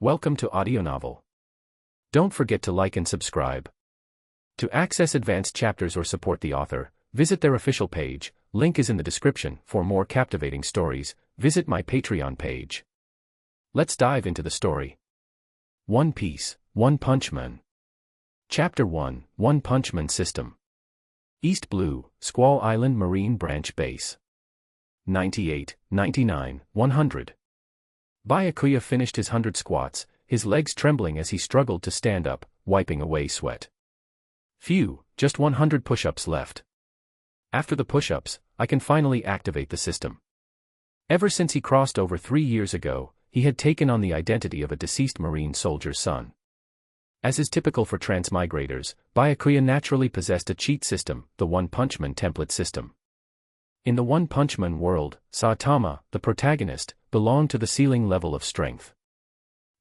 Welcome to AudioNovel. Don't forget to like and subscribe. To access advanced chapters or support the author, visit their official page, link is in the description. For more captivating stories, visit my Patreon page. Let's dive into the story. One Piece, One Punch Man. Chapter 1, One Punch Man System. East Blue, Squall Island Marine Branch Base. 98, 99, 100. Byakuya finished his 100 squats, his legs trembling as he struggled to stand up, wiping away sweat. Phew, just 100 push-ups left. After the push-ups, I can finally activate the system. Ever since he crossed over 3 years ago, he had taken on the identity of a deceased Marine soldier's son. As is typical for transmigrators, Byakuya naturally possessed a cheat system, the One Punch Man template system. In the One Punch Man world, Saitama, the protagonist, belonged to the ceiling level of strength.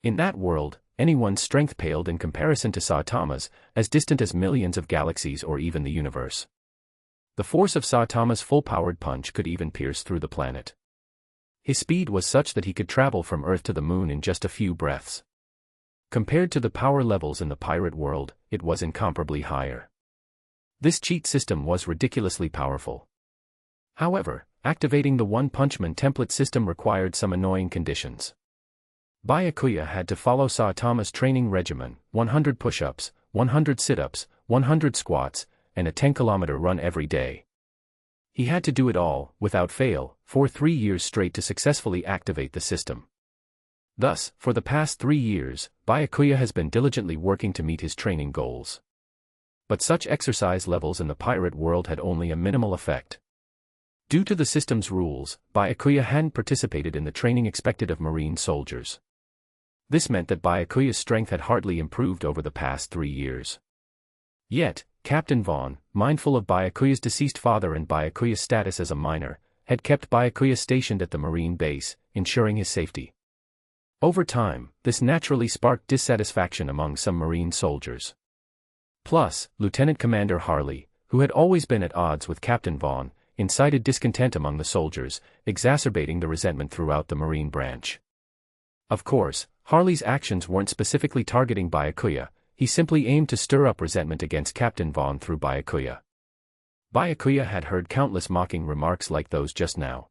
In that world, anyone's strength paled in comparison to Saitama's, as distant as millions of galaxies or even the universe. The force of Saitama's full-powered punch could even pierce through the planet. His speed was such that he could travel from Earth to the Moon in just a few breaths. Compared to the power levels in the pirate world, it was incomparably higher. This cheat system was ridiculously powerful. However, activating the One Punch Man template system required some annoying conditions. Byakuya had to follow Saitama's training regimen, 100 push-ups, 100 sit-ups, 100 squats, and a 10-kilometer run every day. He had to do it all, without fail, for 3 years straight to successfully activate the system. Thus, for the past 3 years, Byakuya has been diligently working to meet his training goals. But such exercise levels in the pirate world had only a minimal effect. Due to the system's rules, Byakuya hadn't participated in the training expected of Marine soldiers. This meant that Byakuya's strength had hardly improved over the past 3 years. Yet, Captain Vaughn, mindful of Byakuya's deceased father and Byakuya's status as a minor, had kept Byakuya stationed at the Marine base, ensuring his safety. Over time, this naturally sparked dissatisfaction among some Marine soldiers. Plus, Lieutenant Commander Harley, who had always been at odds with Captain Vaughn, incited discontent among the soldiers, exacerbating the resentment throughout the Marine branch. Of course, Harley's actions weren't specifically targeting Byakuya, he simply aimed to stir up resentment against Captain Vaughn through Byakuya. Byakuya had heard countless mocking remarks like those just now.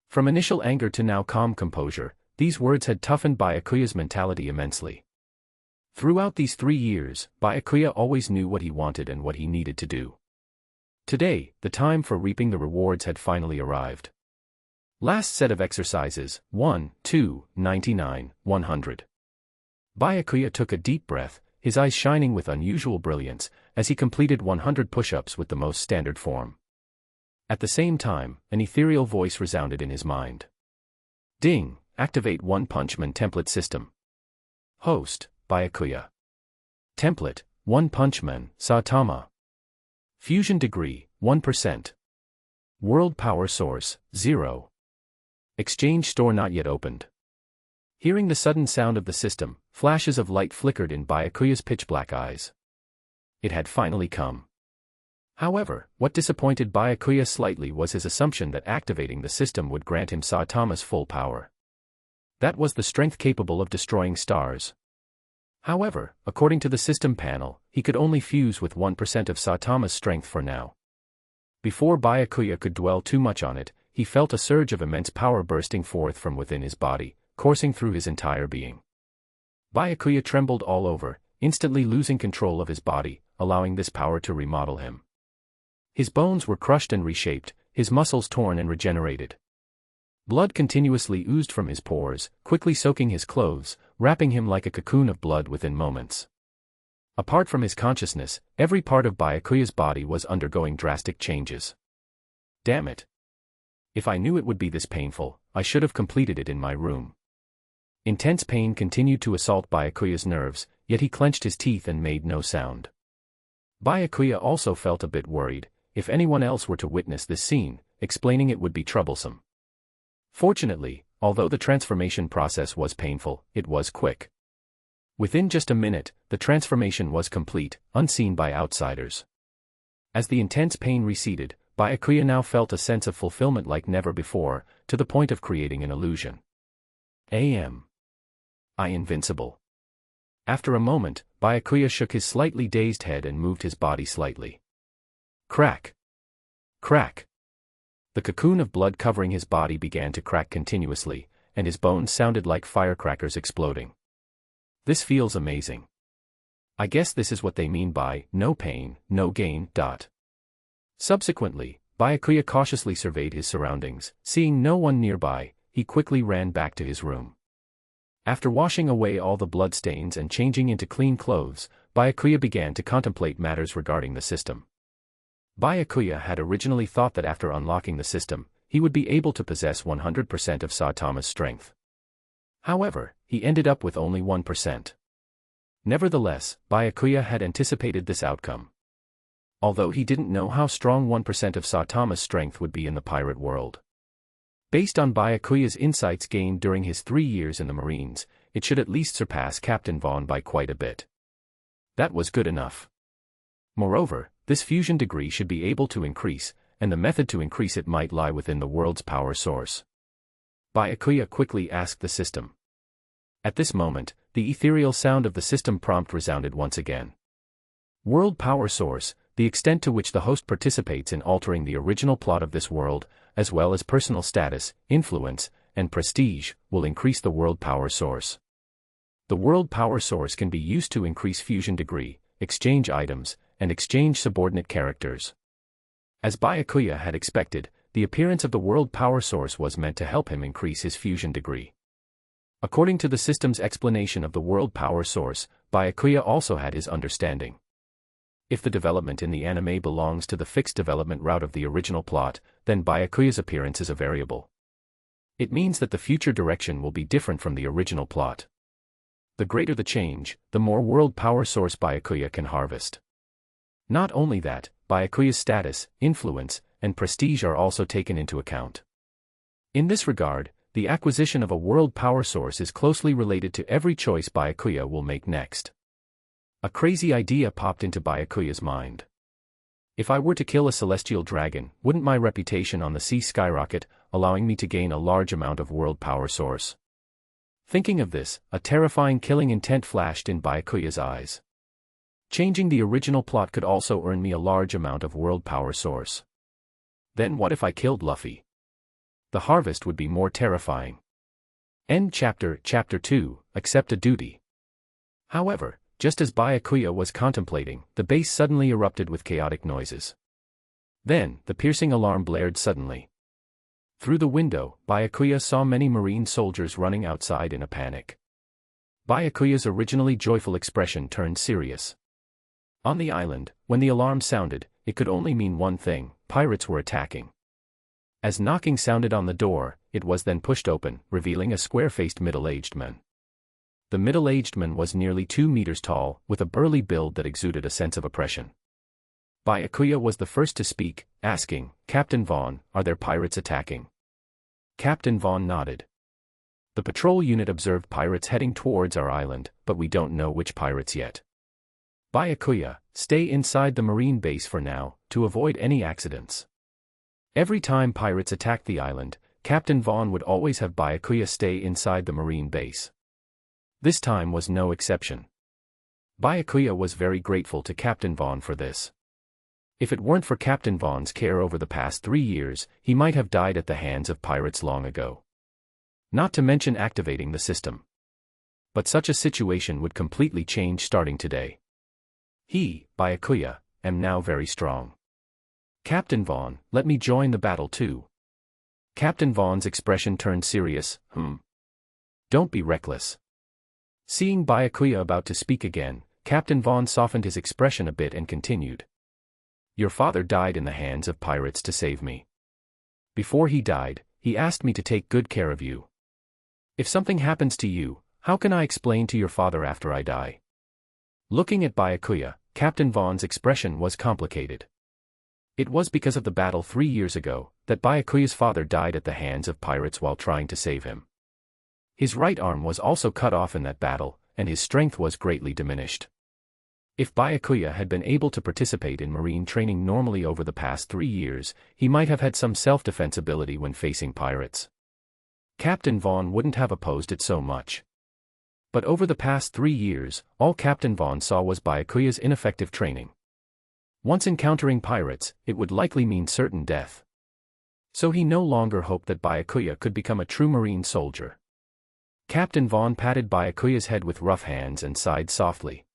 From initial anger to now calm composure, these words had toughened Byakuya's mentality immensely. Throughout these 3 years, Byakuya always knew what he wanted and what he needed to do. Today, the time for reaping the rewards had finally arrived. Last set of exercises, 1, 2, 99, 100. Byakuya took a deep breath, his eyes shining with unusual brilliance, as he completed 100 push-ups with the most standard form. At the same time, an ethereal voice resounded in his mind. Ding! Activate One Punch Man template system. Host, Byakuya. Template, One Punch Man, Saitama. Fusion degree, 1%. World power source, 0. Exchange store not yet opened. Hearing the sudden sound of the system, flashes of light flickered in Byakuya's pitch-black eyes. It had finally come. However, what disappointed Byakuya slightly was his assumption that activating the system would grant him Saitama's full power. That was the strength capable of destroying stars. However, according to the system panel, he could only fuse with 1% of Saitama's strength for now. Before Byakuya could dwell too much on it, he felt a surge of immense power bursting forth from within his body, coursing through his entire being. Byakuya trembled all over, instantly losing control of his body, allowing this power to remodel him. His bones were crushed and reshaped, his muscles torn and regenerated. Blood continuously oozed from his pores, quickly soaking his clothes, wrapping him like a cocoon of blood within moments. Apart from his consciousness, every part of Byakuya's body was undergoing drastic changes. Damn it! If I knew it would be this painful, I should have completed it in my room. Intense pain continued to assault Byakuya's nerves, yet he clenched his teeth and made no sound. Byakuya also felt a bit worried. If anyone else were to witness this scene, explaining it would be troublesome. Fortunately, although the transformation process was painful, it was quick. Within just a minute, the transformation was complete, unseen by outsiders. As the intense pain receded, Byakuya now felt a sense of fulfillment like never before, to the point of creating an illusion. A.M. I invincible. After a moment, Byakuya shook his slightly dazed head and moved his body slightly. Crack! Crack! The cocoon of blood covering his body began to crack continuously, and his bones sounded like firecrackers exploding. This feels amazing. I guess this is what they mean by, no pain, no gain. Subsequently, Byakuya cautiously surveyed his surroundings. Seeing no one nearby, he quickly ran back to his room. After washing away all the blood stains and changing into clean clothes, Byakuya began to contemplate matters regarding the system. Byakuya had originally thought that after unlocking the system, he would be able to possess 100% of Saitama's strength. However, he ended up with only 1%. Nevertheless, Byakuya had anticipated this outcome. Although he didn't know how strong 1% of Saitama's strength would be in the pirate world. Based on Byakuya's insights gained during his 3 years in the Marines, it should at least surpass Captain Vaughn by quite a bit. That was good enough. Moreover, this fusion degree should be able to increase, and the method to increase it might lie within the world's power source. Byakuya quickly asked the system. At this moment, the ethereal sound of the system prompt resounded once again. World power source, the extent to which the host participates in altering the original plot of this world, as well as personal status, influence, and prestige, will increase the world power source. The world power source can be used to increase fusion degree, exchange items, and exchange subordinate characters. As Byakuya had expected, the appearance of the world power source was meant to help him increase his fusion degree. According to the system's explanation of the world power source, Byakuya also had his understanding. If the development in the anime belongs to the fixed development route of the original plot, then Byakuya's appearance is a variable. It means that the future direction will be different from the original plot. The greater the change, the more world power source Byakuya can harvest. Not only that, Byakuya's status, influence, and prestige are also taken into account. In this regard, the acquisition of a world power source is closely related to every choice Byakuya will make next. A crazy idea popped into Byakuya's mind. If I were to kill a celestial dragon, wouldn't my reputation on the sea skyrocket, allowing me to gain a large amount of world power source? Thinking of this, a terrifying killing intent flashed in Byakuya's eyes. Changing the original plot could also earn me a large amount of world power source. Then what if I killed Luffy? The harvest would be more terrifying. End chapter. Chapter 2, Accept a Duty. However, just as Byakuya was contemplating, the base suddenly erupted with chaotic noises. Then, the piercing alarm blared suddenly. Through the window, Byakuya saw many Marine soldiers running outside in a panic. Byakuya's originally joyful expression turned serious. On the island, when the alarm sounded, it could only mean one thing: pirates were attacking. As knocking sounded on the door, it was then pushed open, revealing a square-faced middle-aged man. The middle-aged man was nearly 2 meters tall, with a burly build that exuded a sense of oppression. Byakuya was the first to speak, asking, "Captain Vaughn, are there pirates attacking?" Captain Vaughn nodded. "The patrol unit observed pirates heading towards our island, but we don't know which pirates yet. Byakuya, stay inside the marine base for now, to avoid any accidents." Every time pirates attacked the island, Captain Vaughn would always have Byakuya stay inside the marine base. This time was no exception. Byakuya was very grateful to Captain Vaughn for this. If it weren't for Captain Vaughn's care over the past 3 years, he might have died at the hands of pirates long ago. Not to mention activating the system. But such a situation would completely change starting today. He, Byakuya, am now very strong. Captain Vaughn, let me join the battle too. Captain Vaughn's expression turned serious. Don't be reckless. Seeing Byakuya about to speak again, Captain Vaughn softened his expression a bit and continued. Your father died in the hands of pirates to save me. Before he died, he asked me to take good care of you. If something happens to you, how can I explain to your father after I die? Looking at Byakuya, Captain Vaughn's expression was complicated. It was because of the battle 3 years ago, that Byakuya's father died at the hands of pirates while trying to save him. His right arm was also cut off in that battle, and his strength was greatly diminished. If Byakuya had been able to participate in marine training normally over the past 3 years, he might have had some self-defense ability when facing pirates. Captain Vaughn wouldn't have opposed it so much. But over the past 3 years, all Captain Vaughn saw was Byakuya's ineffective training. Once encountering pirates, it would likely mean certain death. So he no longer hoped that Byakuya could become a true marine soldier. Captain Vaughn patted Byakuya's head with rough hands and sighed softly.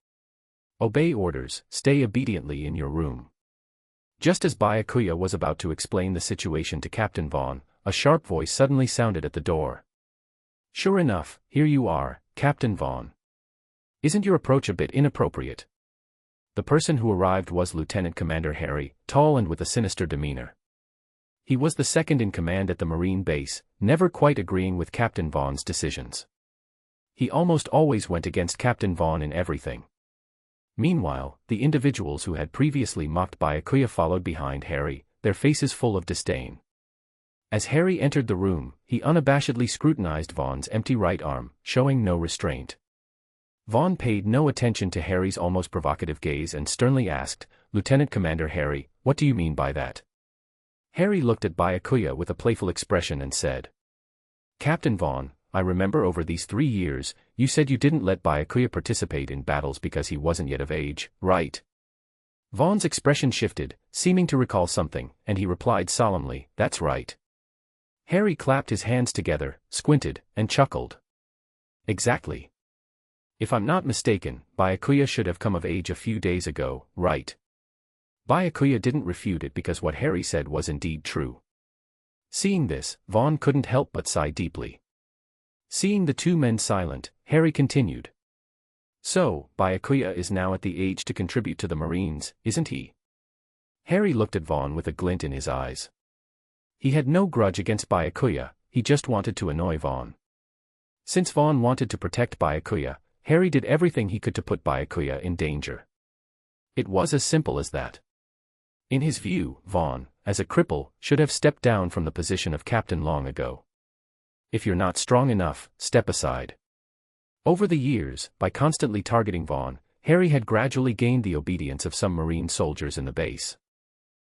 "Obey orders, stay obediently in your room." Just as Byakuya was about to explain the situation to Captain Vaughn, a sharp voice suddenly sounded at the door. "Sure enough, here you are, Captain Vaughn. Isn't your approach a bit inappropriate?" The person who arrived was Lieutenant Commander Harry, tall and with a sinister demeanor. He was the second in command at the Marine base, never quite agreeing with Captain Vaughn's decisions. He almost always went against Captain Vaughn in everything. Meanwhile, the individuals who had previously mocked Byakuya followed behind Harry, their faces full of disdain. As Harry entered the room, he unabashedly scrutinized Vaughn's empty right arm, showing no restraint. Vaughn paid no attention to Harry's almost provocative gaze and sternly asked, "Lieutenant Commander Harry, what do you mean by that?" Harry looked at Byakuya with a playful expression and said, "Captain Vaughn, I remember over these 3 years, you said you didn't let Byakuya participate in battles because he wasn't yet of age, right?" Vaughn's expression shifted, seeming to recall something, and he replied solemnly, "That's right." Harry clapped his hands together, squinted, and chuckled. "Exactly. If I'm not mistaken, Byakuya should have come of age a few days ago, right?" Byakuya didn't refute it because what Harry said was indeed true. Seeing this, Vaughn couldn't help but sigh deeply. Seeing the two men silent, Harry continued. "So, Byakuya is now at the age to contribute to the Marines, isn't he?" Harry looked at Vaughn with a glint in his eyes. He had no grudge against Byakuya, he just wanted to annoy Vaughn. Since Vaughn wanted to protect Byakuya, Harry did everything he could to put Byakuya in danger. It was as simple as that. In his view, Vaughn, as a cripple, should have stepped down from the position of captain long ago. If you're not strong enough, step aside. Over the years, by constantly targeting Vaughn, Harry had gradually gained the obedience of some Marine soldiers in the base.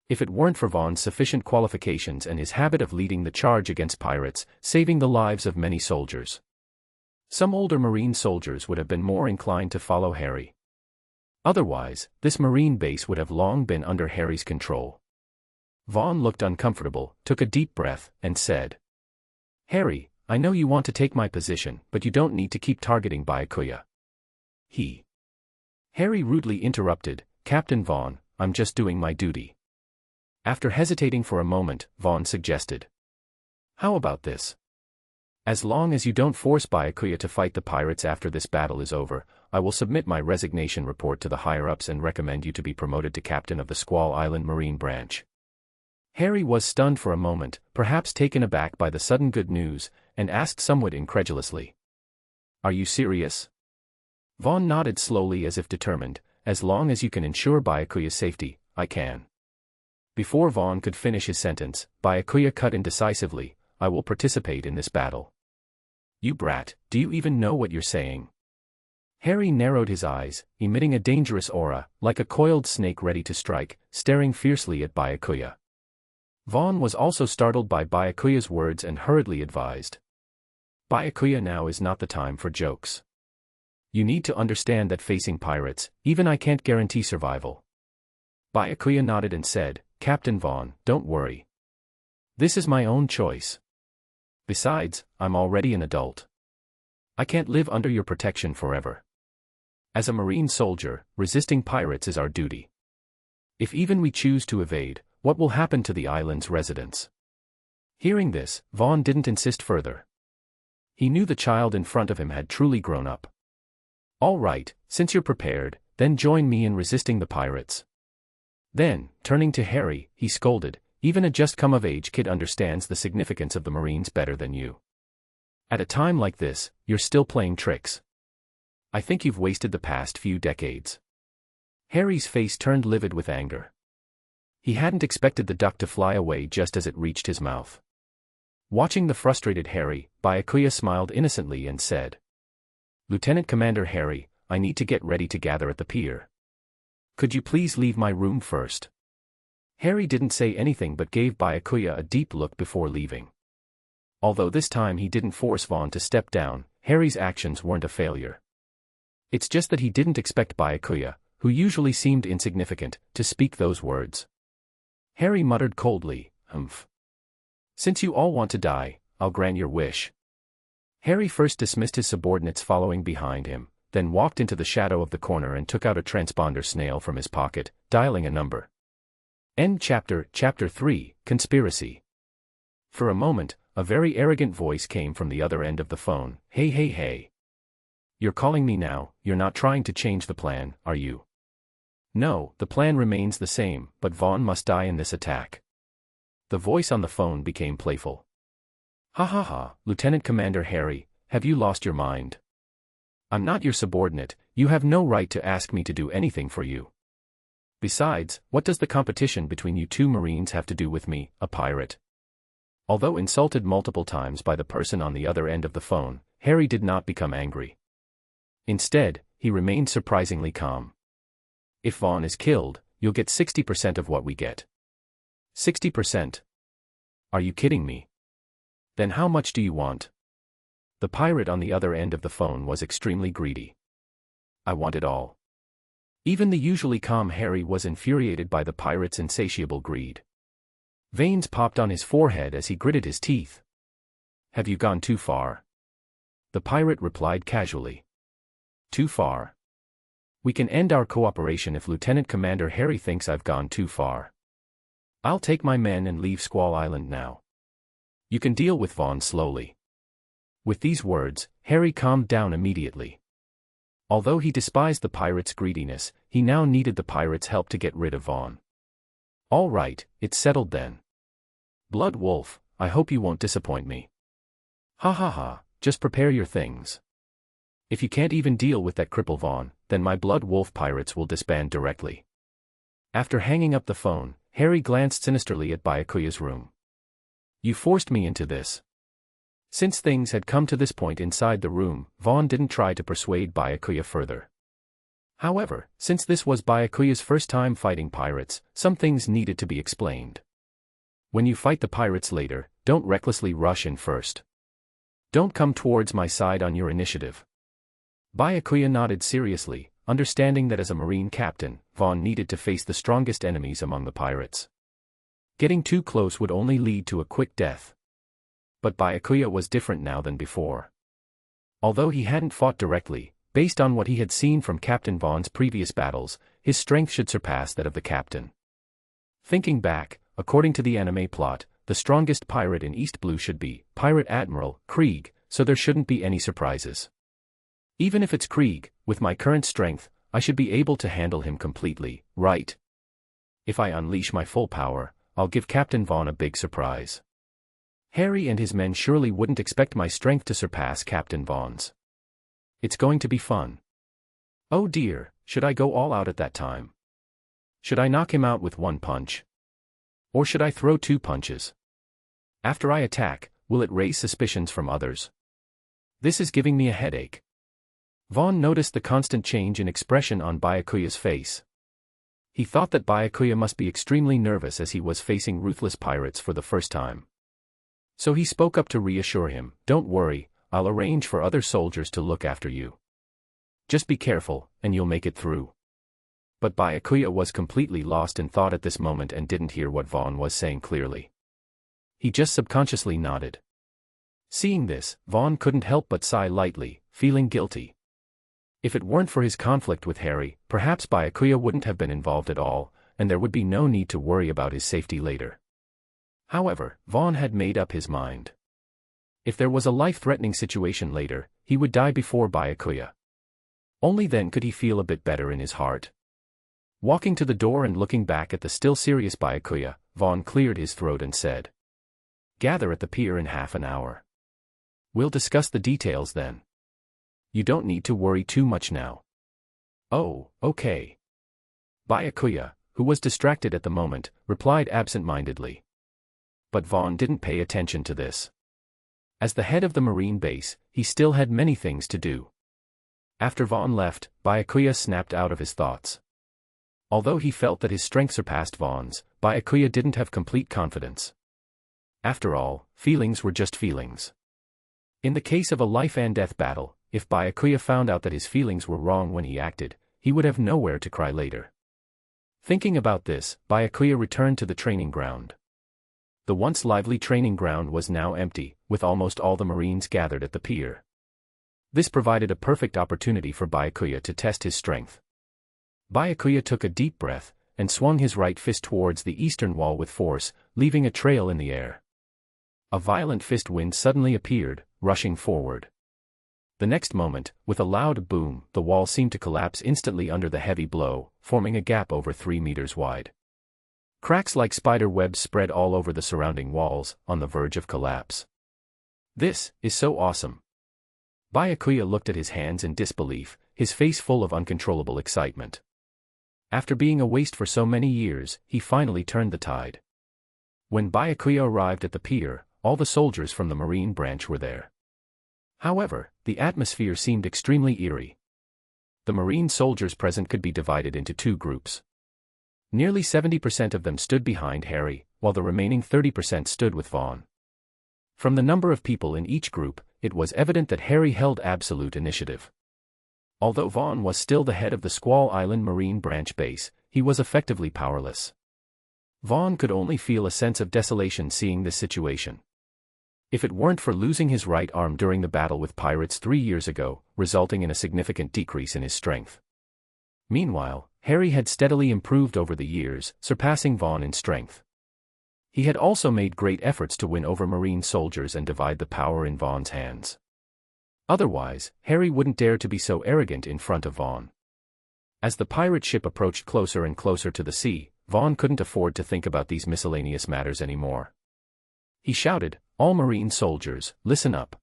If it weren't for Vaughn's sufficient qualifications and his habit of leading the charge against pirates, saving the lives of many soldiers, some older Marine soldiers would have been more inclined to follow Harry. Otherwise, this Marine base would have long been under Harry's control. Vaughn looked uncomfortable, took a deep breath, and said, "Harry, I know you want to take my position, but you don't need to keep targeting Byakuya." Harry rudely interrupted, "Captain Vaughn, I'm just doing my duty." After hesitating for a moment, Vaughn suggested, "How about this? As long as you don't force Byakuya to fight the pirates after this battle is over, I will submit my resignation report to the higher-ups and recommend you to be promoted to captain of the Squall Island Marine Branch." Harry was stunned for a moment, perhaps taken aback by the sudden good news, and asked somewhat incredulously, "Are you serious?" Vaughn nodded slowly as if determined, "As long as you can ensure Byakuya's safety, I can." Before Vaughn could finish his sentence, Byakuya cut in decisively, "I will participate in this battle." "You brat, do you even know what you're saying?" Harry narrowed his eyes, emitting a dangerous aura, like a coiled snake ready to strike, staring fiercely at Byakuya. Vaughn was also startled by Byakuya's words and hurriedly advised, "Byakuya, now is not the time for jokes. You need to understand that facing pirates, even I can't guarantee survival." Byakuya nodded and said, "Captain Vaughn, don't worry. This is my own choice. Besides, I'm already an adult. I can't live under your protection forever. As a Marine soldier, resisting pirates is our duty. If even we choose to evade, what will happen to the island's residents?" Hearing this, Vaughn didn't insist further. He knew the child in front of him had truly grown up. "All right, since you're prepared, then join me in resisting the pirates." Then, turning to Harry, he scolded, "Even a just-come-of-age kid understands the significance of the Marines better than you. At a time like this, you're still playing tricks. I think you've wasted the past few decades." Harry's face turned livid with anger. He hadn't expected the duck to fly away just as it reached his mouth. Watching the frustrated Harry, Byakuya smiled innocently and said, "Lieutenant Commander Harry, I need to get ready to gather at the pier. Could you please leave my room first?" Harry didn't say anything but gave Byakuya a deep look before leaving. Although this time he didn't force Vaughn to step down, Harry's actions weren't a failure. It's just that he didn't expect Byakuya, who usually seemed insignificant, to speak those words. Harry muttered coldly, "Humph. Since you all want to die, I'll grant your wish." Harry first dismissed his subordinates following behind him, then walked into the shadow of the corner and took out a transponder snail from his pocket, dialing a number. End chapter. Chapter 3, Conspiracy. For a moment, a very arrogant voice came from the other end of the phone. "Hey hey hey. You're calling me now, you're not trying to change the plan, are you?" "No, the plan remains the same, but Vaughn must die in this attack." The voice on the phone became playful. "Ha ha ha, Lieutenant Commander Harry, have you lost your mind? I'm not your subordinate, you have no right to ask me to do anything for you. Besides, what does the competition between you two Marines have to do with me, a pirate?" Although insulted multiple times by the person on the other end of the phone, Harry did not become angry. Instead, he remained surprisingly calm. "If Vaughn is killed, you'll get 60% of what we get." 60%? Are you kidding me? Then how much do you want? The pirate on the other end of the phone was extremely greedy. "I want it all." Even the usually calm Harry was infuriated by the pirate's insatiable greed. Veins popped on his forehead as he gritted his teeth. "Have you gone too far?" The pirate replied casually. "Too far? We can end our cooperation if Lieutenant Commander Harry thinks I've gone too far. I'll take my men and leave Squall Island now. You can deal with Vaughn slowly." With these words, Harry calmed down immediately. Although he despised the pirate's greediness, he now needed the pirate's help to get rid of Vaughn. "All right, it's settled then. Blood Wolf, I hope you won't disappoint me." "Ha ha ha, just prepare your things. If you can't even deal with that cripple Vaughn, then my Blood Wolf pirates will disband directly." After hanging up the phone, Harry glanced sinisterly at Byakuya's room. "You forced me into this." Since things had come to this point inside the room, Vaughn didn't try to persuade Byakuya further. However, since this was Byakuya's first time fighting pirates, some things needed to be explained. When you fight the pirates later, don't recklessly rush in first. Don't come towards my side on your initiative. Byakuya nodded seriously, understanding that as a Marine captain, Vaughn needed to face the strongest enemies among the pirates. Getting too close would only lead to a quick death. But Byakuya was different now than before. Although he hadn't fought directly, based on what he had seen from Captain Vaughn's previous battles, his strength should surpass that of the captain. Thinking back, according to the anime plot, the strongest pirate in East Blue should be Pirate Admiral Krieg, so there shouldn't be any surprises. Even if it's Krieg, with my current strength, I should be able to handle him completely, right? If I unleash my full power, I'll give Captain Vaughn a big surprise. Harry and his men surely wouldn't expect my strength to surpass Captain Vaughn's. It's going to be fun. Oh dear, should I go all out at that time? Should I knock him out with one punch? Or should I throw two punches? After I attack, will it raise suspicions from others? This is giving me a headache. Vaughn noticed the constant change in expression on Byakuya's face. He thought that Byakuya must be extremely nervous as he was facing ruthless pirates for the first time. So he spoke up to reassure him, "Don't worry, I'll arrange for other soldiers to look after you. Just be careful, and you'll make it through." But Byakuya was completely lost in thought at this moment and didn't hear what Vaughn was saying clearly. He just subconsciously nodded. Seeing this, Vaughn couldn't help but sigh lightly, feeling guilty. If it weren't for his conflict with Harry, perhaps Byakuya wouldn't have been involved at all, and there would be no need to worry about his safety later. However, Vaughn had made up his mind. If there was a life-threatening situation later, he would die before Byakuya. Only then could he feel a bit better in his heart. Walking to the door and looking back at the still serious Byakuya, Vaughn cleared his throat and said, "Gather at the pier in half an hour. We'll discuss the details then. You don't need to worry too much now." "Oh, okay." Byakuya, who was distracted at the moment, replied absent-mindedly. But Vaughn didn't pay attention to this. As the head of the Marine base, he still had many things to do. After Vaughn left, Byakuya snapped out of his thoughts. Although he felt that his strength surpassed Vaughn's, Byakuya didn't have complete confidence. After all, feelings were just feelings. In the case of a life-and-death battle, if Byakuya found out that his feelings were wrong when he acted, he would have nowhere to cry later. Thinking about this, Byakuya returned to the training ground. The once lively training ground was now empty, with almost all the Marines gathered at the pier. This provided a perfect opportunity for Byakuya to test his strength. Byakuya took a deep breath, and swung his right fist towards the eastern wall with force, leaving a trail in the air. A violent fist wind suddenly appeared, rushing forward. The next moment, with a loud boom, the wall seemed to collapse instantly under the heavy blow, forming a gap over 3 meters wide. Cracks like spider webs spread all over the surrounding walls, on the verge of collapse. This is so awesome. Byakuya looked at his hands in disbelief, his face full of uncontrollable excitement. After being a waste for so many years, he finally turned the tide. When Byakuya arrived at the pier, all the soldiers from the Marine branch were there. However, the atmosphere seemed extremely eerie. The Marine soldiers present could be divided into 2 groups. Nearly 70% of them stood behind Harry, while the remaining 30% stood with Vaughn. From the number of people in each group, it was evident that Harry held absolute initiative. Although Vaughn was still the head of the Squall Island Marine branch base, he was effectively powerless. Vaughn could only feel a sense of desolation seeing this situation. If it weren't for losing his right arm during the battle with pirates 3 years ago, resulting in a significant decrease in his strength. Meanwhile, Harry had steadily improved over the years, surpassing Vaughn in strength. He had also made great efforts to win over Marine soldiers and divide the power in Vaughn's hands. Otherwise, Harry wouldn't dare to be so arrogant in front of Vaughn. As the pirate ship approached closer and closer to the sea, Vaughn couldn't afford to think about these miscellaneous matters anymore. He shouted, "All Marine soldiers, listen up.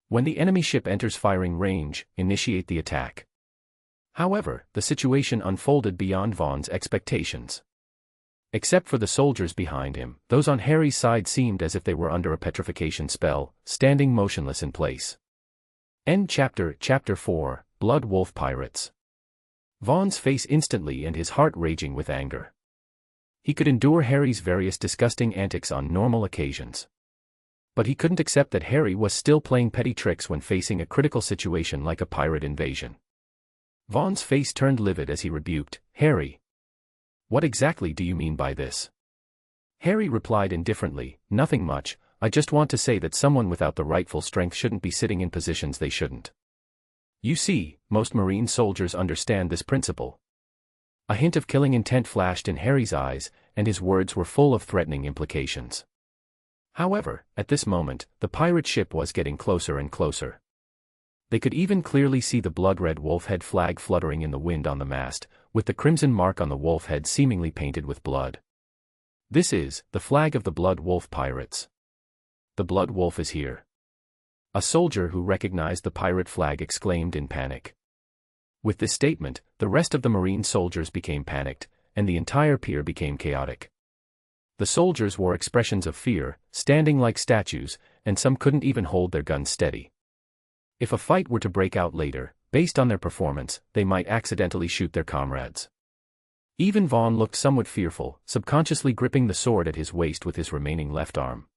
When the enemy ship enters firing range, initiate the attack." However, the situation unfolded beyond Vaughn's expectations. Except for the soldiers behind him, those on Harry's side seemed as if they were under a petrification spell, standing motionless in place. End chapter. Chapter 4, Blood Wolf Pirates. Vaughn's face instantly and his heart raging with anger. He could endure Harry's various disgusting antics on normal occasions. But he couldn't accept that Harry was still playing petty tricks when facing a critical situation like a pirate invasion. Vaughn's face turned livid as he rebuked, "Harry, what exactly do you mean by this?" Harry replied indifferently, "Nothing much, I just want to say that someone without the rightful strength shouldn't be sitting in positions they shouldn't. You see, most Marine soldiers understand this principle." A hint of killing intent flashed in Harry's eyes, and his words were full of threatening implications. However, at this moment, the pirate ship was getting closer and closer. They could even clearly see the blood-red wolf head flag fluttering in the wind on the mast, with the crimson mark on the wolf head seemingly painted with blood. This is the flag of the Blood Wolf Pirates. The Blood Wolf is here. A soldier who recognized the pirate flag exclaimed in panic. With this statement, the rest of the Marine soldiers became panicked, and the entire pier became chaotic. The soldiers wore expressions of fear, standing like statues, and some couldn't even hold their guns steady. If a fight were to break out later, based on their performance, they might accidentally shoot their comrades. Even Vaughn looked somewhat fearful, subconsciously gripping the sword at his waist with his remaining left arm.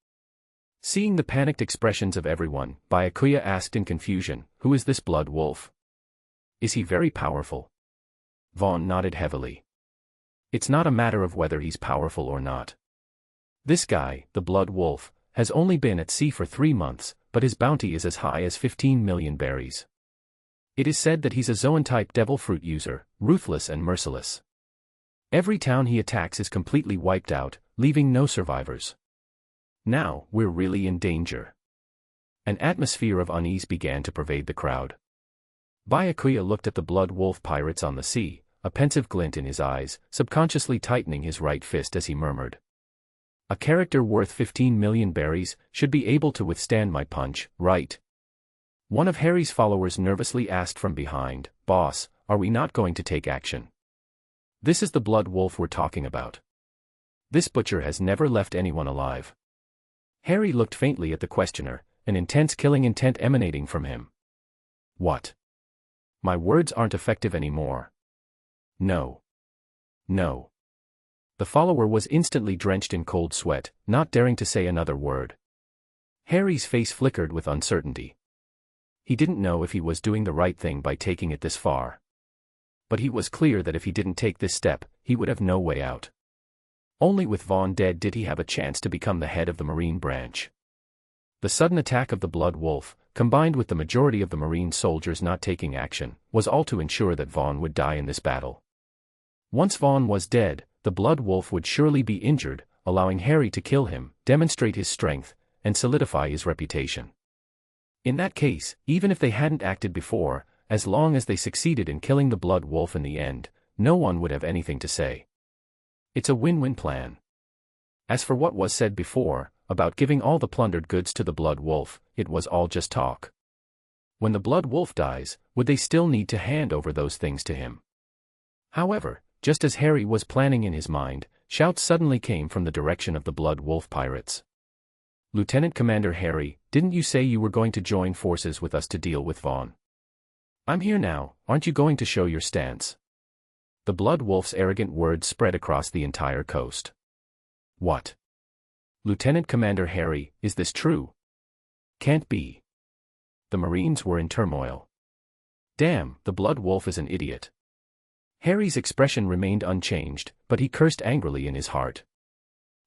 Seeing the panicked expressions of everyone, Byakuya asked in confusion, "Who is this Blood Wolf? Is he very powerful?" Vaughn nodded heavily. "It's not a matter of whether he's powerful or not. This guy, the Blood Wolf, has only been at sea for 3 months, but his bounty is as high as 15 million berries. It is said that he's a Zoan-type devil fruit user, ruthless and merciless. Every town he attacks is completely wiped out, leaving no survivors. Now, we're really in danger." An atmosphere of unease began to pervade the crowd. Byakuya looked at the Blood Wolf Pirates on the sea, a pensive glint in his eyes, subconsciously tightening his right fist as he murmured, "A character worth 15 million berries should be able to withstand my punch, right?" One of Harry's followers nervously asked from behind, "Boss, are we not going to take action? This is the Blood Wolf we're talking about. This butcher has never left anyone alive." Harry looked faintly at the questioner, an intense killing intent emanating from him. "What? My words aren't effective anymore." "No. No." The follower was instantly drenched in cold sweat, not daring to say another word. Harry's face flickered with uncertainty. He didn't know if he was doing the right thing by taking it this far. But he was clear that if he didn't take this step, he would have no way out. Only with Vaughn dead did he have a chance to become the head of the Marine branch. The sudden attack of the Blood Wolf, combined with the majority of the Marine soldiers not taking action, was all to ensure that Vaughn would die in this battle. Once Vaughn was dead, the Blood Wolf would surely be injured, allowing Harry to kill him, demonstrate his strength, and solidify his reputation. In that case, even if they hadn't acted before, as long as they succeeded in killing the Blood Wolf in the end, no one would have anything to say. It's a win-win plan. As for what was said before, about giving all the plundered goods to the Blood Wolf, it was all just talk. When the Blood Wolf dies, would they still need to hand over those things to him? However, just as Harry was planning in his mind, shouts suddenly came from the direction of the Blood Wolf pirates. "Lieutenant Commander Harry, didn't you say you were going to join forces with us to deal with Vaughn? I'm here now, aren't you going to show your stance?" The Blood Wolf's arrogant words spread across the entire coast. "What? Lieutenant Commander Harry, is this true? Can't be." The Marines were in turmoil. Damn, the Blood Wolf is an idiot. Harry's expression remained unchanged, but he cursed angrily in his heart.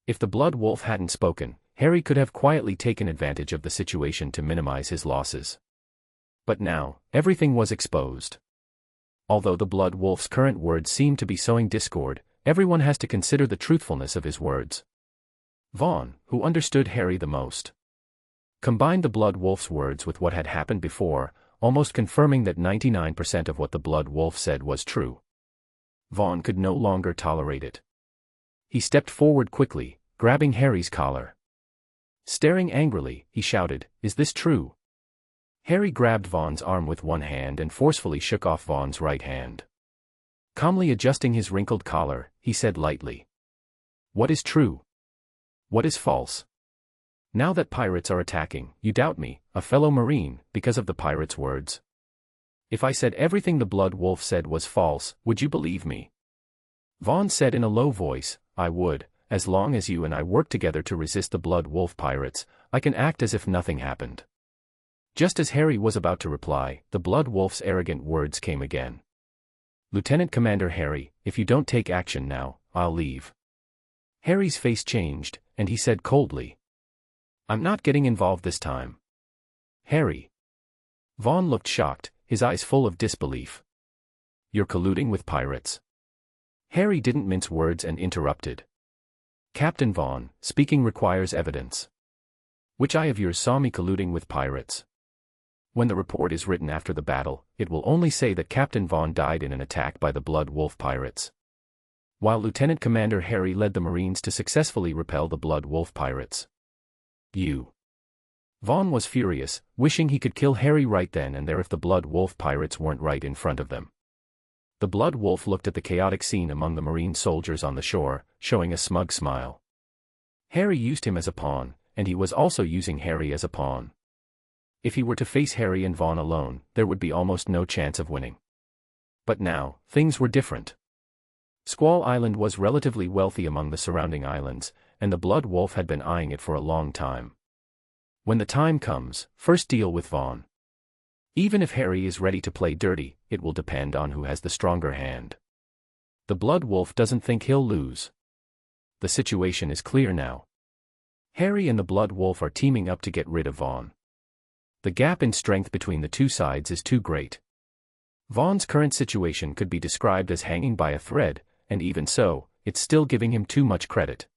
If the Blood Wolf hadn't spoken, Harry could have quietly taken advantage of the situation to minimize his losses. But now, everything was exposed. Although the Blood Wolf's current words seem to be sowing discord, everyone has to consider the truthfulness of his words. Vaughn, who understood Harry the most, combined the Blood Wolf's words with what had happened before, almost confirming that 99% of what the Blood Wolf said was true. Vaughn could no longer tolerate it. He stepped forward quickly, grabbing Harry's collar. Staring angrily, he shouted, "Is this true?" Harry grabbed Vaughn's arm with one hand and forcefully shook off Vaughn's right hand. Calmly adjusting his wrinkled collar, he said lightly, "What is true? What is false? Now that pirates are attacking, you doubt me, a fellow Marine, because of the pirates' words? If I said everything the Blood Wolf said was false, would you believe me?" Vaughn said in a low voice, "I would. As long as you and I work together to resist the Blood Wolf pirates, I can act as if nothing happened." Just as Harry was about to reply, the Blood Wolf's arrogant words came again. "Lieutenant Commander Harry, if you don't take action now, I'll leave." Harry's face changed, and he said coldly, "I'm not getting involved this time." "Harry." Vaughn looked shocked, his eyes full of disbelief. "You're colluding with pirates?" Harry didn't mince words and interrupted. "Captain Vaughn, speaking requires evidence. Which eye of yours saw me colluding with pirates? When the report is written after the battle, it will only say that Captain Vaughn died in an attack by the Blood Wolf pirates, while Lieutenant Commander Harry led the Marines to successfully repel the Blood Wolf pirates. You." Vaughn was furious, wishing he could kill Harry right then and there if the Blood Wolf pirates weren't right in front of them. The Blood Wolf looked at the chaotic scene among the Marine soldiers on the shore, showing a smug smile. Harry used him as a pawn, and he was also using Harry as a pawn. If he were to face Harry and Vaughn alone, there would be almost no chance of winning. But now, things were different. Squall Island was relatively wealthy among the surrounding islands, and the Blood Wolf had been eyeing it for a long time. When the time comes, first deal with Vaughn. Even if Harry is ready to play dirty, it will depend on who has the stronger hand. The Blood Wolf doesn't think he'll lose. The situation is clear now. Harry and the Blood Wolf are teaming up to get rid of Vaughn. The gap in strength between the two sides is too great. Vaughn's current situation could be described as hanging by a thread, and even so, it's still giving him too much credit.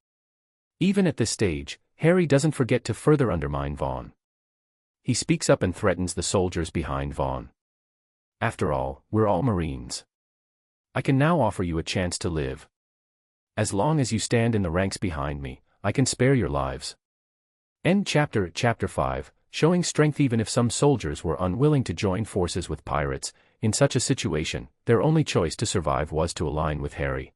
Even at this stage, Harry doesn't forget to further undermine Vaughn. He speaks up and threatens the soldiers behind Vaughn. "After all, we're all Marines. I can now offer you a chance to live. As long as you stand in the ranks behind me, I can spare your lives." End chapter. Chapter 5, showing strength. Even if some soldiers were unwilling to join forces with pirates, in such a situation, their only choice to survive was to align with Harry.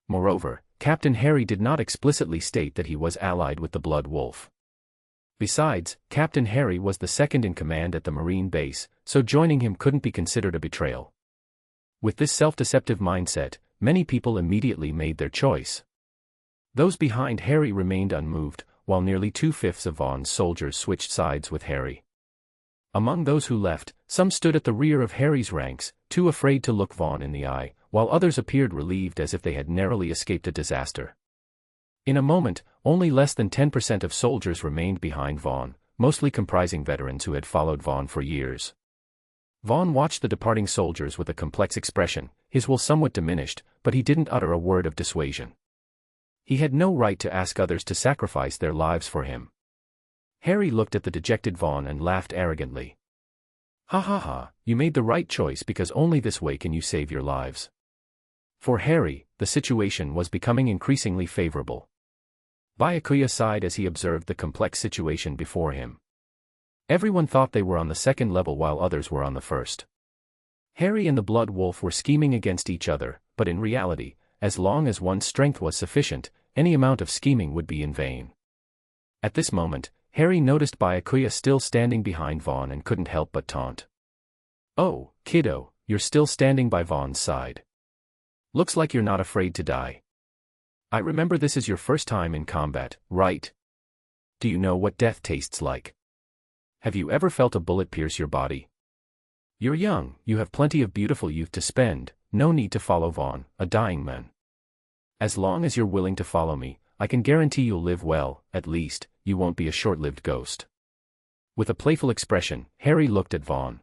Moreover, Captain Harry did not explicitly state that he was allied with the Blood Wolf. Besides, Captain Harry was the second in command at the Marine base, so joining him couldn't be considered a betrayal. With this self-deceptive mindset, many people immediately made their choice. Those behind Harry remained unmoved, while nearly 2/5 of Vaughn's soldiers switched sides with Harry. Among those who left, some stood at the rear of Harry's ranks, too afraid to look Vaughn in the eye, while others appeared relieved as if they had narrowly escaped a disaster. In a moment, only less than 10% of soldiers remained behind Vaughn, mostly comprising veterans who had followed Vaughn for years. Vaughn watched the departing soldiers with a complex expression, his will somewhat diminished, but he didn't utter a word of dissuasion. He had no right to ask others to sacrifice their lives for him. Harry looked at the dejected Vaughn and laughed arrogantly. Ha ha ha, you made the right choice because only this way can you save your lives. For Harry, the situation was becoming increasingly favorable. Byakuya sighed as he observed the complex situation before him. Everyone thought they were on the second level while others were on the first. Harry and the Blood Wolf were scheming against each other, but in reality, as long as one's strength was sufficient, any amount of scheming would be in vain. At this moment, Harry noticed Byakuya still standing behind Vaughn and couldn't help but taunt. "Oh, kiddo, you're still standing by Vaughn's side. Looks like you're not afraid to die. I remember this is your first time in combat, right? Do you know what death tastes like? Have you ever felt a bullet pierce your body? You're young, you have plenty of beautiful youth to spend, no need to follow Vaughn, a dying man. As long as you're willing to follow me, I can guarantee you'll live well, at least, you won't be a short-lived ghost." With a playful expression, Harry looked at Vaughn.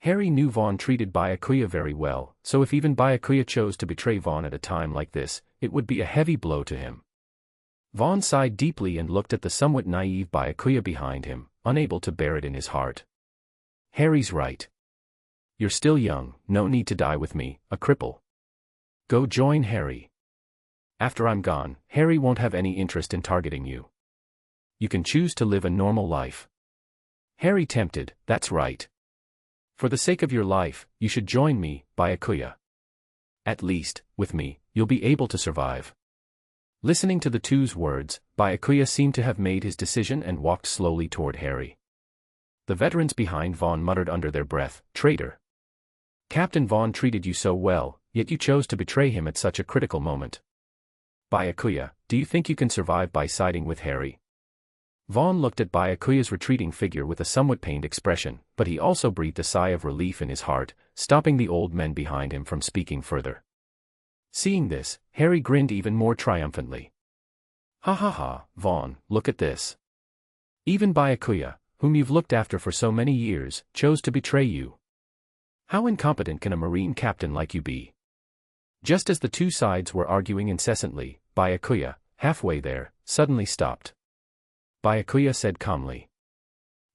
Harry knew Vaughn treated Byakuya very well, so if even Byakuya chose to betray Vaughn at a time like this, it would be a heavy blow to him. Vaughn sighed deeply and looked at the somewhat naive Byakuya behind him, unable to bear it in his heart. Harry's right. You're still young, no need to die with me, a cripple. Go join Harry. After I'm gone, Harry won't have any interest in targeting you. You can choose to live a normal life. Harry tempted, that's right. For the sake of your life, you should join me, Byakuya. At least, with me, you'll be able to survive. Listening to the two's words, Byakuya seemed to have made his decision and walked slowly toward Harry. The veterans behind Vaughn muttered under their breath, "Traitor. Captain Vaughn treated you so well, yet you chose to betray him at such a critical moment. Byakuya, do you think you can survive by siding with Harry?" Vaughn looked at Byakuya's retreating figure with a somewhat pained expression, but he also breathed a sigh of relief in his heart, stopping the old men behind him from speaking further. Seeing this, Harry grinned even more triumphantly. Ha ha ha, Vaughn, look at this. Even Byakuya, whom you've looked after for so many years, chose to betray you. How incompetent can a marine captain like you be? Just as the two sides were arguing incessantly, Byakuya, halfway there, suddenly stopped. Byakuya said calmly.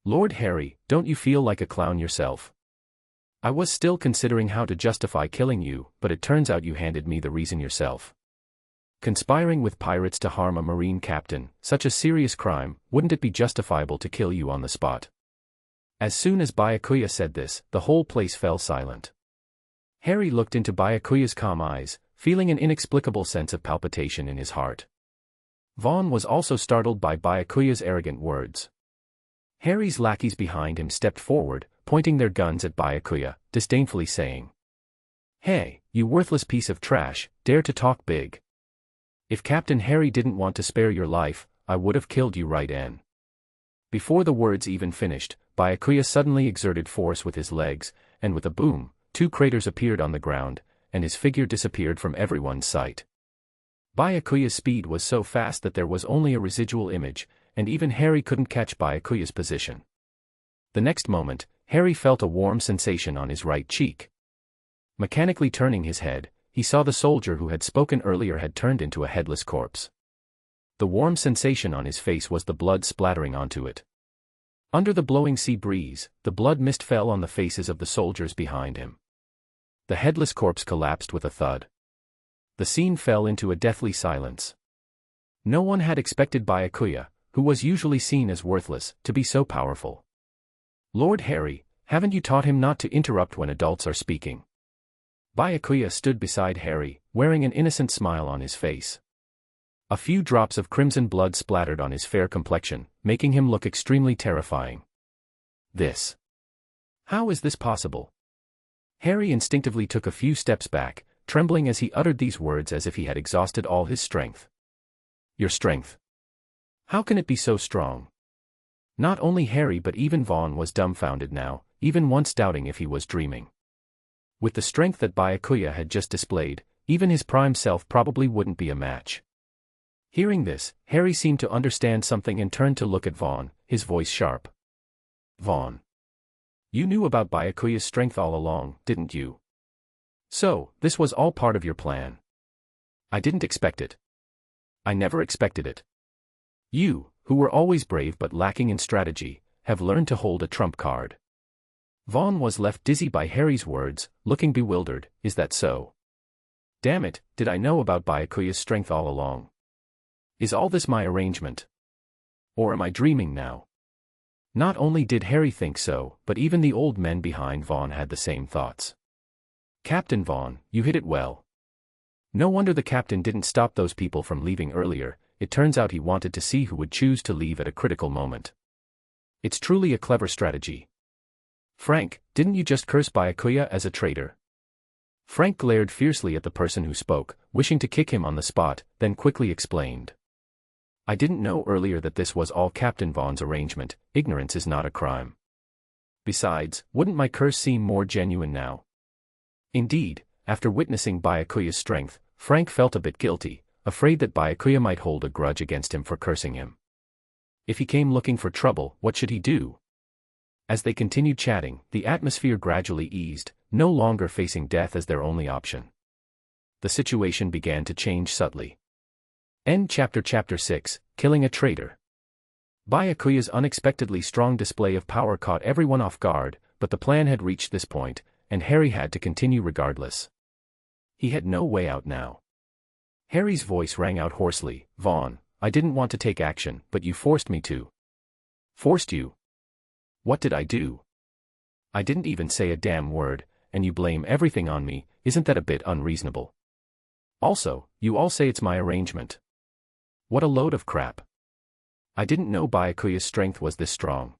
"Lord Harry, don't you feel like a clown yourself? I was still considering how to justify killing you, but it turns out you handed me the reason yourself. Conspiring with pirates to harm a marine captain, such a serious crime, wouldn't it be justifiable to kill you on the spot?" As soon as Byakuya said this, the whole place fell silent. Harry looked into Byakuya's calm eyes, feeling an inexplicable sense of palpitation in his heart. Vaughn was also startled by Byakuya's arrogant words. Harry's lackeys behind him stepped forward, pointing their guns at Byakuya, disdainfully saying, "Hey, you worthless piece of trash, dare to talk big. If Captain Harry didn't want to spare your life, I would have killed you right then." Before the words even finished, Byakuya suddenly exerted force with his legs, and with a boom, two craters appeared on the ground, and his figure disappeared from everyone's sight. Byakuya's speed was so fast that there was only a residual image, and even Harry couldn't catch Byakuya's position. The next moment, Harry felt a warm sensation on his right cheek. Mechanically turning his head, he saw the soldier who had spoken earlier had turned into a headless corpse. The warm sensation on his face was the blood splattering onto it. Under the blowing sea breeze, the blood mist fell on the faces of the soldiers behind him. The headless corpse collapsed with a thud. The scene fell into a deathly silence. No one had expected Byakuya, who was usually seen as worthless, to be so powerful. "Lord Harry, haven't you taught him not to interrupt when adults are speaking?" Byakuya stood beside Harry, wearing an innocent smile on his face. A few drops of crimson blood splattered on his fair complexion, making him look extremely terrifying. How is this possible? Harry instinctively took a few steps back, trembling as he uttered these words as if he had exhausted all his strength. "Your strength? How can it be so strong? Not only Harry but even Vaughn was dumbfounded now, even once doubting if he was dreaming. With the strength that Byakuya had just displayed, even his prime self probably wouldn't be a match. Hearing this, Harry seemed to understand something and turned to look at Vaughn, his voice sharp. Vaughn. You knew about Byakuya's strength all along, didn't you? So, this was all part of your plan. I didn't expect it. I never expected it. You, who were always brave but lacking in strategy, have learned to hold a trump card. Vaughn was left dizzy by Harry's words, looking bewildered. Is that so? Damn it, did I know about Byakuya's strength all along? Is all this my arrangement? Or am I dreaming now? Not only did Harry think so, but even the old men behind Vaughn had the same thoughts. Captain Vaughn, you hit it well. No wonder the captain didn't stop those people from leaving earlier. It turns out he wanted to see who would choose to leave at a critical moment. It's truly a clever strategy. Frank, didn't you just curse Byakuya as a traitor? Frank glared fiercely at the person who spoke, wishing to kick him on the spot, then quickly explained. I didn't know earlier that this was all Captain Vaughn's arrangement. Ignorance is not a crime. Besides, wouldn't my curse seem more genuine now? Indeed, after witnessing Byakuya's strength, Frank felt a bit guilty, afraid that Byakuya might hold a grudge against him for cursing him. If he came looking for trouble, what should he do? As they continued chatting, the atmosphere gradually eased, no longer facing death as their only option. The situation began to change subtly. End Chapter 6, Killing a Traitor. Byakuya's unexpectedly strong display of power caught everyone off guard, but the plan had reached this point, and Harry had to continue regardless. He had no way out now. Harry's voice rang out hoarsely, Vaughn, I didn't want to take action, but you forced me to. Forced you? What did I do? I didn't even say a damn word, and you blame everything on me. Isn't that a bit unreasonable? Also, you all say it's my arrangement. What a load of crap. I didn't know Byakuya's strength was this strong.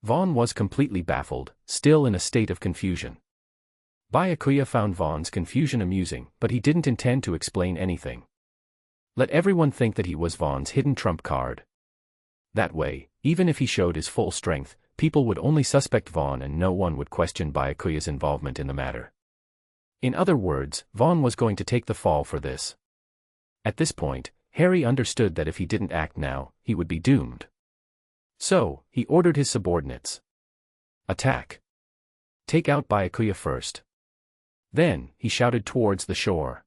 Vaughn was completely baffled, still in a state of confusion. Byakuya found Vaughn's confusion amusing, but he didn't intend to explain anything. Let everyone think that he was Vaughn's hidden trump card. That way, even if he showed his full strength, people would only suspect Vaughn and no one would question Byakuya's involvement in the matter. In other words, Vaughn was going to take the fall for this. At this point, Harry understood that if he didn't act now, he would be doomed. So, he ordered his subordinates. Attack. Take out Byakuya first. Then, he shouted towards the shore.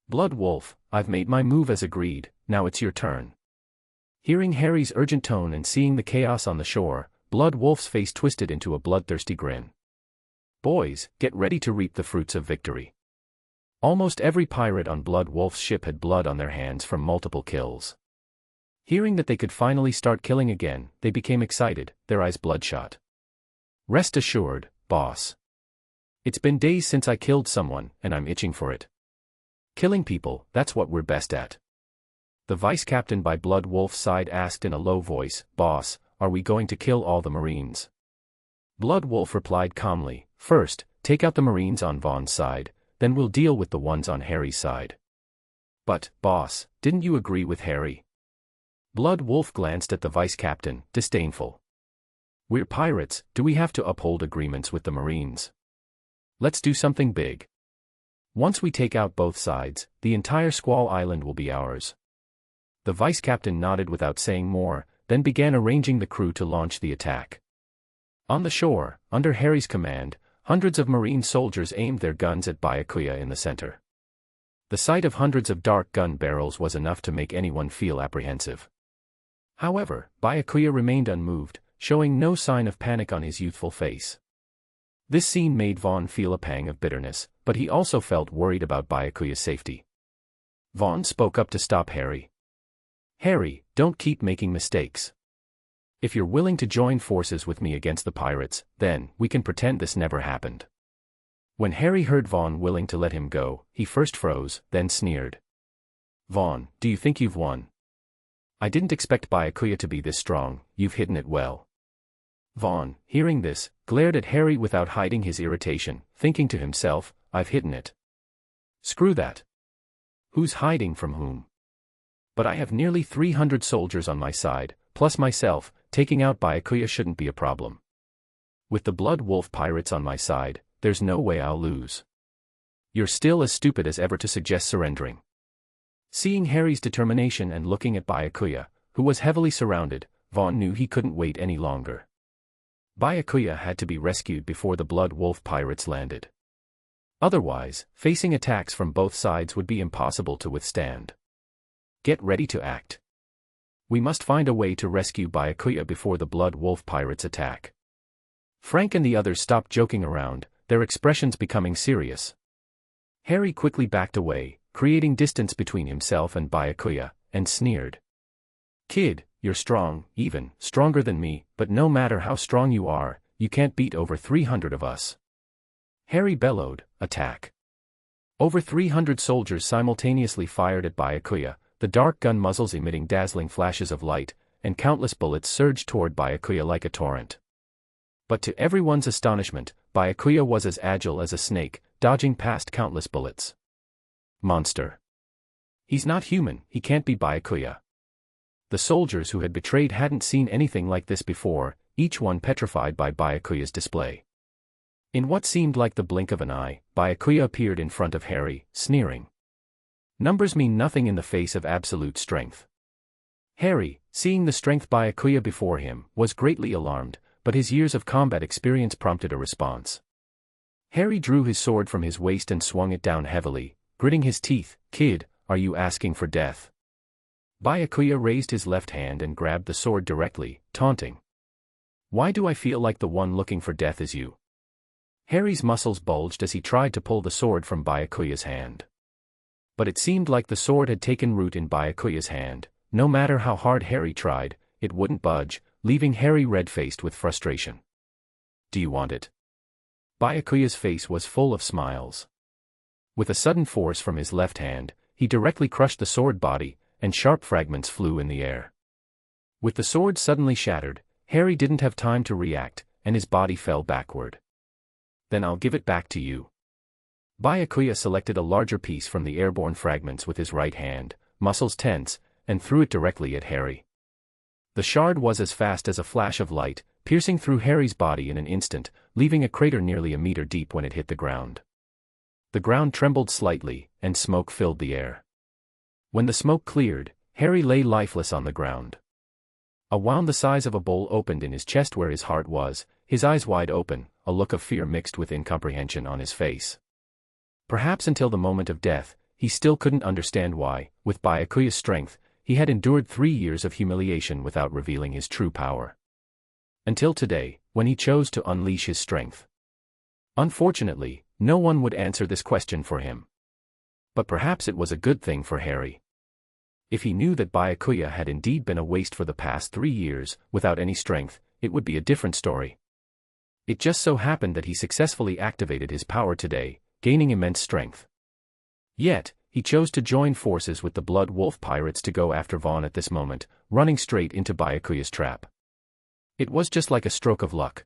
Blood Wolf, I've made my move as agreed, now it's your turn. Hearing Harry's urgent tone and seeing the chaos on the shore, Blood Wolf's face twisted into a bloodthirsty grin. Boys, get ready to reap the fruits of victory. Almost every pirate on Blood Wolf's ship had blood on their hands from multiple kills. Hearing that they could finally start killing again, they became excited, their eyes bloodshot. Rest assured, boss. It's been days since I killed someone, and I'm itching for it. Killing people, that's what we're best at. The vice captain by Blood Wolf's side asked in a low voice, Boss, are we going to kill all the Marines? Blood Wolf replied calmly, First, take out the Marines on Vaughn's side, then we'll deal with the ones on Harry's side. But, boss, didn't you agree with Harry? Blood Wolf glanced at the vice captain, disdainful. We're pirates, do we have to uphold agreements with the Marines? Let's do something big. Once we take out both sides, the entire Squall Island will be ours. The vice captain nodded without saying more, then began arranging the crew to launch the attack. On the shore, under Harry's command, hundreds of Marine soldiers aimed their guns at Byakuya in the center. The sight of hundreds of dark gun barrels was enough to make anyone feel apprehensive. However, Byakuya remained unmoved, showing no sign of panic on his youthful face. This scene made Vaughn feel a pang of bitterness, but he also felt worried about Byakuya's safety. Vaughn spoke up to stop Harry. Harry, don't keep making mistakes. If you're willing to join forces with me against the pirates, then we can pretend this never happened. When Harry heard Vaughn willing to let him go, he first froze, then sneered. Vaughn, do you think you've won? I didn't expect Byakuya to be this strong, you've hidden it well. Vaughn, hearing this, glared at Harry without hiding his irritation, thinking to himself, I've hidden it. Screw that. Who's hiding from whom? But I have nearly 300 soldiers on my side, plus myself. Taking out Byakuya shouldn't be a problem. With the Blood Wolf pirates on my side, there's no way I'll lose. You're still as stupid as ever to suggest surrendering. Seeing Harry's determination and looking at Byakuya, who was heavily surrounded, Vaughn knew he couldn't wait any longer. Byakuya had to be rescued before the Blood Wolf pirates landed. Otherwise, facing attacks from both sides would be impossible to withstand. Get ready to act. We must find a way to rescue Byakuya before the Blood Wolf pirates attack. Frank and the others stopped joking around, their expressions becoming serious. Harry quickly backed away, creating distance between himself and Byakuya, and sneered. Kid, you're strong, even stronger than me, but no matter how strong you are, you can't beat over 300 of us. Harry bellowed, attack. Over 300 soldiers simultaneously fired at Byakuya, the dark gun muzzles emitting dazzling flashes of light, and countless bullets surged toward Byakuya like a torrent. But to everyone's astonishment, Byakuya was as agile as a snake, dodging past countless bullets. Monster. He's not human, he can't be Byakuya. The soldiers who had betrayed hadn't seen anything like this before, each one petrified by Byakuya's display. In what seemed like the blink of an eye, Byakuya appeared in front of Harry, sneering. Numbers mean nothing in the face of absolute strength. Harry, seeing the strength Byakuya before him, was greatly alarmed, but his years of combat experience prompted a response. Harry drew his sword from his waist and swung it down heavily, gritting his teeth. Kid, are you asking for death? Byakuya raised his left hand and grabbed the sword directly, taunting. Why do I feel like the one looking for death is you? Harry's muscles bulged as he tried to pull the sword from Byakuya's hand. But it seemed like the sword had taken root in Byakuya's hand. No matter how hard Harry tried, it wouldn't budge, leaving Harry red-faced with frustration. Do you want it? Byakuya's face was full of smiles. With a sudden force from his left hand, he directly crushed the sword body, and sharp fragments flew in the air. With the sword suddenly shattered, Harry didn't have time to react, and his body fell backward. Then I'll give it back to you. Byakuya selected a larger piece from the airborne fragments with his right hand, muscles tense, and threw it directly at Harry. The shard was as fast as a flash of light, piercing through Harry's body in an instant, leaving a crater nearly a meter deep when it hit the ground. The ground trembled slightly, and smoke filled the air. When the smoke cleared, Harry lay lifeless on the ground. A wound the size of a bowl opened in his chest where his heart was, his eyes wide open, a look of fear mixed with incomprehension on his face. Perhaps until the moment of death, he still couldn't understand why, with Byakuya's strength, he had endured 3 years of humiliation without revealing his true power. Until today, when he chose to unleash his strength. Unfortunately, no one would answer this question for him. But perhaps it was a good thing for Harry. If he knew that Byakuya had indeed been a waste for the past 3 years, without any strength, it would be a different story. It just so happened that he successfully activated his power today, gaining immense strength. Yet, he chose to join forces with the Blood Wolf pirates to go after Vaughn at this moment, running straight into Byakuya's trap. It was just like a stroke of luck.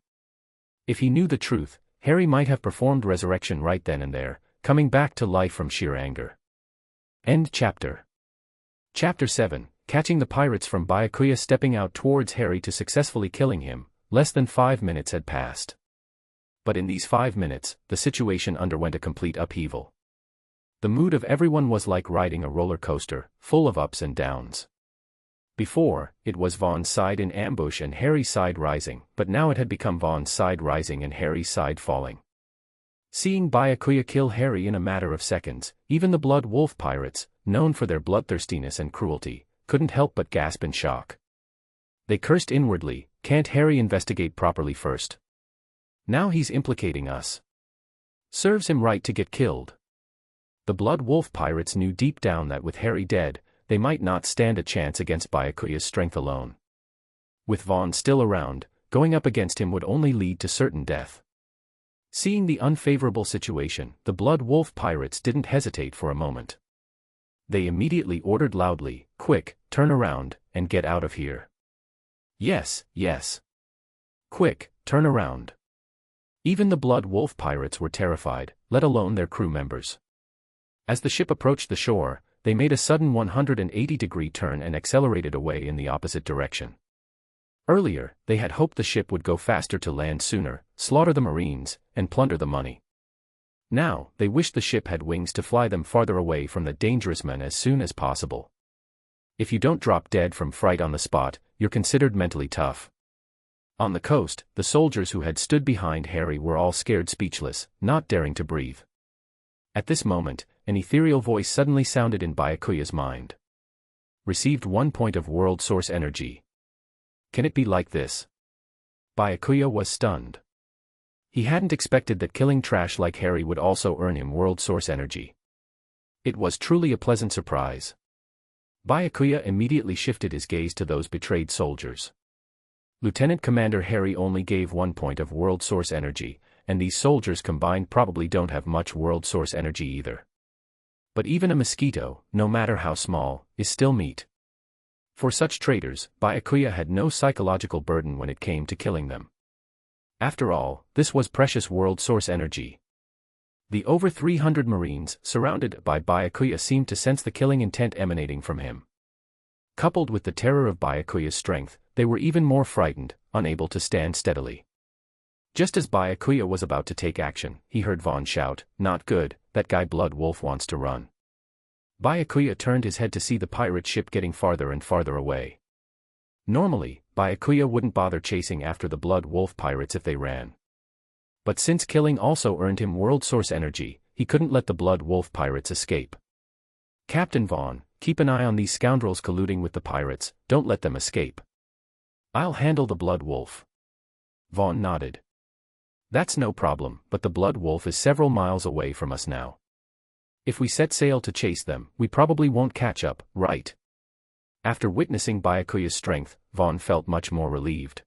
If he knew the truth, Harry might have performed resurrection right then and there, coming back to life from sheer anger. End chapter. Chapter 7, catching the pirates from Byakuya stepping out towards Harry to successfully killing him. Less than 5 minutes had passed. But in these 5 minutes, the situation underwent a complete upheaval. The mood of everyone was like riding a roller coaster, full of ups and downs. Before, it was Vaughn's side in ambush and Harry's side rising, but now it had become Vaughn's side rising and Harry's side falling. Seeing Byakuya kill Harry in a matter of seconds, even the Blood Wolf pirates, known for their bloodthirstiness and cruelty, couldn't help but gasp in shock. They cursed inwardly, can't Harry investigate properly first? Now he's implicating us. Serves him right to get killed. The Blood Wolf pirates knew deep down that with Harry dead, they might not stand a chance against Byakuya's strength alone. With Vaughn still around, going up against him would only lead to certain death. Seeing the unfavorable situation, the Blood Wolf pirates didn't hesitate for a moment. They immediately ordered loudly, "Quick, turn around, and get out of here." Yes, yes. Quick, turn around. Even the Blood Wolf pirates were terrified, let alone their crew members. As the ship approached the shore, they made a sudden 180-degree turn and accelerated away in the opposite direction. Earlier, they had hoped the ship would go faster to land sooner, slaughter the Marines, and plunder the money. Now, they wished the ship had wings to fly them farther away from the dangerous men as soon as possible. If you don't drop dead from fright on the spot, you're considered mentally tough. On the coast, the soldiers who had stood behind Harry were all scared speechless, not daring to breathe. At this moment, an ethereal voice suddenly sounded in Byakuya's mind. Received 1 point of world source energy. Can it be like this? Byakuya was stunned. He hadn't expected that killing trash like Harry would also earn him world source energy. It was truly a pleasant surprise. Byakuya immediately shifted his gaze to those betrayed soldiers. Lieutenant Commander Harry only gave 1 point of world source energy, and these soldiers combined probably don't have much world source energy either. But even a mosquito, no matter how small, is still meat. For such traitors, Byakuya had no psychological burden when it came to killing them. After all, this was precious world source energy. The over 300 Marines, surrounded by Byakuya, seemed to sense the killing intent emanating from him. Coupled with the terror of Byakuya's strength, they were even more frightened, unable to stand steadily. Just as Byakuya was about to take action, he heard Vaughn shout, "Not good, that guy Blood Wolf wants to run." Byakuya turned his head to see the pirate ship getting farther and farther away. Normally, Byakuya wouldn't bother chasing after the Blood Wolf pirates if they ran. But since killing also earned him world source energy, he couldn't let the Blood Wolf pirates escape. "Captain Vaughn, keep an eye on these scoundrels colluding with the pirates, don't let them escape." "I'll handle the Blood Wolf." Vaughn nodded. "That's no problem, but the Blood Wolf is several miles away from us now. If we set sail to chase them, we probably won't catch up, right?" After witnessing Byakuya's strength, Vaughn felt much more relieved.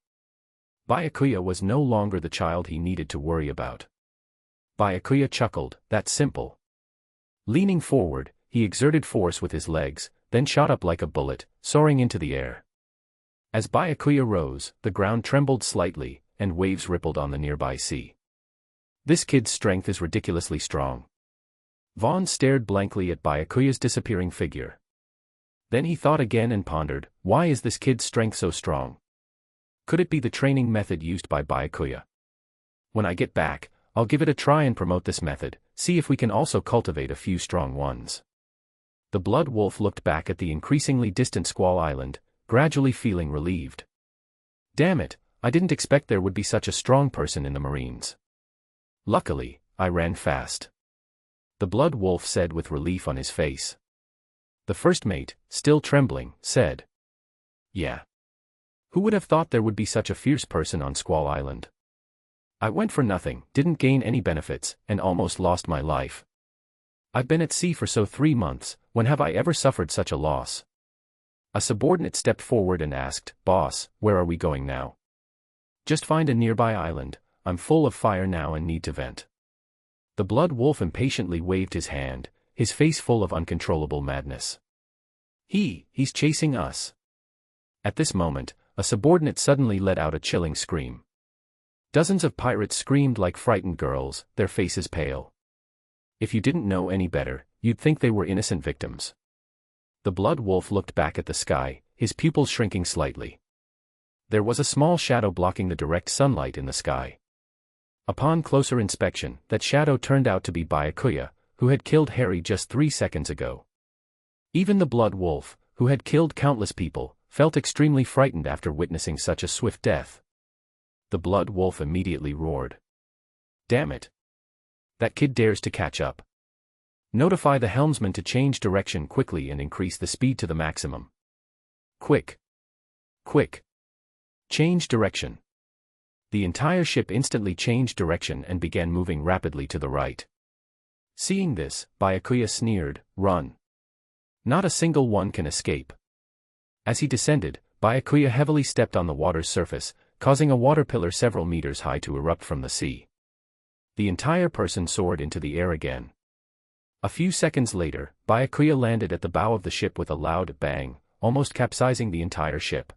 Byakuya was no longer the child he needed to worry about. Byakuya chuckled, "That's simple." Leaning forward, he exerted force with his legs, then shot up like a bullet, soaring into the air. As Byakuya rose, the ground trembled slightly, and waves rippled on the nearby sea. This kid's strength is ridiculously strong. Vaughn stared blankly at Byakuya's disappearing figure. Then he thought again and pondered, why is this kid's strength so strong? Could it be the training method used by Byakuya? When I get back, I'll give it a try and promote this method, see if we can also cultivate a few strong ones. The Blood Wolf looked back at the increasingly distant Squall Island, gradually feeling relieved. Damn it, I didn't expect there would be such a strong person in the Marines. Luckily, I ran fast. The Blood Wolf said with relief on his face. The first mate, still trembling, said, "Yeah. Who would have thought there would be such a fierce person on Squall Island? I went for nothing, didn't gain any benefits, and almost lost my life. I've been at sea for 3 months, when have I ever suffered such a loss?" A subordinate stepped forward and asked, "Boss, where are we going now?" "Just find a nearby island, I'm full of fire now and need to vent." The Blood Wolf impatiently waved his hand, his face full of uncontrollable madness. He's chasing us." At this moment, a subordinate suddenly let out a chilling scream. Dozens of pirates screamed like frightened girls, their faces pale. If you didn't know any better, you'd think they were innocent victims. The Blood Wolf looked back at the sky, his pupils shrinking slightly. There was a small shadow blocking the direct sunlight in the sky. Upon closer inspection, that shadow turned out to be Byakuya, who had killed Harry just 3 seconds ago. Even the Blood Wolf, who had killed countless people, felt extremely frightened after witnessing such a swift death. The Blood Wolf immediately roared. "Damn it! That kid dares to catch up. Notify the helmsman to change direction quickly and increase the speed to the maximum. Quick! Quick! Change direction." The entire ship instantly changed direction and began moving rapidly to the right. Seeing this, Byakuya sneered, "Run. Not a single one can escape." As he descended, Byakuya heavily stepped on the water's surface, causing a water pillar several meters high to erupt from the sea. The entire person soared into the air again. A few seconds later, Byakuya landed at the bow of the ship with a loud bang, almost capsizing the entire ship.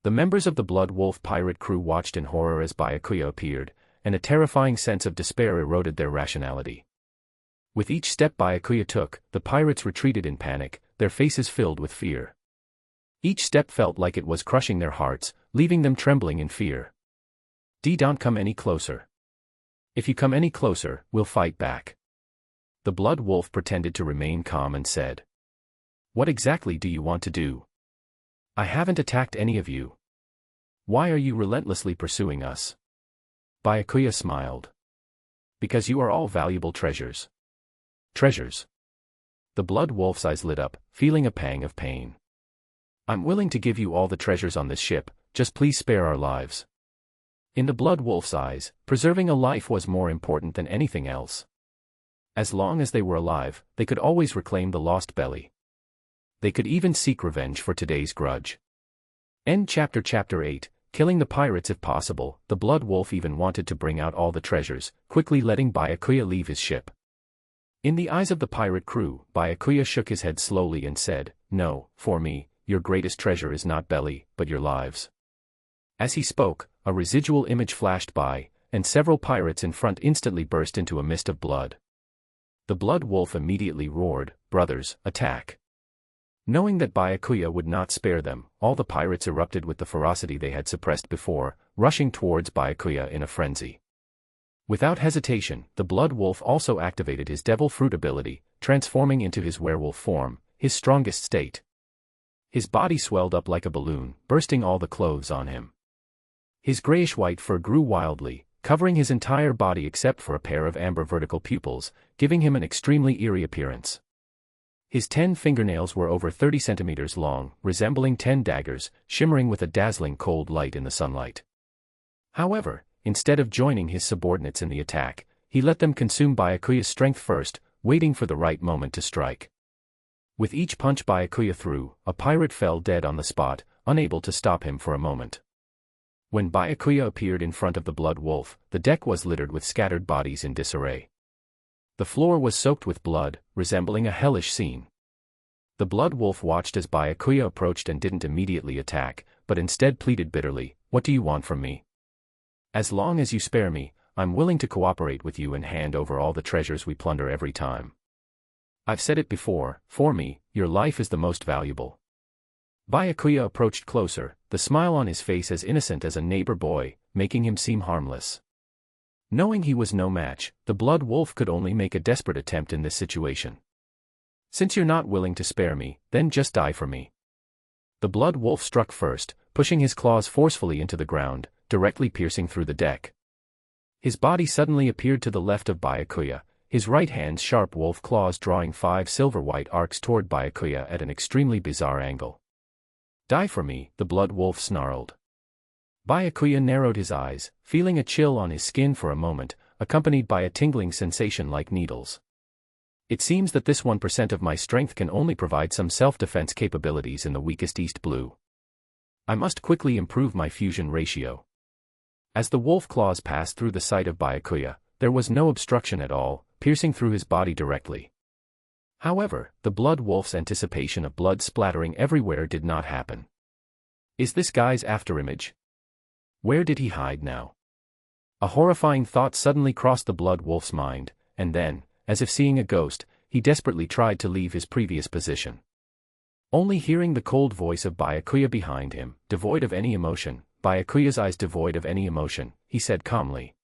The members of the Blood Wolf pirate crew watched in horror as Byakuya appeared, and a terrifying sense of despair eroded their rationality. With each step Byakuya took, the pirates retreated in panic, their faces filled with fear. Each step felt like it was crushing their hearts, leaving them trembling in fear. Don't come any closer. If you come any closer, we'll fight back. The blood wolf pretended to remain calm and said, "What exactly do you want to do? I haven't attacked any of you. Why are you relentlessly pursuing us?" Byakuya smiled. "Because you are all valuable treasures." Treasures? The blood wolf's eyes lit up, feeling a pang of pain. "I'm willing to give you all the treasures on this ship, just please spare our lives." In the blood wolf's eyes, preserving a life was more important than anything else. As long as they were alive, they could always reclaim the lost belly. They could even seek revenge for today's grudge. End chapter. Chapter 8, killing the pirates if possible. The blood wolf even wanted to bring out all the treasures, quickly letting Byakuya leave his ship. In the eyes of the pirate crew, Byakuya shook his head slowly and said, "No, for me, your greatest treasure is not belly, but your lives." As he spoke, a residual image flashed by, and several pirates in front instantly burst into a mist of blood. The blood wolf immediately roared, "Brothers, attack!" Knowing that Byakuya would not spare them, all the pirates erupted with the ferocity they had suppressed before, rushing towards Byakuya in a frenzy. Without hesitation, the blood wolf also activated his devil fruit ability, transforming into his werewolf form, his strongest state. His body swelled up like a balloon, bursting all the clothes on him. His grayish-white fur grew wildly, covering his entire body except for a pair of amber vertical pupils, giving him an extremely eerie appearance. His 10 fingernails were over 30 centimeters long, resembling 10 daggers, shimmering with a dazzling cold light in the sunlight. However, instead of joining his subordinates in the attack, he let them consume Byakuya's strength first, waiting for the right moment to strike. With each punch Byakuya threw, a pirate fell dead on the spot, unable to stop him for a moment. When Byakuya appeared in front of the blood wolf, the deck was littered with scattered bodies in disarray. The floor was soaked with blood, resembling a hellish scene. The blood wolf watched as Byakuya approached and didn't immediately attack, but instead pleaded bitterly, "What do you want from me? As long as you spare me, I'm willing to cooperate with you and hand over all the treasures we plunder every time. I've said it before, for me, your life is the most valuable." Byakuya approached closer, the smile on his face as innocent as a neighbor boy, making him seem harmless. Knowing he was no match, the blood wolf could only make a desperate attempt in this situation. "Since you're not willing to spare me, then just die for me." The blood wolf struck first, pushing his claws forcefully into the ground, directly piercing through the deck. His body suddenly appeared to the left of Byakuya, his right hand's sharp wolf claws drawing 5 silver-white arcs toward Byakuya at an extremely bizarre angle. "Die for me," the blood wolf snarled. Byakuya narrowed his eyes, feeling a chill on his skin for a moment, accompanied by a tingling sensation like needles. "It seems that this 1% of my strength can only provide some self-defense capabilities in the weakest East Blue. I must quickly improve my fusion ratio." As the wolf claws passed through the side of Byakuya, there was no obstruction at all, piercing through his body directly. However, the blood wolf's anticipation of blood splattering everywhere did not happen. Is this guy's afterimage? Where did he hide now? A horrifying thought suddenly crossed the blood wolf's mind, and then, as if seeing a ghost, he desperately tried to leave his previous position. Only hearing the cold voice of Byakuya behind him, devoid of any emotion, Byakuya's eyes devoid of any emotion, he said calmly,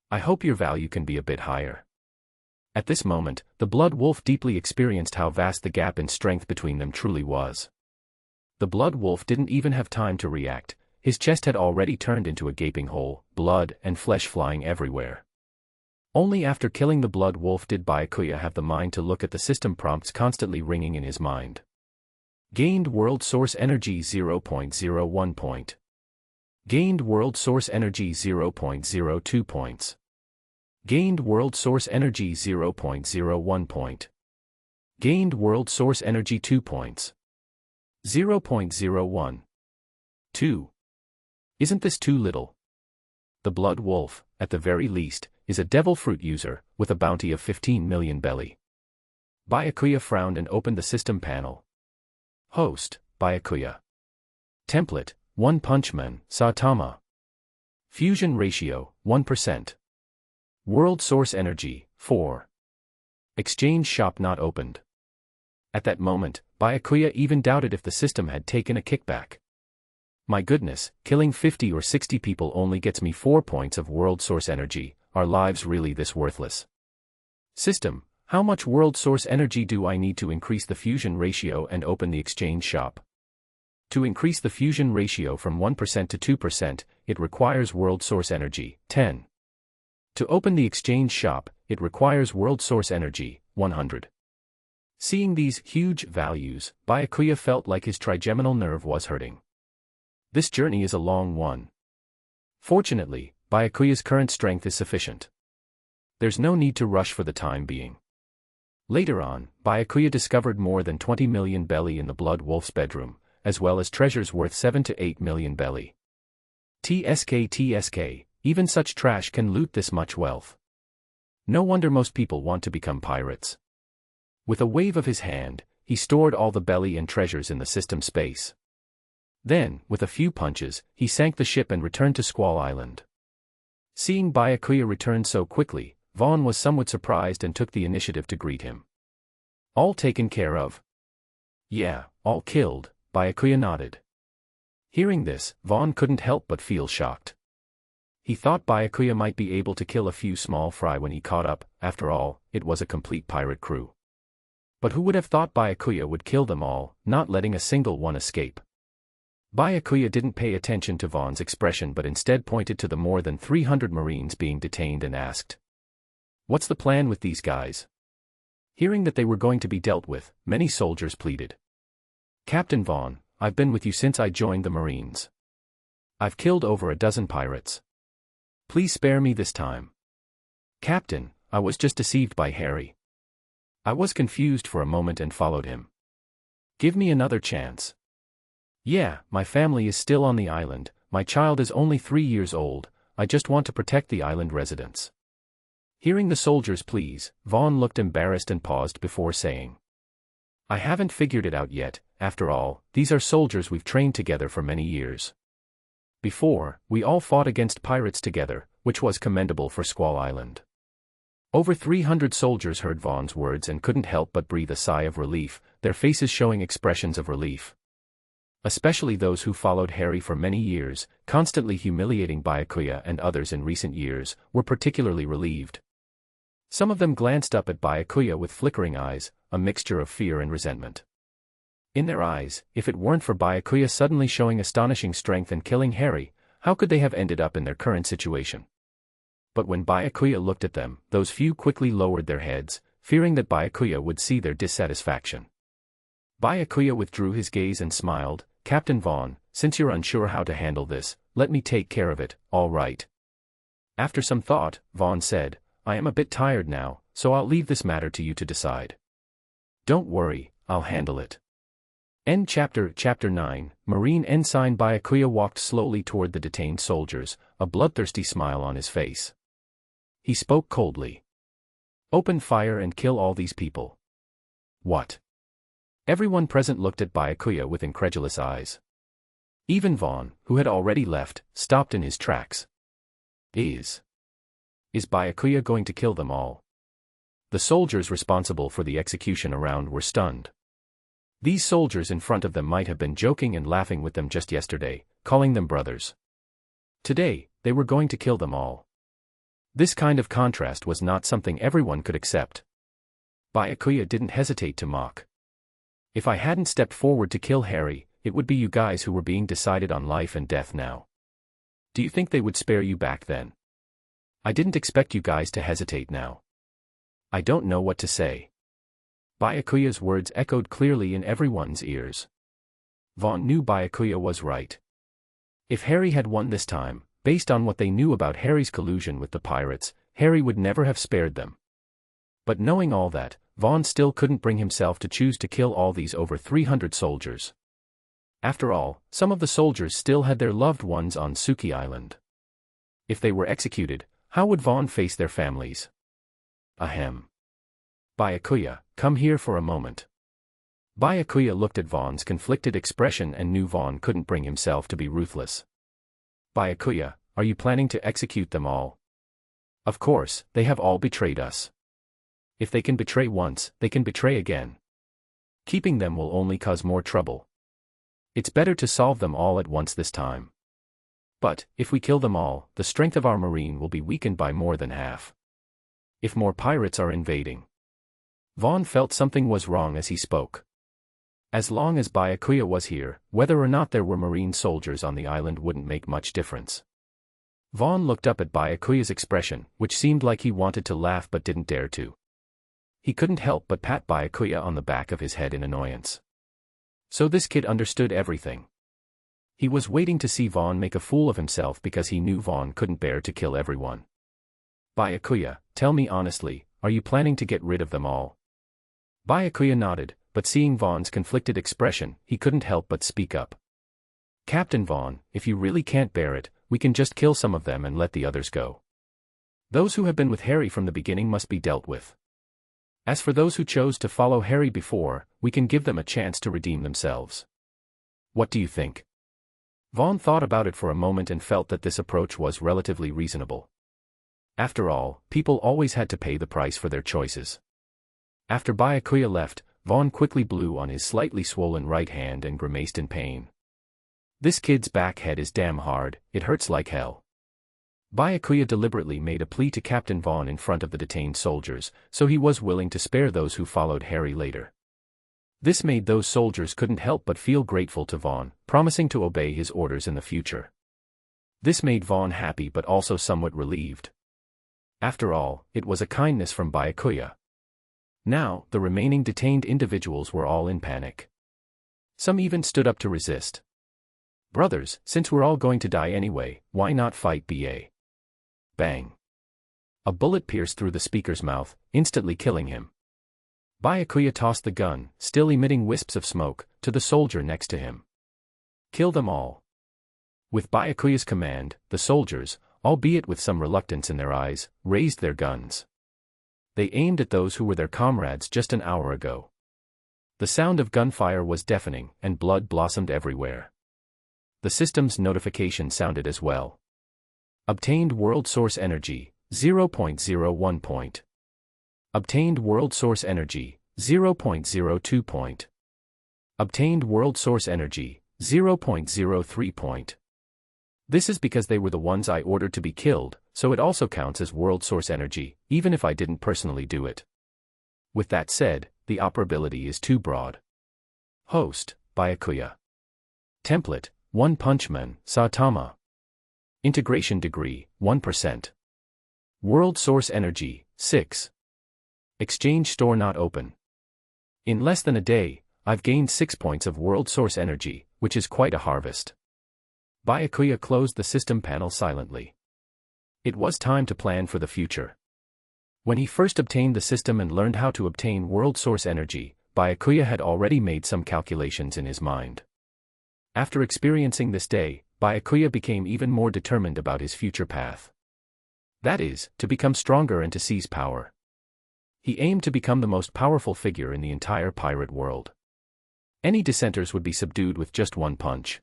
"I hope your value can be a bit higher." At this moment, the blood wolf deeply experienced how vast the gap in strength between them truly was. The blood wolf didn't even have time to react, his chest had already turned into a gaping hole, blood and flesh flying everywhere. Only after killing the blood wolf did Byakuya have the mind to look at the system prompts constantly ringing in his mind. Gained world source energy 0.01 point. Gained world source energy 0.02 points. Gained world source energy 0.01 point. Gained world source energy 2 points. 0.01. 2. Isn't this too little? The blood wolf, at the very least, is a devil fruit user, with a bounty of 15 million belly. Byakuya frowned and opened the system panel. Host, Byakuya. Template, One Punch Man, Saitama. Fusion ratio, 1%. World source energy, 4. Exchange shop not opened. At that moment, Byakuya even doubted if the system had taken a kickback. My goodness, killing 50 or 60 people only gets me 4 points of world source energy, are lives really this worthless? System, how much world source energy do I need to increase the fusion ratio and open the exchange shop? To increase the fusion ratio from 1% to 2%, it requires world source energy, 10. To open the exchange shop, it requires world source energy, 100. Seeing these huge values, Byakuya felt like his trigeminal nerve was hurting. This journey is a long one. Fortunately, Byakuya's current strength is sufficient. There's no need to rush for the time being. Later on, Byakuya discovered more than 20 million belly in the Blood Wolf's bedroom, as well as treasures worth 7 to 8 million belly. TSK, even such trash can loot this much wealth. No wonder most people want to become pirates. With a wave of his hand, he stored all the belly and treasures in the system space. Then, with a few punches, he sank the ship and returned to Squall Island. Seeing Byakuya return so quickly, Vaughn was somewhat surprised and took the initiative to greet him. All taken care of? Yeah, all killed, Byakuya nodded. Hearing this, Vaughn couldn't help but feel shocked. He thought Byakuya might be able to kill a few small fry when he caught up, after all, it was a complete pirate crew. But who would have thought Byakuya would kill them all, not letting a single one escape? Byakuya didn't pay attention to Vaughn's expression but instead pointed to the more than 300 Marines being detained and asked, "What's the plan with these guys?" Hearing that they were going to be dealt with, many soldiers pleaded. "Captain Vaughn, I've been with you since I joined the Marines. I've killed over a dozen pirates. Please spare me this time." "Captain, I was just deceived by Harry. I was confused for a moment and followed him. Give me another chance." "Yeah, my family is still on the island, my child is only 3 years old, I just want to protect the island residents." Hearing the soldiers' pleas, Vaughn looked embarrassed and paused before saying, "I haven't figured it out yet, after all, these are soldiers we've trained together for many years. Before, we all fought against pirates together, which was commendable for Squall Island." Over 300 soldiers heard Vaughn's words and couldn't help but breathe a sigh of relief, their faces showing expressions of relief. Especially those who followed Harry for many years, constantly humiliating Byakuya and others in recent years, were particularly relieved. Some of them glanced up at Byakuya with flickering eyes, a mixture of fear and resentment. In their eyes, if it weren't for Byakuya suddenly showing astonishing strength and killing Harry, how could they have ended up in their current situation? But when Byakuya looked at them, those few quickly lowered their heads, fearing that Byakuya would see their dissatisfaction. Byakuya withdrew his gaze and smiled, "Captain Vaughn, since you're unsure how to handle this, let me take care of it, all right." After some thought, Vaughn said, "I am a bit tired now, so I'll leave this matter to you to decide." "Don't worry, I'll handle it." End chapter. Chapter 9, Marine Ensign Byakuya walked slowly toward the detained soldiers, a bloodthirsty smile on his face. He spoke coldly. "Open fire and kill all these people." "What?" Everyone present looked at Byakuya with incredulous eyes. Even Vaughn, who had already left, stopped in his tracks. Is Byakuya going to kill them all? The soldiers responsible for the execution around were stunned. These soldiers in front of them might have been joking and laughing with them just yesterday, calling them brothers. Today, they were going to kill them all. This kind of contrast was not something everyone could accept. Byakuya didn't hesitate to mock. "If I hadn't stepped forward to kill Harry, it would be you guys who were being decided on life and death now. Do you think they would spare you back then? I didn't expect you guys to hesitate now. I don't know what to say." Byakuya's words echoed clearly in everyone's ears. Vaughn knew Byakuya was right. If Harry had won this time, based on what they knew about Harry's collusion with the pirates, Harry would never have spared them. But knowing all that, Vaughn still couldn't bring himself to choose to kill all these over 300 soldiers. After all, some of the soldiers still had their loved ones on Suki Island. If they were executed, how would Vaughn face their families? Ahem. "Byakuya, come here for a moment." Byakuya looked at Vaughn's conflicted expression and knew Vaughn couldn't bring himself to be ruthless. "Byakuya, are you planning to execute them all?" "Of course, they have all betrayed us. If they can betray once, they can betray again. Keeping them will only cause more trouble. It's better to solve them all at once this time. But, if we kill them all, the strength of our marine will be weakened by more than half. If more pirates are invading. Vaughn felt something was wrong as he spoke. As long as Byakuya was here, whether or not there were marine soldiers on the island wouldn't make much difference. Vaughn looked up at Byakuya's expression, which seemed like he wanted to laugh but didn't dare to. He couldn't help but pat Byakuya on the back of his head in annoyance. So this kid understood everything. He was waiting to see Vaughn make a fool of himself because he knew Vaughn couldn't bear to kill everyone. Byakuya, tell me honestly, are you planning to get rid of them all? Byakuya nodded, but seeing Vaughn's conflicted expression, he couldn't help but speak up. Captain Vaughn, if you really can't bear it, we can just kill some of them and let the others go. Those who have been with Harry from the beginning must be dealt with. As for those who chose to follow Harry before, we can give them a chance to redeem themselves. What do you think? Vaughn thought about it for a moment and felt that this approach was relatively reasonable. After all, people always had to pay the price for their choices. After Byakuya left, Vaughn quickly blew on his slightly swollen right hand and grimaced in pain. This kid's back head is damn hard, it hurts like hell. Byakuya deliberately made a plea to Captain Vaughn in front of the detained soldiers, so he was willing to spare those who followed Harry later. This made those soldiers couldn't help but feel grateful to Vaughn, promising to obey his orders in the future. This made Vaughn happy but also somewhat relieved. After all, it was a kindness from Byakuya. Now, the remaining detained individuals were all in panic. Some even stood up to resist. Brothers, since we're all going to die anyway, why not fight BA? Bang. A bullet pierced through the speaker's mouth, instantly killing him. Byakuya tossed the gun, still emitting wisps of smoke, to the soldier next to him. Kill them all. With Byakuya's command, the soldiers, albeit with some reluctance in their eyes, raised their guns. They aimed at those who were their comrades just an hour ago. The sound of gunfire was deafening, and blood blossomed everywhere. The system's notification sounded as well. Obtained world source energy, 0.01 point. Obtained world source energy, 0.02 point. Obtained world source energy, 0.03 point. This is because they were the ones I ordered to be killed, so it also counts as world source energy, even if I didn't personally do it. With that said, the operability is too broad. Host, Byakuya. Template, One Punch Man, Saitama. Integration degree, 1%. World source energy, 6. Exchange store not open. In less than a day, I've gained 6 points of world source energy, which is quite a harvest. Byakuya closed the system panel silently. It was time to plan for the future. When he first obtained the system and learned how to obtain world source energy, Byakuya had already made some calculations in his mind. After experiencing this day, Byakuya became even more determined about his future path. That is, to become stronger and to seize power. He aimed to become the most powerful figure in the entire pirate world. Any dissenters would be subdued with just one punch.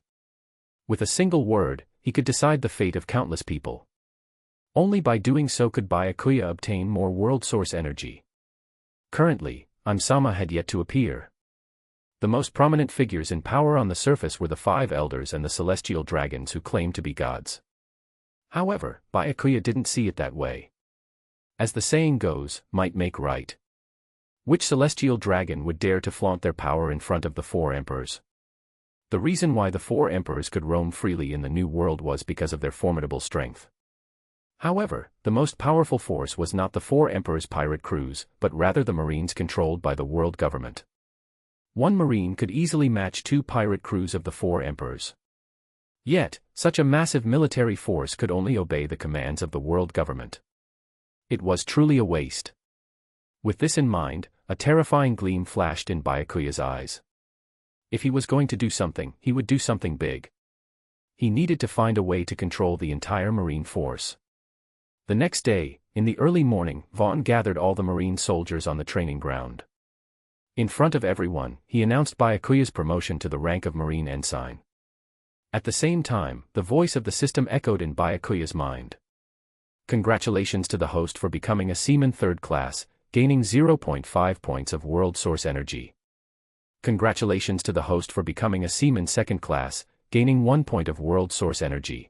With a single word, he could decide the fate of countless people. Only by doing so could Byakuya obtain more world source energy. Currently, Sama had yet to appear. The most prominent figures in power on the surface were the 5 elders and the celestial dragons who claimed to be gods. However, Byakuya didn't see it that way. As the saying goes, might make right. Which celestial dragon would dare to flaunt their power in front of the 4 emperors? The reason why the 4 emperors could roam freely in the New World was because of their formidable strength. However, the most powerful force was not the 4 emperors' pirate crews, but rather the marines controlled by the world government. One marine could easily match 2 pirate crews of the 4 emperors. Yet, such a massive military force could only obey the commands of the world government. It was truly a waste. With this in mind, a terrifying gleam flashed in Byakuya's eyes. If he was going to do something, he would do something big. He needed to find a way to control the entire marine force. The next day, in the early morning, Vaughn gathered all the marine soldiers on the training ground. In front of everyone, he announced Byakuya's promotion to the rank of Marine Ensign. At the same time, the voice of the system echoed in Byakuya's mind. Congratulations to the host for becoming a Seaman 3rd class, gaining 0.5 points of World Source Energy. Congratulations to the host for becoming a Seaman 2nd class, gaining 1 point of World Source Energy.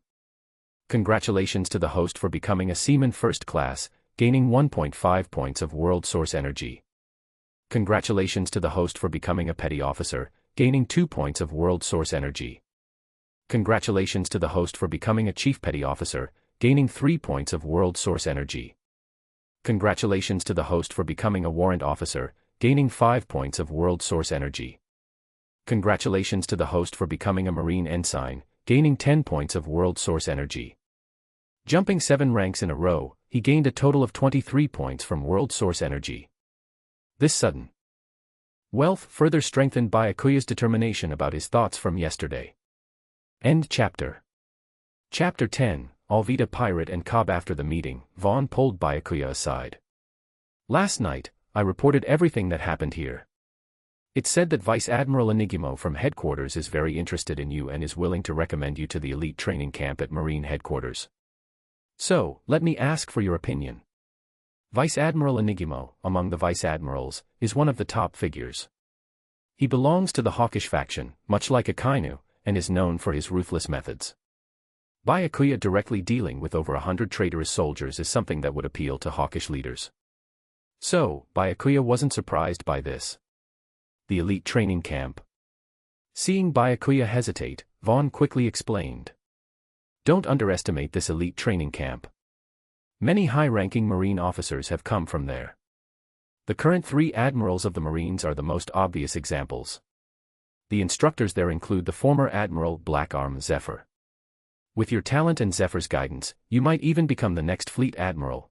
Congratulations to the host for becoming a Seaman 1st class, gaining 1.5 points of World Source Energy. Congratulations to the host for becoming a Petty Officer, gaining 2 points of World Source Energy. Congratulations to the host for becoming a Chief Petty Officer, gaining 3 points of World Source Energy. Congratulations to the host for becoming a Warrant Officer, gaining 5 points of World Source Energy. Congratulations to the host for becoming a Marine Ensign, gaining 10 points of World Source Energy. Jumping 7 ranks in a row, he gained a total of 23 points from World Source Energy. This sudden wealth further strengthened Byakuya's determination about his thoughts from yesterday. End chapter. Chapter 10, Alvita Pirate and Koby. After the meeting, Vaughn pulled Byakuya aside. Last night, I reported everything that happened here. It said that Vice Admiral Enigmo from headquarters is very interested in you and is willing to recommend you to the elite training camp at Marine headquarters. So, let me ask for your opinion. Vice Admiral Enigmo, among the Vice Admirals, is one of the top figures. He belongs to the hawkish faction, much like Akainu, and is known for his ruthless methods. Byakuya directly dealing with over 100 traitorous soldiers is something that would appeal to hawkish leaders. So, Byakuya wasn't surprised by this. The elite training camp. Seeing Byakuya hesitate, Vaughn quickly explained. Don't underestimate this elite training camp. Many high-ranking Marine officers have come from there. The current 3 admirals of the Marines are the most obvious examples. The instructors there include the former Admiral Black Arm Zephyr. With your talent and Zephyr's guidance, you might even become the next Fleet Admiral.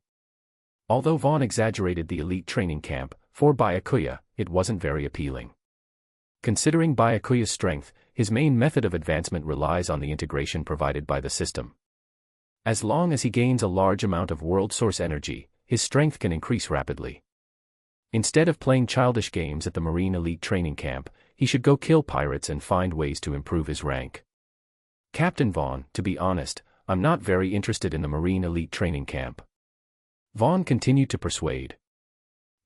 Although Vaughn exaggerated the elite training camp, for Byakuya, it wasn't very appealing. Considering Byakuya's strength, his main method of advancement relies on the integration provided by the system. As long as he gains a large amount of World Source Energy, his strength can increase rapidly. Instead of playing childish games at the Marine Elite Training Camp, he should go kill pirates and find ways to improve his rank. Captain Vaughn, to be honest, I'm not very interested in the Marine Elite Training Camp. Vaughn continued to persuade.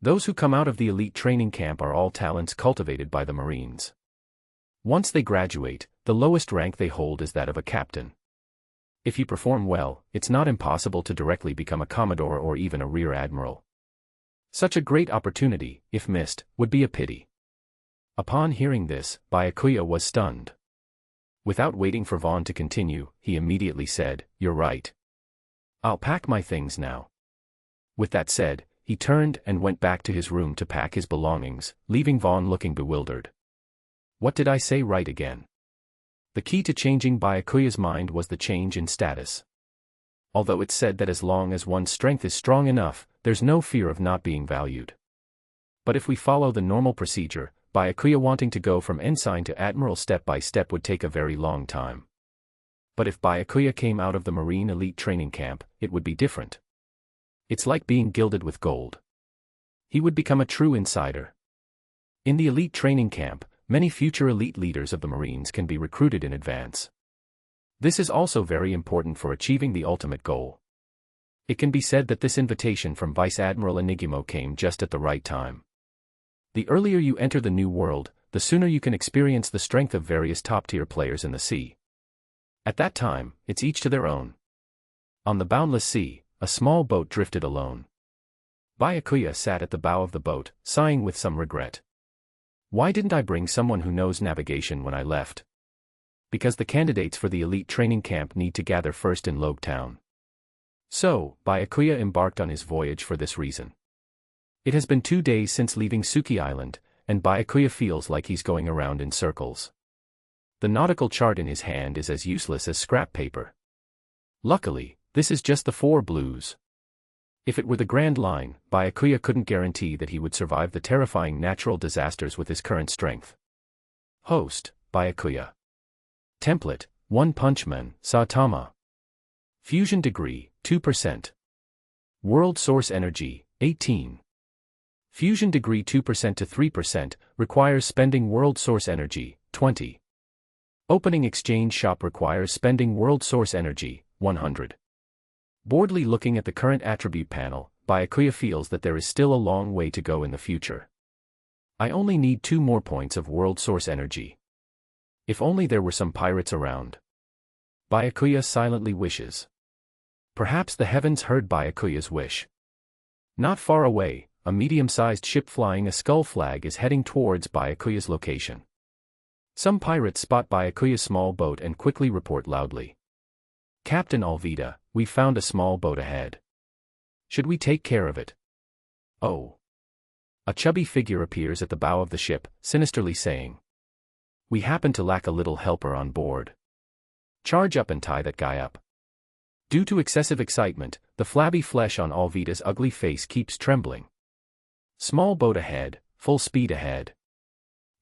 Those who come out of the Elite Training Camp are all talents cultivated by the Marines. Once they graduate, the lowest rank they hold is that of a captain. If you perform well, it's not impossible to directly become a Commodore or even a Rear Admiral. Such a great opportunity, if missed, would be a pity. Upon hearing this, Byakuya was stunned. Without waiting for Vaughn to continue, he immediately said, "You're right. I'll pack my things now." With that said, he turned and went back to his room to pack his belongings, leaving Vaughn looking bewildered. What did I say right again? The key to changing Byakuya's mind was the change in status. Although it's said that as long as one's strength is strong enough, there's no fear of not being valued. But if we follow the normal procedure, Byakuya wanting to go from Ensign to Admiral step by step would take a very long time. But if Byakuya came out of the Marine Elite Training Camp, it would be different. It's like being gilded with gold. He would become a true insider. In the Elite Training Camp, many future elite leaders of the Marines can be recruited in advance. This is also very important for achieving the ultimate goal. It can be said that this invitation from Vice Admiral Enigmo came just at the right time. The earlier you enter the new world, the sooner you can experience the strength of various top-tier players in the sea. At that time, it's each to their own. On the boundless sea, a small boat drifted alone. Byakuya sat at the bow of the boat, sighing with some regret. Why didn't I bring someone who knows navigation when I left? Because the candidates for the elite training camp need to gather first in Logue Town. So, Byakuya embarked on his voyage for this reason. It has been 2 days since leaving Suki Island, and Byakuya feels like he's going around in circles. The nautical chart in his hand is as useless as scrap paper. Luckily, this is just the 4 blues. If it were the Grand Line, Byakuya couldn't guarantee that he would survive the terrifying natural disasters with his current strength. Host, Byakuya. Template, One Punch Man, Saitama. Fusion degree, 2%. World Source Energy, 18. Fusion degree 2% to 3%, requires spending World Source Energy, 20. Opening Exchange Shop requires spending World Source Energy, 100. Boredly looking at the current attribute panel, Byakuya feels that there is still a long way to go in the future. I only need 2 more points of world source energy. If only there were some pirates around. Byakuya silently wishes. Perhaps the heavens heard Byakuya's wish. Not far away, a medium-sized ship flying a skull flag is heading towards Byakuya's location. Some pirates spot Byakuya's small boat and quickly report loudly. Captain Alvita, we found a small boat ahead. Should we take care of it? Oh. A chubby figure appears at the bow of the ship, sinisterly saying. We happen to lack a little helper on board. Charge up and tie that guy up. Due to excessive excitement, the flabby flesh on Alvita's ugly face keeps trembling. Small boat ahead, full speed ahead.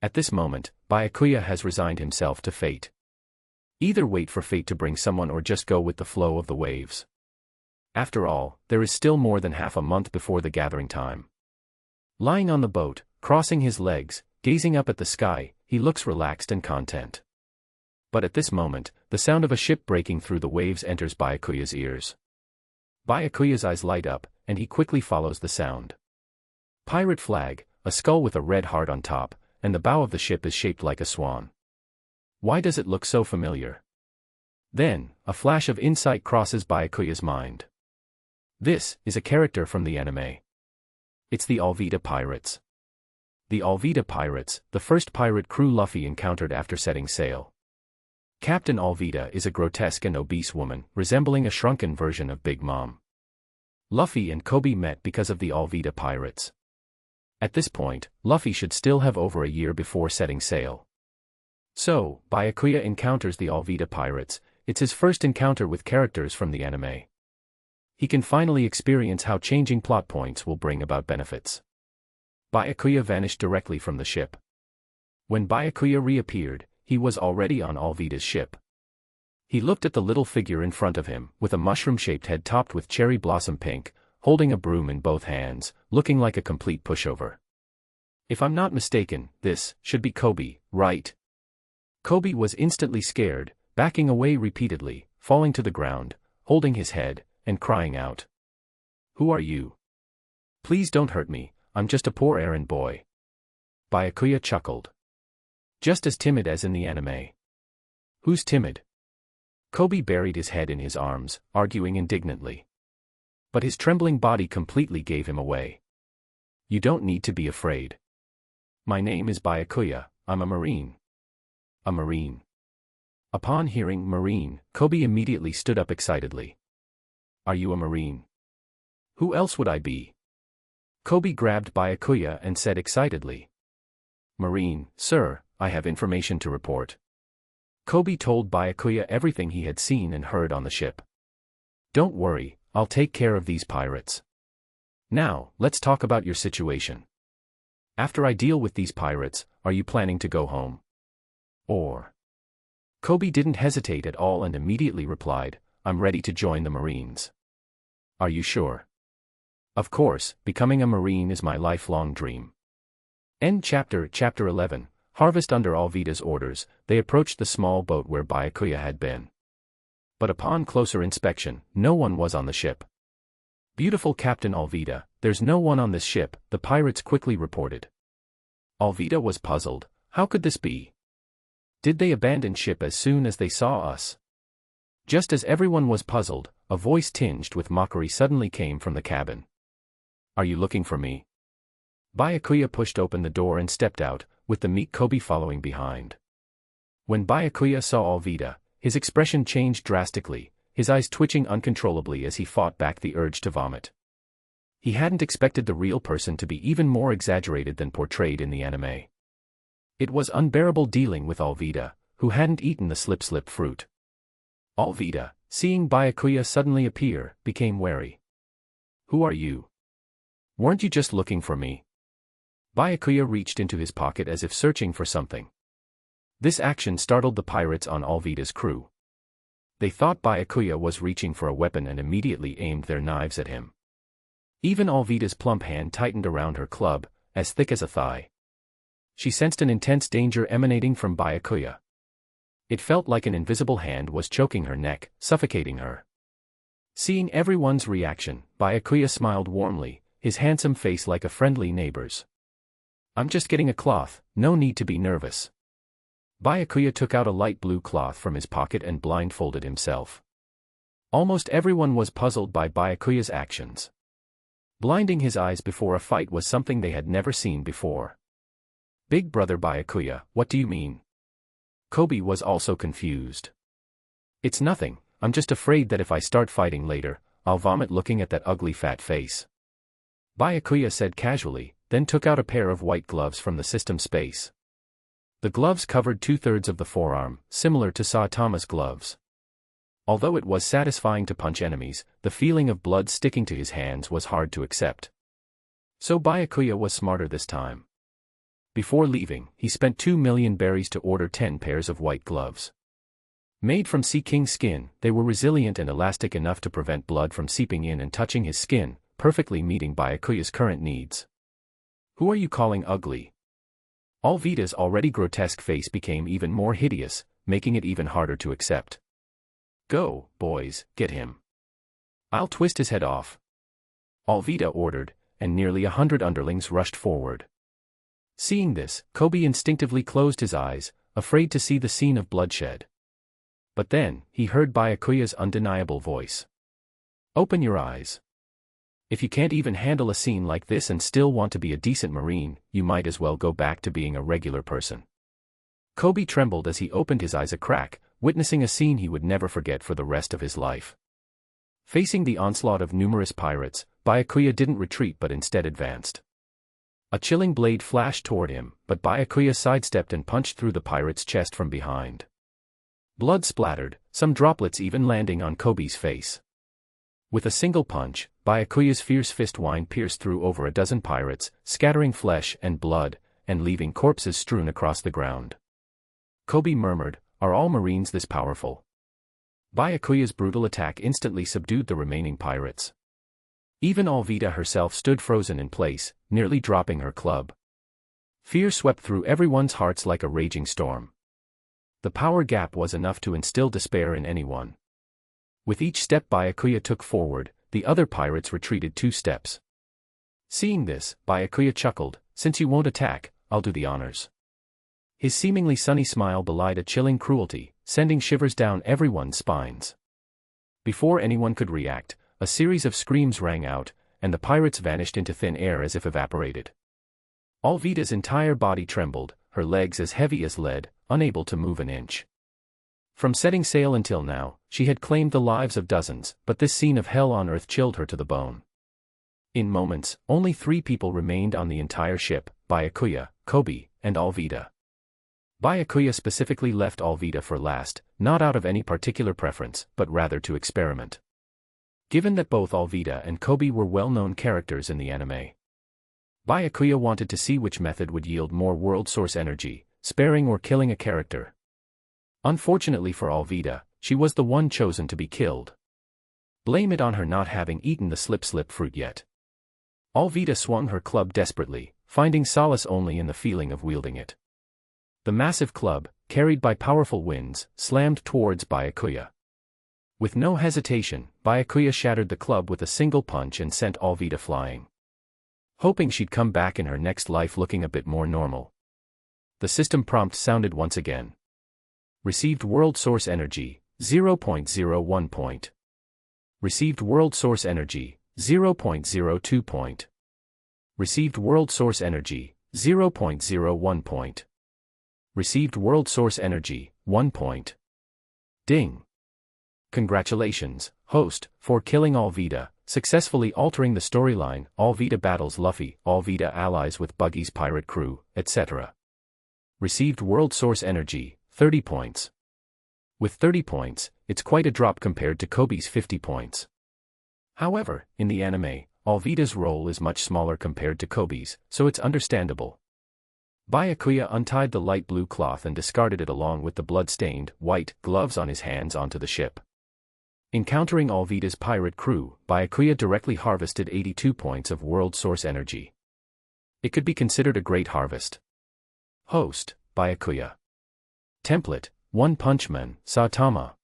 At this moment, Byakuya has resigned himself to fate. Either wait for fate to bring someone or just go with the flow of the waves. After all, there is still more than half a month before the gathering time. Lying on the boat, crossing his legs, gazing up at the sky, he looks relaxed and content. But at this moment, the sound of a ship breaking through the waves enters Byakuya's ears. Byakuya's eyes light up, and he quickly follows the sound. Pirate flag, a skull with a red heart on top, and the bow of the ship is shaped like a swan. Why does it look so familiar? Then, a flash of insight crosses Byakuya's mind. This is a character from the anime. It's the Alvita Pirates. The Alvita Pirates, the first pirate crew Luffy encountered after setting sail. Captain Alvita is a grotesque and obese woman, resembling a shrunken version of Big Mom. Luffy and Koby met because of the Alvita Pirates. At this point, Luffy should still have over a year before setting sail. So, Byakuya encounters the Alvita Pirates. It's his first encounter with characters from the anime. He can finally experience how changing plot points will bring about benefits. Byakuya vanished directly from the ship. When Byakuya reappeared, he was already on Alvita's ship. He looked at the little figure in front of him, with a mushroom-shaped head topped with cherry blossom pink, holding a broom in both hands, looking like a complete pushover. If I'm not mistaken, this should be Koby, right? Koby was instantly scared, backing away repeatedly, falling to the ground, holding his head, and crying out. Who are you? Please don't hurt me, I'm just a poor errand boy. Byakuya chuckled. Just as timid as in the anime. Who's timid? Koby buried his head in his arms, arguing indignantly. But his trembling body completely gave him away. You don't need to be afraid. My name is Byakuya, I'm a Marine. A Marine. Upon hearing Marine, Koby immediately stood up excitedly. Are you a Marine? Who else would I be? Koby grabbed Byakuya and said excitedly. Marine, sir, I have information to report. Koby told Byakuya everything he had seen and heard on the ship. Don't worry, I'll take care of these pirates. Now, let's talk about your situation. After I deal with these pirates, are you planning to go home? Or? Koby didn't hesitate at all and immediately replied, I'm ready to join the Marines. Are you sure? Of course, becoming a Marine is my lifelong dream. End chapter. Chapter 11, Harvest. Under Alvita's orders, they approached the small boat where Byakuya had been. But upon closer inspection, no one was on the ship. Beautiful Captain Alvita, there's no one on this ship, the pirates quickly reported. Alvita was puzzled, how could this be? Did they abandon ship as soon as they saw us? Just as everyone was puzzled, a voice tinged with mockery suddenly came from the cabin. Are you looking for me? Byakuya pushed open the door and stepped out, with the meek Koby following behind. When Byakuya saw Alvita, his expression changed drastically, his eyes twitching uncontrollably as he fought back the urge to vomit. He hadn't expected the real person to be even more exaggerated than portrayed in the anime. It was unbearable dealing with Alvita, who hadn't eaten the slip fruit. Alvita, seeing Byakuya suddenly appear, became wary. Who are you? Weren't you just looking for me? Byakuya reached into his pocket as if searching for something. This action startled the pirates on Alvita's crew. They thought Byakuya was reaching for a weapon and immediately aimed their knives at him. Even Alvita's plump hand tightened around her club, as thick as a thigh. She sensed an intense danger emanating from Byakuya. It felt like an invisible hand was choking her neck, suffocating her. Seeing everyone's reaction, Byakuya smiled warmly, his handsome face like a friendly neighbor's. I'm just getting a cloth, no need to be nervous. Byakuya took out a light blue cloth from his pocket and blindfolded himself. Almost everyone was puzzled by Byakuya's actions. Blinding his eyes before a fight was something they had never seen before. Big brother Byakuya, what do you mean? Koby was also confused. It's nothing, I'm just afraid that if I start fighting later, I'll vomit looking at that ugly fat face. Byakuya said casually, then took out a pair of white gloves from the system space. The gloves covered 2/3 of the forearm, similar to Saitama's gloves. Although it was satisfying to punch enemies, the feeling of blood sticking to his hands was hard to accept. So Byakuya was smarter this time. Before leaving, he spent 2 million berries to order 10 pairs of white gloves. Made from sea king skin, they were resilient and elastic enough to prevent blood from seeping in and touching his skin, perfectly meeting Byakuya's current needs. Who are you calling ugly? Alvita's already grotesque face became even more hideous, making it even harder to accept. Go, boys, get him. I'll twist his head off. Alvita ordered, and nearly 100 underlings rushed forward. Seeing this, Koby instinctively closed his eyes, afraid to see the scene of bloodshed. But then, he heard Byakuya's undeniable voice. Open your eyes. If you can't even handle a scene like this and still want to be a decent marine, you might as well go back to being a regular person. Koby trembled as he opened his eyes a crack, witnessing a scene he would never forget for the rest of his life. Facing the onslaught of numerous pirates, Byakuya didn't retreat but instead advanced. A chilling blade flashed toward him, but Byakuya sidestepped and punched through the pirate's chest from behind. Blood splattered, some droplets even landing on Koby's face. With a single punch, Byakuya's fierce fist pierced through over a dozen pirates, scattering flesh and blood, and leaving corpses strewn across the ground. Koby murmured, "Are all marines this powerful?" Byakuya's brutal attack instantly subdued the remaining pirates. Even Alvita herself stood frozen in place, nearly dropping her club. Fear swept through everyone's hearts like a raging storm. The power gap was enough to instill despair in anyone. With each step Byakuya took forward, the other pirates retreated 2 steps. Seeing this, Byakuya chuckled, "Since you won't attack, I'll do the honors." His seemingly sunny smile belied a chilling cruelty, sending shivers down everyone's spines. Before anyone could react, a series of screams rang out, and the pirates vanished into thin air as if evaporated. Alvita's entire body trembled, her legs as heavy as lead, unable to move an inch. From setting sail until now, she had claimed the lives of dozens, but this scene of hell on earth chilled her to the bone. In moments, only 3 people remained on the entire ship, Byakuya, Koby, and Alvita. Byakuya specifically left Alvita for last, not out of any particular preference, but rather to experiment. Given that both Alvita and Koby were well-known characters in the anime, Byakuya wanted to see which method would yield more world source energy, sparing or killing a character. Unfortunately for Alvita, she was the one chosen to be killed. Blame it on her not having eaten the slip fruit yet. Alvita swung her club desperately, finding solace only in the feeling of wielding it. The massive club, carried by powerful winds, slammed towards Byakuya. With no hesitation, Byakuya shattered the club with a single punch and sent Alvita flying. Hoping she'd come back in her next life looking a bit more normal. The system prompt sounded once again. Received world source energy, 0.01 point. Received world source energy, 0.02 point. Received world source energy, 0.01 point. Received world source energy, 1 point. Ding. Congratulations, host, for killing Alvita, successfully altering the storyline. Alvita battles Luffy, Alvita allies with Buggy's pirate crew, etc. Received world source energy, 30 points. With 30 points, it's quite a drop compared to Koby's 50 points. However, in the anime, Alvita's role is much smaller compared to Koby's, so it's understandable. Byakuya untied the light blue cloth and discarded it along with the blood-stained, white, gloves on his hands onto the ship. Encountering Alvita's pirate crew, Byakuya directly harvested 82 points of world source energy. It could be considered a great harvest. Host, Byakuya. Template, One Punch Man, Saitama.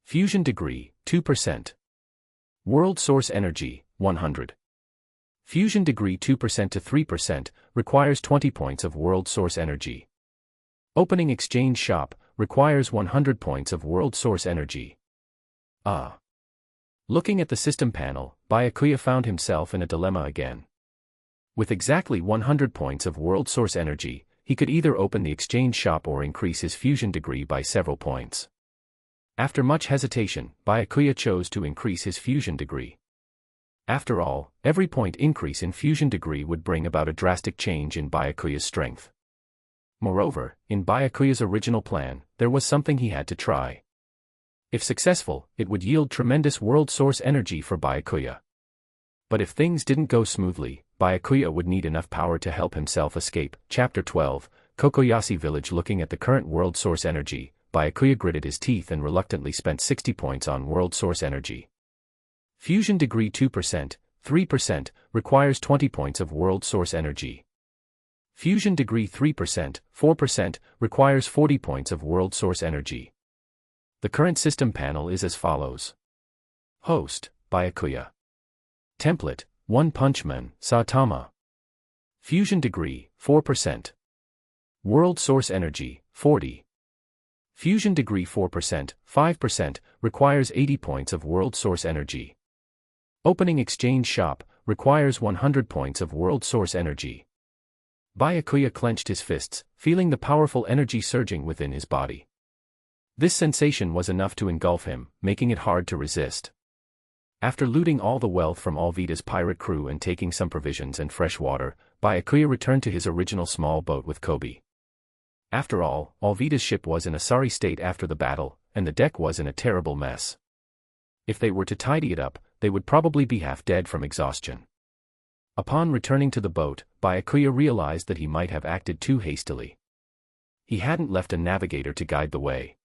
Fusion degree, 2%. World Source Energy, 100. Fusion Degree 2% to 3%, requires 20 points of World Source Energy. Opening Exchange Shop, requires 100 points of World Source Energy. Looking at the system panel, Byakuya found himself in a dilemma again. With exactly 100 points of World Source Energy, he could either open the exchange shop or increase his fusion degree by several points. After much hesitation, Byakuya chose to increase his fusion degree. After all, every point increase in fusion degree would bring about a drastic change in Byakuya's strength. Moreover, in Byakuya's original plan, there was something he had to try. If successful, it would yield tremendous world source energy for Byakuya. But if things didn't go smoothly, Byakuya would need enough power to help himself escape. Chapter 12, Kocasi Village. Looking at the current world source energy, Byakuya gritted his teeth and reluctantly spent 60 points on world source energy. Fusion degree 2%, 3%, requires 20 points of world source energy. Fusion degree 3%, 4%, requires 40 points of world source energy. The current system panel is as follows. Host, Byakuya. Template, One Punch Man, Saitama. Fusion degree, 4%. World source energy, 40. Fusion degree 4%, 5%, requires 80 points of world source energy. Opening exchange shop, requires 100 points of world source energy. Byakuya clenched his fists, feeling the powerful energy surging within his body. This sensation was enough to engulf him, making it hard to resist. After looting all the wealth from Alvita's pirate crew and taking some provisions and fresh water, Byakuya returned to his original small boat with Koby. After all, Alvita's ship was in a sorry state after the battle, and the deck was in a terrible mess. If they were to tidy it up, they would probably be half dead from exhaustion. Upon returning to the boat, Byakuya realized that he might have acted too hastily. He hadn't left a navigator to guide the way.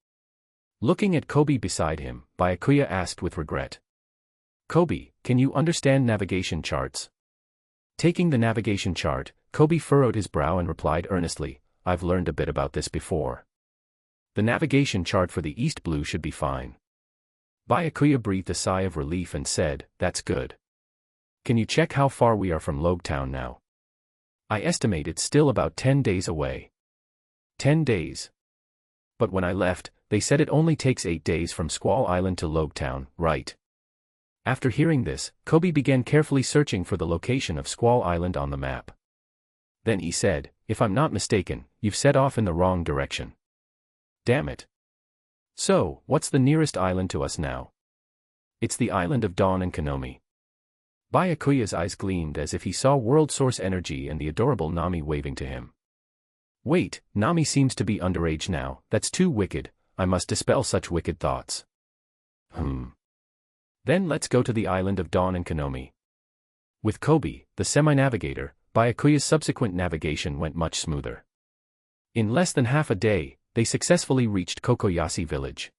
Looking at Koby beside him, Byakuya asked with regret. Koby, can you understand navigation charts? Taking the navigation chart, Koby furrowed his brow and replied earnestly, I've learned a bit about this before. The navigation chart for the East Blue should be fine. Byakuya breathed a sigh of relief and said, that's good. Can you check how far we are from Logetown now? I estimate it's still about 10 days away. 10 days. But when I left, they said it only takes 8 days from Squall Island to Logetown, right? After hearing this, Koby began carefully searching for the location of Squall Island on the map. Then he said, if I'm not mistaken, you've set off in the wrong direction. Damn it. So, what's the nearest island to us now? It's the island of Dawn and Nami. Byakuya's eyes gleamed as if he saw world source energy and the adorable Nami waving to him. Wait, Nami seems to be underage now, that's too wicked, I must dispel such wicked thoughts. Then let's go to the island of Dawn and Nami. With Koby, the semi-navigator, Byakuya's subsequent navigation went much smoother. In less than half a day, they successfully reached Kocasi Village.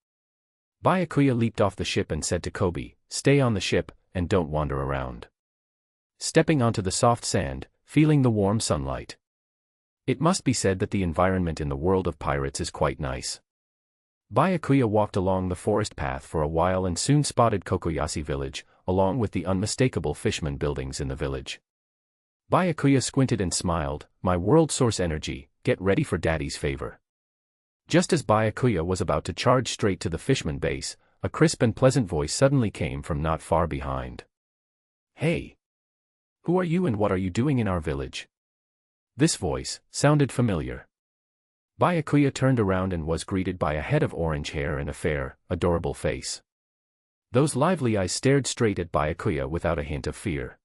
Byakuya leaped off the ship and said to Koby, stay on the ship, and don't wander around. Stepping onto the soft sand, feeling the warm sunlight. It must be said that the environment in the world of pirates is quite nice. Byakuya walked along the forest path for a while and soon spotted Kocasi Village, along with the unmistakable fishman buildings in the village. Byakuya squinted and smiled, my world source energy, get ready for daddy's favor. Just as Byakuya was about to charge straight to the fishman base, a crisp and pleasant voice suddenly came from not far behind. Hey! Who are you and what are you doing in our village? This voice sounded familiar. Byakuya turned around and was greeted by a head of orange hair and a fair, adorable face. Those lively eyes stared straight at Byakuya without a hint of fear.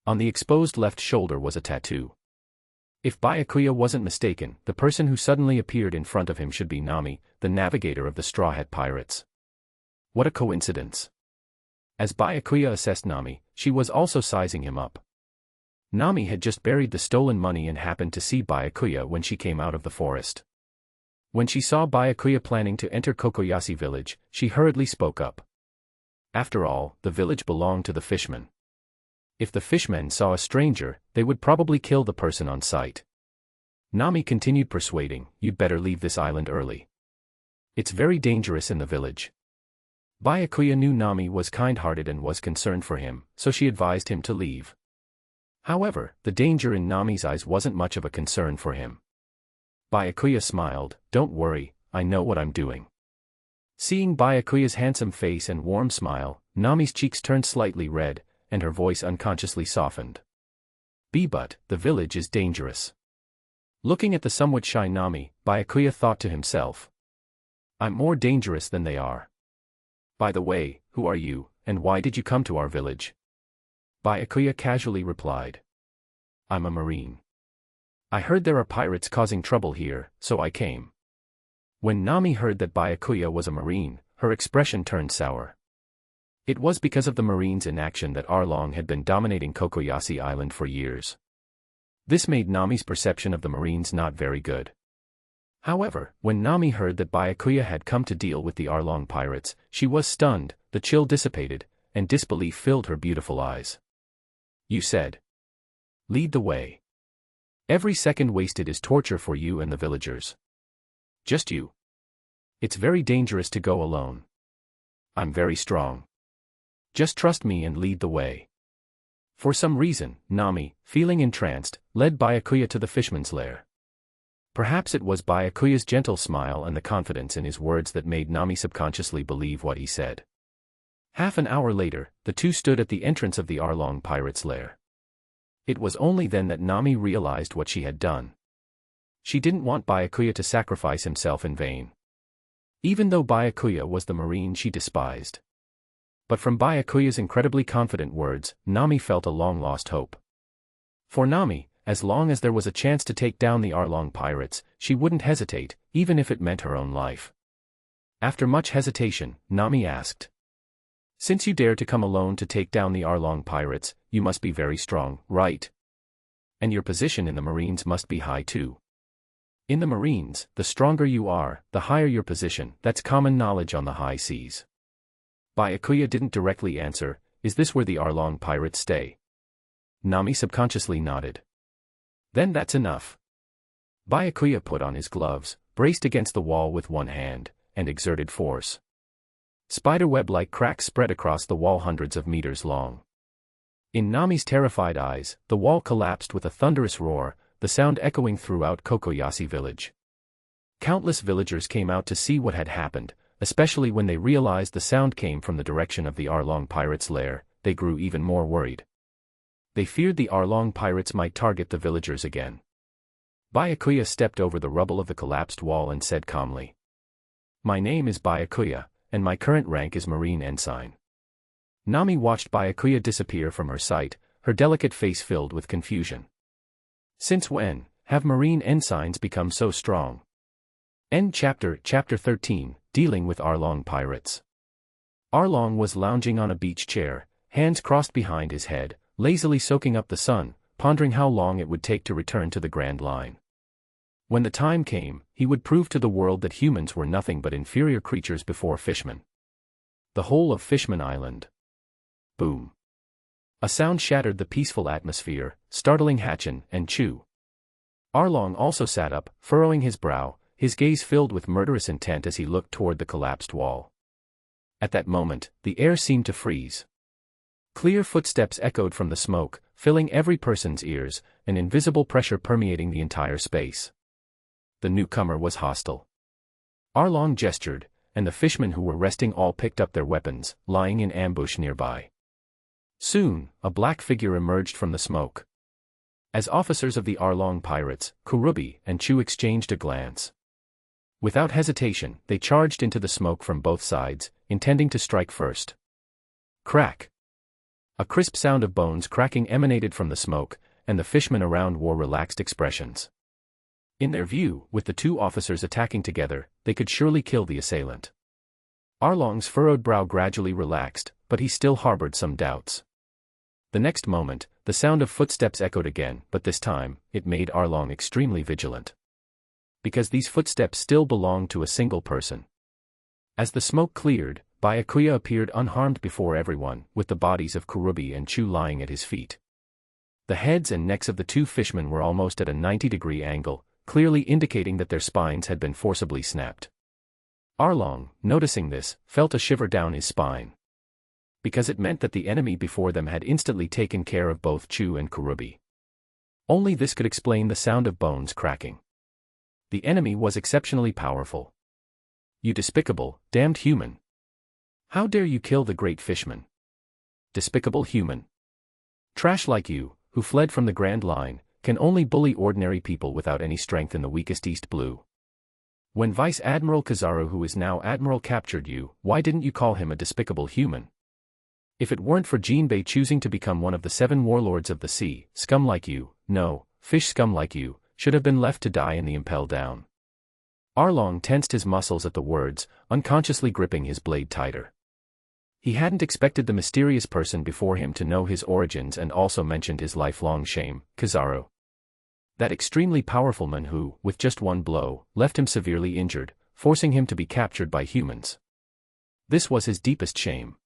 On the exposed left shoulder was a tattoo. If Byakuya wasn't mistaken, the person who suddenly appeared in front of him should be Nami, the navigator of the Straw Hat Pirates. What a coincidence. As Byakuya assessed Nami, she was also sizing him up. Nami had just buried the stolen money and happened to see Byakuya when she came out of the forest. When she saw Byakuya planning to enter Kocasi Village, she hurriedly spoke up. After all, the village belonged to the fishmen. If the fishmen saw a stranger, they would probably kill the person on sight. Nami continued persuading, you'd better leave this island early. It's very dangerous in the village. Byakuya knew Nami was kind-hearted and was concerned for him, so she advised him to leave. However, the danger in Nami's eyes wasn't much of a concern for him. Byakuya smiled, "Don't worry, I know what I'm doing." Seeing Byakuya's handsome face and warm smile, Nami's cheeks turned slightly red, and her voice unconsciously softened. But the village is dangerous." Looking at the somewhat shy Nami, Byakuya thought to himself, "I'm more dangerous than they are. By the way, who are you, and why did you come to our village?" Byakuya casually replied, "I'm a marine. I heard there are pirates causing trouble here, so I came." When Nami heard that Byakuya was a marine, her expression turned sour. It was because of the marines in action that Arlong had been dominating Kokoyasi Island for years. This made Nami's perception of the marines not very good. However, when Nami heard that Byakuya had come to deal with the Arlong pirates, she was stunned, the chill dissipated, and disbelief filled her beautiful eyes. "You said, lead the way. Every second wasted is torture for you and the villagers. Just you. It's very dangerous to go alone. I'm very strong. Just trust me and lead the way." For some reason, Nami, feeling entranced, led Byakuya to the fishman's lair. Perhaps it was Byakuya's gentle smile and the confidence in his words that made Nami subconsciously believe what he said. Half an hour later, the two stood at the entrance of the Arlong pirate's lair. It was only then that Nami realized what she had done. She didn't want Byakuya to sacrifice himself in vain. Even though Byakuya was the marine she despised. But from Byakuya's incredibly confident words, Nami felt a long-lost hope. For Nami, as long as there was a chance to take down the Arlong pirates, she wouldn't hesitate, even if it meant her own life. After much hesitation, Nami asked, "Since you dare to come alone to take down the Arlong pirates, you must be very strong, right? And your position in the Marines must be high too. In the Marines, the stronger you are, the higher your position. That's common knowledge on the high seas." Byakuya didn't directly answer, "Is this where the Arlong pirates stay?" Nami subconsciously nodded. "Then that's enough." Byakuya put on his gloves, braced against the wall with one hand, and exerted force. Spiderweb-like cracks spread across the wall hundreds of meters long. In Nami's terrified eyes, the wall collapsed with a thunderous roar, the sound echoing throughout Kokoyasi Village. Countless villagers came out to see what had happened, especially when they realized the sound came from the direction of the Arlong pirates' lair. They grew even more worried. They feared the Arlong pirates might target the villagers again. Byakuya stepped over the rubble of the collapsed wall and said calmly, "My name is Byakuya, and my current rank is Marine Ensign." Nami watched Byakuya disappear from her sight, her delicate face filled with confusion. Since when have Marine Ensigns become so strong? End chapter 13, Dealing with Arlong Pirates. Arlong was lounging on a beach chair, hands crossed behind his head, lazily soaking up the sun, pondering how long it would take to return to the Grand Line. When the time came, he would prove to the world that humans were nothing but inferior creatures before fishmen. The whole of Fishman Island. Boom. A sound shattered the peaceful atmosphere, startling Hatchin and Chu. Arlong also sat up, furrowing his brow, his gaze filled with murderous intent as he looked toward the collapsed wall. At that moment, the air seemed to freeze. Clear footsteps echoed from the smoke, filling every person's ears, an invisible pressure permeating the entire space. The newcomer was hostile. Arlong gestured, and the fishmen who were resting all picked up their weapons, lying in ambush nearby. Soon, a black figure emerged from the smoke. As officers of the Arlong pirates, Koby and Chu exchanged a glance. Without hesitation, they charged into the smoke from both sides, intending to strike first. Crack! A crisp sound of bones cracking emanated from the smoke, and the fishmen around wore relaxed expressions. In their view, with the two officers attacking together, they could surely kill the assailant. Arlong's furrowed brow gradually relaxed, but he still harbored some doubts. The next moment, the sound of footsteps echoed again, but this time, it made Arlong extremely vigilant. Because these footsteps still belonged to a single person. As the smoke cleared, Byakuya appeared unharmed before everyone, with the bodies of Koby and Chu lying at his feet. The heads and necks of the two fishmen were almost at a 90-degree angle, clearly indicating that their spines had been forcibly snapped. Arlong, noticing this, felt a shiver down his spine. Because it meant that the enemy before them had instantly taken care of both Chu and Koby. Only this could explain the sound of bones cracking. The enemy was exceptionally powerful. You despicable, damned human. How dare you kill the great fishman? Despicable human. Trash like you, who fled from the Grand Line, can only bully ordinary people without any strength in the weakest East Blue. When Vice Admiral Kizaru, who is now Admiral, captured you, why didn't you call him a despicable human? If it weren't for Jinbei choosing to become one of the 7 warlords of the sea, scum like you, no, fish scum like you, should have been left to die in the impel down. Arlong tensed his muscles at the words, unconsciously gripping his blade tighter. He hadn't expected the mysterious person before him to know his origins and also mentioned his lifelong shame, Kizaru. That extremely powerful man who, with just one blow, left him severely injured, forcing him to be captured by humans. This was his deepest shame.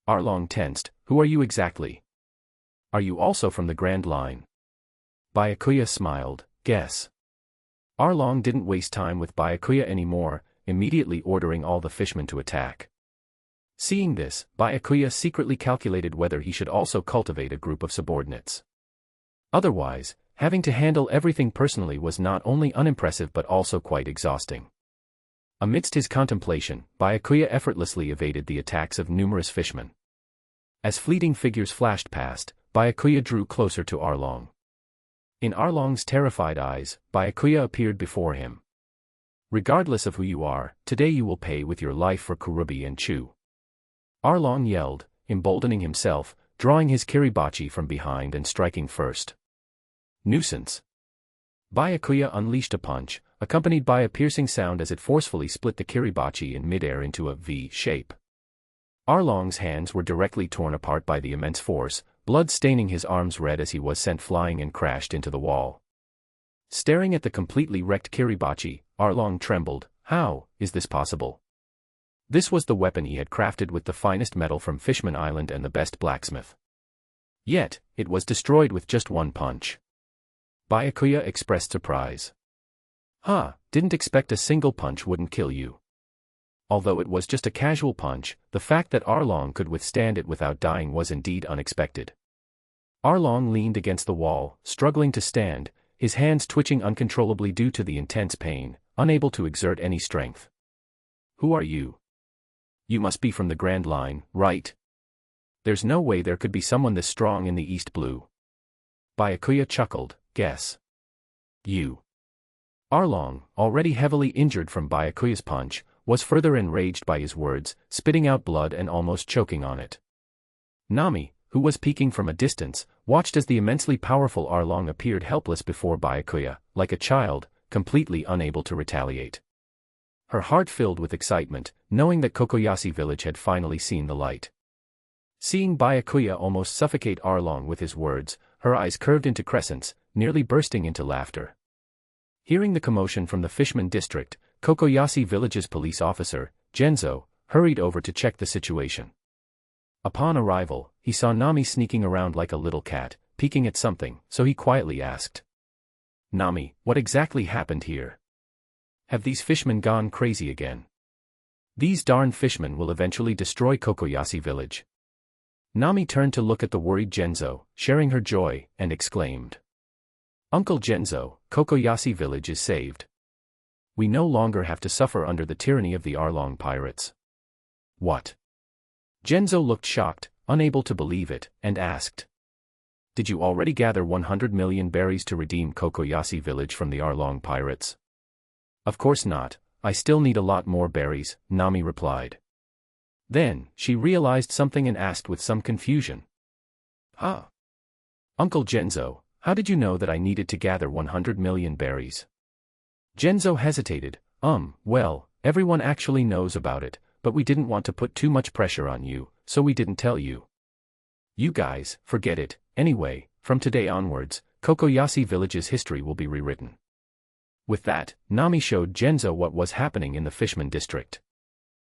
Arlong tensed. Who are you exactly? Are you also from the Grand Line? Byakuya smiled. Guess. Arlong didn't waste time with Byakuya anymore, immediately ordering all the fishmen to attack. Seeing this, Byakuya secretly calculated whether he should also cultivate a group of subordinates. Otherwise, having to handle everything personally was not only unimpressive but also quite exhausting. Amidst his contemplation, Byakuya effortlessly evaded the attacks of numerous fishmen. As fleeting figures flashed past, Byakuya drew closer to Arlong. In Arlong's terrified eyes, Byakuya appeared before him. Regardless of who you are, today you will pay with your life for Koby and Chu. Arlong yelled, emboldening himself, drawing his kiribachi from behind and striking first. Nuisance. Byakuya unleashed a punch, accompanied by a piercing sound as it forcefully split the kiribachi in midair into a V shape. Arlong's hands were directly torn apart by the immense force, blood staining his arms red as he was sent flying and crashed into the wall. Staring at the completely wrecked kiribachi, Arlong trembled. How is this possible? This was the weapon he had crafted with the finest metal from Fishman Island and the best blacksmith. Yet, it was destroyed with just one punch. Byakuya expressed surprise. Didn't expect a single punch wouldn't kill you. Although it was just a casual punch, the fact that Arlong could withstand it without dying was indeed unexpected. Arlong leaned against the wall, struggling to stand, his hands twitching uncontrollably due to the intense pain, unable to exert any strength. Who are you? You must be from the Grand Line, right? There's no way there could be someone this strong in the East Blue. Byakuya chuckled. Guess. You. Arlong, already heavily injured from Byakuya's punch, was further enraged by his words, spitting out blood and almost choking on it. Nami, who was peeking from a distance, watched as the immensely powerful Arlong appeared helpless before Byakuya, like a child, completely unable to retaliate. Her heart filled with excitement, knowing that Kocasi Village had finally seen the light. Seeing Byakuya almost suffocate Arlong with his words, her eyes curved into crescents, nearly bursting into laughter. Hearing the commotion from the Fishman district, Kocasi Village's police officer, Genzo, hurried over to check the situation. Upon arrival, he saw Nami sneaking around like a little cat, peeking at something, so he quietly asked. Nami, what exactly happened here? Have these fishmen gone crazy again? These darn fishmen will eventually destroy Kocasi Village. Nami turned to look at the worried Genzo, sharing her joy, and exclaimed. Uncle Genzo, Kocasi Village is saved. We no longer have to suffer under the tyranny of the Arlong pirates. What? Genzo looked shocked, unable to believe it, and asked. Did you already gather 100 million berries to redeem Kocasi Village from the Arlong pirates? Of course not, I still need a lot more berries, Nami replied. Then, she realized something and asked with some confusion. Uncle Genzo, how did you know that I needed to gather 100 million berries? Genzo hesitated. Well, everyone actually knows about it, but we didn't want to put too much pressure on you, so we didn't tell you. You guys, forget it. Anyway, from today onwards, Kocasi Village's history will be rewritten. With that, Nami showed Genzo what was happening in the Fishman district.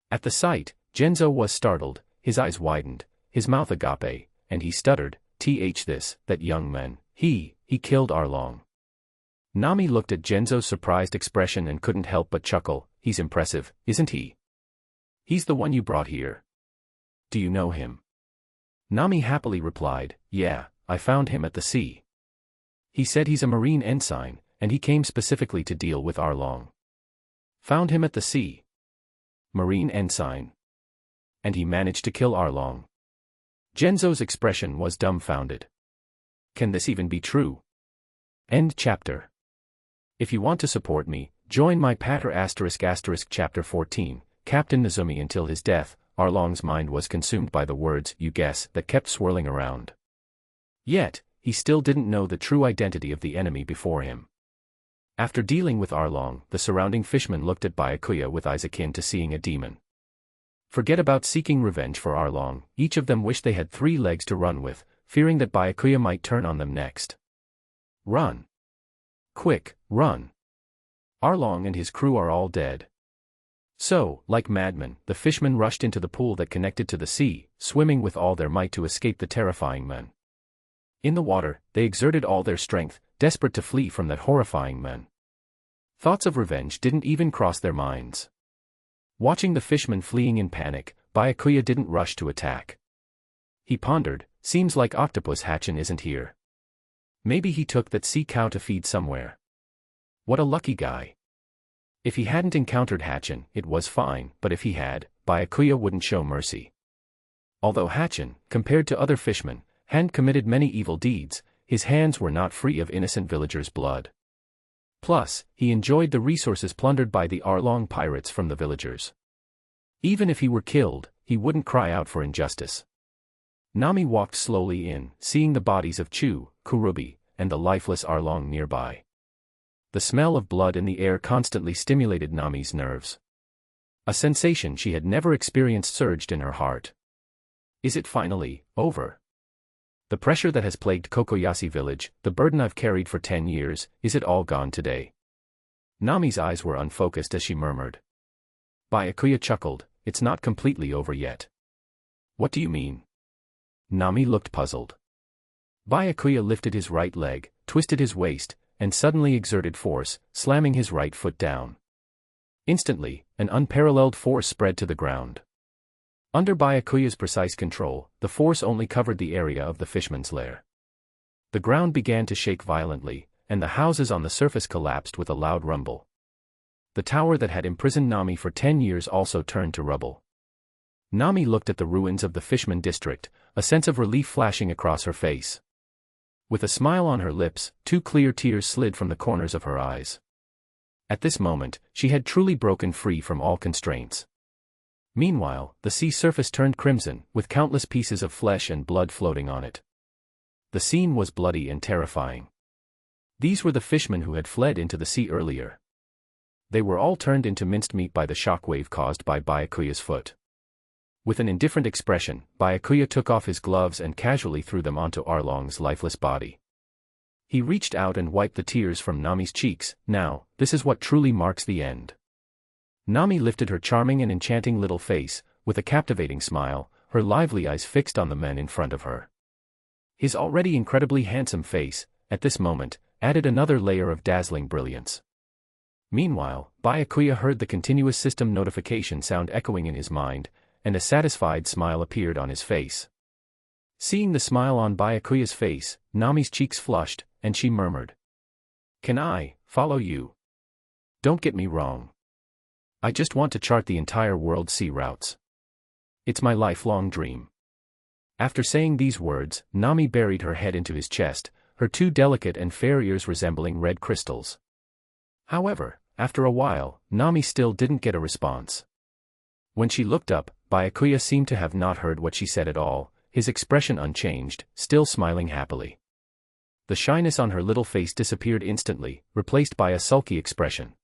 At the sight, Genzo was startled, his eyes widened, his mouth agape, and he stuttered, that young man, he killed Arlong. Nami looked at Genzo's surprised expression and couldn't help but chuckle. He's impressive, isn't he? He's the one you brought here. Do you know him? Nami happily replied, yeah, I found him at the sea. He said he's a marine ensign, and he came specifically to deal with Arlong. Found him at the sea. Marine ensign. And he managed to kill Arlong. Genzo's expression was dumbfounded. Can this even be true? End chapter. If you want to support me, join my Pater **** Chapter 14, Captain Nezumi. Until his death, Arlong's mind was consumed by the words, you guess, that kept swirling around. Yet, he still didn't know the true identity of the enemy before him. After dealing with Arlong, the surrounding fishmen looked at Byakuya with eyes akin to seeing a demon. Forget about seeking revenge for Arlong, each of them wished they had 3 legs to run with, fearing that Byakuya might turn on them next. Run! Quick, run! Arlong and his crew are all dead. So, like madmen, the fishmen rushed into the pool that connected to the sea, swimming with all their might to escape the terrifying men. In the water, they exerted all their strength, desperate to flee from that horrifying men. Thoughts of revenge didn't even cross their minds. Watching the fishmen fleeing in panic, Byakuya didn't rush to attack. He pondered, seems like Octopus Hatchin isn't here. Maybe he took that sea cow to feed somewhere. What a lucky guy. If he hadn't encountered Hatchin, it was fine, but if he had, Byakuya wouldn't show mercy. Although Hatchin, compared to other fishmen, hadn't committed many evil deeds, his hands were not free of innocent villagers' blood. Plus, he enjoyed the resources plundered by the Arlong pirates from the villagers. Even if he were killed, he wouldn't cry out for injustice. Nami walked slowly in, seeing the bodies of Chu, Kurubi, and the lifeless Arlong nearby. The smell of blood in the air constantly stimulated Nami's nerves. A sensation she had never experienced surged in her heart. Is it finally over? The pressure that has plagued Kocasi Village, the burden I've carried for 10 years, is it all gone today? Nami's eyes were unfocused as she murmured. Byakuya chuckled, it's not completely over yet. What do you mean? Nami looked puzzled. Byakuya lifted his right leg, twisted his waist, and suddenly exerted force, slamming his right foot down. Instantly, an unparalleled force spread to the ground. Under Byakuya's precise control, the force only covered the area of the fishman's lair. The ground began to shake violently, and the houses on the surface collapsed with a loud rumble. The tower that had imprisoned Nami for 10 years also turned to rubble. Nami looked at the ruins of the Fishman district, a sense of relief flashing across her face. With a smile on her lips, 2 clear tears slid from the corners of her eyes. At this moment, she had truly broken free from all constraints. Meanwhile, the sea surface turned crimson, with countless pieces of flesh and blood floating on it. The scene was bloody and terrifying. These were the fishmen who had fled into the sea earlier. They were all turned into minced meat by the shockwave caused by Byakuya's foot. With an indifferent expression, Byakuya took off his gloves and casually threw them onto Arlong's lifeless body. He reached out and wiped the tears from Nami's cheeks. Now, this is what truly marks the end. Nami lifted her charming and enchanting little face, with a captivating smile, her lively eyes fixed on the men in front of her. His already incredibly handsome face, at this moment, added another layer of dazzling brilliance. Meanwhile, Byakuya heard the continuous system notification sound echoing in his mind, and a satisfied smile appeared on his face. Seeing the smile on Byakuya's face, Nami's cheeks flushed, and she murmured, "Can I follow you? Don't get me wrong. I just want to chart the entire world's sea routes. It's my lifelong dream." After saying these words, Nami buried her head into his chest, her 2 delicate and fair ears resembling red crystals. However, after a while, Nami still didn't get a response. When she looked up, Byakuya seemed to have not heard what she said at all, his expression unchanged, still smiling happily. The shyness on her little face disappeared instantly, replaced by a sulky expression.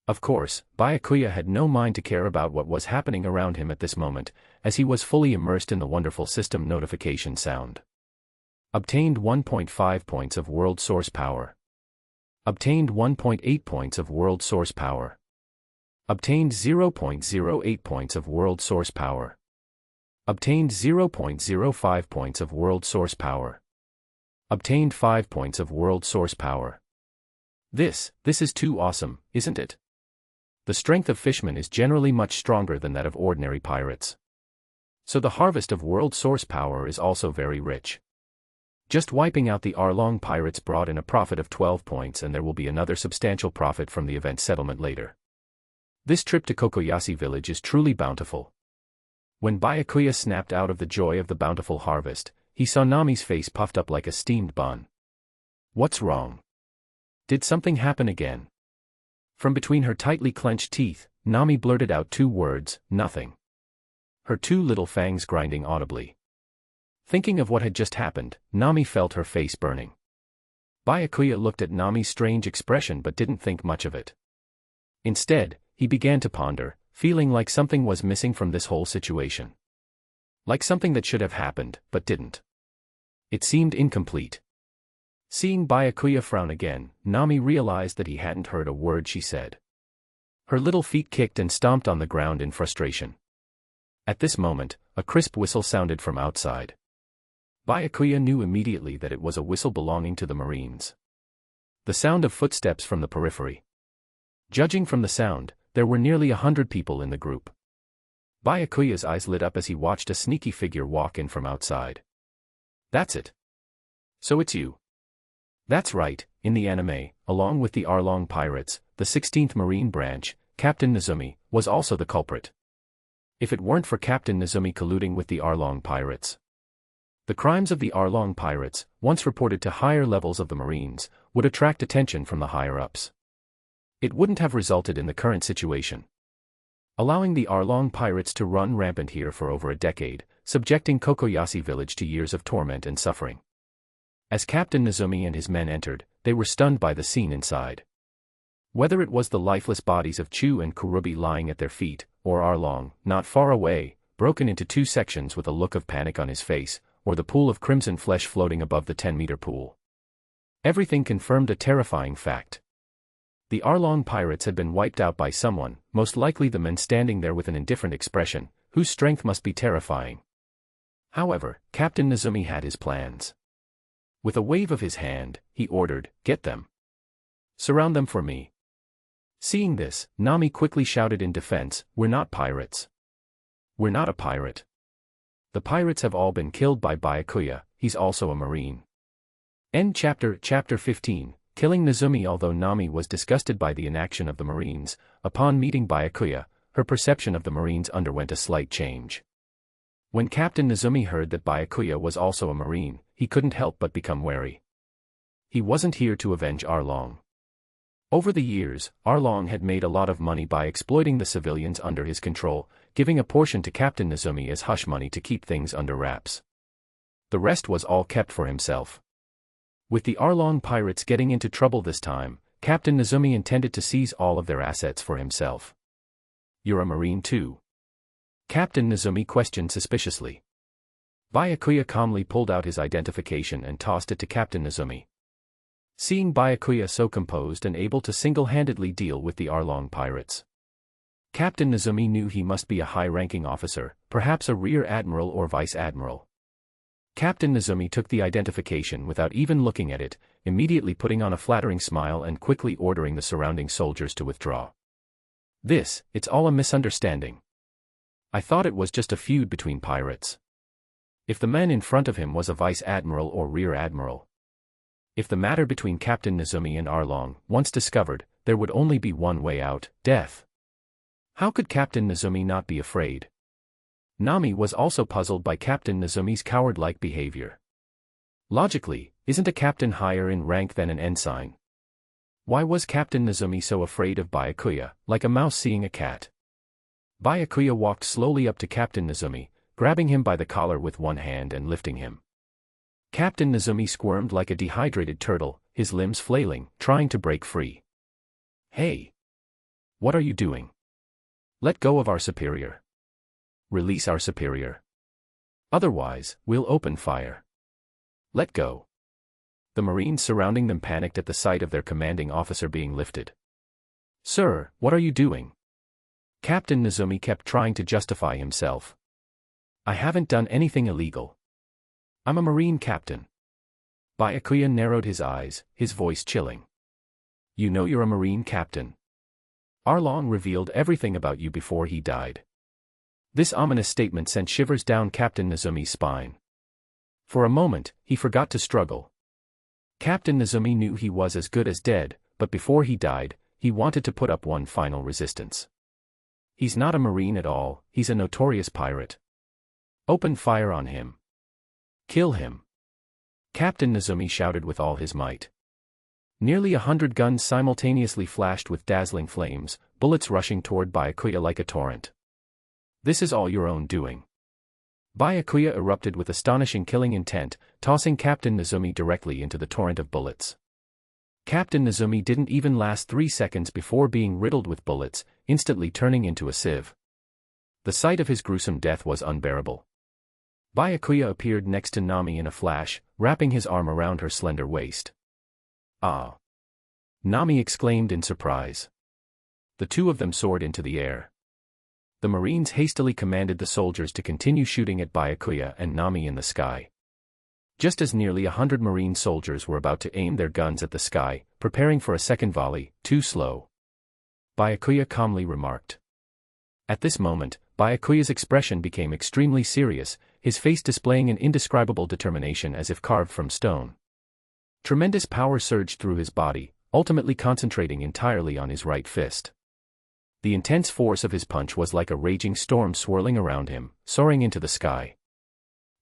Of course, Byakuya had no mind to care about what was happening around him at this moment, as he was fully immersed in the wonderful system notification sound. Obtained 1.5 points of world source power. Obtained 1.8 points of world source power. Obtained 0.08 points of world source power. Obtained 0.05 points of world source power. Obtained 5 points of world source power. This is too awesome, isn't it? The strength of fishmen is generally much stronger than that of ordinary pirates. So the harvest of world source power is also very rich. Just wiping out the Arlong pirates brought in a profit of 12 points, and there will be another substantial profit from the event settlement later. This trip to Kocasi Village is truly bountiful. When Byakuya snapped out of the joy of the bountiful harvest, he saw Nami's face puffed up like a steamed bun. What's wrong? Did something happen again? From between her tightly clenched teeth, Nami blurted out 2 words, nothing. Her 2 little fangs grinding audibly. Thinking of what had just happened, Nami felt her face burning. Byakuya looked at Nami's strange expression but didn't think much of it. Instead, he began to ponder, feeling like something was missing from this whole situation. Like something that should have happened, but didn't. It seemed incomplete. Seeing Byakuya frown again, Nami realized that he hadn't heard a word she said. Her little feet kicked and stomped on the ground in frustration. At this moment, a crisp whistle sounded from outside. Byakuya knew immediately that it was a whistle belonging to the Marines. The sound of footsteps from the periphery. Judging from the sound, there were nearly 100 people in the group. Byakuya's eyes lit up as he watched a sneaky figure walk in from outside. That's it. So it's you. That's right, in the anime, along with the Arlong pirates, the 16th Marine branch, Captain Nezumi, was also the culprit. If it weren't for Captain Nezumi colluding with the Arlong pirates, the crimes of the Arlong pirates, once reported to higher levels of the Marines, would attract attention from the higher-ups. It wouldn't have resulted in the current situation. Allowing the Arlong pirates to run rampant here for over a decade, subjecting Kocasi Village to years of torment and suffering. As Captain Nezumi and his men entered, they were stunned by the scene inside. Whether it was the lifeless bodies of Chu and Kurubi lying at their feet, or Arlong, not far away, broken into 2 sections with a look of panic on his face, or the pool of crimson flesh floating above the 10-meter pool. Everything confirmed a terrifying fact. The Arlong pirates had been wiped out by someone, most likely the men standing there with an indifferent expression, whose strength must be terrifying. However, Captain Nezumi had his plans. With a wave of his hand, he ordered, "Get them. Surround them for me." Seeing this, Nami quickly shouted in defense, "We're not pirates. We're not a pirate. The pirates have all been killed by Byakuya, he's also a Marine." End chapter. Chapter 15, Killing Nezumi. Although Nami was disgusted by the inaction of the Marines, upon meeting Byakuya, her perception of the Marines underwent a slight change. When Captain Nezumi heard that Byakuya was also a Marine, he couldn't help but become wary. He wasn't here to avenge Arlong. Over the years, Arlong had made a lot of money by exploiting the civilians under his control, giving a portion to Captain Nezumi as hush money to keep things under wraps. The rest was all kept for himself. With the Arlong pirates getting into trouble this time, Captain Nezumi intended to seize all of their assets for himself. "You're a Marine too?" Captain Nezumi questioned suspiciously. Byakuya calmly pulled out his identification and tossed it to Captain Nezumi. Seeing Byakuya so composed and able to single-handedly deal with the Arlong pirates, Captain Nezumi knew he must be a high-ranking officer, perhaps a rear admiral or vice admiral. Captain Nezumi took the identification without even looking at it, immediately putting on a flattering smile and quickly ordering the surrounding soldiers to withdraw. It's all a misunderstanding. I thought it was just a feud between pirates. If the man in front of him was a vice admiral or rear admiral. If the matter between Captain Nezumi and Arlong, once discovered, there would only be one way out, death. How could Captain Nezumi not be afraid? Nami was also puzzled by Captain Nezumi's coward-like behavior. Logically, isn't a captain higher in rank than an ensign? Why was Captain Nezumi so afraid of Byakuya, like a mouse seeing a cat? Byakuya walked slowly up to Captain Nezumi, grabbing him by the collar with one hand and lifting him. Captain Nezumi squirmed like a dehydrated turtle, his limbs flailing, trying to break free. "Hey! What are you doing? Let go of our superior. Release our superior. Otherwise, we'll open fire. Let go." The Marines surrounding them panicked at the sight of their commanding officer being lifted. "Sir, what are you doing?" Captain Nezumi kept trying to justify himself. "I haven't done anything illegal. I'm a Marine captain." Byakuya narrowed his eyes, his voice chilling. You know you're a Marine captain. Arlong revealed everything about you before he died. This ominous statement sent shivers down Captain Nezumi's spine. For a moment, he forgot to struggle. Captain Nezumi knew he was as good as dead, but before he died, he wanted to put up one final resistance. He's not a Marine at all, he's a notorious pirate. Open fire on him. Kill him. Captain Nezumi shouted with all his might. Nearly 100 guns simultaneously flashed with dazzling flames, bullets rushing toward Byakuya like a torrent. This is all your own doing. Byakuya erupted with astonishing killing intent, tossing Captain Nezumi directly into the torrent of bullets. Captain Nezumi didn't even last 3 seconds before being riddled with bullets, instantly turning into a sieve. The sight of his gruesome death was unbearable. Byakuya appeared next to Nami in a flash, wrapping his arm around her slender waist. Ah! Nami exclaimed in surprise. The two of them soared into the air. The Marines hastily commanded the soldiers to continue shooting at Byakuya and Nami in the sky. Just as nearly 100 Marine soldiers were about to aim their guns at the sky, preparing for a second volley, too slow. Byakuya calmly remarked. At this moment, Byakuya's expression became extremely serious, his face displaying an indescribable determination as if carved from stone. Tremendous power surged through his body, ultimately concentrating entirely on his right fist. The intense force of his punch was like a raging storm swirling around him, soaring into the sky.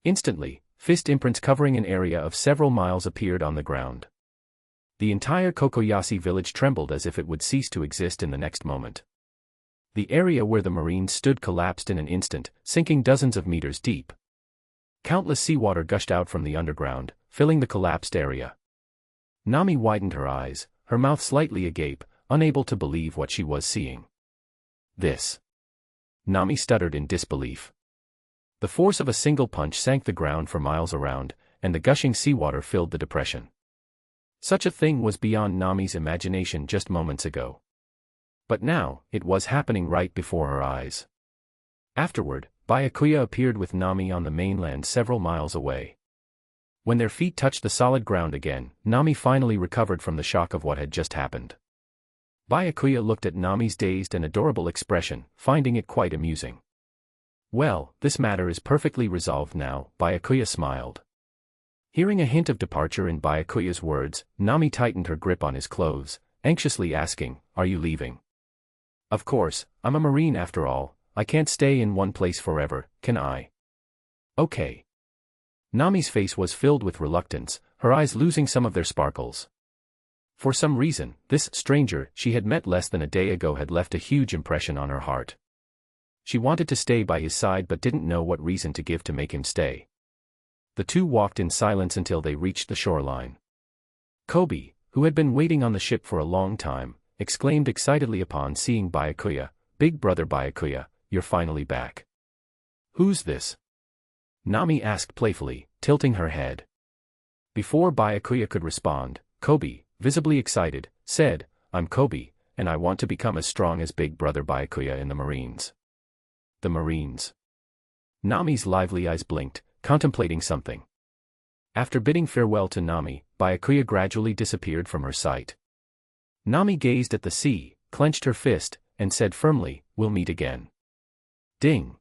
Instantly, fist imprints covering an area of several miles appeared on the ground. The entire Kocasi Village trembled as if it would cease to exist in the next moment. The area where the Marines stood collapsed in an instant, sinking dozens of meters deep. Countless seawater gushed out from the underground, filling the collapsed area. Nami widened her eyes, her mouth slightly agape, unable to believe what she was seeing. This. Nami stuttered in disbelief. The force of a single punch sank the ground for miles around, and the gushing seawater filled the depression. Such a thing was beyond Nami's imagination just moments ago. But now, it was happening right before her eyes. Afterward, Byakuya appeared with Nami on the mainland several miles away. When their feet touched the solid ground again, Nami finally recovered from the shock of what had just happened. Byakuya looked at Nami's dazed and adorable expression, finding it quite amusing. Well, this matter is perfectly resolved now, Byakuya smiled. Hearing a hint of departure in Byakuya's words, Nami tightened her grip on his clothes, anxiously asking, "Are you leaving?" "Of course, I'm a Marine after all, I can't stay in one place forever, can I?" "Okay." Nami's face was filled with reluctance, her eyes losing some of their sparkles. For some reason, this stranger she had met less than a day ago had left a huge impression on her heart. She wanted to stay by his side but didn't know what reason to give to make him stay. The two walked in silence until they reached the shoreline. Koby, who had been waiting on the ship for a long time, exclaimed excitedly upon seeing Byakuya, "Big brother Byakuya, you're finally back." "Who's this?" Nami asked playfully, tilting her head. Before Byakuya could respond, Koby, visibly excited, said, "I'm Koby, and I want to become as strong as Big Brother Byakuya in the Marines." The Marines. Nami's lively eyes blinked, contemplating something. After bidding farewell to Nami, Byakuya gradually disappeared from her sight. Nami gazed at the sea, clenched her fist, and said firmly, "We'll meet again." Ding!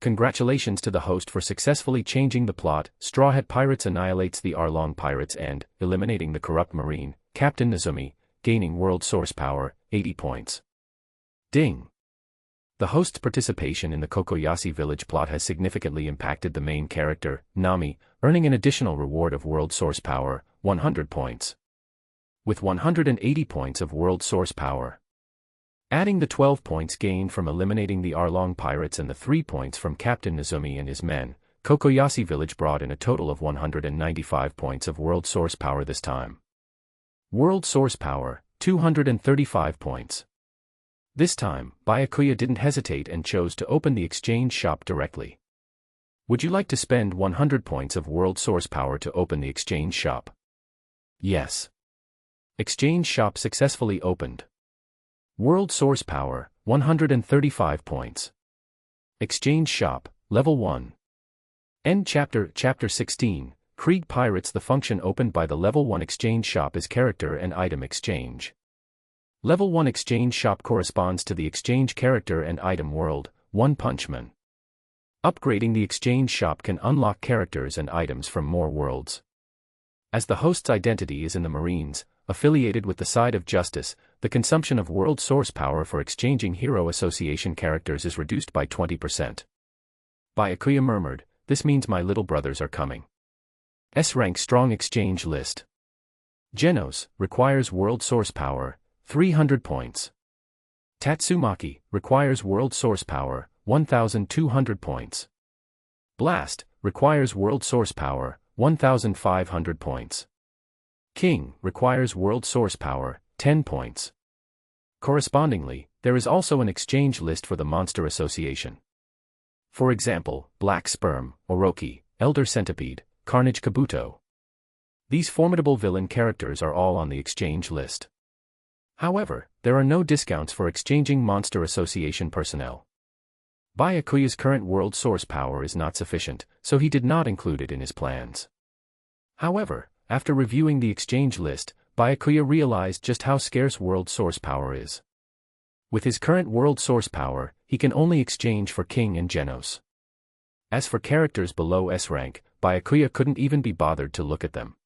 Congratulations to the host for successfully changing the plot. Straw Hat Pirates annihilates the Arlong pirates and, eliminating the corrupt Marine, Captain Nezumi, gaining world source power, 80 points. Ding! The host's participation in the Kocasi Village plot has significantly impacted the main character, Nami, earning an additional reward of world source power, 100 points. With 180 points of world source power. Adding the 12 points gained from eliminating the Arlong pirates and the 3 points from Captain Nezumi and his men, Kocasi Village brought in a total of 195 points of world source power this time. World source power, 235 points. This time, Byakuya didn't hesitate and chose to open the exchange shop directly. Would you like to spend 100 points of world source power to open the exchange shop? Yes. Exchange shop successfully opened. World source power, 135 points. Exchange shop, level 1. End chapter. Chapter 16, Krieg Pirates. The function opened by the level 1 exchange shop is character and item exchange. Level 1 Exchange Shop corresponds to the Exchange Character and Item World, One Punch Man. Upgrading the Exchange Shop can unlock characters and items from more worlds. As the host's identity is in the Marines, affiliated with the side of justice, the consumption of world source power for exchanging Hero Association characters is reduced by 20%. Byakuya murmured, "This means my little brothers are coming." S-rank strong exchange list. Genos requires world source power, 300 points. Tatsumaki requires world source power, 1,200 points. Blast requires world source power, 1,500 points. King requires world source power, 10 points. Correspondingly, there is also an exchange list for the Monster Association. For example, Black Sperm, Orochi, Elder Centipede, Carnage Kabuto. These formidable villain characters are all on the exchange list. However, there are no discounts for exchanging Monster Association personnel. Byakuya's current world source power is not sufficient, so he did not include it in his plans. However, after reviewing the exchange list, Byakuya realized just how scarce world source power is. With his current world source power, he can only exchange for King and Genos. As for characters below S rank, Byakuya couldn't even be bothered to look at them.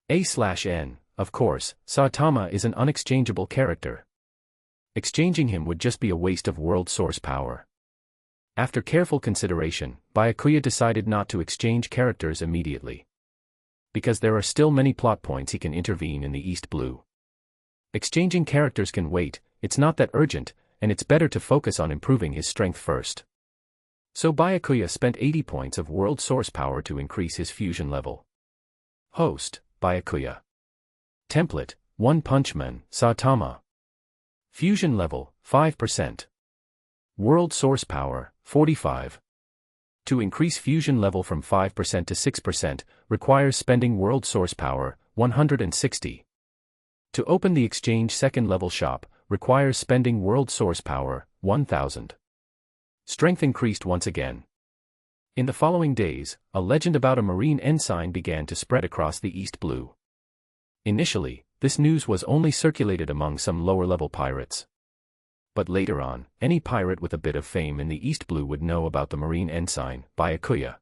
A/N, of course, Saitama is an unexchangeable character. Exchanging him would just be a waste of world source power. After careful consideration, Byakuya decided not to exchange characters immediately. Because there are still many plot points he can intervene in the East Blue. Exchanging characters can wait, it's not that urgent, and it's better to focus on improving his strength first. So Byakuya spent 80 points of world source power to increase his fusion level. Host, Byakuya. Template, One Punch Man, Saitama. Fusion level, 5%. World source power, 45. To increase fusion level from 5% to 6% requires spending world source power, 160. To open the exchange second level shop, requires spending world source power, 1000. Strength increased once again. In the following days, a legend about a Marine Ensign began to spread across the East Blue. Initially, this news was only circulated among some lower-level pirates. But later on, any pirate with a bit of fame in the East Blue would know about the Marine Ensign, Byakuya.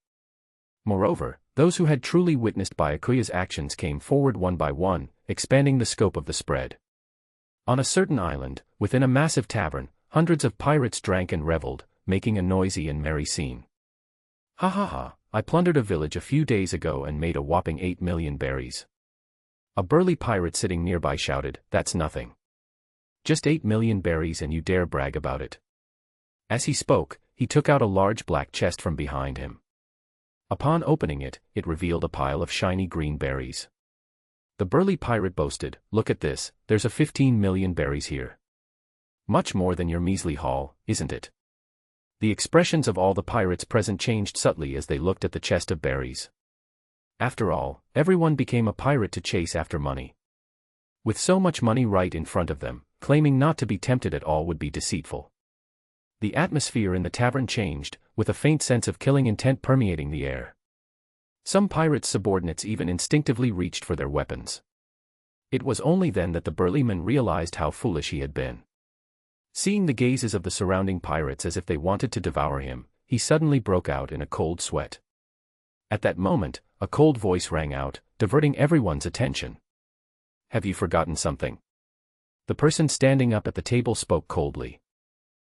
Moreover, those who had truly witnessed Byakuya's actions came forward one by one, expanding the scope of the spread. On a certain island, within a massive tavern, hundreds of pirates drank and reveled, making a noisy and merry scene. "Ha ha ha, I plundered a village a few days ago and made a whopping 8 million berries." A burly pirate sitting nearby shouted, "That's nothing. Just 8 million berries and you dare brag about it." As he spoke, he took out a large black chest from behind him. Upon opening it, it revealed a pile of shiny green berries. The burly pirate boasted, "Look at this, there's a 15 million berries here. Much more than your measly haul, isn't it?" The expressions of all the pirates present changed subtly as they looked at the chest of berries. After all, everyone became a pirate to chase after money. With so much money right in front of them, claiming not to be tempted at all would be deceitful. The atmosphere in the tavern changed, with a faint sense of killing intent permeating the air. Some pirates' subordinates even instinctively reached for their weapons. It was only then that the burly man realized how foolish he had been. Seeing the gazes of the surrounding pirates as if they wanted to devour him, he suddenly broke out in a cold sweat. At that moment, a cold voice rang out, diverting everyone's attention. "Have you forgotten something?" The person standing up at the table spoke coldly.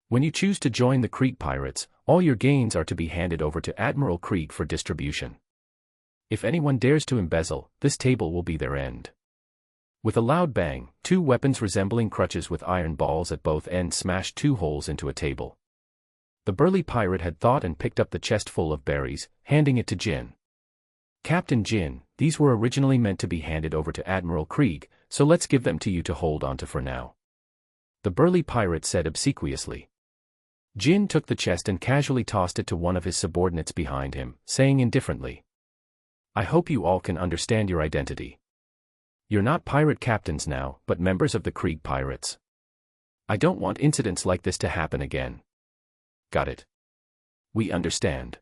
"When you choose to join the Krieg pirates, all your gains are to be handed over to Admiral Krieg for distribution. If anyone dares to embezzle, this table will be their end." With a loud bang, 2 weapons resembling crutches with iron balls at both ends smashed 2 holes into a table. The burly pirate had thought and picked up the chest full of berries, handing it to Jin. "Captain Jin, these were originally meant to be handed over to Admiral Krieg, so let's give them to you to hold onto for now," the burly pirate said obsequiously. Jin took the chest and casually tossed it to one of his subordinates behind him, saying indifferently, "I hope you all can understand your identity. You're not pirate captains now, but members of the Krieg pirates. I don't want incidents like this to happen again. Got it? We understand."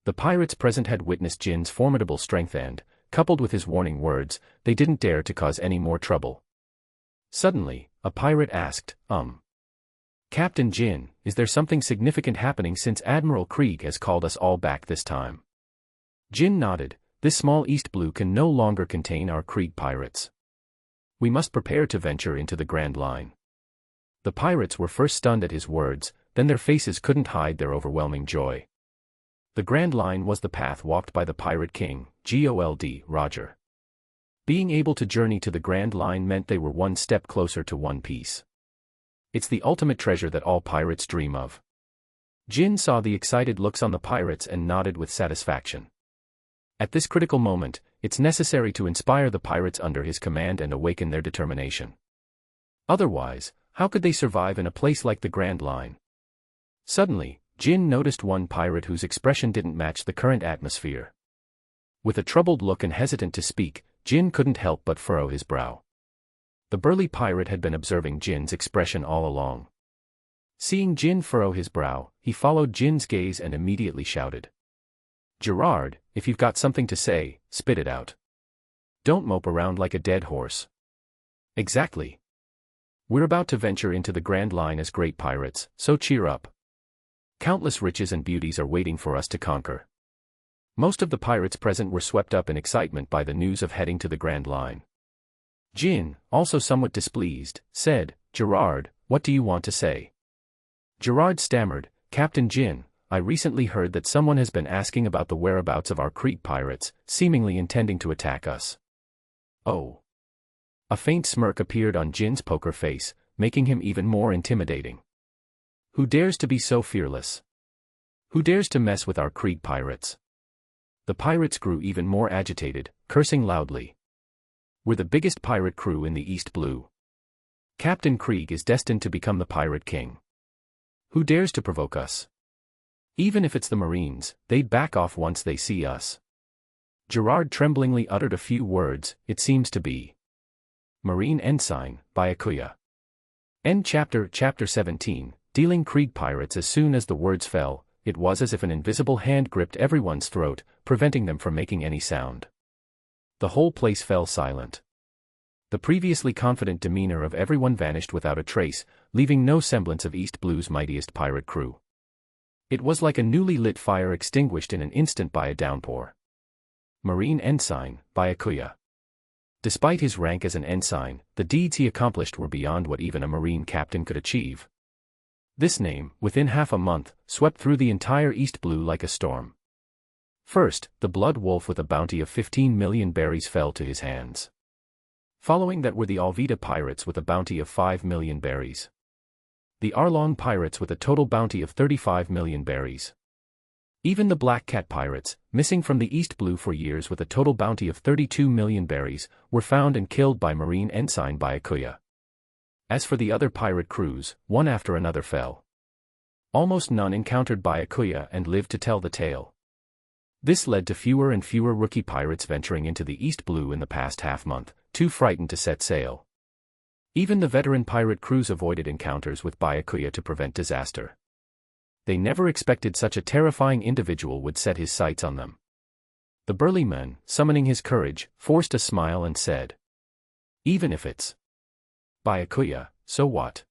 The pirates present had witnessed Jin's formidable strength and, coupled with his warning words, they didn't dare to cause any more trouble. Suddenly, a pirate asked, Captain Jin, is there something significant happening since Admiral Krieg has called us all back this time? Jin nodded. This small East Blue can no longer contain our Krieg pirates. We must prepare to venture into the Grand Line. The pirates were first stunned at his words, then their faces couldn't hide their overwhelming joy. The Grand Line was the path walked by the Pirate King, Gold Roger. Being able to journey to the Grand Line meant they were one step closer to One Piece. It's the ultimate treasure that all pirates dream of. Jin saw the excited looks on the pirates and nodded with satisfaction. At this critical moment, it's necessary to inspire the pirates under his command and awaken their determination. Otherwise, how could they survive in a place like the Grand Line? Suddenly, Jin noticed one pirate whose expression didn't match the current atmosphere. With a troubled look and hesitant to speak, Jin couldn't help but furrow his brow. The burly pirate had been observing Jin's expression all along. Seeing Jin furrow his brow, he followed Jin's gaze and immediately shouted. Gerard, if you've got something to say, spit it out. Don't mope around like a dead horse. Exactly. We're about to venture into the Grand Line as great pirates, so cheer up. Countless riches and beauties are waiting for us to conquer. Most of the pirates present were swept up in excitement by the news of heading to the Grand Line. Jin, also somewhat displeased, said, Gerard, what do you want to say? Gerard stammered, Captain Jin, I recently heard that someone has been asking about the whereabouts of our Krieg pirates, seemingly intending to attack us. Oh. A faint smirk appeared on Jin's poker face, making him even more intimidating. Who dares to be so fearless? Who dares to mess with our Krieg pirates? The pirates grew even more agitated, cursing loudly. We're the biggest pirate crew in the East Blue. Captain Krieg is destined to become the Pirate King. Who dares to provoke us? Even if it's the Marines, they'd back off once they see us. Gerard tremblingly uttered a few words, it seems to be. Marine Ensign, Byakuya. End Chapter 17, Dealing Krieg Pirates. As soon as the words fell, it was as if an invisible hand gripped everyone's throat, preventing them from making any sound. The whole place fell silent. The previously confident demeanor of everyone vanished without a trace, leaving no semblance of East Blue's mightiest pirate crew. It was like a newly lit fire extinguished in an instant by a downpour. Marine Ensign, Byakuya. Despite his rank as an ensign, the deeds he accomplished were beyond what even a marine captain could achieve. This name, within half a month, swept through the entire East Blue like a storm. First, the Blood Wolf with a bounty of 15 million berries fell to his hands. Following that were the Alvita pirates with a bounty of 5 million berries. The Arlong pirates with a total bounty of 35 million berries. Even the Black Cat pirates, missing from the East Blue for years with a total bounty of 32 million berries, were found and killed by Marine Ensign Byakuya. As for the other pirate crews, one after another fell. Almost none encountered Byakuya and lived to tell the tale. This led to fewer and fewer rookie pirates venturing into the East Blue in the past half-month, too frightened to set sail. Even the veteran pirate crews avoided encounters with Byakuya to prevent disaster. They never expected such a terrifying individual would set his sights on them. The burly man, summoning his courage, forced a smile and said, Even if it's Byakuya, so what?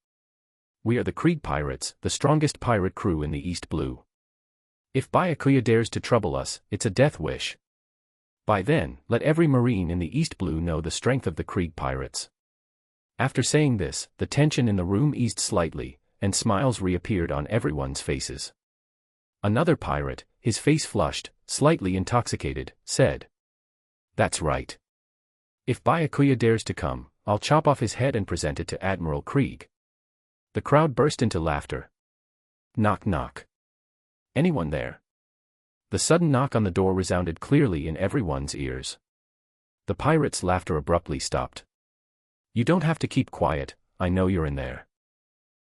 We are the Krieg pirates, the strongest pirate crew in the East Blue. If Byakuya dares to trouble us, it's a death wish. By then, let every marine in the East Blue know the strength of the Krieg pirates. After saying this, the tension in the room eased slightly, and smiles reappeared on everyone's faces. Another pirate, his face flushed, slightly intoxicated, said, That's right. If Byakuya dares to come, I'll chop off his head and present it to Admiral Krieg. The crowd burst into laughter. Knock knock. Anyone there? The sudden knock on the door resounded clearly in everyone's ears. The pirates' laughter abruptly stopped. You don't have to keep quiet, I know you're in there.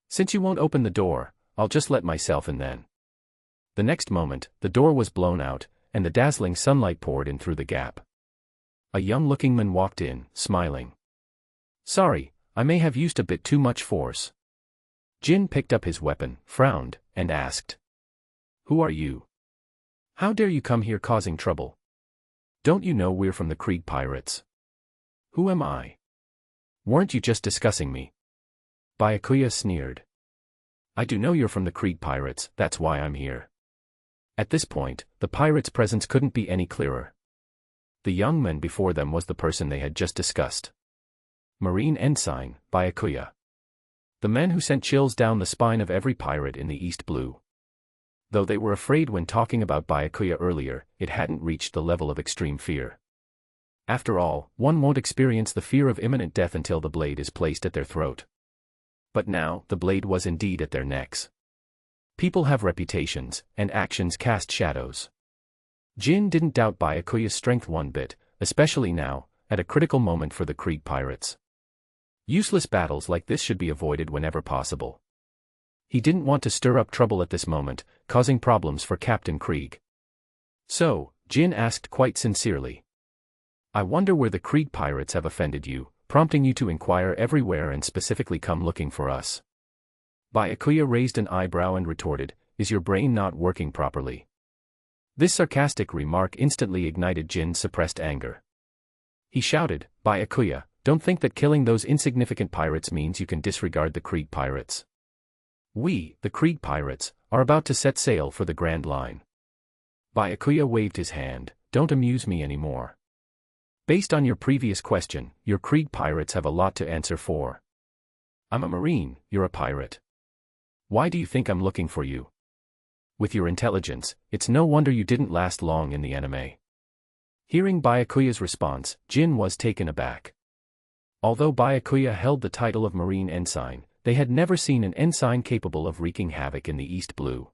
Since you won't open the door, I'll just let myself in then. The next moment, the door was blown out, and the dazzling sunlight poured in through the gap. A young-looking man walked in, smiling. Sorry, I may have used a bit too much force. Jin picked up his weapon, frowned, and asked. Who are you? How dare you come here causing trouble? Don't you know we're from the Krieg pirates? Who am I? Weren't you just discussing me? Byakuya sneered. I do know you're from the Krieg pirates, that's why I'm here. At this point, the pirates' presence couldn't be any clearer. The young man before them was the person they had just discussed. Marine Ensign, Byakuya. The men who sent chills down the spine of every pirate in the East Blue. Though they were afraid when talking about Byakuya earlier, it hadn't reached the level of extreme fear. After all, one won't experience the fear of imminent death until the blade is placed at their throat. But now, the blade was indeed at their necks. People have reputations, and actions cast shadows. Jin didn't doubt Byakuya's strength one bit, especially now, at a critical moment for the Krieg pirates. Useless battles like this should be avoided whenever possible. He didn't want to stir up trouble at this moment, causing problems for Captain Krieg. So, Jin asked quite sincerely. I wonder where the Krieg pirates have offended you, prompting you to inquire everywhere and specifically come looking for us. Byakuya raised an eyebrow and retorted, is your brain not working properly? This sarcastic remark instantly ignited Jin's suppressed anger. He shouted, Byakuya, don't think that killing those insignificant pirates means you can disregard the Krieg pirates. We, the Krieg pirates, are about to set sail for the Grand Line. Byakuya waved his hand, don't amuse me anymore. Based on your previous question, your Krieg pirates have a lot to answer for. I'm a marine, you're a pirate. Why do you think I'm looking for you? With your intelligence, it's no wonder you didn't last long in the anime. Hearing Byakuya's response, Jin was taken aback. Although Byakuya held the title of Marine Ensign, they had never seen an ensign capable of wreaking havoc in the East Blue.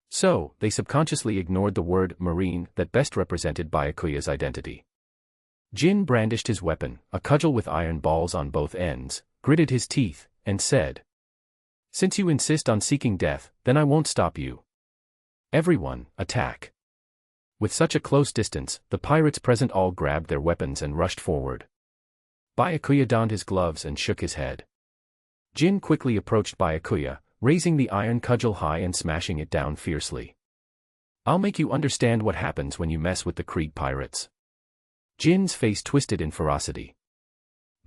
So, they subconsciously ignored the word marine that best represented Byakuya's identity. Jin brandished his weapon, a cudgel with iron balls on both ends, gritted his teeth, and said, Since you insist on seeking death, then I won't stop you. Everyone, attack. With such a close distance, the pirates present all grabbed their weapons and rushed forward. Byakuya donned his gloves and shook his head. Jin quickly approached Byakuya, raising the iron cudgel high and smashing it down fiercely. I'll make you understand what happens when you mess with the Krieg pirates. Jin's face twisted in ferocity.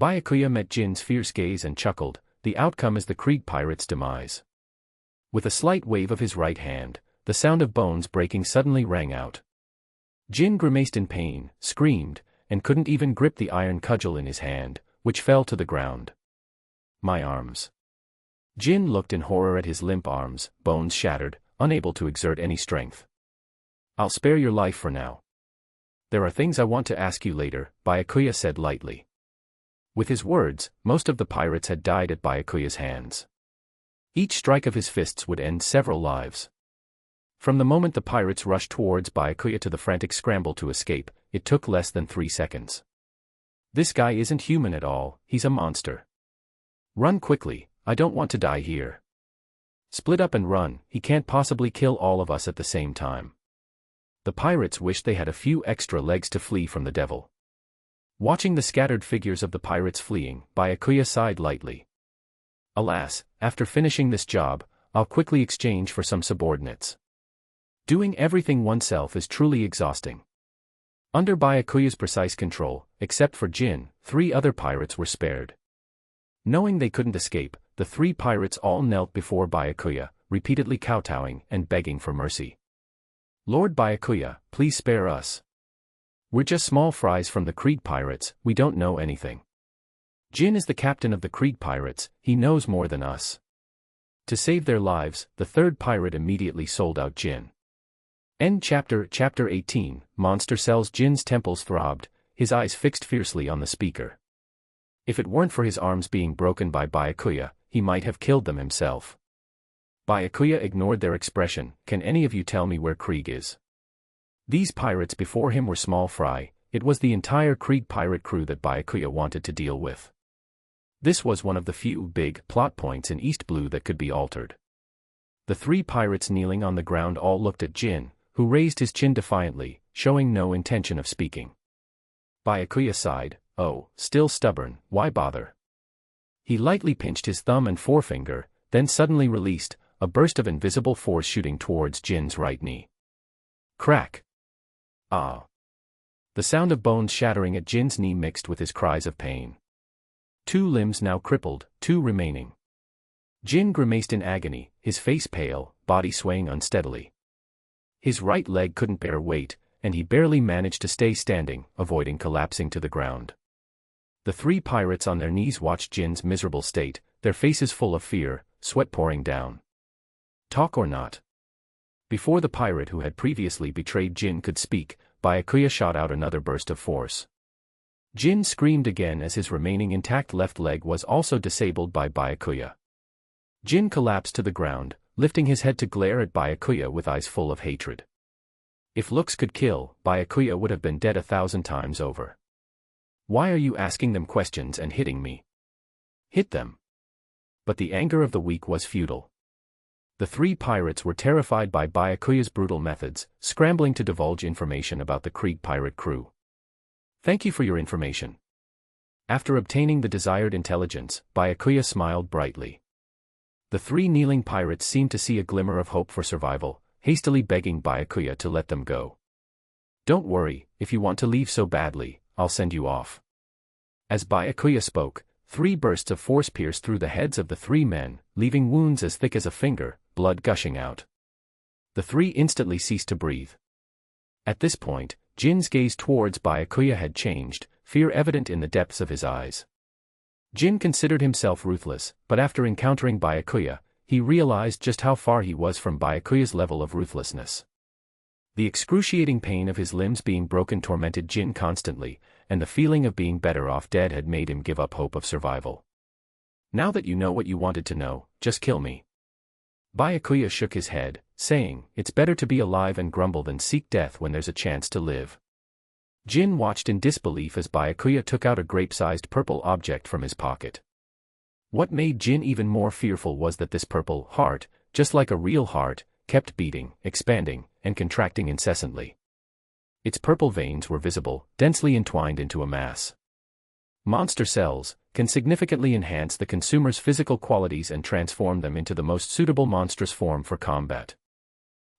Byakuya met Jin's fierce gaze and chuckled, the outcome is the Krieg pirates' demise. With a slight wave of his right hand, the sound of bones breaking suddenly rang out. Jin grimaced in pain, screamed, and couldn't even grip the iron cudgel in his hand, which fell to the ground. My arms. Jin looked in horror at his limp arms, bones shattered, unable to exert any strength. I'll spare your life for now. There are things I want to ask you later, Byakuya said lightly. With his words, most of the pirates had died at Byakuya's hands. Each strike of his fists would end several lives. From the moment the pirates rushed towards Byakuya to the frantic scramble to escape, it took less than 3 seconds. This guy isn't human at all, he's a monster. Run quickly, I don't want to die here. Split up and run, he can't possibly kill all of us at the same time. The pirates wished they had a few extra legs to flee from the devil. Watching the scattered figures of the pirates fleeing, Byakuya sighed lightly. Alas, after finishing this job, I'll quickly exchange for some subordinates. Doing everything oneself is truly exhausting. Under Byakuya's precise control, except for Jin, 3 other pirates were spared. Knowing they couldn't escape, the 3 pirates all knelt before Byakuya, repeatedly kowtowing and begging for mercy. Lord Byakuya, please spare us. We're just small fries from the Krieg pirates, we don't know anything. Jin is the captain of the Krieg pirates, he knows more than us. To save their lives, the 3rd pirate immediately sold out Jin. End chapter. Chapter 18, Monster Cells. Jin's temples throbbed, his eyes fixed fiercely on the speaker. If it weren't for his arms being broken by Byakuya, he might have killed them himself. Byakuya ignored their expression, can any of you tell me where Krieg is? These pirates before him were small fry, it was the entire Krieg pirate crew that Byakuya wanted to deal with. This was one of the few big plot points in East Blue that could be altered. The 3 pirates kneeling on the ground all looked at Jin, who raised his chin defiantly, showing no intention of speaking. Byakuya sighed, oh, still stubborn, why bother? He lightly pinched his thumb and forefinger, then suddenly released, a burst of invisible force shooting towards Jin's right knee. Crack! Ah! The sound of bones shattering at Jin's knee mixed with his cries of pain. 2 limbs now crippled, 2 remaining. Jin grimaced in agony, his face pale, body swaying unsteadily. His right leg couldn't bear weight, and he barely managed to stay standing, avoiding collapsing to the ground. The 3 pirates on their knees watched Jin's miserable state, their faces full of fear, sweat pouring down. Talk or not? Before the pirate who had previously betrayed Jin could speak, Byakuya shot out another burst of force. Jin screamed again as his remaining intact left leg was also disabled by Byakuya. Jin collapsed to the ground, lifting his head to glare at Byakuya with eyes full of hatred. If looks could kill, Byakuya would have been dead 1,000 times over. Why are you asking them questions and hitting me? Hit them. But the anger of the weak was futile. The 3 pirates were terrified by Byakuya's brutal methods, scrambling to divulge information about the Krieg pirate crew. Thank you for your information. After obtaining the desired intelligence, Byakuya smiled brightly. The 3 kneeling pirates seemed to see a glimmer of hope for survival, hastily begging Byakuya to let them go. Don't worry, if you want to leave so badly, I'll send you off. As Byakuya spoke, 3 bursts of force pierced through the heads of the 3 men, leaving wounds as thick as a finger, blood gushing out. The 3 instantly ceased to breathe. At this point, Jin's gaze towards Byakuya had changed, fear evident in the depths of his eyes. Jin considered himself ruthless, but after encountering Byakuya, he realized just how far he was from Byakuya's level of ruthlessness. The excruciating pain of his limbs being broken tormented Jin constantly, and the feeling of being better off dead had made him give up hope of survival. Now that you know what you wanted to know, just kill me. Byakuya shook his head, saying, it's better to be alive and grumble than seek death when there's a chance to live. Jin watched in disbelief as Byakuya took out a grape-sized purple object from his pocket. What made Jin even more fearful was that this purple heart, just like a real heart, kept beating, expanding, and contracting incessantly. Its purple veins were visible, densely entwined into a mass. Monster cells can significantly enhance the consumer's physical qualities and transform them into the most suitable monstrous form for combat.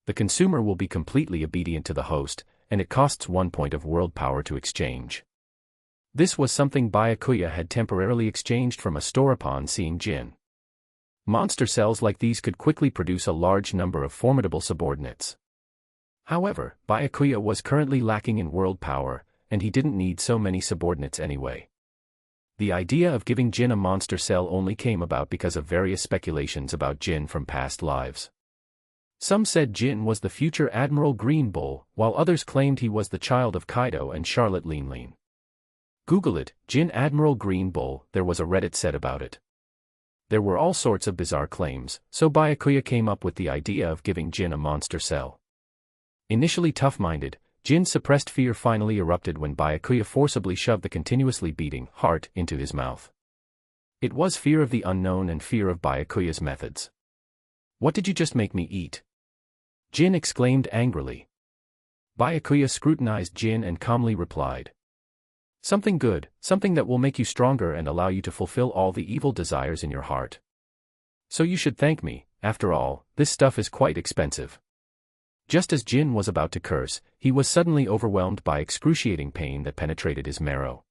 The consumer will be completely obedient to the host, and it costs 1 point of world power to exchange. This was something Byakuya had temporarily exchanged from a store upon seeing Jin. Monster cells like these could quickly produce a large number of formidable subordinates. However, Byakuya was currently lacking in world power, and he didn't need so many subordinates anyway. The idea of giving Jin a monster cell only came about because of various speculations about Jin from past lives. Some said Jin was the future Admiral Green Bull, while others claimed he was the child of Kaido and Charlotte Lean. Google it, Jin Admiral Green Bull, there was a Reddit set about it. There were all sorts of bizarre claims, so Byakuya came up with the idea of giving Jin a monster cell. Initially tough-minded, Jin's suppressed fear finally erupted when Byakuya forcibly shoved the continuously beating heart into his mouth. It was fear of the unknown and fear of Byakuya's methods. What did you just make me eat? Jin exclaimed angrily. Byakuya scrutinized Jin and calmly replied. Something good, something that will make you stronger and allow you to fulfill all the evil desires in your heart. So you should thank me, after all, this stuff is quite expensive. Just as Jin was about to curse, he was suddenly overwhelmed by excruciating pain that penetrated his marrow.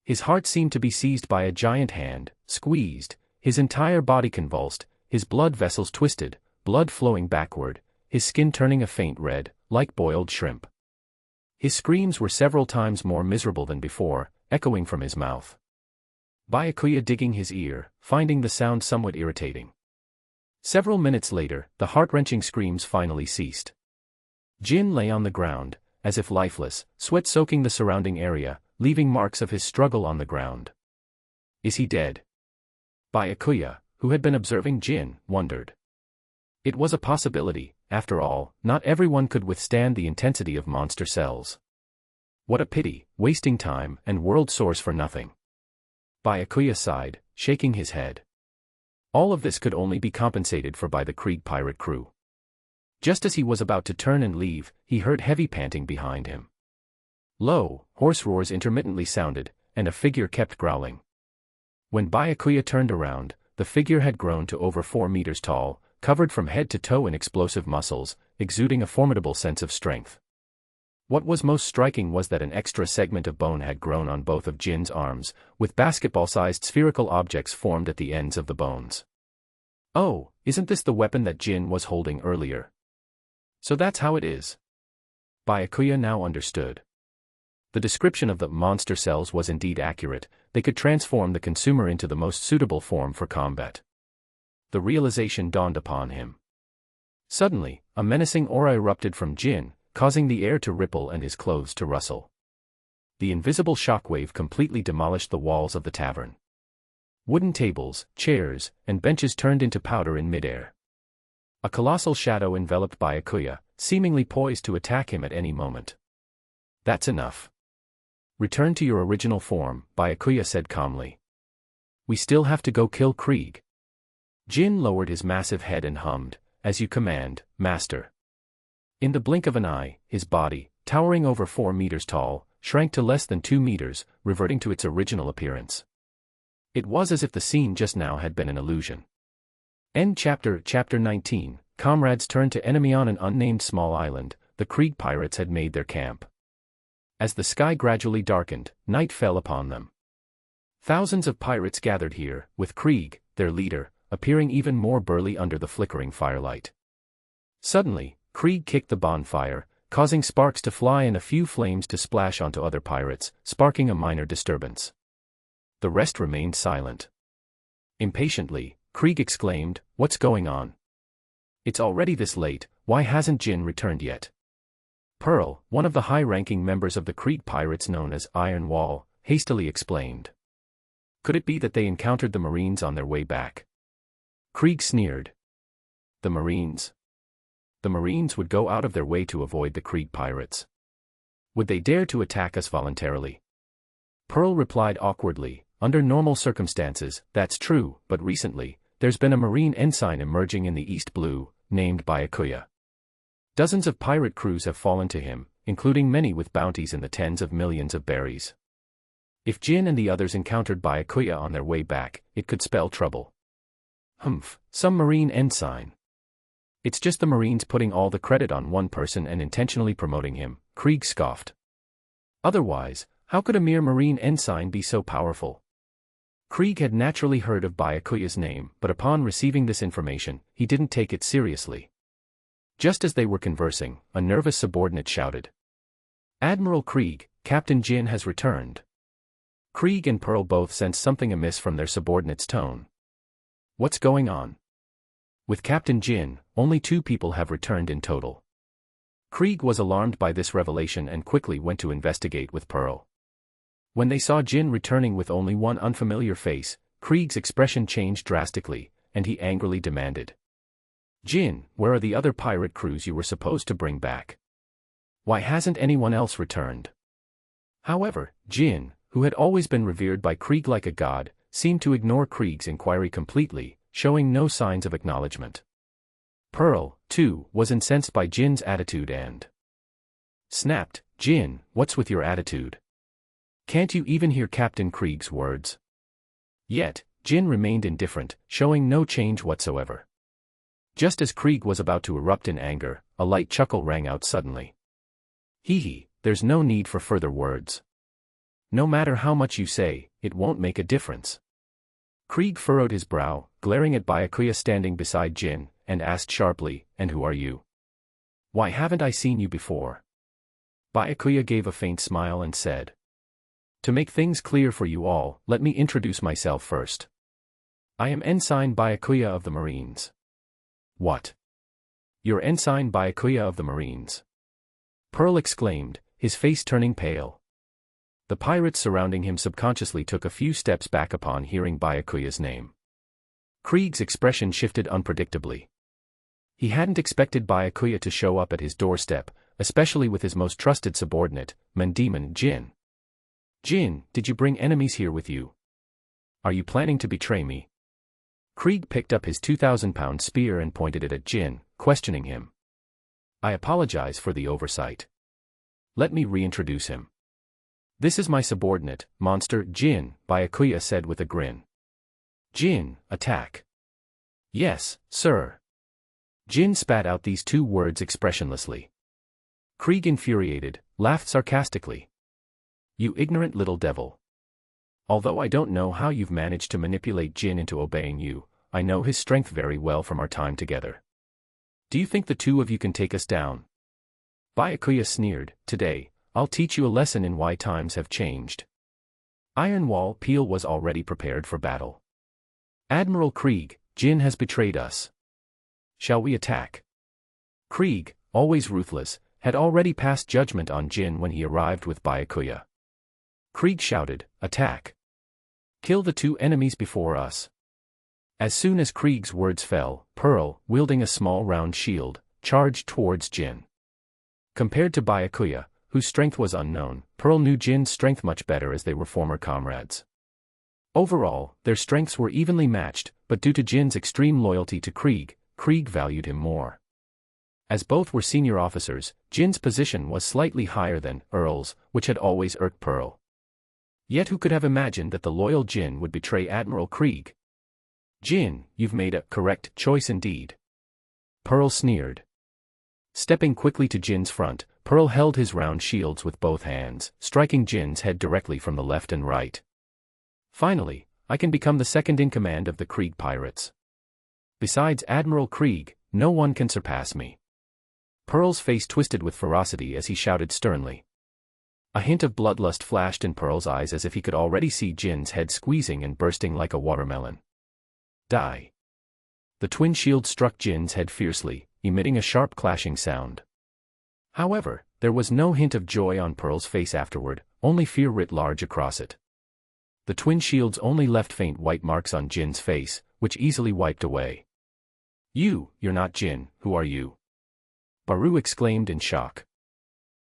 His heart seemed to be seized by a giant hand, squeezed, his entire body convulsed, his blood vessels twisted, blood flowing backward, his skin turning a faint red, like boiled shrimp. His screams were several times more miserable than before, echoing from his mouth. Byakuya digging his ear, finding the sound somewhat irritating. Several minutes later, the heart-wrenching screams finally ceased. Jin lay on the ground, as if lifeless, sweat soaking the surrounding area, leaving marks of his struggle on the ground. Is he dead? Byakuya, who had been observing Jin, wondered. It was a possibility, after all, not everyone could withstand the intensity of monster cells. What a pity, wasting time and world source for nothing. Byakuya sighed, shaking his head. All of this could only be compensated for by the Krieg pirate crew. Just as he was about to turn and leave, he heard heavy panting behind him. Low, hoarse roars intermittently sounded, and a figure kept growling. When Byakuya turned around, the figure had grown to over 4 meters tall, covered from head to toe in explosive muscles, exuding a formidable sense of strength. What was most striking was that an extra segment of bone had grown on both of Jin's arms, with basketball-sized spherical objects formed at the ends of the bones. Oh, isn't this the weapon that Jin was holding earlier? So that's how it is. Byakuya now understood. The description of the monster cells was indeed accurate. They could transform the consumer into the most suitable form for combat. The realization dawned upon him. Suddenly, a menacing aura erupted from Jin, causing the air to ripple and his clothes to rustle. The invisible shockwave completely demolished the walls of the tavern. Wooden tables, chairs, and benches turned into powder in midair. A colossal shadow enveloped Byakuya, seemingly poised to attack him at any moment. That's enough. Return to your original form, Byakuya said calmly. We still have to go kill Krieg. Jin lowered his massive head and hummed, as you command, master. In the blink of an eye, his body, towering over 4 meters tall, shrank to less than 2 meters, reverting to its original appearance. It was as if the scene just now had been an illusion. End chapter. Chapter 19, Comrades turned to enemy on an unnamed small island. The Krieg pirates had made their camp. As the sky gradually darkened, night fell upon them. Thousands of pirates gathered here, with Krieg, their leader, appearing even more burly under the flickering firelight. Suddenly, Krieg kicked the bonfire, causing sparks to fly and a few flames to splash onto other pirates, sparking a minor disturbance. The rest remained silent. Impatiently, Krieg exclaimed, "What's going on? It's already this late, why hasn't Jin returned yet?" Pearl, one of the high-ranking members of the Krieg pirates known as Iron Wall, hastily explained. Could it be that they encountered the Marines on their way back? Krieg sneered. The Marines? The Marines would go out of their way to avoid the Krieg pirates. Would they dare to attack us voluntarily? Pearl replied awkwardly, under normal circumstances, that's true, but recently, there's been a Marine Ensign emerging in the East Blue, named Byakuya. Dozens of pirate crews have fallen to him, including many with bounties in the tens of millions of berries. If Jin and the others encountered Byakuya on their way back, it could spell trouble. Humph, some Marine Ensign. It's just the Marines putting all the credit on one person and intentionally promoting him, Krieg scoffed. Otherwise, how could a mere Marine Ensign be so powerful? Krieg had naturally heard of Byakuya's name, but upon receiving this information, he didn't take it seriously. Just as they were conversing, a nervous subordinate shouted. Admiral Krieg, Captain Jin has returned. Krieg and Pearl both sensed something amiss from their subordinate's tone. What's going on? With Captain Jin, only 2 people have returned in total. Krieg was alarmed by this revelation and quickly went to investigate with Pearl. When they saw Jin returning with only one unfamiliar face, Krieg's expression changed drastically, and he angrily demanded. Jin, where are the other pirate crews you were supposed to bring back? Why hasn't anyone else returned? However, Jin, who had always been revered by Krieg like a god, seemed to ignore Krieg's inquiry completely, showing no signs of acknowledgement. Pearl, too, was incensed by Jin's attitude and snapped, Jin, what's with your attitude? Can't you even hear Captain Krieg's words? Yet, Jin remained indifferent, showing no change whatsoever. Just as Krieg was about to erupt in anger, a light chuckle rang out suddenly. Hee, there's no need for further words. No matter how much you say, it won't make a difference. Krieg furrowed his brow, glaring at Byakuya standing beside Jin, and asked sharply, and who are you? Why haven't I seen you before? Byakuya gave a faint smile and said. To make things clear for you all, let me introduce myself first. I am Ensign Byakuya of the Marines. What? You're Ensign Byakuya of the Marines? Pearl exclaimed, his face turning pale. The pirates surrounding him subconsciously took a few steps back upon hearing Byakuya's name. Krieg's expression shifted unpredictably. He hadn't expected Byakuya to show up at his doorstep, especially with his most trusted subordinate, Mandemon Jin. Jin, did you bring enemies here with you? Are you planning to betray me? Krieg picked up his 2,000-pound spear and pointed it at Jin, questioning him. I apologize for the oversight. Let me reintroduce him. This is my subordinate, Monster Jin, Byakuya said with a grin. Jin, attack. Yes, sir. Jin spat out these 2 words expressionlessly. Krieg infuriated, laughed sarcastically. You ignorant little devil. Although I don't know how you've managed to manipulate Jin into obeying you, I know his strength very well from our time together. Do you think the two of you can take us down? Byakuya sneered. Today, I'll teach you a lesson in why times have changed. Iron Wall Peel was already prepared for battle. Admiral Krieg, Jin has betrayed us. Shall we attack? Krieg, always ruthless, had already passed judgment on Jin when he arrived with Byakuya. Krieg shouted, attack. Kill the two enemies before us. As soon as Krieg's words fell, Pearl, wielding a small round shield, charged towards Jin. Compared to Byakuya, whose strength was unknown, Pearl knew Jin's strength much better as they were former comrades. Overall, their strengths were evenly matched, but due to Jin's extreme loyalty to Krieg, Krieg valued him more. As both were senior officers, Jin's position was slightly higher than Earl's, which had always irked Pearl. Yet who could have imagined that the loyal Jin would betray Admiral Krieg? Jin, you've made a correct choice indeed. Pearl sneered. Stepping quickly to Jin's front, Pearl held his round shields with both hands, striking Jin's head directly from the left and right. Finally, I can become the second in command of the Krieg pirates. Besides Admiral Krieg, no one can surpass me. Pearl's face twisted with ferocity as he shouted sternly. A hint of bloodlust flashed in Pearl's eyes as if he could already see Jin's head squeezing and bursting like a watermelon. Die. The twin shield struck Jin's head fiercely, emitting a sharp clashing sound. However, there was no hint of joy on Pearl's face afterward, only fear writ large across it. The twin shields only left faint white marks on Jin's face, which easily wiped away. You're not Jin, who are you? Baru exclaimed in shock.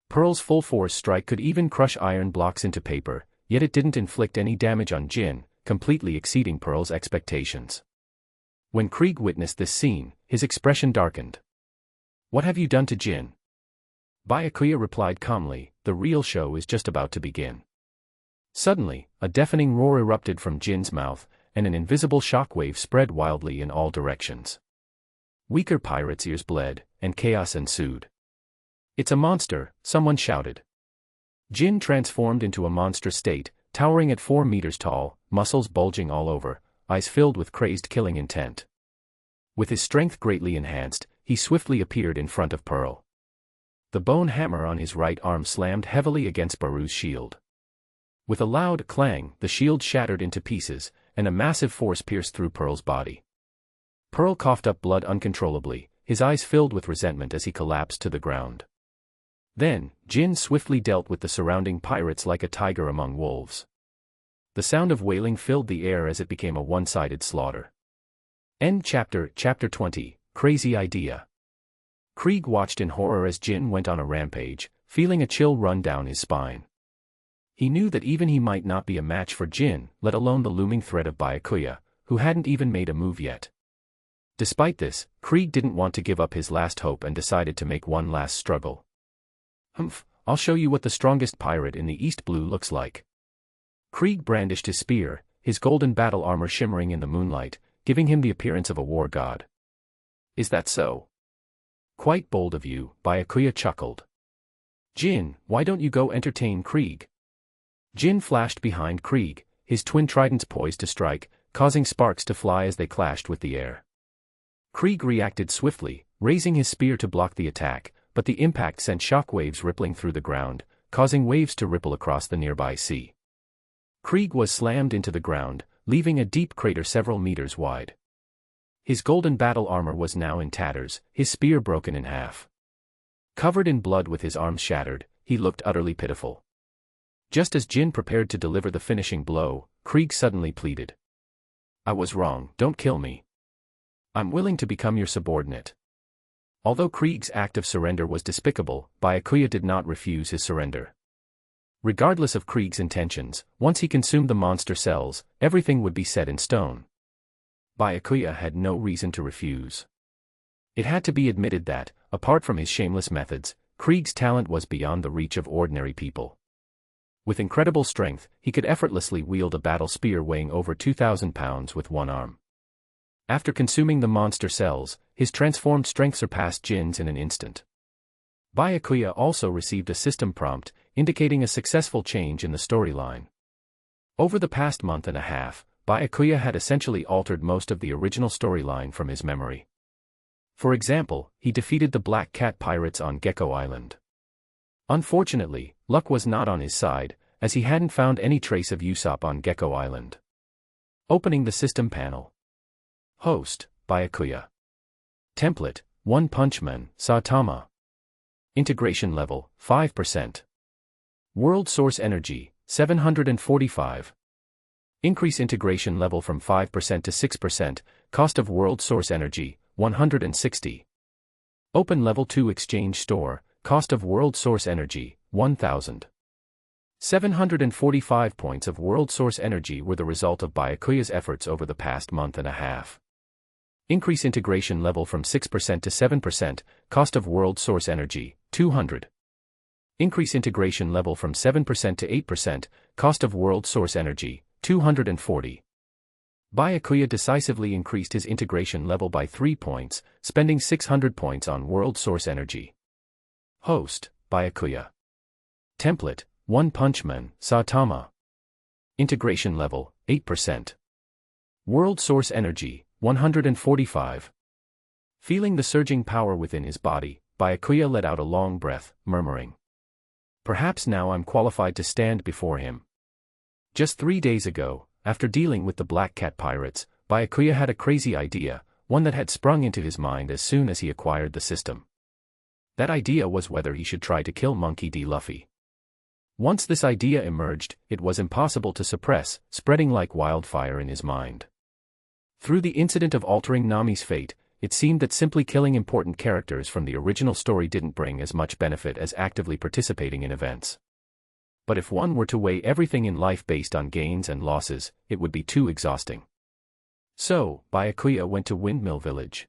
Pearl's full force strike could even crush iron blocks into paper, yet it didn't inflict any damage on Jin, completely exceeding Pearl's expectations. When Krieg witnessed this scene, his expression darkened. What have you done to Jin? Byakuya replied calmly, the real show is just about to begin. Suddenly, a deafening roar erupted from Jin's mouth, and an invisible shockwave spread wildly in all directions. Weaker pirates' ears bled, and chaos ensued. It's a monster, someone shouted. Jin transformed into a monster state, towering at 4 meters tall, muscles bulging all over, eyes filled with crazed killing intent. With his strength greatly enhanced, he swiftly appeared in front of Pearl. The bone hammer on his right arm slammed heavily against Baru's shield. With a loud clang, the shield shattered into pieces, and a massive force pierced through Pearl's body. Pearl coughed up blood uncontrollably, his eyes filled with resentment as he collapsed to the ground. Then, Jin swiftly dealt with the surrounding pirates like a tiger among wolves. The sound of wailing filled the air as it became a one-sided slaughter. End chapter. Chapter 20, Crazy Idea. Krieg watched in horror as Jin went on a rampage, feeling a chill run down his spine. He knew that even he might not be a match for Jin, let alone the looming threat of Byakuya, who hadn't even made a move yet. Despite this, Krieg didn't want to give up his last hope and decided to make one last struggle. I'll show you what the strongest pirate in the East Blue looks like. Krieg brandished his spear, his golden battle armor shimmering in the moonlight, giving him the appearance of a war god. Is that so? Quite bold of you, Byakuya chuckled. Jin, why don't you go entertain Krieg? Jin flashed behind Krieg, his twin tridents poised to strike, causing sparks to fly as they clashed with the air. Krieg reacted swiftly, raising his spear to block the attack, but the impact sent shockwaves rippling through the ground, causing waves to ripple across the nearby sea. Krieg was slammed into the ground, leaving a deep crater several meters wide. His golden battle armor was now in tatters, his spear broken in half. Covered in blood with his arms shattered, he looked utterly pitiful. Just as Jin prepared to deliver the finishing blow, Krieg suddenly pleaded. I was wrong, don't kill me. I'm willing to become your subordinate. Although Krieg's act of surrender was despicable, Byakuya did not refuse his surrender. Regardless of Krieg's intentions, once he consumed the monster cells, everything would be set in stone. Byakuya had no reason to refuse. It had to be admitted that, apart from his shameless methods, Krieg's talent was beyond the reach of ordinary people. With incredible strength, he could effortlessly wield a battle spear weighing over 2,000 pounds with one arm. After consuming the monster cells, his transformed strength surpassed Jin's in an instant. Byakuya also received a system prompt, indicating a successful change in the storyline. Over the past month and a half, Byakuya had essentially altered most of the original storyline from his memory. For example, he defeated the Black Cat pirates on Gecko Island. Unfortunately, luck was not on his side, as he hadn't found any trace of Usopp on Gecko Island. Opening the system panel. Host, Byakuya. Template, One Punch Man, Saitama. Integration level, 5%. World source energy, 745. Increase integration level from 5% to 6%, cost of world source energy, 160. Open level 2 exchange store, cost of world source energy, 1000. 745 points of world source energy were the result of Byakuya's efforts over the past month and a half. Increase integration level from 6% to 7%, cost of world source energy, 200. Increase integration level from 7% to 8%, cost of world source energy, 240. Byakuya decisively increased his integration level by 3 points, spending 600 points on world source energy. Host, Byakuya. Template, One Punch Man, Saitama. Integration level, 8%. World source energy, 145. Feeling the surging power within his body, Byakuya let out a long breath, murmuring, "Perhaps now I'm qualified to stand before him." Just 3 days ago, after dealing with the Black Cat pirates, Byakuya had a crazy idea, one that had sprung into his mind as soon as he acquired the system. That idea was whether he should try to kill Monkey D. Luffy. Once this idea emerged, it was impossible to suppress, spreading like wildfire in his mind. Through the incident of altering Nami's fate, it seemed that simply killing important characters from the original story didn't bring as much benefit as actively participating in events. But if one were to weigh everything in life based on gains and losses, it would be too exhausting. So, Byakuya went to Windmill Village.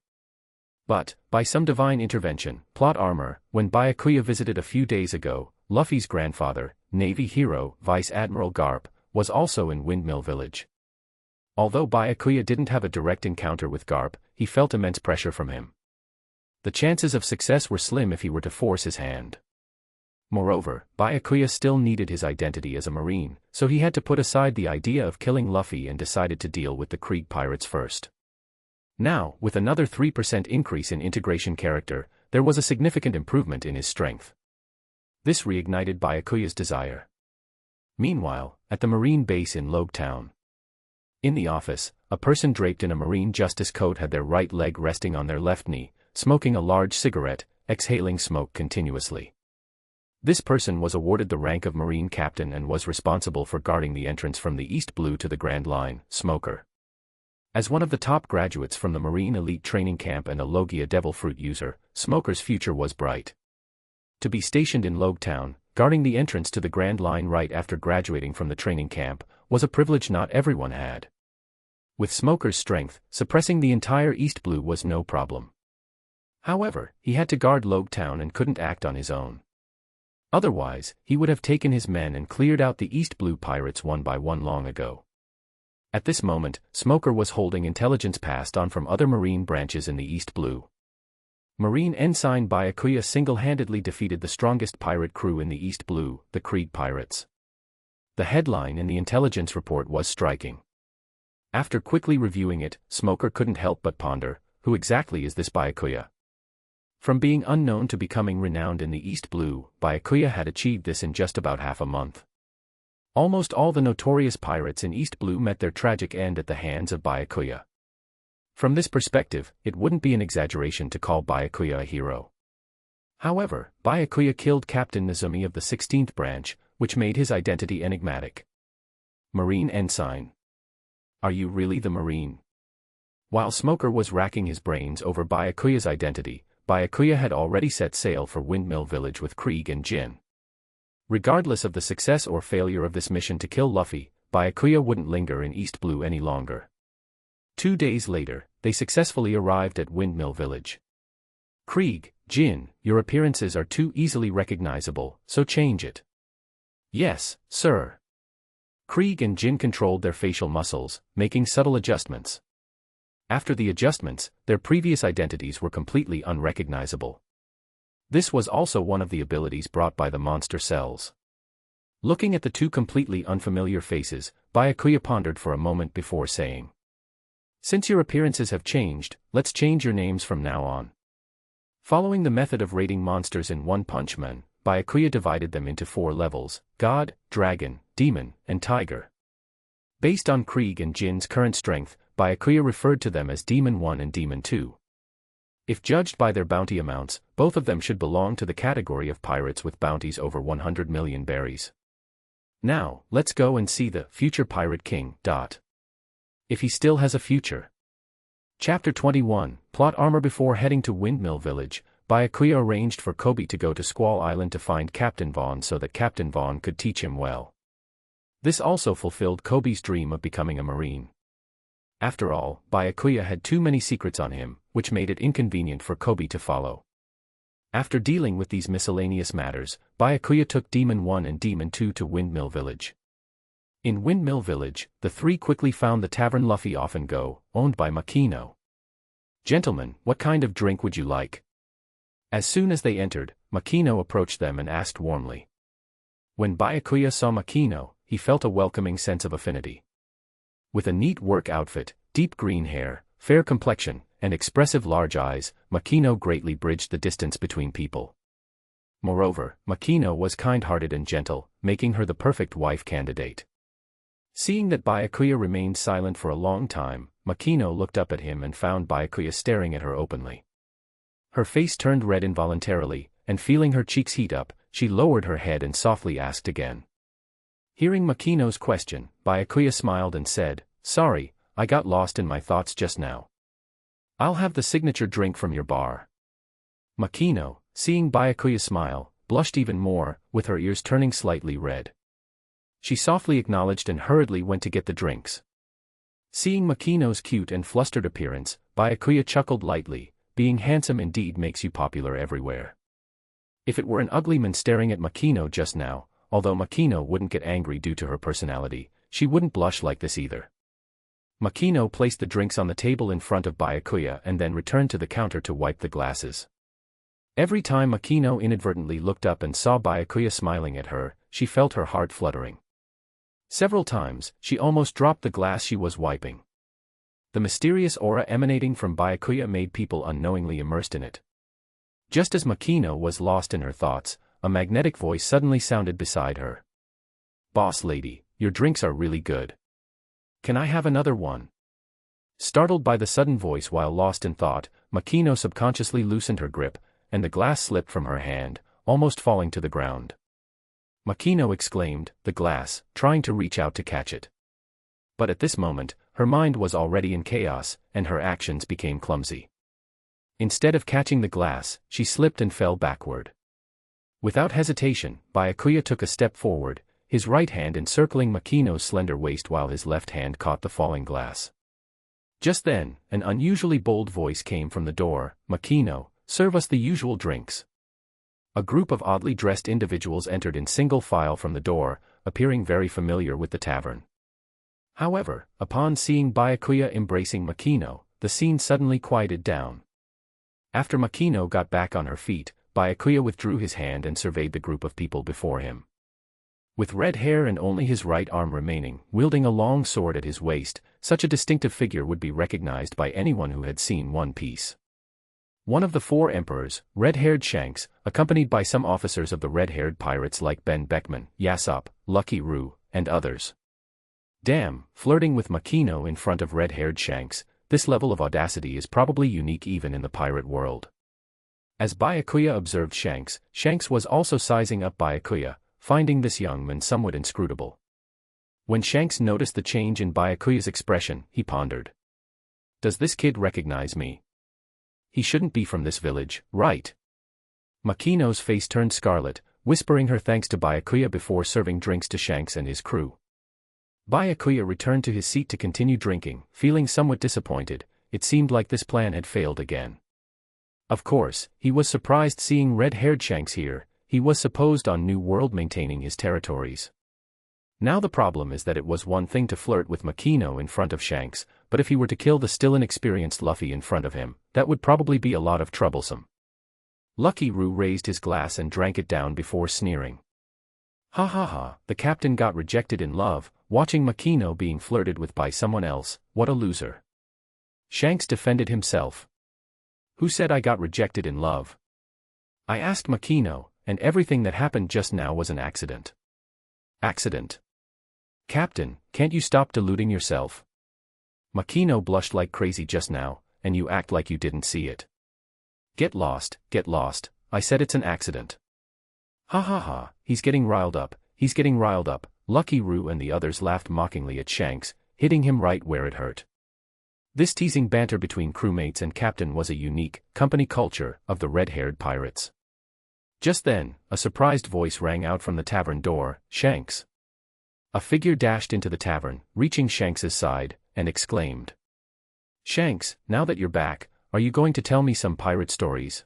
But, by some divine intervention, plot armor, when Byakuya visited a few days ago, Luffy's grandfather, Navy hero, Vice Admiral Garp, was also in Windmill Village. Although Byakuya didn't have a direct encounter with Garp, he felt immense pressure from him. The chances of success were slim if he were to force his hand. Moreover, Byakuya still needed his identity as a marine, so he had to put aside the idea of killing Luffy and decided to deal with the Krieg pirates first. Now, with another 3% increase in integration character, there was a significant improvement in his strength. This reignited Byakuya's desire. Meanwhile, at the marine base in Logue Town. In the office, a person draped in a marine justice coat had their right leg resting on their left knee, smoking a large cigarette, exhaling smoke continuously. This person was awarded the rank of Marine Captain and was responsible for guarding the entrance from the East Blue to the Grand Line, Smoker. As one of the top graduates from the Marine Elite Training Camp and a Logia Devil Fruit user, Smoker's future was bright. To be stationed in Logue Town, guarding the entrance to the Grand Line right after graduating from the training camp, was a privilege not everyone had. With Smoker's strength, suppressing the entire East Blue was no problem. However, he had to guard Logue Town and couldn't act on his own. Otherwise, he would have taken his men and cleared out the East Blue pirates one by one long ago. At this moment, Smoker was holding intelligence passed on from other marine branches in the East Blue. Marine Ensign Byakuya single-handedly defeated the strongest pirate crew in the East Blue, the Krieg pirates. The headline in the intelligence report was striking. After quickly reviewing it, Smoker couldn't help but ponder, who exactly is this Byakuya? From being unknown to becoming renowned in the East Blue, Byakuya had achieved this in just about half a month. Almost all the notorious pirates in East Blue met their tragic end at the hands of Byakuya. From this perspective, it wouldn't be an exaggeration to call Byakuya a hero. However, Byakuya killed Captain Nezumi of the 16th branch, which made his identity enigmatic. Marine Ensign. Are you really the Marine? While Smoker was racking his brains over Byakuya's identity, Byakuya had already set sail for Windmill Village with Krieg and Jin. Regardless of the success or failure of this mission to kill Luffy, Byakuya wouldn't linger in East Blue any longer. 2 days later, they successfully arrived at Windmill Village. Krieg, Jin, your appearances are too easily recognizable, so change it. Yes, sir. Krieg and Jin controlled their facial muscles, making subtle adjustments. After the adjustments, their previous identities were completely unrecognizable. This was also one of the abilities brought by the monster cells. Looking at the two completely unfamiliar faces, Byakuya pondered for a moment before saying, "Since your appearances have changed, let's change your names from now on." Following the method of rating monsters in One Punch Man, Byakuya divided them into 4 levels: God, Dragon, Demon, and Tiger. Based on Krieg and Jin's current strength, Byakuya referred to them as Demon 1 and Demon 2. If judged by their bounty amounts, both of them should belong to the category of pirates with bounties over 100 million berries. Now, let's go and see the future Pirate King. If he still has a future. Chapter 21, Plot Armor. Before heading to Windmill Village, Byakuya arranged for Koby to go to Squall Island to find Captain Vaughn so that Captain Vaughn could teach him well. This also fulfilled Koby's dream of becoming a marine. After all, Byakuya had too many secrets on him, which made it inconvenient for Koby to follow. After dealing with these miscellaneous matters, Byakuya took Demon 1 and Demon 2 to Windmill Village. In Windmill Village, the three quickly found the tavern Luffy Often Go, owned by Makino. "Gentlemen, what kind of drink would you like?" As soon as they entered, Makino approached them and asked warmly. When Byakuya saw Makino, he felt a welcoming sense of affinity. With a neat work outfit, deep green hair, fair complexion, and expressive large eyes, Makino greatly bridged the distance between people. Moreover, Makino was kind-hearted and gentle, making her the perfect wife candidate. Seeing that Byakuya remained silent for a long time, Makino looked up at him and found Byakuya staring at her openly. Her face turned red involuntarily, and feeling her cheeks heat up, she lowered her head and softly asked again. Hearing Makino's question, Byakuya smiled and said, "Sorry, I got lost in my thoughts just now. I'll have the signature drink from your bar." Makino, seeing Byakuya smile, blushed even more, with her ears turning slightly red. She softly acknowledged and hurriedly went to get the drinks. Seeing Makino's cute and flustered appearance, Byakuya chuckled lightly. Being handsome indeed makes you popular everywhere. If it were an ugly man staring at Makino just now, although Makino wouldn't get angry due to her personality, she wouldn't blush like this either. Makino placed the drinks on the table in front of Byakuya and then returned to the counter to wipe the glasses. Every time Makino inadvertently looked up and saw Byakuya smiling at her, she felt her heart fluttering. Several times, she almost dropped the glass she was wiping. The mysterious aura emanating from Byakuya made people unknowingly immersed in it. Just as Makino was lost in her thoughts, a magnetic voice suddenly sounded beside her. "Boss lady, your drinks are really good. Can I have another one?" Startled by the sudden voice while lost in thought, Makino subconsciously loosened her grip, and the glass slipped from her hand, almost falling to the ground. Makino exclaimed, "The glass," trying to reach out to catch it. But at this moment, her mind was already in chaos, and her actions became clumsy. Instead of catching the glass, she slipped and fell backward. Without hesitation, Byakuya took a step forward, his right hand encircling Makino's slender waist while his left hand caught the falling glass. Just then, an unusually bold voice came from the door. "Makino, serve us the usual drinks." A group of oddly dressed individuals entered in single file from the door, appearing very familiar with the tavern. However, upon seeing Byakuya embracing Makino, the scene suddenly quieted down. After Makino got back on her feet, Byakuya withdrew his hand and surveyed the group of people before him. With red hair and only his right arm remaining, wielding a long sword at his waist, such a distinctive figure would be recognized by anyone who had seen One Piece. One of the 4 emperors, red-haired Shanks, accompanied by some officers of the red-haired pirates like Ben Beckman, Yasopp, Lucky Roo, and others. Damn, flirting with Makino in front of red-haired Shanks, this level of audacity is probably unique even in the pirate world. As Byakuya observed Shanks, Shanks was also sizing up Byakuya, finding this young man somewhat inscrutable. When Shanks noticed the change in Byakuya's expression, he pondered. Does this kid recognize me? He shouldn't be from this village, right? Makino's face turned scarlet, whispering her thanks to Byakuya before serving drinks to Shanks and his crew. Byakuya returned to his seat to continue drinking, feeling somewhat disappointed. It seemed like this plan had failed again. Of course, he was surprised seeing red-haired Shanks here. He was supposed on New World maintaining his territories. Now the problem is that it was one thing to flirt with Makino in front of Shanks, but if he were to kill the still inexperienced Luffy in front of him, that would probably be a lot of troublesome. Lucky Roo raised his glass and drank it down before sneering. Ha ha ha, the captain got rejected in love, watching Makino being flirted with by someone else, what a loser. Shanks defended himself. Who said I got rejected in love? I asked Makino, and everything that happened just now was an accident. Accident? Captain, can't you stop deluding yourself? Makino blushed like crazy just now, and you act like you didn't see it. Get lost, I said it's an accident. Ha ha ha, he's getting riled up, Lucky Roo and the others laughed mockingly at Shanks, hitting him right where it hurt. This teasing banter between crewmates and captain was a unique company culture of the red-haired pirates. Just then, a surprised voice rang out from the tavern door, Shanks. A figure dashed into the tavern, reaching Shanks's side, and exclaimed. Shanks, now that you're back, are you going to tell me some pirate stories?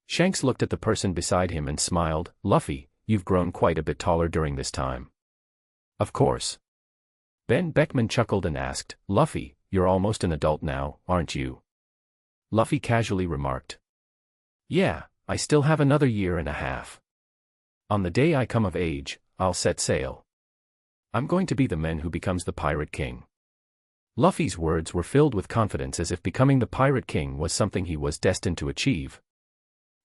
Shanks looked at the person beside him and smiled. Luffy, you've grown quite a bit taller during this time. Of course. Ben Beckman chuckled and asked, Luffy, you're almost an adult now, aren't you? Luffy casually remarked. Yeah, I still have another year and a half. On the day I come of age, I'll set sail. I'm going to be the man who becomes the Pirate King. Luffy's words were filled with confidence, as if becoming the Pirate King was something he was destined to achieve.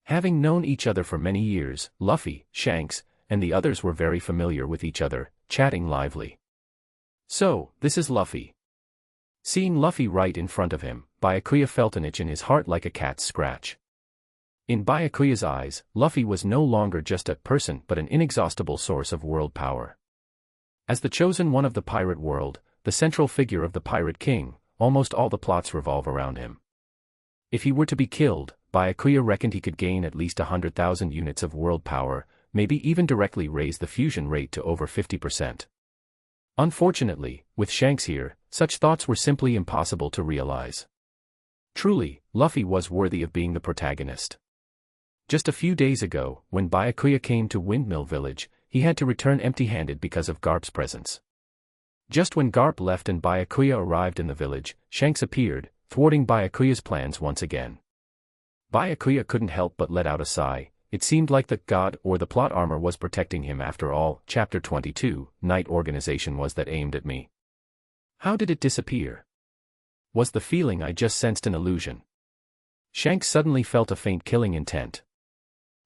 Having known each other for many years, Luffy, Shanks, and the others were very familiar with each other, chatting lively. So, this is Luffy. Seeing Luffy right in front of him, Byakuya felt an itch in his heart like a cat's scratch. In Byakuya's eyes, Luffy was no longer just a person but an inexhaustible source of world power. As the chosen one of the pirate world, the central figure of the Pirate King, almost all the plots revolve around him. If he were to be killed, Byakuya reckoned he could gain at least 100,000 units of world power, maybe even directly raise the fusion rate to over 50%. Unfortunately, with Shanks here, such thoughts were simply impossible to realize. Truly, Luffy was worthy of being the protagonist. Just a few days ago, when Byakuya came to Windmill Village, he had to return empty-handed because of Garp's presence. Just when Garp left and Byakuya arrived in the village, Shanks appeared, thwarting Byakuya's plans once again. Byakuya couldn't help but let out a sigh. It seemed like the god or the plot armor was protecting him after all. Chapter 22, Night Organization was that aimed at me. How did it disappear? Was the feeling I just sensed an illusion? Shanks suddenly felt a faint killing intent.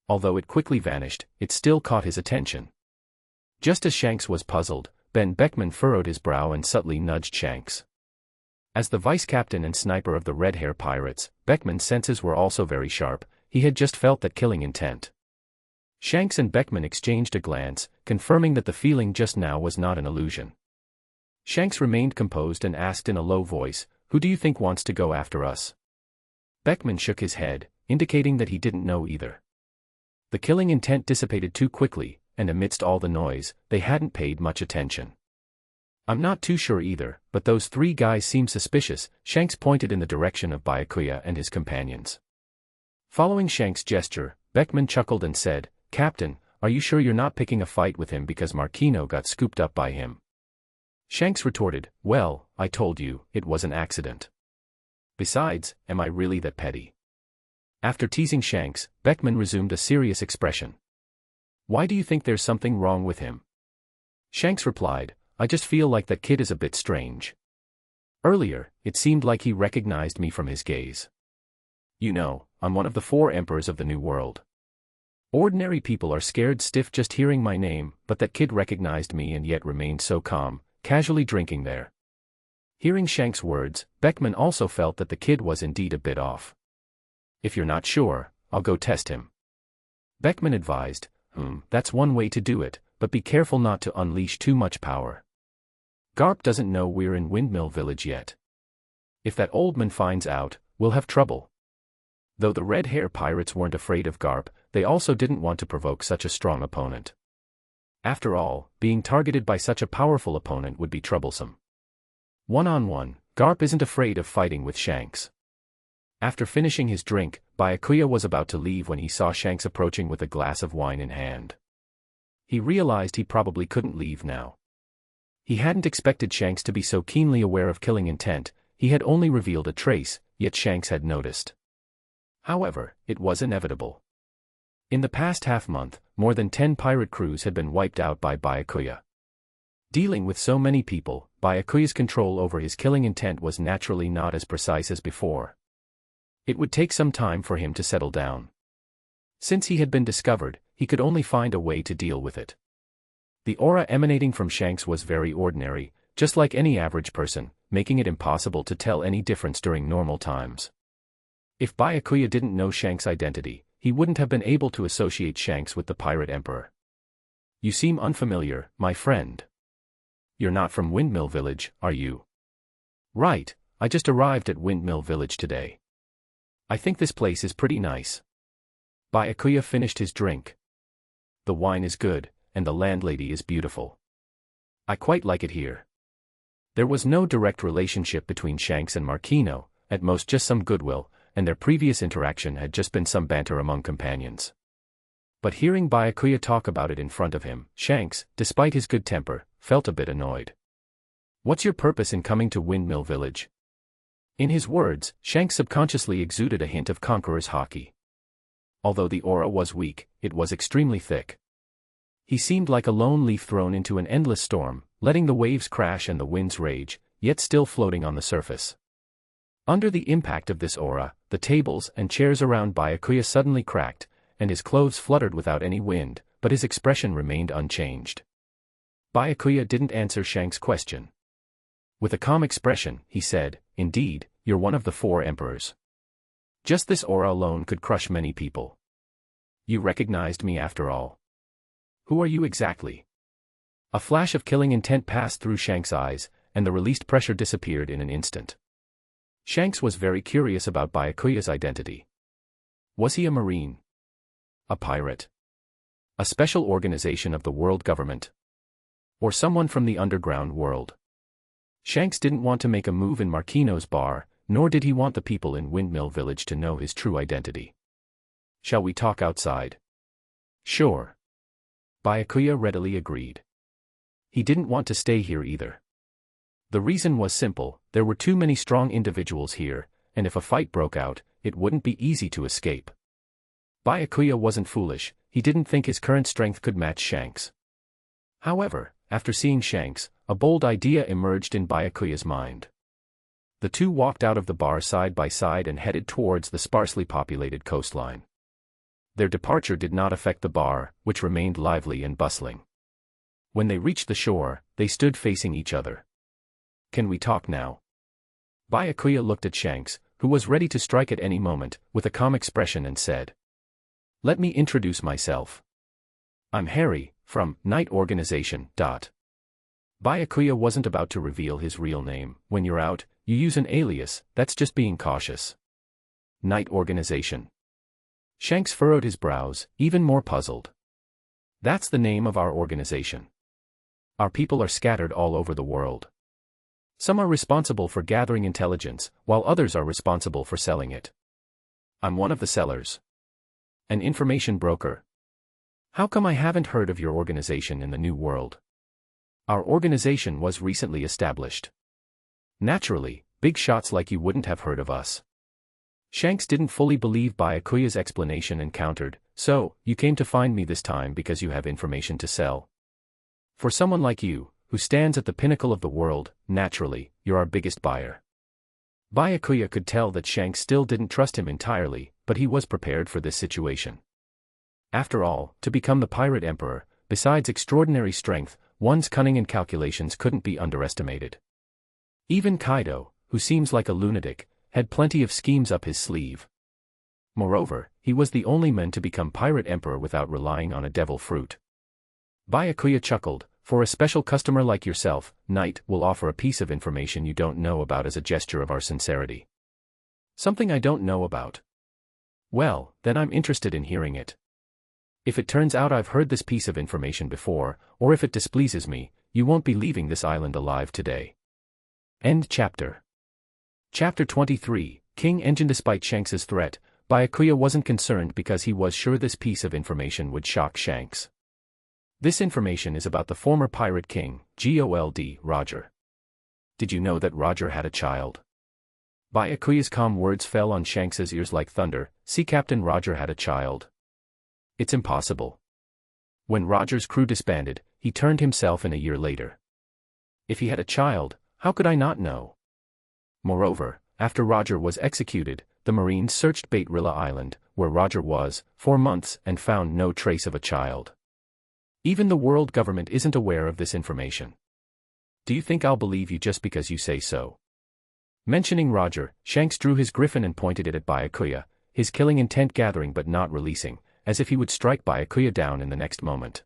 Although it quickly vanished, it still caught his attention. Just as Shanks was puzzled, Ben Beckman furrowed his brow and subtly nudged Shanks. As the vice-captain and sniper of the Red Hair Pirates, Beckman's senses were also very sharp. He had just felt that killing intent. Shanks and Beckman exchanged a glance, confirming that the feeling just now was not an illusion. Shanks remained composed and asked in a low voice, "Who do you think wants to go after us?" Beckman shook his head, indicating that he didn't know either. The killing intent dissipated too quickly, and amidst all the noise, they hadn't paid much attention. "I'm not too sure either, but those three guys seem suspicious." Shanks pointed in the direction of Byakuya and his companions. Following Shanks' gesture, Beckman chuckled and said, "Captain, are you sure you're not picking a fight with him because Marquino got scooped up by him?" Shanks retorted, "Well, I told you, it was an accident. Besides, am I really that petty?" After teasing Shanks, Beckman resumed a serious expression. "Why do you think there's something wrong with him?" Shanks replied, "I just feel like that kid is a bit strange. Earlier, it seemed like he recognized me from his gaze. You know, I'm one of the 4 emperors of the New World. Ordinary people are scared stiff just hearing my name, but that kid recognized me and yet remained so calm, casually drinking there." Hearing Shanks' words, Beckman also felt that the kid was indeed a bit off. "If you're not sure, I'll go test him," Beckman advised. That's one way to do it, but be careful not to unleash too much power. Garp doesn't know we're in Windmill Village yet. If that old man finds out, we'll have trouble." Though the Red Hair Pirates weren't afraid of Garp, they also didn't want to provoke such a strong opponent. After all, being targeted by such a powerful opponent would be troublesome. One-on-one, Garp isn't afraid of fighting with Shanks. After finishing his drink, Byakuya was about to leave when he saw Shanks approaching with a glass of wine in hand. He realized he probably couldn't leave now. He hadn't expected Shanks to be so keenly aware of killing intent. He had only revealed a trace, yet Shanks had noticed. However, it was inevitable. In the past half-month, more than 10 pirate crews had been wiped out by Byakuya. Dealing with so many people, Byakuya's control over his killing intent was naturally not as precise as before. It would take some time for him to settle down. Since he had been discovered, he could only find a way to deal with it. The aura emanating from Shanks was very ordinary, just like any average person, making it impossible to tell any difference during normal times. If Byakuya didn't know Shanks' identity, he wouldn't have been able to associate Shanks with the Pirate Emperor. "You seem unfamiliar, my friend. You're not from Windmill Village, are you?" "Right, I just arrived at Windmill Village today. I think this place is pretty nice." Byakuya finished his drink. "The wine is good, and the landlady is beautiful. I quite like it here." There was no direct relationship between Shanks and Marquino, at most just some goodwill, and their previous interaction had just been some banter among companions. But hearing Byakuya talk about it in front of him, Shanks, despite his good temper, felt a bit annoyed. "What's your purpose in coming to Windmill Village?" In his words, Shanks subconsciously exuded a hint of conqueror's haki. Although the aura was weak, it was extremely thick. He seemed like a lone leaf thrown into an endless storm, letting the waves crash and the winds rage, yet still floating on the surface. Under the impact of this aura, the tables and chairs around Byakuya suddenly cracked, and his clothes fluttered without any wind, but his expression remained unchanged. Byakuya didn't answer Shanks' question. With a calm expression, he said, "Indeed, you're one of the 4 emperors. Just this aura alone could crush many people. You recognized me after all. Who are you exactly?" A flash of killing intent passed through Shanks' eyes, and the released pressure disappeared in an instant. Shanks was very curious about Byakuya's identity. Was he a marine? A pirate? A special organization of the world government? Or someone from the underground world? Shanks didn't want to make a move in Marquino's bar, nor did he want the people in Windmill Village to know his true identity. "Shall we talk outside?" "Sure." Byakuya readily agreed. He didn't want to stay here either. The reason was simple: there were too many strong individuals here, and if a fight broke out, it wouldn't be easy to escape. Byakuya wasn't foolish, he didn't think his current strength could match Shanks. However, after seeing Shanks, a bold idea emerged in Byakuya's mind. The two walked out of the bar side by side and headed towards the sparsely populated coastline. Their departure did not affect the bar, which remained lively and bustling. When they reached the shore, they stood facing each other. "Can we talk now?" Byakuya looked at Shanks, who was ready to strike at any moment, with a calm expression and said, "Let me introduce myself. I'm Harry, from Night Organization. Byakuya wasn't about to reveal his real name. When you're out, you use an alias, that's just being cautious. Night Organization. Shanks furrowed his brows, even more puzzled. That's the name of our organization. Our people are scattered all over the world. Some are responsible for gathering intelligence, while others are responsible for selling it. I'm one of the sellers. An information broker. How come I haven't heard of your organization in the New World? Our organization was recently established. Naturally, big shots like you wouldn't have heard of us. Shanks didn't fully believe Byakuya's explanation and countered, "So, you came to find me this time because you have information to sell. For someone like you, who stands at the pinnacle of the world, naturally, you're our biggest buyer." Byakuya could tell that Shanks still didn't trust him entirely, but he was prepared for this situation. After all, to become the Pirate Emperor, besides extraordinary strength, one's cunning and calculations couldn't be underestimated. Even Kaido, who seems like a lunatic, had plenty of schemes up his sleeve. Moreover, he was the only man to become Pirate Emperor without relying on a devil fruit. Byakuya chuckled, "For a special customer like yourself, Knight will offer a piece of information you don't know about as a gesture of our sincerity." "Something I don't know about?" "Well, then I'm interested in hearing it. If it turns out I've heard this piece of information before, or if it displeases me, you won't be leaving this island alive today." End chapter. Chapter 23, King Engine. Despite Shanks's threat, Byakuya wasn't concerned because he was sure this piece of information would shock Shanks. This information is about the former pirate king, Gold Roger. Did you know that Roger had a child? Byakuya's calm words fell on Shanks's ears like thunder. "See, Captain, Roger had a child. It's impossible. When Roger's crew disbanded, he turned himself in a year later. If he had a child, how could I not know? Moreover, after Roger was executed, the Marines searched Baitrilla Island, where Roger was, for months and found no trace of a child. Even the world government isn't aware of this information. Do you think I'll believe you just because you say so? Mentioning Roger, Shanks drew his griffin and pointed it at Byakuya, his killing intent gathering but not releasing, as if he would strike Byakuya down in the next moment.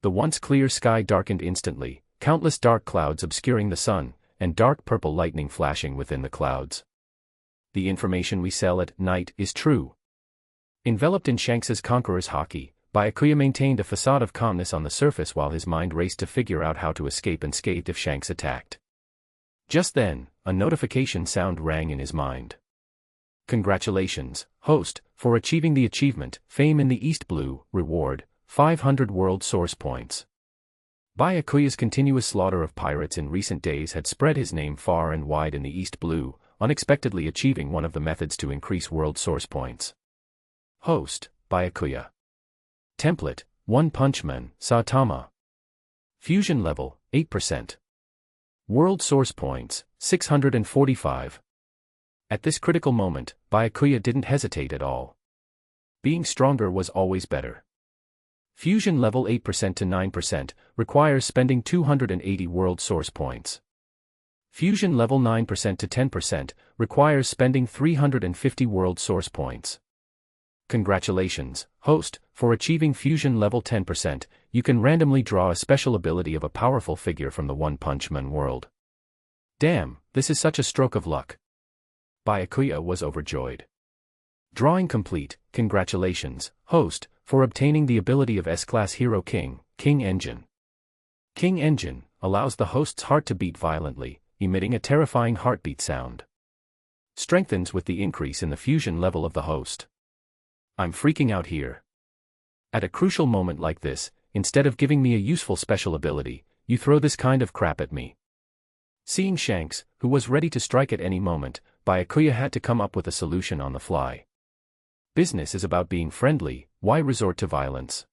The once clear sky darkened instantly, countless dark clouds obscuring the sun, and dark purple lightning flashing within the clouds. The information we sell at night is true. Enveloped in Shanks's conqueror's haki, Byakuya maintained a facade of calmness on the surface while his mind raced to figure out how to escape unscathed if Shanks attacked. Just then, a notification sound rang in his mind. Congratulations, host, for achieving the achievement, Fame in the East Blue, reward, 500 world source points. Byakuya's continuous slaughter of pirates in recent days had spread his name far and wide in the East Blue, unexpectedly achieving one of the methods to increase world source points. Host, Byakuya. Template, One Punch Man, Saitama. Fusion level, 8%. World source points, 645. At this critical moment, Byakuya didn't hesitate at all. Being stronger was always better. Fusion level 8% to 9% requires spending 280 world source points. Fusion level 9% to 10% requires spending 350 world source points. Congratulations, host, for achieving fusion level 10%, you can randomly draw a special ability of a powerful figure from the One Punch Man world. Damn, this is such a stroke of luck. Byakuya was overjoyed. Drawing complete, congratulations, host, for obtaining the ability of S-Class Hero King, King Engine. King Engine allows the host's heart to beat violently, emitting a terrifying heartbeat sound. Strengthens with the increase in the fusion level of the host. I'm freaking out here. At a crucial moment like this, instead of giving me a useful special ability, you throw this kind of crap at me. Seeing Shanks, who was ready to strike at any moment, Byakuya had to come up with a solution on the fly. Business is about being friendly, why resort to violence?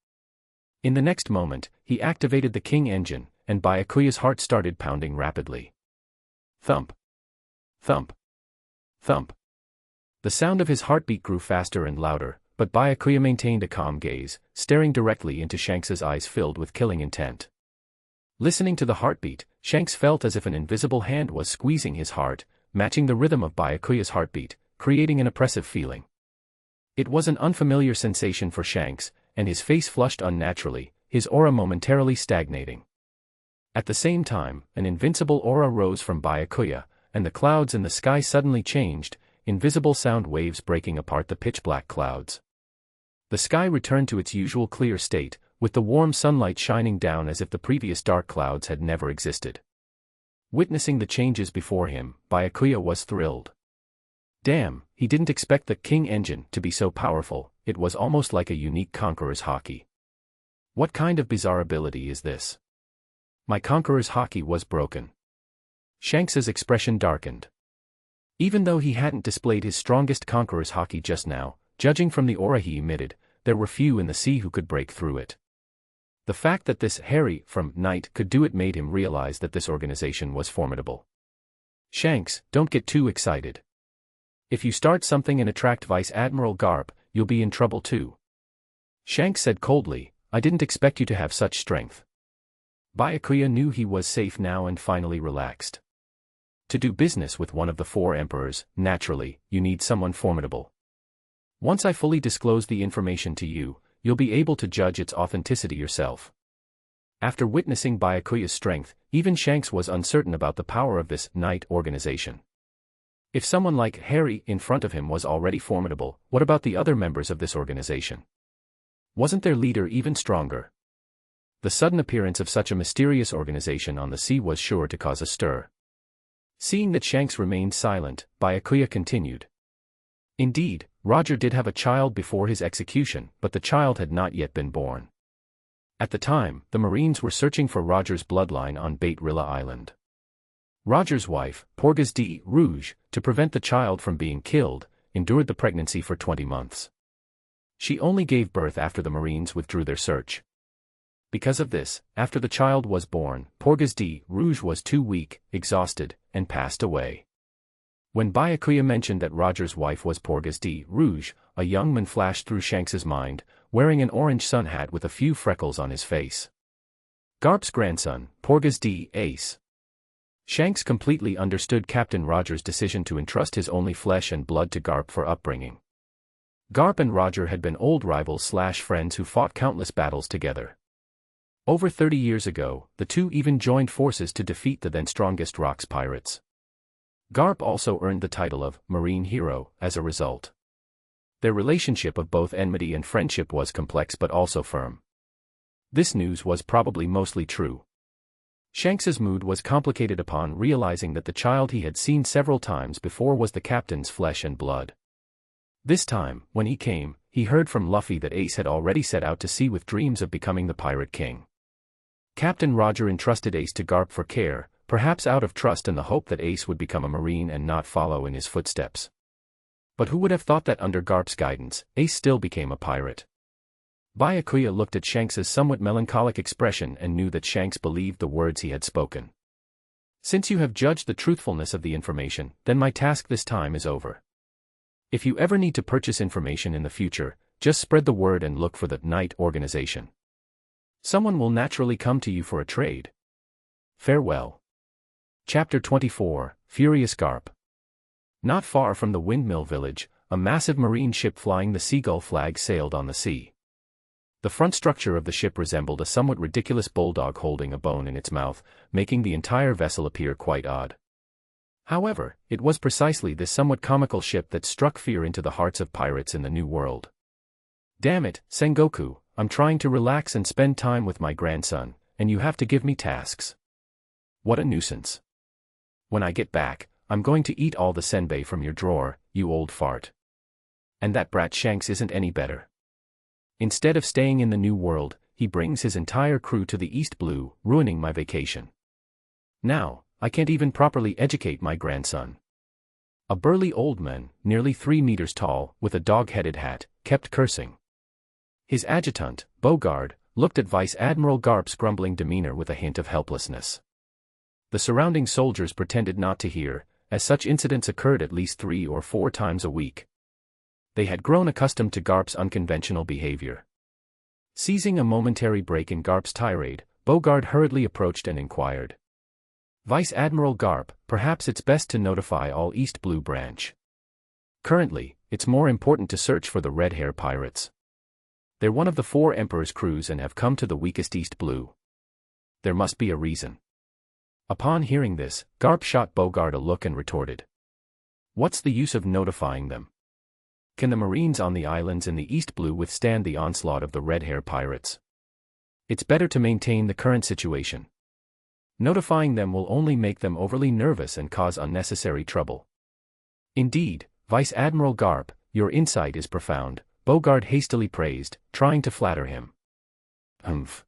In the next moment, he activated the King Engine, and Byakuya's heart started pounding rapidly. Thump. Thump. Thump. The sound of his heartbeat grew faster and louder, but Byakuya maintained a calm gaze, staring directly into Shanks's eyes filled with killing intent. Listening to the heartbeat, Shanks felt as if an invisible hand was squeezing his heart, matching the rhythm of Byakuya's heartbeat, creating an oppressive feeling. It was an unfamiliar sensation for Shanks, and his face flushed unnaturally, his aura momentarily stagnating. At the same time, an invincible aura rose from Byakuya, and the clouds in the sky suddenly changed, invisible sound waves breaking apart the pitch-black clouds. The sky returned to its usual clear state, with the warm sunlight shining down as if the previous dark clouds had never existed. Witnessing the changes before him, Byakuya was thrilled. Damn, he didn't expect the King Engine to be so powerful, it was almost like a unique conqueror's haki. What kind of bizarre ability is this? My conqueror's haki was broken. Shanks's expression darkened. Even though he hadn't displayed his strongest conqueror's haki just now, judging from the aura he emitted, there were few in the sea who could break through it. The fact that this Harry from Night could do it made him realize that this organization was formidable. Shanks, don't get too excited. If you start something and attract Vice Admiral Garp, you'll be in trouble too. Shanks said coldly, I didn't expect you to have such strength. Byakuya knew he was safe now and finally relaxed. To do business with one of the four emperors, naturally, you need someone formidable. Once I fully disclose the information to you, you'll be able to judge its authenticity yourself. After witnessing Byakuya's strength, even Shanks was uncertain about the power of this Night organization. If someone like Harry in front of him was already formidable, what about the other members of this organization? Wasn't their leader even stronger? The sudden appearance of such a mysterious organization on the sea was sure to cause a stir. Seeing that Shanks remained silent, Byakuya continued. Indeed, Roger did have a child before his execution, but the child had not yet been born. At the time, the Marines were searching for Roger's bloodline on Baitrilla Island. Roger's wife, Porgas de Rouge, to prevent the child from being killed, endured the pregnancy for 20 months. She only gave birth after the Marines withdrew their search. Because of this, after the child was born, Porges de Rouge was too weak, exhausted, and passed away. When Byakuya mentioned that Roger's wife was Porges de Rouge, a young man flashed through Shanks's mind, wearing an orange sun hat with a few freckles on his face. Garp's grandson, Porges de Ace. Shanks completely understood Captain Roger's decision to entrust his only flesh and blood to Garp for upbringing. Garp and Roger had been old rivals/friends who fought countless battles together. Over 30 years ago, the two even joined forces to defeat the then strongest Rocks pirates. Garp also earned the title of Marine Hero as a result. Their relationship of both enmity and friendship was complex but also firm. This news was probably mostly true. Shanks's mood was complicated upon realizing that the child he had seen several times before was the captain's flesh and blood. This time, when he came, he heard from Luffy that Ace had already set out to sea with dreams of becoming the Pirate King. Captain Roger entrusted Ace to Garp for care, perhaps out of trust and the hope that Ace would become a Marine and not follow in his footsteps. But who would have thought that under Garp's guidance, Ace still became a pirate? Byakuya looked at Shanks's somewhat melancholic expression and knew that Shanks believed the words he had spoken. Since you have judged the truthfulness of the information, then my task this time is over. If you ever need to purchase information in the future, just spread the word and look for the Knight organization. Someone will naturally come to you for a trade. Farewell. Chapter 24, Furious Garp. Not far from the windmill village, a massive marine ship flying the seagull flag sailed on the sea. The front structure of the ship resembled a somewhat ridiculous bulldog holding a bone in its mouth, making the entire vessel appear quite odd. However, it was precisely this somewhat comical ship that struck fear into the hearts of pirates in the New World. Damn it, Sangoku, I'm trying to relax and spend time with my grandson, and you have to give me tasks. What a nuisance. When I get back, I'm going to eat all the senbei from your drawer, you old fart. And that brat Shanks isn't any better. Instead of staying in the New World, he brings his entire crew to the East Blue, ruining my vacation. Now, I can't even properly educate my grandson. A burly old man, nearly 3 meters tall, with a dog-headed hat, kept cursing. His adjutant, Bogard, looked at Vice Admiral Garp's grumbling demeanor with a hint of helplessness. The surrounding soldiers pretended not to hear, as such incidents occurred at least 3 or 4 times a week. They had grown accustomed to Garp's unconventional behavior. Seizing a momentary break in Garp's tirade, Bogard hurriedly approached and inquired. Vice Admiral Garp, perhaps it's best to notify all East Blue branch. Currently, it's more important to search for the Red Hair pirates. They're one of the 4 Emperor's crews and have come to the weakest East Blue. There must be a reason. Upon hearing this, Garp shot Bogard a look and retorted. What's the use of notifying them? Can the Marines on the islands in the East Blue withstand the onslaught of the Red Hair pirates? It's better to maintain the current situation. Notifying them will only make them overly nervous and cause unnecessary trouble. Indeed, Vice Admiral Garp, your insight is profound, Bogard hastily praised, trying to flatter him. Humph.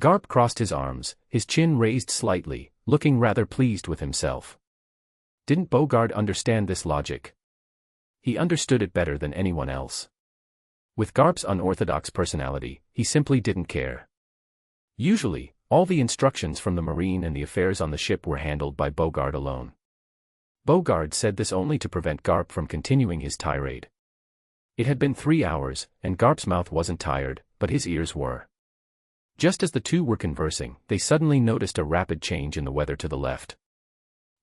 Garp crossed his arms, his chin raised slightly, looking rather pleased with himself. Didn't Bogard understand this logic? He understood it better than anyone else. With Garp's unorthodox personality, he simply didn't care. Usually, all the instructions from the Marine and the affairs on the ship were handled by Bogard alone. Bogard said this only to prevent Garp from continuing his tirade. It had been 3 hours, and Garp's mouth wasn't tired, but his ears were. Just as the two were conversing, they suddenly noticed a rapid change in the weather to the left.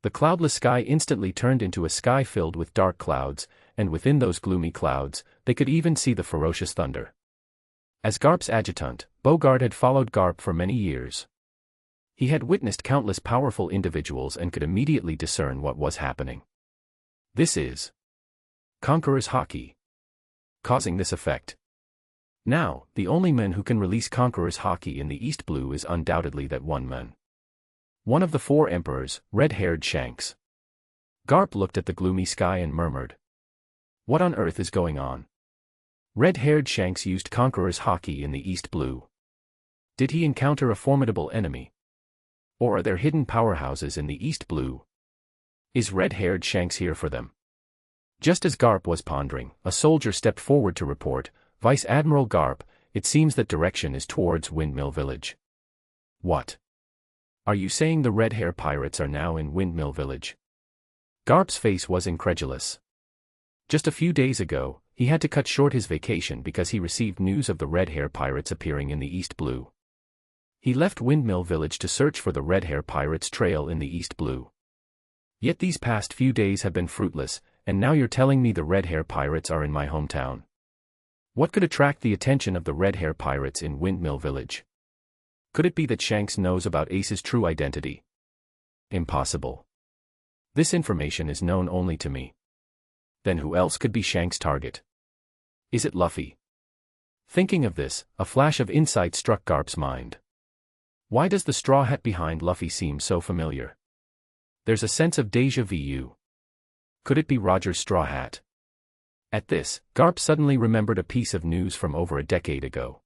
The cloudless sky instantly turned into a sky filled with dark clouds, and within those gloomy clouds, they could even see the ferocious thunder. As Garp's adjutant, Bogard had followed Garp for many years. He had witnessed countless powerful individuals and could immediately discern what was happening. This is Conqueror's Haki. Causing this effect. Now, the only man who can release Conqueror's Haki in the East Blue is undoubtedly that one man. One of the 4 emperors, red-haired Shanks. Garp looked at the gloomy sky and murmured. What on earth is going on? Red-haired Shanks used Conqueror's Haki in the East Blue. Did he encounter a formidable enemy? Or are there hidden powerhouses in the East Blue? Is red-haired Shanks here for them? Just as Garp was pondering, a soldier stepped forward to report, Vice Admiral Garp, it seems that direction is towards Windmill Village. What? Are you saying the red hair pirates are now in Windmill Village? Garp's face was incredulous. Just a few days ago, he had to cut short his vacation because he received news of the red hair pirates appearing in the East Blue. He left Windmill Village to search for the red hair pirates' trail in the East Blue. Yet these past few days have been fruitless, and now you're telling me the red hair pirates are in my hometown. What could attract the attention of the red hair pirates in Windmill Village? Could it be that Shanks knows about Ace's true identity? Impossible. This information is known only to me. Then who else could be Shanks' target? Is it Luffy? Thinking of this, a flash of insight struck Garp's mind. Why does the straw hat behind Luffy seem so familiar? There's a sense of déjà vu. Could it be Roger's straw hat? At this, Garp suddenly remembered a piece of news from over a decade ago.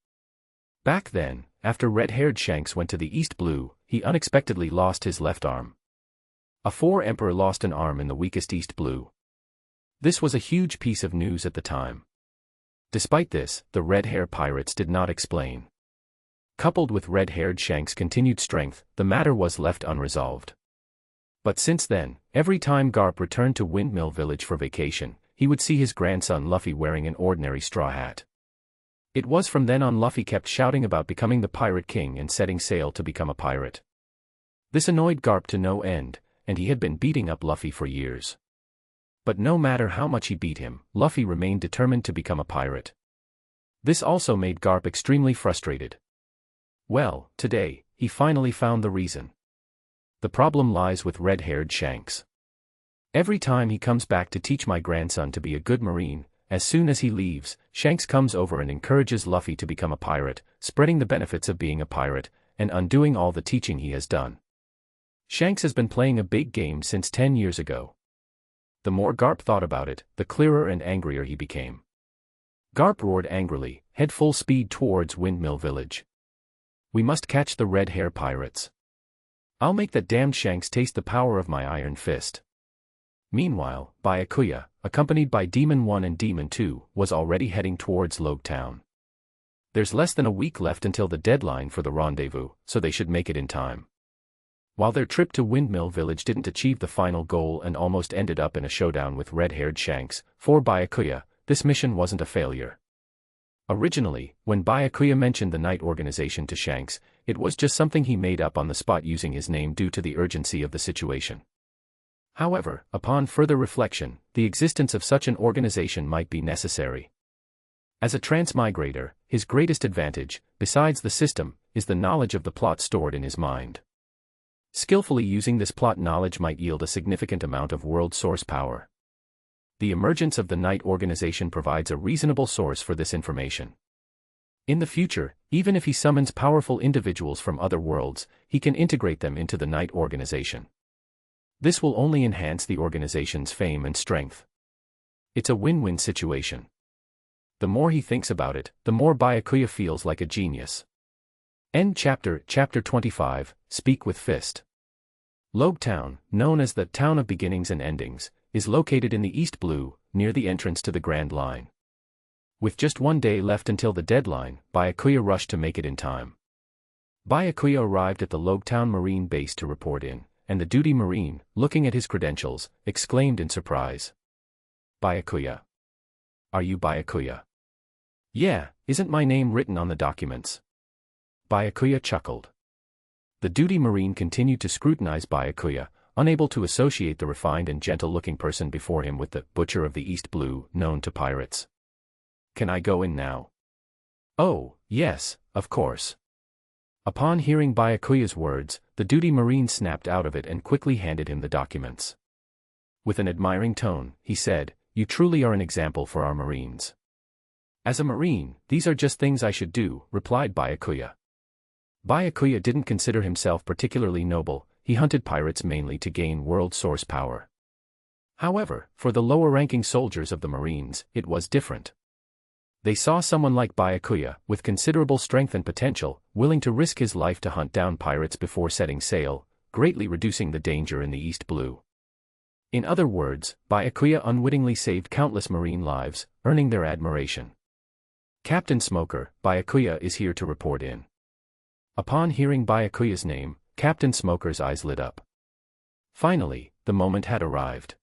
Back then, after red-haired Shanks went to the East Blue, he unexpectedly lost his left arm. A 4 Emperor lost an arm in the weakest East Blue. This was a huge piece of news at the time. Despite this, the red-hair pirates did not explain. Coupled with red-haired Shanks' continued strength, the matter was left unresolved. But since then, every time Garp returned to Windmill Village for vacation, he would see his grandson Luffy wearing an ordinary straw hat. It was from then on Luffy kept shouting about becoming the Pirate King and setting sail to become a pirate. This annoyed Garp to no end, and he had been beating up Luffy for years. But no matter how much he beat him, Luffy remained determined to become a pirate. This also made Garp extremely frustrated. Well, today, he finally found the reason. The problem lies with red-haired Shanks. Every time he comes back to teach my grandson to be a good Marine, as soon as he leaves, Shanks comes over and encourages Luffy to become a pirate, spreading the benefits of being a pirate, and undoing all the teaching he has done. Shanks has been playing a big game since 10 years ago. The more Garp thought about it, the clearer and angrier he became. Garp roared angrily, head full speed towards Windmill Village. We must catch the red hair pirates. I'll make that damned Shanks taste the power of my iron fist. Meanwhile, Byakuya, accompanied by Demon 1 and Demon 2, was already heading towards Logue Town. There's less than a week left until the deadline for the rendezvous, so they should make it in time. While their trip to Windmill Village didn't achieve the final goal and almost ended up in a showdown with red-haired Shanks, for Byakuya, this mission wasn't a failure. Originally, when Byakuya mentioned the night organization to Shanks, it was just something he made up on the spot using his name due to the urgency of the situation. However, upon further reflection, the existence of such an organization might be necessary. As a transmigrator, his greatest advantage, besides the system, is the knowledge of the plot stored in his mind. Skillfully using this plot knowledge might yield a significant amount of world source power. The emergence of the Night Organization provides a reasonable source for this information. In the future, even if he summons powerful individuals from other worlds, he can integrate them into the Night Organization. This will only enhance the organization's fame and strength. It's a win-win situation. The more he thinks about it, the more Byakuya feels like a genius. End chapter. Chapter 25, Speak with Fist. Logue Town, known as the Town of Beginnings and Endings, is located in the East Blue, near the entrance to the Grand Line. With just 1 day left until the deadline, Byakuya rushed to make it in time. Byakuya arrived at the Logue Town Marine Base to report in, and the duty Marine, looking at his credentials, exclaimed in surprise. Byakuya. Are you Byakuya? Yeah, isn't my name written on the documents? Byakuya chuckled. The duty Marine continued to scrutinize Byakuya, unable to associate the refined and gentle-looking person before him with the Butcher of the East Blue, known to pirates. Can I go in now? Oh, yes, of course. Upon hearing Byakuya's words, the duty Marine snapped out of it and quickly handed him the documents. With an admiring tone, he said, "You truly are an example for our Marines." "As a Marine, these are just things I should do," replied Byakuya. Byakuya didn't consider himself particularly noble, he hunted pirates mainly to gain world source power. However, for the lower-ranking soldiers of the Marines, it was different. They saw someone like Byakuya, with considerable strength and potential, willing to risk his life to hunt down pirates before setting sail, greatly reducing the danger in the East Blue. In other words, Byakuya unwittingly saved countless Marine lives, earning their admiration. Captain Smoker, Byakuya is here to report in. Upon hearing Byakuya's name, Captain Smoker's eyes lit up. Finally, the moment had arrived.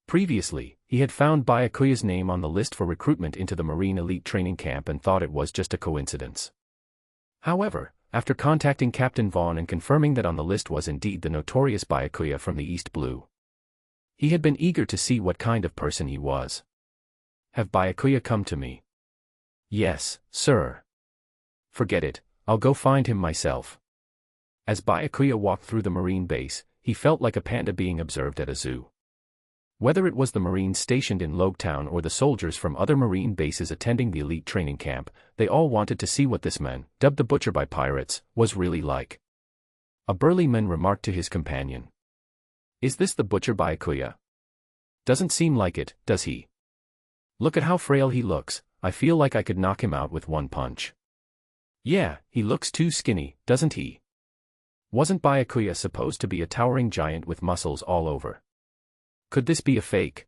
Previously, he had found Byakuya's name on the list for recruitment into the Marine Elite Training Camp and thought it was just a coincidence. However, after contacting Captain Vaughn and confirming that on the list was indeed the notorious Byakuya from the East Blue, he had been eager to see what kind of person he was. Have Byakuya come to me? Yes, sir. Forget it, I'll go find him myself. As Byakuya walked through the Marine base, he felt like a panda being observed at a zoo. Whether it was the Marines stationed in Logetown or the soldiers from other Marine bases attending the elite training camp, they all wanted to see what this man, dubbed the Butcher by pirates, was really like. A burly man remarked to his companion. Is this the Butcher Byakuya? Doesn't seem like it, does he? Look at how frail he looks, I feel like I could knock him out with one punch. Yeah, he looks too skinny, doesn't he? Wasn't Byakuya supposed to be a towering giant with muscles all over? Could this be a fake?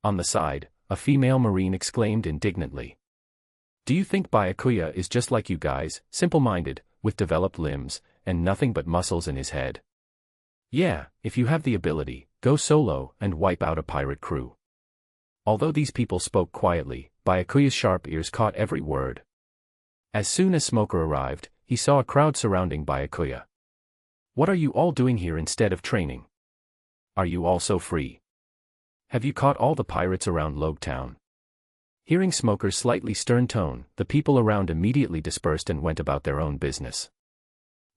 On the side, a female Marine exclaimed indignantly. Do you think Byakuya is just like you guys, simple-minded, with developed limbs, and nothing but muscles in his head? Yeah, if you have the ability, go solo and wipe out a pirate crew. Although these people spoke quietly, Byakuya's sharp ears caught every word. As soon as Smoker arrived, he saw a crowd surrounding Byakuya. What are you all doing here instead of training? Are you all so free? Have you caught all the pirates around Logetown? Hearing Smoker's slightly stern tone, the people around immediately dispersed and went about their own business.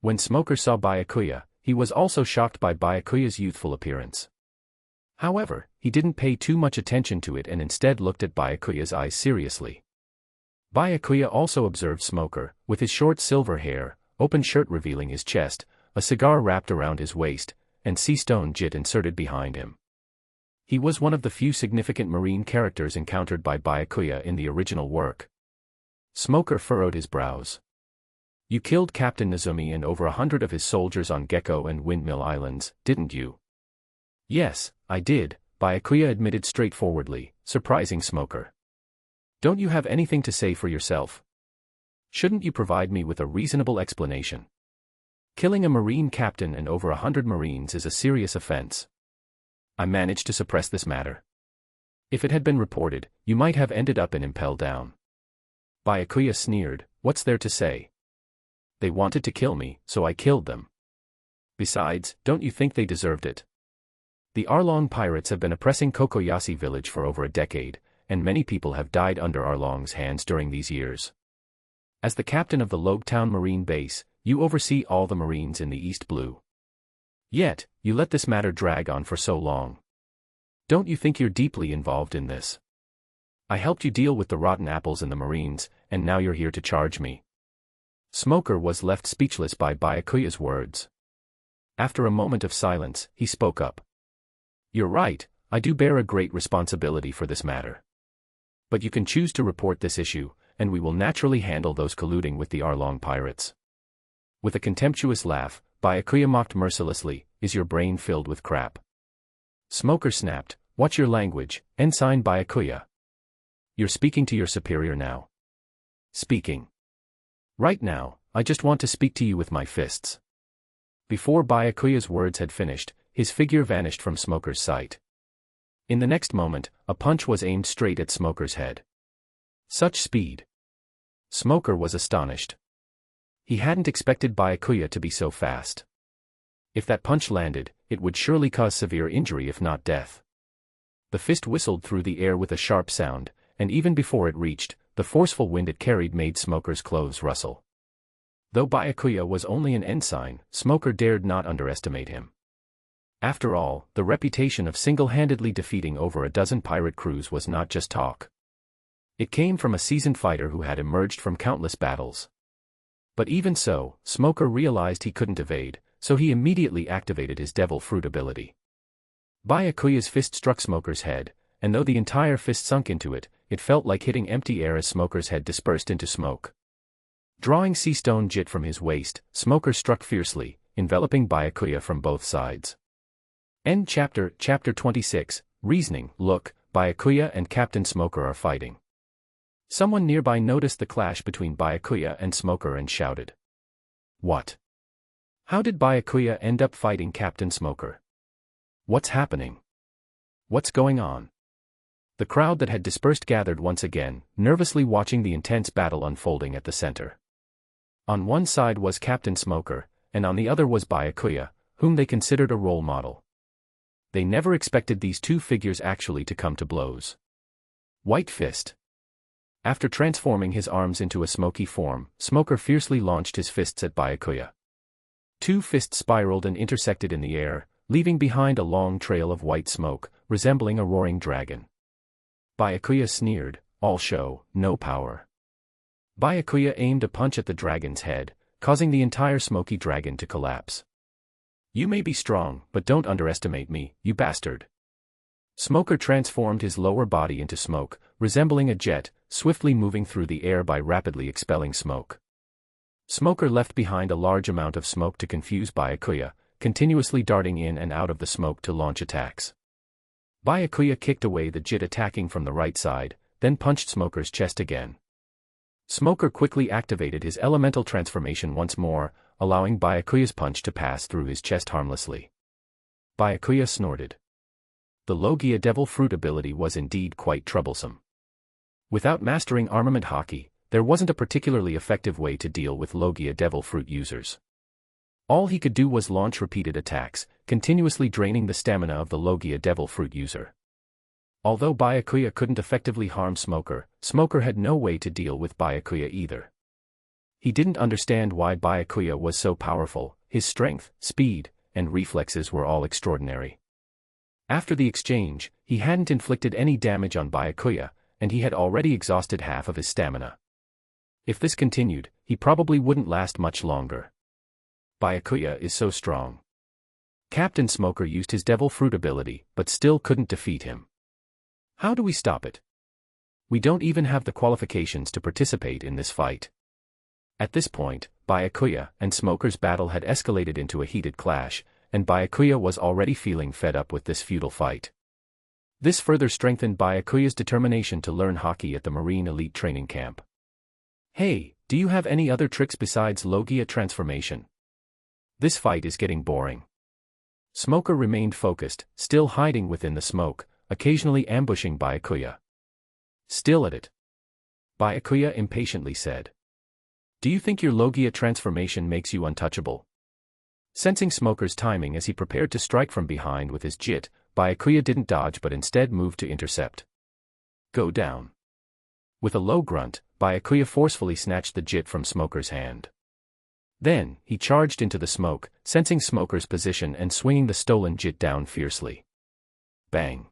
When Smoker saw Byakuya, he was also shocked by Byakuya's youthful appearance. However, he didn't pay too much attention to it and instead looked at Byakuya's eyes seriously. Byakuya also observed Smoker, with his short silver hair, open shirt revealing his chest, a cigar wrapped around his waist, and sea-stone jit inserted behind him. He was one of the few significant Marine characters encountered by Byakuya in the original work. Smoker furrowed his brows. You killed Captain Nezumi and over 100 of his soldiers on Gecko and Windmill Islands, didn't you? Yes, I did, Byakuya admitted straightforwardly, surprising Smoker. Don't you have anything to say for yourself? Shouldn't you provide me with a reasonable explanation? Killing a Marine captain and over 100 Marines is a serious offense. I managed to suppress this matter. If it had been reported, you might have ended up in Impel Down. Byakuya sneered, what's there to say? They wanted to kill me, so I killed them. Besides, don't you think they deserved it? The Arlong pirates have been oppressing Kocasi Village for over a decade, and many people have died under Arlong's hands during these years. As the captain of the Logetown Marine Base, you oversee all the Marines in the East Blue. Yet, you let this matter drag on for so long. Don't you think you're deeply involved in this? I helped you deal with the rotten apples in the Marines, and now you're here to charge me. Smoker was left speechless by Byakuya's words. After a moment of silence, he spoke up. You're right, I do bear a great responsibility for this matter. But you can choose to report this issue, and we will naturally handle those colluding with the Arlong pirates. With a contemptuous laugh, Byakuya mocked mercilessly, is your brain filled with crap? Smoker snapped, watch your language, Ensign Byakuya. You're speaking to your superior now. Speaking. Right now, I just want to speak to you with my fists. Before Byakuya's words had finished, his figure vanished from Smoker's sight. In the next moment, a punch was aimed straight at Smoker's head. Such speed. Smoker was astonished. He hadn't expected Byakuya to be so fast. If that punch landed, it would surely cause severe injury if not death. The fist whistled through the air with a sharp sound, and even before it reached, the forceful wind it carried made Smoker's clothes rustle. Though Byakuya was only an ensign, Smoker dared not underestimate him. After all, the reputation of single-handedly defeating over a dozen pirate crews was not just talk. It came from a seasoned fighter who had emerged from countless battles. But even so, Smoker realized he couldn't evade, so he immediately activated his devil fruit ability. Byakuya's fist struck Smoker's head, and though the entire fist sunk into it, it felt like hitting empty air as Smoker's head dispersed into smoke. Drawing sea-stone jit from his waist, Smoker struck fiercely, enveloping Byakuya from both sides. End chapter. Chapter 26, Reasoning. Look, Byakuya and Captain Smoker are fighting. Someone nearby noticed the clash between Byakuya and Smoker and shouted. What? How did Byakuya end up fighting Captain Smoker? What's happening? What's going on? The crowd that had dispersed gathered once again, nervously watching the intense battle unfolding at the center. On one side was Captain Smoker, and on the other was Byakuya, whom they considered a role model. They never expected these two figures actually to come to blows. White Fist. After transforming his arms into a smoky form, Smoker fiercely launched his fists at Byakuya. Two fists spiraled and intersected in the air, leaving behind a long trail of white smoke, resembling a roaring dragon. Byakuya sneered, "All show, no power." Byakuya aimed a punch at the dragon's head, causing the entire smoky dragon to collapse. "You may be strong, but don't underestimate me, you bastard." Smoker transformed his lower body into smoke, resembling a jet, swiftly moving through the air by rapidly expelling smoke. Smoker left behind a large amount of smoke to confuse Byakuya, continuously darting in and out of the smoke to launch attacks. Byakuya kicked away the jit attacking from the right side, then punched Smoker's chest again. Smoker quickly activated his elemental transformation once more, allowing Byakuya's punch to pass through his chest harmlessly. Byakuya snorted. The Logia Devil Fruit ability was indeed quite troublesome. Without mastering armament hockey, there wasn't a particularly effective way to deal with Logia Devil Fruit users. All he could do was launch repeated attacks, continuously draining the stamina of the Logia Devil Fruit user. Although Byakuya couldn't effectively harm Smoker, Smoker had no way to deal with Byakuya either. He didn't understand why Byakuya was so powerful. His strength, speed, and reflexes were all extraordinary. After the exchange, he hadn't inflicted any damage on Byakuya, and he had already exhausted half of his stamina. If this continued, he probably wouldn't last much longer. Byakuya is so strong. Captain Smoker used his Devil Fruit ability, but still couldn't defeat him. How do we stop it? We don't even have the qualifications to participate in this fight. At this point, Byakuya and Smoker's battle had escalated into a heated clash, and Byakuya was already feeling fed up with this futile fight. This further strengthened Byakuya's determination to learn hockey at the Marine Elite Training Camp. "Hey, do you have any other tricks besides Logia transformation? This fight is getting boring." Smoker remained focused, still hiding within the smoke, occasionally ambushing Byakuya. "Still at it?" Byakuya impatiently said. "Do you think your Logia transformation makes you untouchable?" Sensing Smoker's timing as he prepared to strike from behind with his jit, Byakuya didn't dodge but instead moved to intercept. "Go down." With a low grunt, Byakuya forcefully snatched the jit from Smoker's hand. Then, he charged into the smoke, sensing Smoker's position and swinging the stolen jit down fiercely. Bang!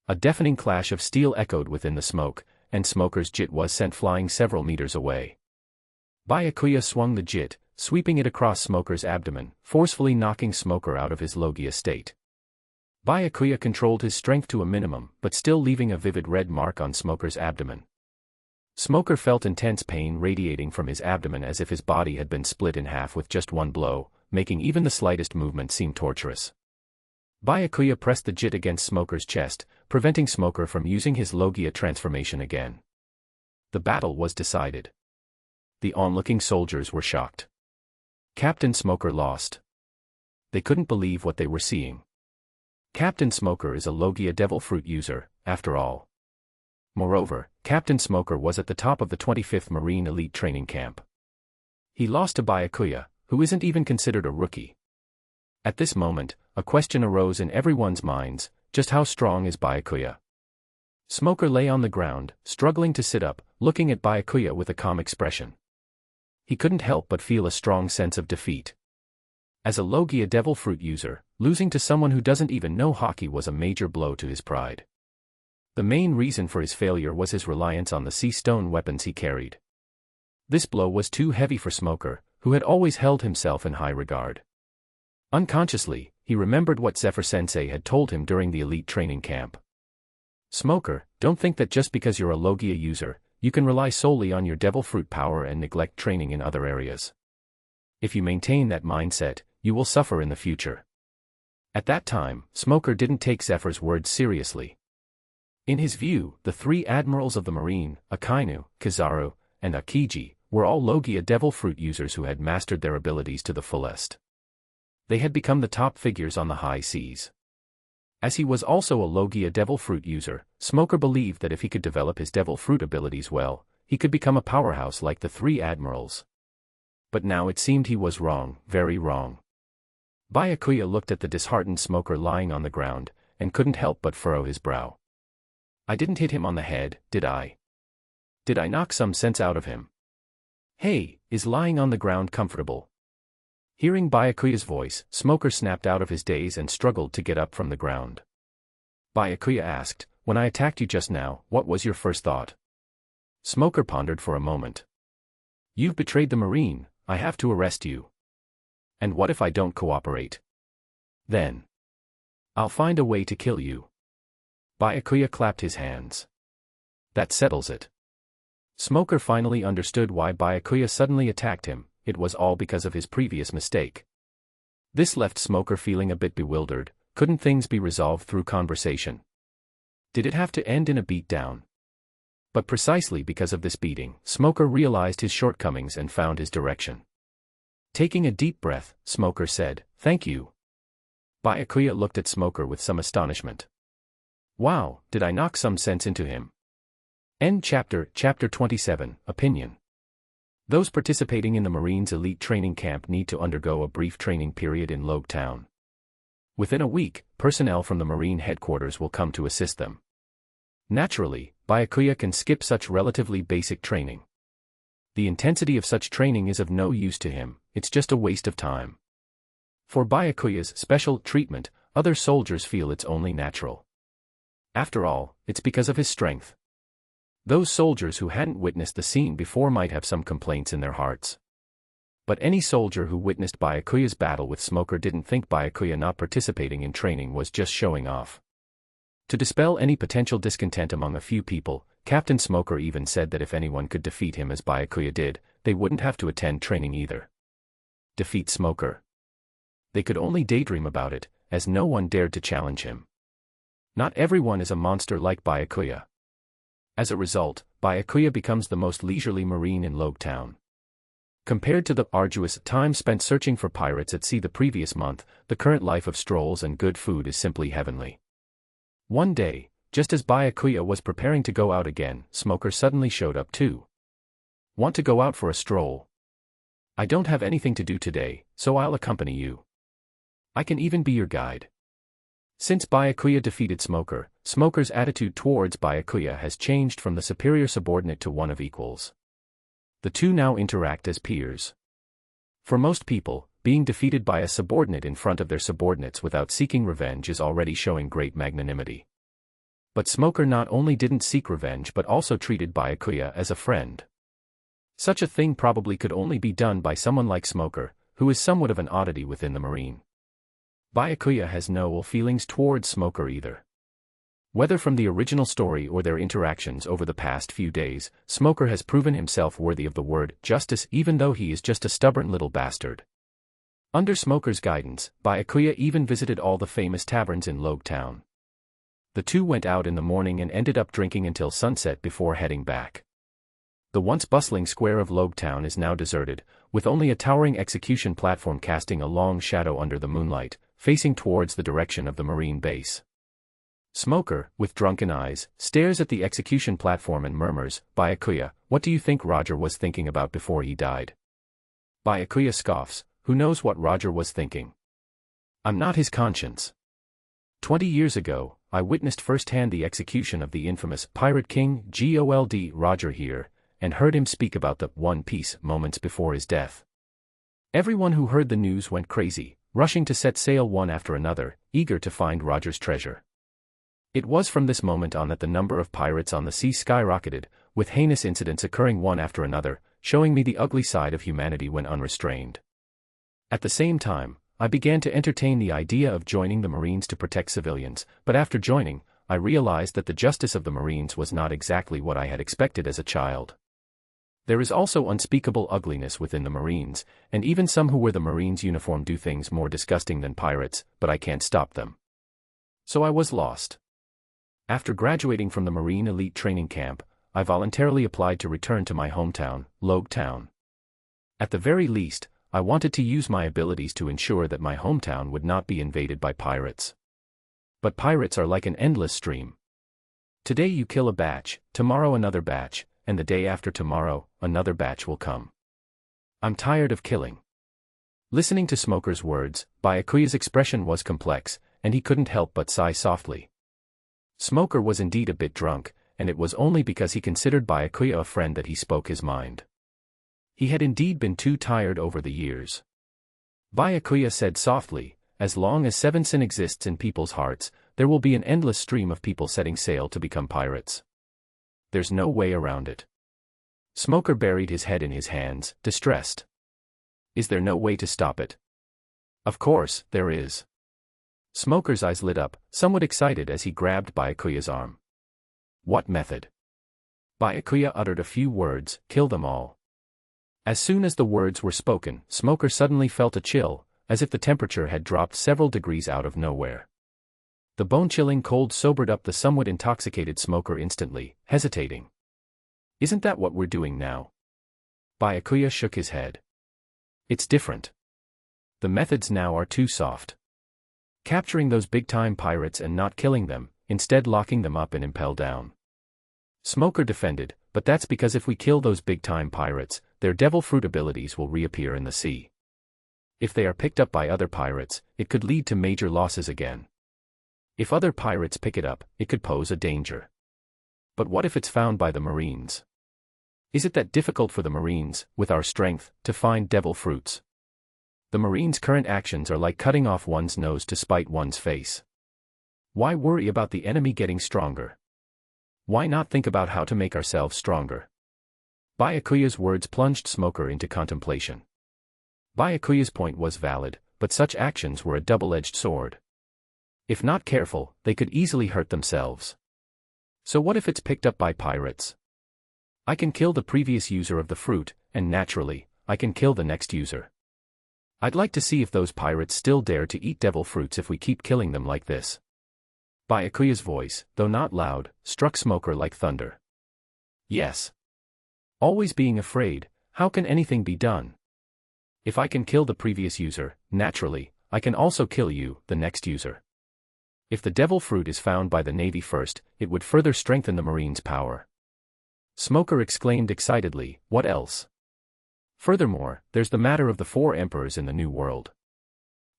A deafening clash of steel echoed within the smoke, and Smoker's jit was sent flying several meters away. Byakuya swung the jit, sweeping it across Smoker's abdomen, forcefully knocking Smoker out of his Logia state. Byakuya controlled his strength to a minimum, but still leaving a vivid red mark on Smoker's abdomen. Smoker felt intense pain radiating from his abdomen as if his body had been split in half with just one blow, making even the slightest movement seem torturous. Byakuya pressed the jit against Smoker's chest, preventing Smoker from using his Logia transformation again. The battle was decided. The onlooking soldiers were shocked. Captain Smoker lost. They couldn't believe what they were seeing. Captain Smoker is a Logia Devil Fruit user, after all. Moreover, Captain Smoker was at the top of the 25th Marine Elite Training Camp. He lost to Byakuya, who isn't even considered a rookie. At this moment, a question arose in everyone's minds: just how strong is Byakuya? Smoker lay on the ground, struggling to sit up, looking at Byakuya with a calm expression. He couldn't help but feel a strong sense of defeat. As a Logia Devil Fruit user, losing to someone who doesn't even know hockey was a major blow to his pride. The main reason for his failure was his reliance on the sea stone weapons he carried. This blow was too heavy for Smoker, who had always held himself in high regard. Unconsciously, he remembered what Zephyr Sensei had told him during the elite training camp. "Smoker, don't think that just because you're a Logia user, you can rely solely on your Devil Fruit power and neglect training in other areas. If you maintain that mindset, you will suffer in the future." At that time, Smoker didn't take Zephyr's words seriously. In his view, the three admirals of the Marine, Akainu, Kizaru, and Akiji, were all Logia devil fruit users who had mastered their abilities to the fullest. They had become the top figures on the high seas. As he was also a Logia devil fruit user, Smoker believed that if he could develop his devil fruit abilities well, he could become a powerhouse like the three admirals. But now it seemed he was wrong, very wrong. Byakuya looked at the disheartened Smoker lying on the ground, and couldn't help but furrow his brow. I didn't hit him on the head, did I? Did I knock some sense out of him? Hey, is lying on the ground comfortable? Hearing Byakuya's voice, Smoker snapped out of his daze and struggled to get up from the ground. Byakuya asked, when I attacked you just now, what was your first thought? Smoker pondered for a moment. You've betrayed the Marine, I have to arrest you. And what if I don't cooperate? Then I'll find a way to kill you. Byakuya clapped his hands. That settles it. Smoker finally understood why Byakuya suddenly attacked him. It was all because of his previous mistake. This left Smoker feeling a bit bewildered. Couldn't things be resolved through conversation? Did it have to end in a beatdown? But precisely because of this beating, Smoker realized his shortcomings and found his direction. Taking a deep breath, Smoker said, "Thank you." Byakuya looked at Smoker with some astonishment. Wow, did I knock some sense into him? End chapter. Chapter 27, Opinion. Those participating in the Marines' elite training camp need to undergo a brief training period in Logue Town. Within a week, personnel from the Marine headquarters will come to assist them. Naturally, Byakuya can skip such relatively basic training. The intensity of such training is of no use to him, it's just a waste of time. For Byakuya's special treatment, other soldiers feel it's only natural. After all, it's because of his strength. Those soldiers who hadn't witnessed the scene before might have some complaints in their hearts. But any soldier who witnessed Byakuya's battle with Smoker didn't think Byakuya not participating in training was just showing off. To dispel any potential discontent among a few people, Captain Smoker even said that if anyone could defeat him as Byakuya did, they wouldn't have to attend training either. Defeat Smoker? They could only daydream about it, as no one dared to challenge him. Not everyone is a monster like Byakuya. As a result, Byakuya becomes the most leisurely Marine in Logue Town. Compared to the arduous time spent searching for pirates at sea the previous month, the current life of strolls and good food is simply heavenly. One day, just as Byakuya was preparing to go out again, Smoker suddenly showed up too. Want to go out for a stroll? I don't have anything to do today, so I'll accompany you. I can even be your guide. Since Byakuya defeated Smoker, Smoker's attitude towards Byakuya has changed from the superior subordinate to one of equals. The two now interact as peers. For most people, being defeated by a subordinate in front of their subordinates without seeking revenge is already showing great magnanimity. But Smoker not only didn't seek revenge but also treated Byakuya as a friend. Such a thing probably could only be done by someone like Smoker, who is somewhat of an oddity within the Marine. Byakuya has no ill feelings towards Smoker either. Whether from the original story or their interactions over the past few days, Smoker has proven himself worthy of the word justice even though he is just a stubborn little bastard. Under Smoker's guidance, Byakuya even visited all the famous taverns in Logue Town. The two went out in the morning and ended up drinking until sunset before heading back. The once bustling square of Logue Town is now deserted, with only a towering execution platform casting a long shadow under the moonlight, facing towards the direction of the Marine base. Smoker, with drunken eyes, stares at the execution platform and murmurs, "Byakuya, what do you think Roger was thinking about before he died?" Byakuya scoffs, who knows what Roger was thinking? I'm not his conscience. 20 years ago, I witnessed firsthand the execution of the infamous Pirate King Gold Roger here, and heard him speak about the One Piece moments before his death. Everyone who heard the news went crazy, rushing to set sail one after another, eager to find Roger's treasure. It was from this moment on that the number of pirates on the sea skyrocketed, with heinous incidents occurring one after another, showing me the ugly side of humanity when unrestrained. At the same time, I began to entertain the idea of joining the Marines to protect civilians, but after joining, I realized that the justice of the Marines was not exactly what I had expected as a child. There is also unspeakable ugliness within the Marines, and even some who wear the Marines' uniform do things more disgusting than pirates, but I can't stop them. So I was lost. After graduating from the Marine Elite Training Camp, I voluntarily applied to return to my hometown, Logue Town. At the very least, I wanted to use my abilities to ensure that my hometown would not be invaded by pirates. But pirates are like an endless stream. Today you kill a batch, tomorrow another batch, and the day after tomorrow, another batch will come. I'm tired of killing. Listening to Smoker's words, Byakuya's expression was complex, and he couldn't help but sigh softly. Smoker was indeed a bit drunk, and it was only because he considered Byakuya a friend that he spoke his mind. He had indeed been too tired over the years. Byakuya said softly, as long as Seven Sin exists in people's hearts, there will be an endless stream of people setting sail to become pirates. There's no way around it. Smoker buried his head in his hands, distressed. Is there no way to stop it? Of course, there is. Smoker's eyes lit up, somewhat excited as he grabbed Byakuya's arm. What method? Byakuya uttered a few words, kill them all. As soon as the words were spoken, Smoker suddenly felt a chill, as if the temperature had dropped several degrees out of nowhere. The bone-chilling cold sobered up the somewhat intoxicated Smoker instantly, hesitating. Isn't that what we're doing now? Byakuya shook his head. It's different. The methods now are too soft. Capturing those big-time pirates and not killing them, instead locking them up and impel down. Smoker defended, but that's because if we kill those big-time pirates, their devil fruit abilities will reappear in the sea. If they are picked up by other pirates, it could lead to major losses again. If other pirates pick it up, it could pose a danger. But what if it's found by the Marines? Is it that difficult for the Marines, with our strength, to find devil fruits? The Marines' current actions are like cutting off one's nose to spite one's face. Why worry about the enemy getting stronger? Why not think about how to make ourselves stronger? Byakuya's words plunged Smoker into contemplation. Byakuya's point was valid, but such actions were a double-edged sword. If not careful, they could easily hurt themselves. So what if it's picked up by pirates? I can kill the previous user of the fruit, and naturally, I can kill the next user. I'd like to see if those pirates still dare to eat devil fruits if we keep killing them like this. Byakuya's voice, though not loud, struck Smoker like thunder. Yes. Always being afraid, how can anything be done? If I can kill the previous user, naturally, I can also kill you, the next user. If the devil fruit is found by the Navy first, it would further strengthen the Marines' power. Smoker exclaimed excitedly, what else? Furthermore, there's the matter of the 4 emperors in the New World.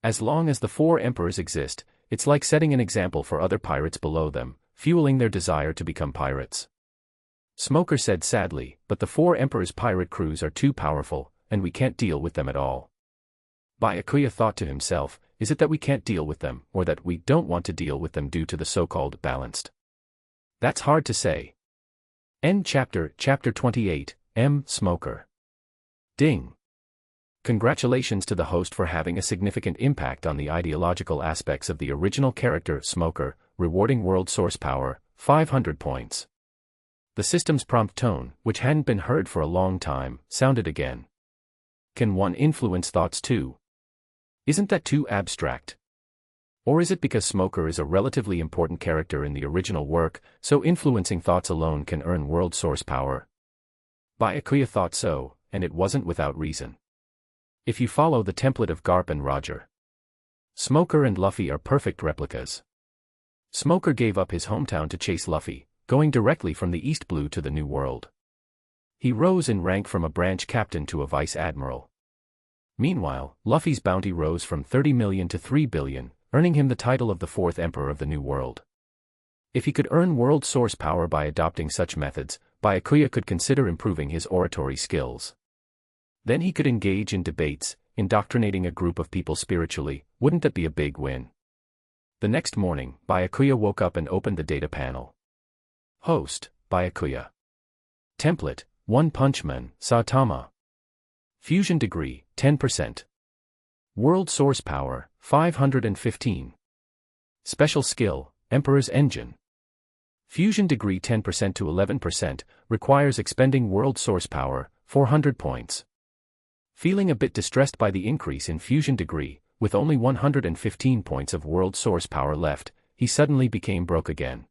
As long as the 4 emperors exist, it's like setting an example for other pirates below them, fueling their desire to become pirates. Smoker said sadly, but the 4 emperors' pirate crews are too powerful, and we can't deal with them at all. Byakuya thought to himself, is it that we can't deal with them, or that we don't want to deal with them due to the so-called balanced? That's hard to say. End chapter, chapter 28, M. Smoker. Ding. Congratulations to the host for having a significant impact on the ideological aspects of the original character, Smoker, rewarding world source power, 500 points. The system's prompt tone, which hadn't been heard for a long time, sounded again. Can one influence thoughts too? Isn't that too abstract? Or is it because Smoker is a relatively important character in the original work, so influencing thoughts alone can earn world source power? Byakuya thought so, and it wasn't without reason. If you follow the template of Garp and Roger, Smoker and Luffy are perfect replicas. Smoker gave up his hometown to chase Luffy, going directly from the East Blue to the New World. He rose in rank from a branch captain to a vice admiral. Meanwhile, Luffy's bounty rose from 30 million to 3 billion, earning him the title of the 4th Emperor of the New World. If he could earn world source power by adopting such methods, Byakuya could consider improving his oratory skills. Then he could engage in debates, indoctrinating a group of people spiritually. Wouldn't that be a big win? The next morning, Byakuya woke up and opened the data panel. Host, Byakuya. Template, One Punch Man, Saitama. Fusion degree, 10%. World source power, 515. Special skill, Emperor's Engine. Fusion degree 10% to 11%, requires expending world source power, 400 points. Feeling a bit distressed by the increase in fusion degree, with only 115 points of world source power left, he suddenly became broke again.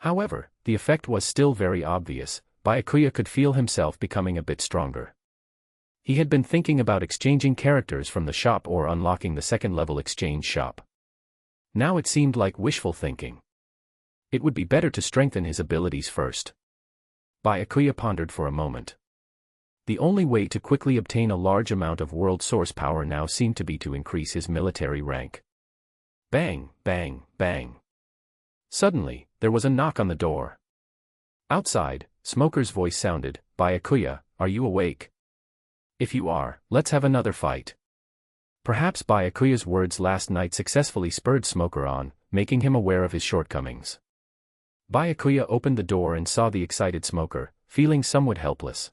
However, the effect was still very obvious. Byakuya could feel himself becoming a bit stronger. He had been thinking about exchanging characters from the shop or unlocking the second-level exchange shop. Now it seemed like wishful thinking. It would be better to strengthen his abilities first. Byakuya pondered for a moment. The only way to quickly obtain a large amount of world source power now seemed to be to increase his military rank. Bang, bang, bang. Suddenly, there was a knock on the door. Outside, Smoker's voice sounded, "Byakuya, are you awake? If you are, let's have another fight." Perhaps Byakuya's words last night successfully spurred Smoker on, making him aware of his shortcomings. Byakuya opened the door and saw the excited Smoker, feeling somewhat helpless.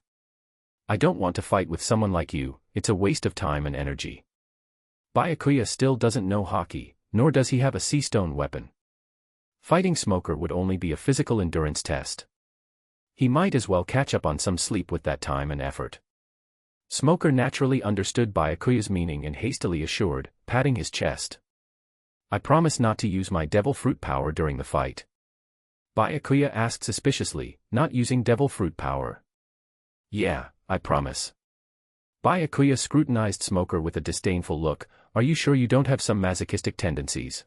"I don't want to fight with someone like you, it's a waste of time and energy." Byakuya still doesn't know hockey, nor does he have a sea stone weapon. Fighting Smoker would only be a physical endurance test. He might as well catch up on some sleep with that time and effort. Smoker naturally understood Byakuya's meaning and hastily assured, patting his chest. "I promise not to use my devil fruit power during the fight." Byakuya asked suspiciously, "Not using devil fruit power?" "Yeah, I promise." Byakuya scrutinized Smoker with a disdainful look. "Are you sure you don't have some masochistic tendencies?"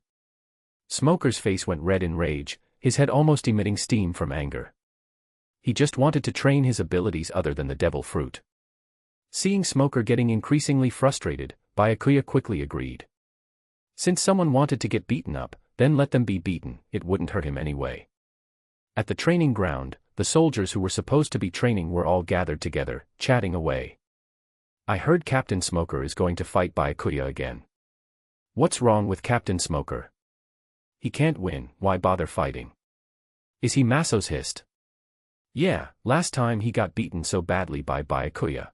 Smoker's face went red in rage, his head almost emitting steam from anger. He just wanted to train his abilities other than the devil fruit. Seeing Smoker getting increasingly frustrated, Byakuya quickly agreed. Since someone wanted to get beaten up, then let them be beaten, it wouldn't hurt him anyway. At the training ground, the soldiers who were supposed to be training were all gathered together, chatting away. "I heard Captain Smoker is going to fight Byakuya again." "What's wrong with Captain Smoker? He can't win, why bother fighting? Is he masochist?" "Yeah, last time he got beaten so badly by Byakuya.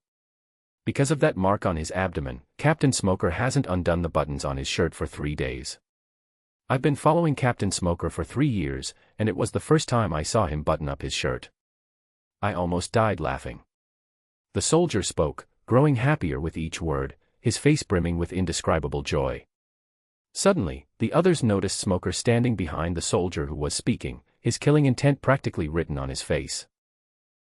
Because of that mark on his abdomen, Captain Smoker hasn't undone the buttons on his shirt for 3 days. I've been following Captain Smoker for 3 years, and it was the first time I saw him button up his shirt. I almost died laughing." The soldier spoke, growing happier with each word, his face brimming with indescribable joy. Suddenly, the others noticed Smoker standing behind the soldier who was speaking, his killing intent practically written on his face.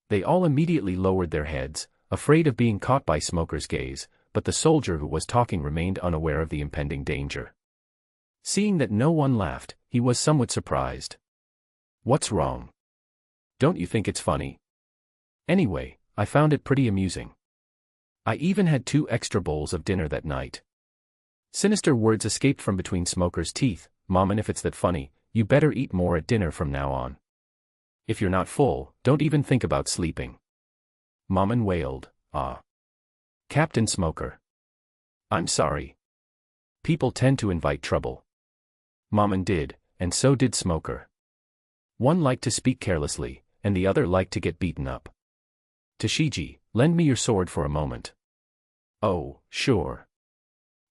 They all immediately lowered their heads, afraid of being caught by Smoker's gaze, but the soldier who was talking remained unaware of the impending danger. Seeing that no one laughed, he was somewhat surprised. "What's wrong? Don't you think it's funny? Anyway, I found it pretty amusing. I even had 2 extra bowls of dinner that night." Sinister words escaped from between Smoker's teeth. "Mom, and if it's that funny, you better eat more at dinner from now on. If you're not full, don't even think about sleeping." Maman wailed, "Ah. Captain Smoker. I'm sorry. People tend to invite trouble." Maman did, and so did Smoker. One liked to speak carelessly, and the other liked to get beaten up. "Tashiji, lend me your sword for a moment." "Oh, sure."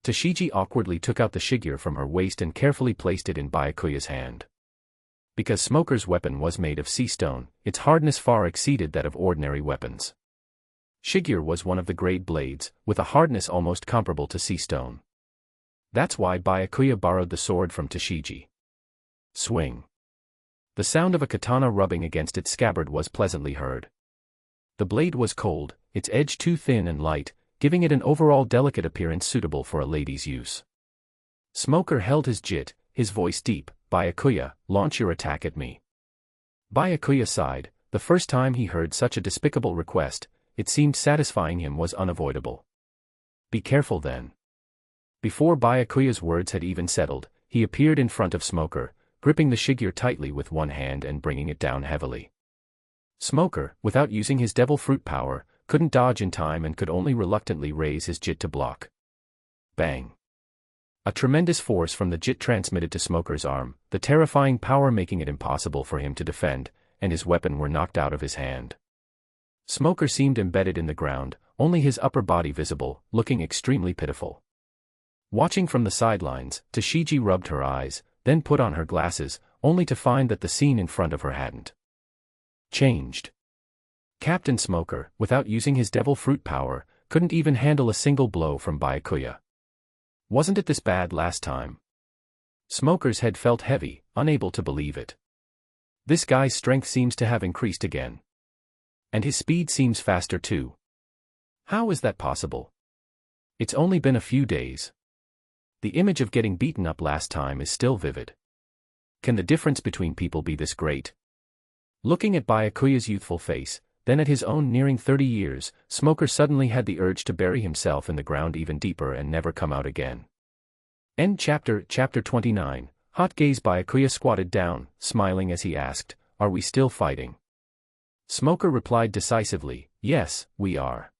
Tashiji awkwardly took out the shigear from her waist and carefully placed it in Byakuya's hand. Because Smoker's weapon was made of sea stone, its hardness far exceeded that of ordinary weapons. Shigear was one of the grade blades, with a hardness almost comparable to sea stone. That's why Byakuya borrowed the sword from Tashiji. Swing. The sound of a katana rubbing against its scabbard was pleasantly heard. The blade was cold, its edge too thin and light, giving it an overall delicate appearance suitable for a lady's use. Smoker held his jit, his voice deep. "Byakuya, launch your attack at me." Byakuya sighed. The first time he heard such a despicable request, it seemed satisfying him was unavoidable. "Be careful then." Before Byakuya's words had even settled, he appeared in front of Smoker, gripping the shigear tightly with one hand and bringing it down heavily. Smoker, without using his devil fruit power, couldn't dodge in time and could only reluctantly raise his jit to block. Bang. A tremendous force from the jit transmitted to Smoker's arm, the terrifying power making it impossible for him to defend, and his weapon were knocked out of his hand. Smoker seemed embedded in the ground, only his upper body visible, looking extremely pitiful. Watching from the sidelines, Tashiji rubbed her eyes, then put on her glasses, only to find that the scene in front of her hadn't changed. Captain Smoker, without using his devil fruit power, couldn't even handle a single blow from Byakuya. Wasn't it this bad last time? Smoker's head felt heavy, unable to believe it. This guy's strength seems to have increased again. And his speed seems faster too. How is that possible? It's only been a few days. The image of getting beaten up last time is still vivid. Can the difference between people be this great? Looking at Byakuya's youthful face, then at his own nearing 30 years, Smoker suddenly had the urge to bury himself in the ground even deeper and never come out again. End chapter. Chapter 29. Hot gaze. Byakuya squatted down, smiling as he asked, "Are we still fighting?" Smoker replied decisively, "Yes, we are."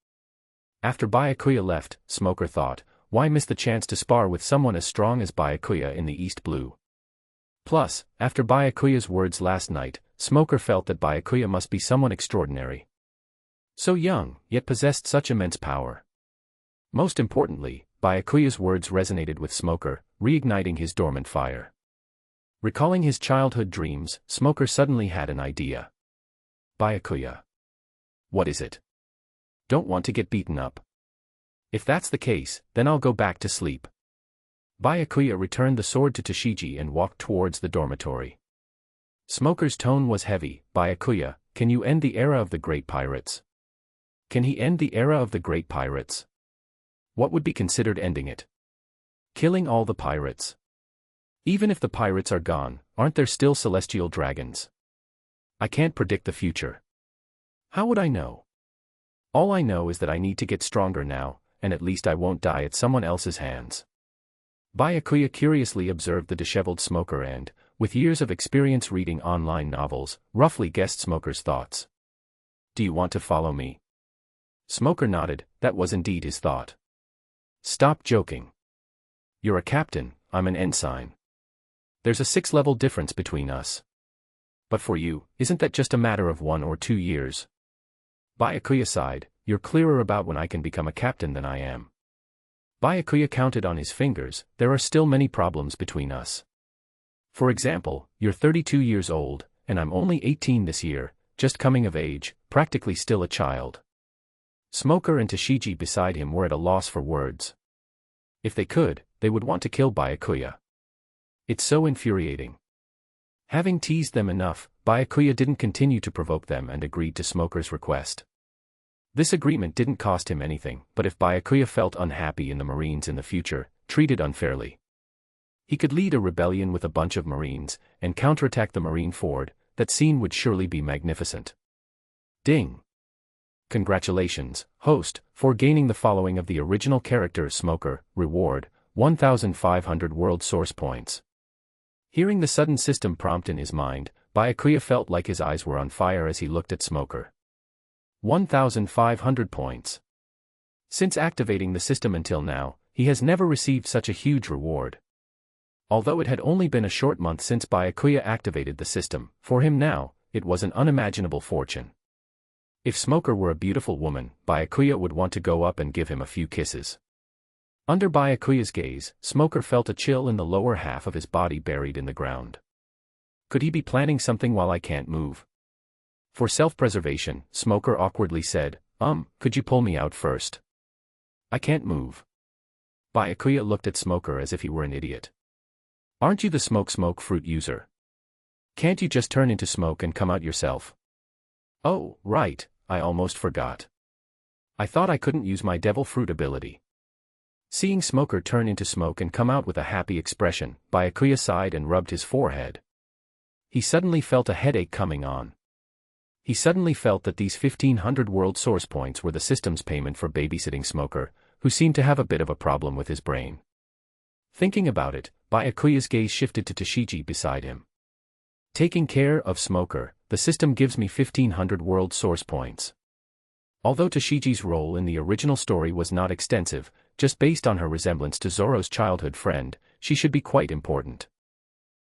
After Byakuya left, Smoker thought, why miss the chance to spar with someone as strong as Byakuya in the East Blue? Plus, after Byakuya's words last night, Smoker felt that Byakuya must be someone extraordinary. So young, yet possessed such immense power. Most importantly, Byakuya's words resonated with Smoker, reigniting his dormant fire. Recalling his childhood dreams, Smoker suddenly had an idea. Byakuya. What is it? Don't want to get beaten up. If that's the case, then I'll go back to sleep. Byakuya returned the sword to Toshiji and walked towards the dormitory. Smoker's tone was heavy. Byakuya, can you end the era of the great pirates? Can he end the era of the great pirates? What would be considered ending it? Killing all the pirates. Even if the pirates are gone, aren't there still celestial dragons? I can't predict the future. How would I know? All I know is that I need to get stronger now, and at least I won't die at someone else's hands. Byakuya curiously observed the disheveled Smoker and, with years of experience reading online novels, roughly guessed Smoker's thoughts. Do you want to follow me? Smoker nodded. That was indeed his thought. Stop joking. You're a captain, I'm an ensign. There's a 6-level difference between us. But for you, isn't that just a matter of 1 or 2 years? Byakuya sighed. You're clearer about when I can become a captain than I am. Byakuya counted on his fingers. There are still many problems between us. For example, you're 32 years old, and I'm only 18 this year, just coming of age, practically still a child. Smoker and Toshiji beside him were at a loss for words. If they could, they would want to kill Byakuya. It's so infuriating. Having teased them enough, Byakuya didn't continue to provoke them and agreed to Smoker's request. This agreement didn't cost him anything, but if Byakuya felt unhappy in the Marines in the future, treated unfairly, he could lead a rebellion with a bunch of Marines, and counterattack the Marine fort. That scene would surely be magnificent. Ding! Congratulations, host, for gaining the following of the original character Smoker. Reward, 1,500 world source points. Hearing the sudden system prompt in his mind, Byakuya felt like his eyes were on fire as he looked at Smoker. 1,500 points. Since activating the system until now, he has never received such a huge reward. Although it had only been a short month since Byakuya activated the system, for him now, it was an unimaginable fortune. If Smoker were a beautiful woman, Byakuya would want to go up and give him a few kisses. Under Byakuya's gaze, Smoker felt a chill in the lower half of his body buried in the ground. Could he be planning something while I can't move? For self-preservation, Smoker awkwardly said, could you pull me out first? I can't move. Byakuya looked at Smoker as if he were an idiot. Aren't you the smoke fruit user? Can't you just turn into smoke and come out yourself? Oh, right, I almost forgot. I thought I couldn't use my devil fruit ability. Seeing Smoker turn into smoke and come out with a happy expression, Byakuya sighed and rubbed his forehead. He suddenly felt a headache coming on. He suddenly felt that these 1,500 world source points were the system's payment for babysitting Smoker, who seemed to have a bit of a problem with his brain. Thinking about it, Byakuya's gaze shifted to Toshiji beside him. Taking care of Smoker, the system gives me 1,500 world source points. Although Toshiji's role in the original story was not extensive, just based on her resemblance to Zoro's childhood friend, she should be quite important.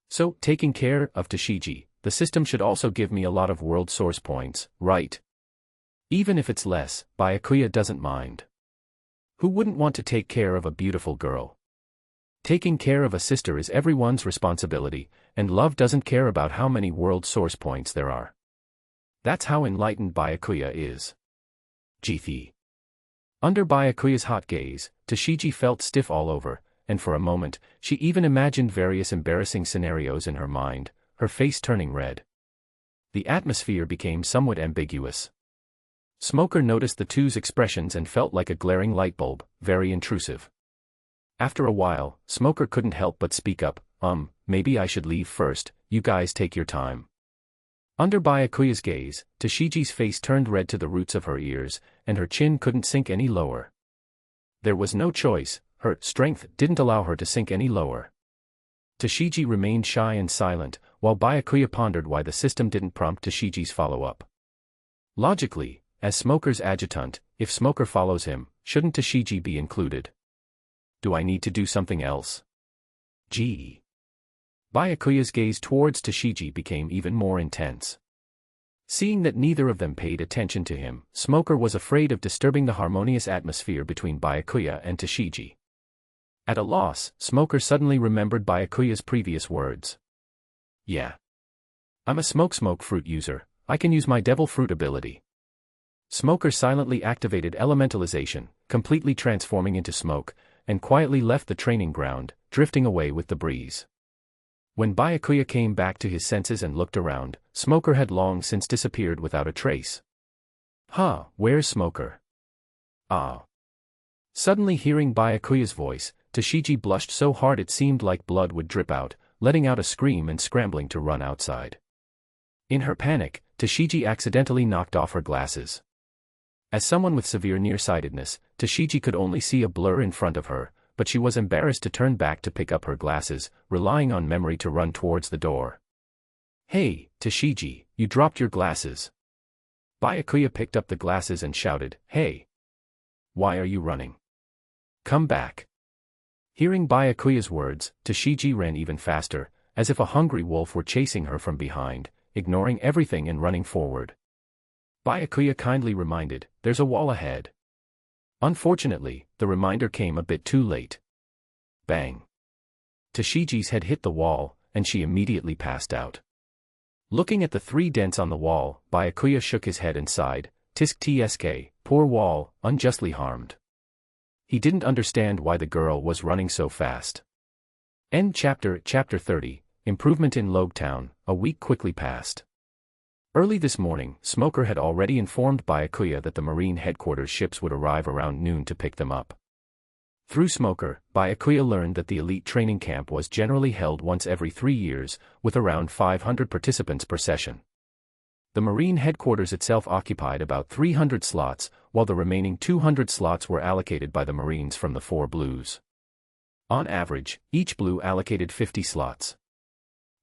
So, taking care of Toshiji, the system should also give me a lot of world source points, right? Even if it's less, Byakuya doesn't mind. Who wouldn't want to take care of a beautiful girl? Taking care of a sister is everyone's responsibility, and love doesn't care about how many world source points there are. That's how enlightened Byakuya is. Jithi. Under Byakuya's hot gaze, Toshiji felt stiff all over, and for a moment, she even imagined various embarrassing scenarios in her mind, her face turning red. The atmosphere became somewhat ambiguous. Smoker noticed the two's expressions and felt like a glaring light bulb, very intrusive. After a while, Smoker couldn't help but speak up, maybe I should leave first, you guys take your time. Under Byakuya's gaze, Tashiji's face turned red to the roots of her ears, and her chin couldn't sink any lower. There was no choice, her strength didn't allow her to sink any lower. Tashiji remained shy and silent, while Byakuya pondered why the system didn't prompt Tashiji's follow-up. Logically, as Smoker's adjutant, if Smoker follows him, shouldn't Tashiji be included? Do I need to do something else? Gee. Byakuya's gaze towards Tashiji became even more intense. Seeing that neither of them paid attention to him, Smoker was afraid of disturbing the harmonious atmosphere between Byakuya and Tashiji. At a loss, Smoker suddenly remembered Byakuya's previous words. Yeah. I'm a smoke fruit user, I can use my devil fruit ability. Smoker silently activated elementalization, completely transforming into smoke, and quietly left the training ground, drifting away with the breeze. When Byakuya came back to his senses and looked around, Smoker had long since disappeared without a trace. Where's Smoker? Ah. Suddenly hearing Byakuya's voice, Tashiji blushed so hard it seemed like blood would drip out, letting out a scream and scrambling to run outside. In her panic, Tashiji accidentally knocked off her glasses. As someone with severe nearsightedness, Tashiji could only see a blur in front of her, but she was embarrassed to turn back to pick up her glasses, relying on memory to run towards the door. Hey, Tashiji, you dropped your glasses. Byakuya picked up the glasses and shouted, Hey! Why are you running? Come back. Hearing Byakuya's words, Tashiji ran even faster, as if a hungry wolf were chasing her from behind, ignoring everything and running forward. Byakuya kindly reminded, there's a wall ahead. Unfortunately, the reminder came a bit too late. Bang. Tashiji's head hit the wall, and she immediately passed out. Looking at the 3 dents on the wall, Byakuya shook his head and sighed, Tisk tsk, poor wall, unjustly harmed. He didn't understand why the girl was running so fast. End chapter 30, Improvement in Logtown. A week quickly passed. Early this morning, Smoker had already informed Byakuya that the Marine headquarters ships would arrive around noon to pick them up. Through Smoker, Byakuya learned that the elite training camp was generally held once every 3 years, with around 500 participants per session. The Marine headquarters itself occupied about 300 slots, while the remaining 200 slots were allocated by the Marines from the 4 blues. On average, each blue allocated 50 slots.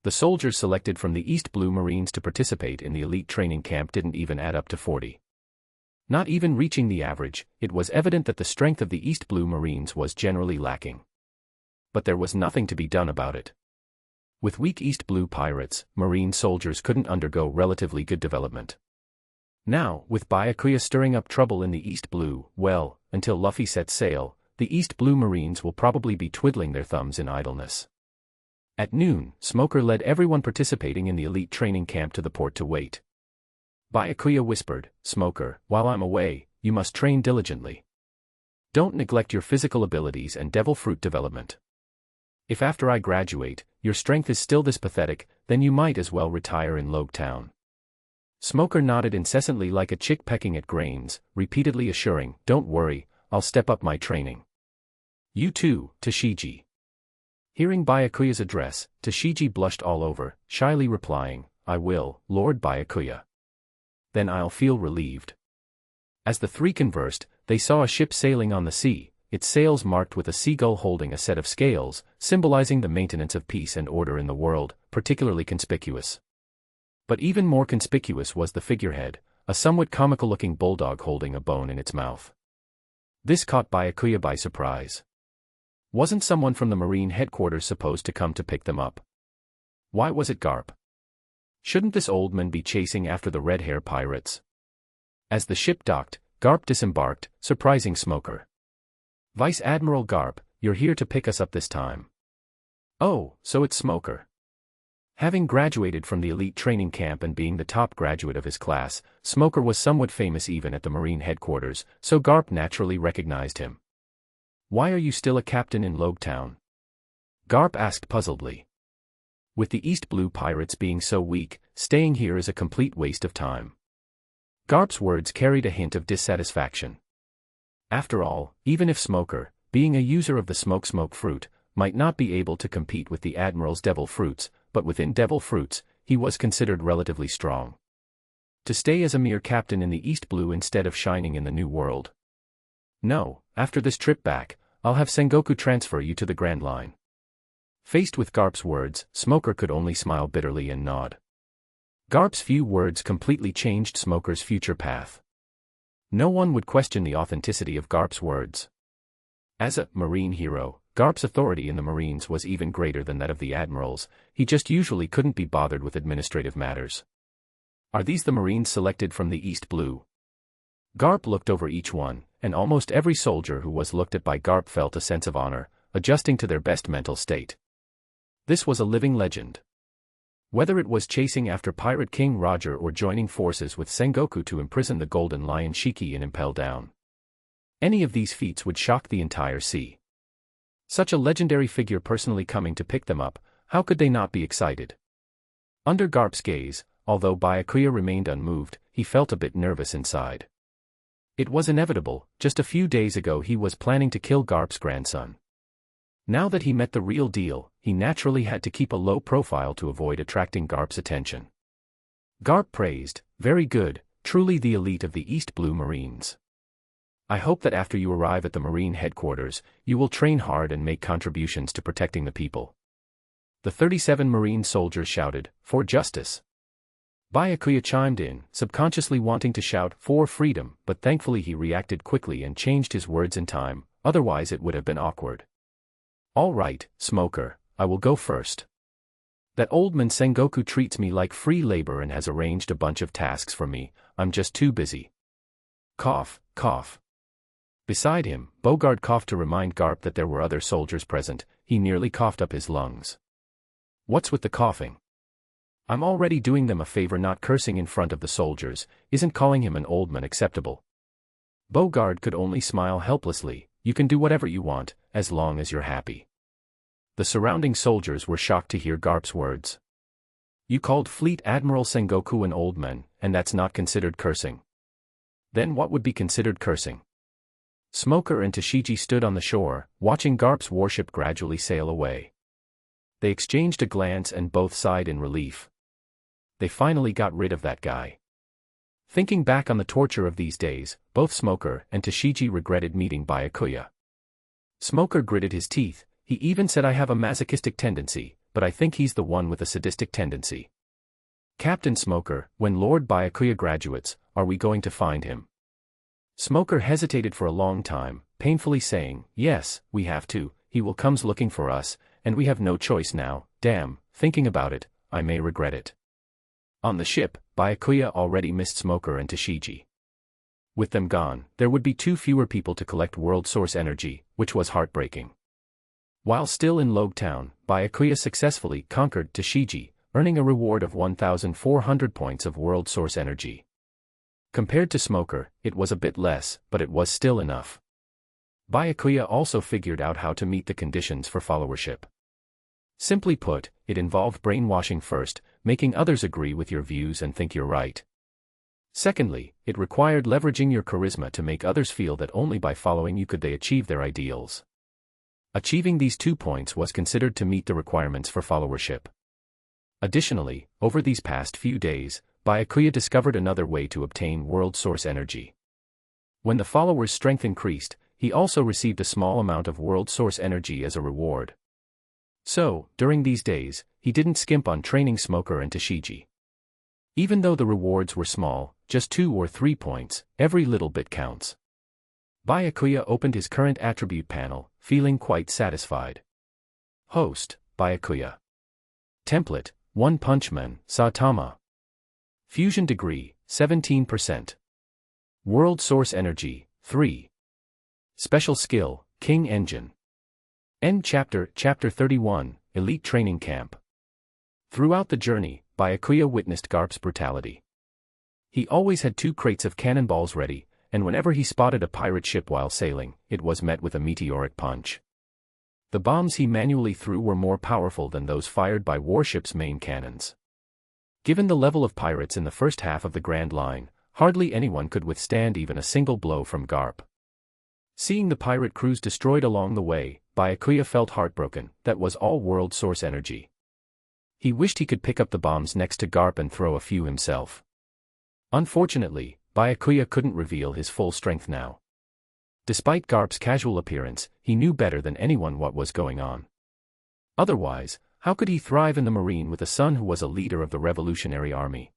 The soldiers selected from the East Blue Marines to participate in the elite training camp didn't even add up to 40. Not even reaching the average, it was evident that the strength of the East Blue Marines was generally lacking. But there was nothing to be done about it. With weak East Blue pirates, Marine soldiers couldn't undergo relatively good development. Now, with Byakuya stirring up trouble in the East Blue, well, until Luffy sets sail, the East Blue Marines will probably be twiddling their thumbs in idleness. At noon, Smoker led everyone participating in the elite training camp to the port to wait. Byakuya whispered, Smoker, while I'm away, you must train diligently. Don't neglect your physical abilities and devil fruit development. If after I graduate, your strength is still this pathetic, then you might as well retire in Logtown. Smoker nodded incessantly like a chick pecking at grains, repeatedly assuring, Don't worry, I'll step up my training. You too, Tashiji. Hearing Byakuya's address, Tashiji blushed all over, shyly replying, I will, Lord Byakuya. Then I'll feel relieved. As the 3 conversed, they saw a ship sailing on the sea, its sails marked with a seagull holding a set of scales, symbolizing the maintenance of peace and order in the world, particularly conspicuous. But even more conspicuous was the figurehead, a somewhat comical-looking bulldog holding a bone in its mouth. This caught Byakuya by surprise. Wasn't someone from the Marine headquarters supposed to come to pick them up? Why was it Garp? Shouldn't this old man be chasing after the red-hair pirates? As the ship docked, Garp disembarked, surprising Smoker. Vice Admiral Garp, you're here to pick us up this time. Oh, so it's Smoker. Having graduated from the elite training camp and being the top graduate of his class, Smoker was somewhat famous even at the Marine headquarters, so Garp naturally recognized him. Why are you still a captain in Logtown? Garp asked puzzledly. With the East Blue pirates being so weak, staying here is a complete waste of time." Garp's words carried a hint of dissatisfaction. After all, even if Smoker, being a user of the smoke fruit, might not be able to compete with the Admiral's devil fruits, but within devil fruits, he was considered relatively strong. To stay as a mere captain in the East Blue instead of shining in the New World. "No, after this trip back, I'll have Sangoku transfer you to the Grand Line." Faced with Garp's words, Smoker could only smile bitterly and nod. Garp's few words completely changed Smoker's future path. No one would question the authenticity of Garp's words. As a Marine hero, Garp's authority in the Marines was even greater than that of the Admirals. He just usually couldn't be bothered with administrative matters. "Are these the Marines selected from the East Blue?" Garp looked over each one, and almost every soldier who was looked at by Garp felt a sense of honor, adjusting to their best mental state. This was a living legend. Whether it was chasing after Pirate King Roger or joining forces with Sangoku to imprison the Golden Lion Shiki and impel down, any of these feats would shock the entire sea. Such a legendary figure personally coming to pick them up, how could they not be excited? Under Garp's gaze, although Byakuya remained unmoved, he felt a bit nervous inside. It was inevitable. Just a few days ago he was planning to kill Garp's grandson. Now that he met the real deal, he naturally had to keep a low profile to avoid attracting Garp's attention. Garp praised, "Very good, truly the elite of the East Blue Marines. I hope that after you arrive at the Marine headquarters, you will train hard and make contributions to protecting the people." The 37 Marine soldiers shouted, "For justice." Byakuya chimed in, subconsciously wanting to shout, "For freedom," but thankfully he reacted quickly and changed his words in time, otherwise it would have been awkward. "All right, Smoker, I will go first. That old man Sangoku treats me like free labor and has arranged a bunch of tasks for me. I'm just too busy." Cough, cough. Beside him, Bogard coughed to remind Garp that there were other soldiers present. He nearly coughed up his lungs. "What's with the coughing? I'm already doing them a favor not cursing in front of the soldiers. Isn't calling him an old man acceptable?" Bogard could only smile helplessly. "You can do whatever you want, as long as you're happy." The surrounding soldiers were shocked to hear Garp's words. "You called Fleet Admiral Sangoku an old man, and that's not considered cursing. Then what would be considered cursing?" Smoker and Tashigi stood on the shore, watching Garp's warship gradually sail away. They exchanged a glance and both sighed in relief. They finally got rid of that guy. Thinking back on the torture of these days, both Smoker and Tashigi regretted meeting Byakuya. Smoker gritted his teeth. He even said, "I have a masochistic tendency, but I think he's the one with a sadistic tendency." "Captain Smoker, when Lord Byakuya graduates, are we going to find him?" Smoker hesitated for a long time, painfully saying, "Yes, we have to. He will come looking for us, and we have no choice now. Damn, thinking about it, I may regret it." On the ship, Byakuya already missed Smoker and Tashigi. With them gone, there would be 2 fewer people to collect world source energy, which was heartbreaking. While still in Logue Town, Byakuya successfully conquered Tashigi, earning a reward of 1,400 points of world source energy. Compared to Smoker, it was a bit less, but it was still enough. Byakuya also figured out how to meet the conditions for followership. Simply put, it involved brainwashing first, making others agree with your views and think you're right. Secondly, it required leveraging your charisma to make others feel that only by following you could they achieve their ideals. Achieving these 2 points was considered to meet the requirements for followership. Additionally, over these past few days, Byakuya discovered another way to obtain world source energy. When the followers' strength increased, he also received a small amount of world source energy as a reward. So, during these days, he didn't skimp on training Smoker and Tashigi. Even though the rewards were small, just 2 or 3 points, every little bit counts. Byakuya opened his current attribute panel, feeling quite satisfied. Host, Byakuya. Template, One Punch Man, Saitama. Fusion degree, 17%. World source energy, 3. Special skill, King Engine. End chapter, Chapter 31, Elite Training Camp. Throughout the journey, Byakuya witnessed Garp's brutality. He always had 2 crates of cannonballs ready, and whenever he spotted a pirate ship while sailing, it was met with a meteoric punch. The bombs he manually threw were more powerful than those fired by warships' main cannons. Given the level of pirates in the first half of the Grand Line, hardly anyone could withstand even a single blow from Garp. Seeing the pirate crews destroyed along the way, Byakuya felt heartbroken. That was all world source energy. He wished he could pick up the bombs next to Garp and throw a few himself. Unfortunately, Byakuya couldn't reveal his full strength now. Despite Garp's casual appearance, he knew better than anyone what was going on. Otherwise, how could he thrive in the Marine with a son who was a leader of the Revolutionary Army?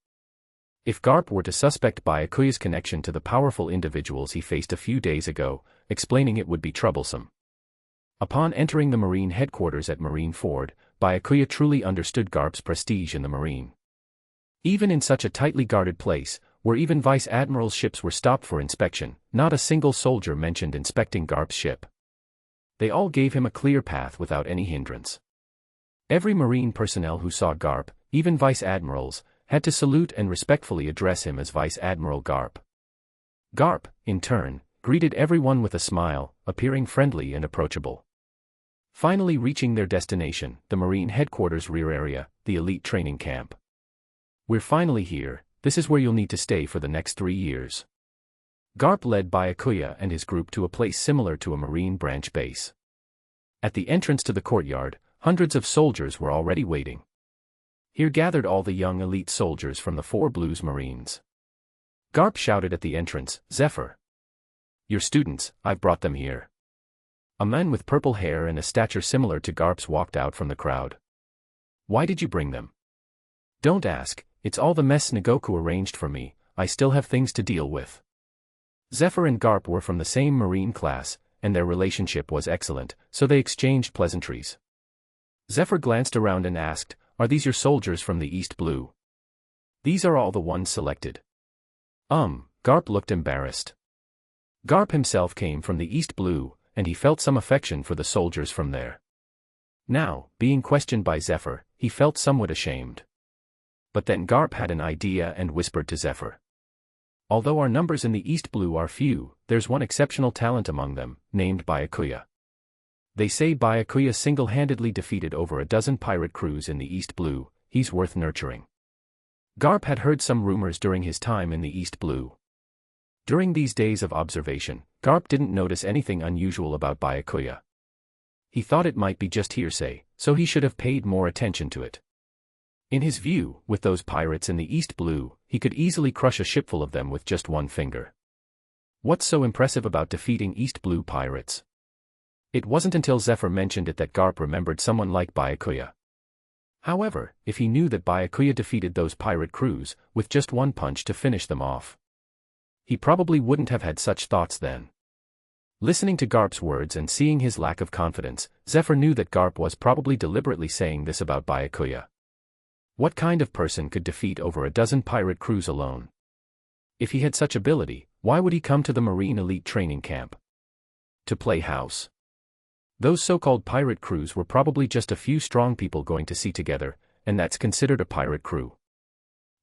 If Garp were to suspect Byakuya's connection to the powerful individuals he faced a few days ago, explaining it would be troublesome. Upon entering the Marine headquarters at Marineford, Byakuya truly understood Garp's prestige in the Marine. Even in such a tightly guarded place, where even Vice Admiral's ships were stopped for inspection, not a single soldier mentioned inspecting Garp's ship. They all gave him a clear path without any hindrance. Every Marine personnel who saw Garp, even Vice Admirals, had to salute and respectfully address him as Vice Admiral Garp. Garp, in turn, greeted everyone with a smile, appearing friendly and approachable. Finally reaching their destination, the Marine headquarters rear area, the elite training camp. "We're finally here, this is where you'll need to stay for the next 3 years." Garp led Byakuya and his group to a place similar to a Marine branch base. At the entrance to the courtyard, hundreds of soldiers were already waiting. Here gathered all the young elite soldiers from the 4 Blues Marines. Garp shouted at the entrance, "Zephyr! Your students, I've brought them here." A man with purple hair and a stature similar to Garp's walked out from the crowd. "Why did you bring them?" "Don't ask, it's all the mess Sangoku arranged for me, I still have things to deal with." Zephyr and Garp were from the same Marine class, and their relationship was excellent, so they exchanged pleasantries. Zephyr glanced around and asked, "Are these your soldiers from the East Blue?" "These are all the ones selected." Garp looked embarrassed. Garp himself came from the East Blue, and he felt some affection for the soldiers from there. Now, being questioned by Zephyr, he felt somewhat ashamed. But then Garp had an idea and whispered to Zephyr. "Although our numbers in the East Blue are few, there's one exceptional talent among them, named Byakuya. They say Byakuya single-handedly defeated over a dozen pirate crews in the East Blue, he's worth nurturing." Garp had heard some rumors during his time in the East Blue. During these days of observation, Garp didn't notice anything unusual about Byakuya. He thought it might be just hearsay, so he should have paid more attention to it. In his view, with those pirates in the East Blue, he could easily crush a shipful of them with just one finger. What's so impressive about defeating East Blue pirates? It wasn't until Zephyr mentioned it that Garp remembered someone like Byakuya. However, if he knew that Byakuya defeated those pirate crews, with just one punch to finish them off, he probably wouldn't have had such thoughts then. Listening to Garp's words and seeing his lack of confidence, Zephyr knew that Garp was probably deliberately saying this about Byakuya. What kind of person could defeat over a dozen pirate crews alone? If he had such ability, why would he come to the Marine elite training camp? To play house. Those so-called pirate crews were probably just a few strong people going to sea together, and that's considered a pirate crew.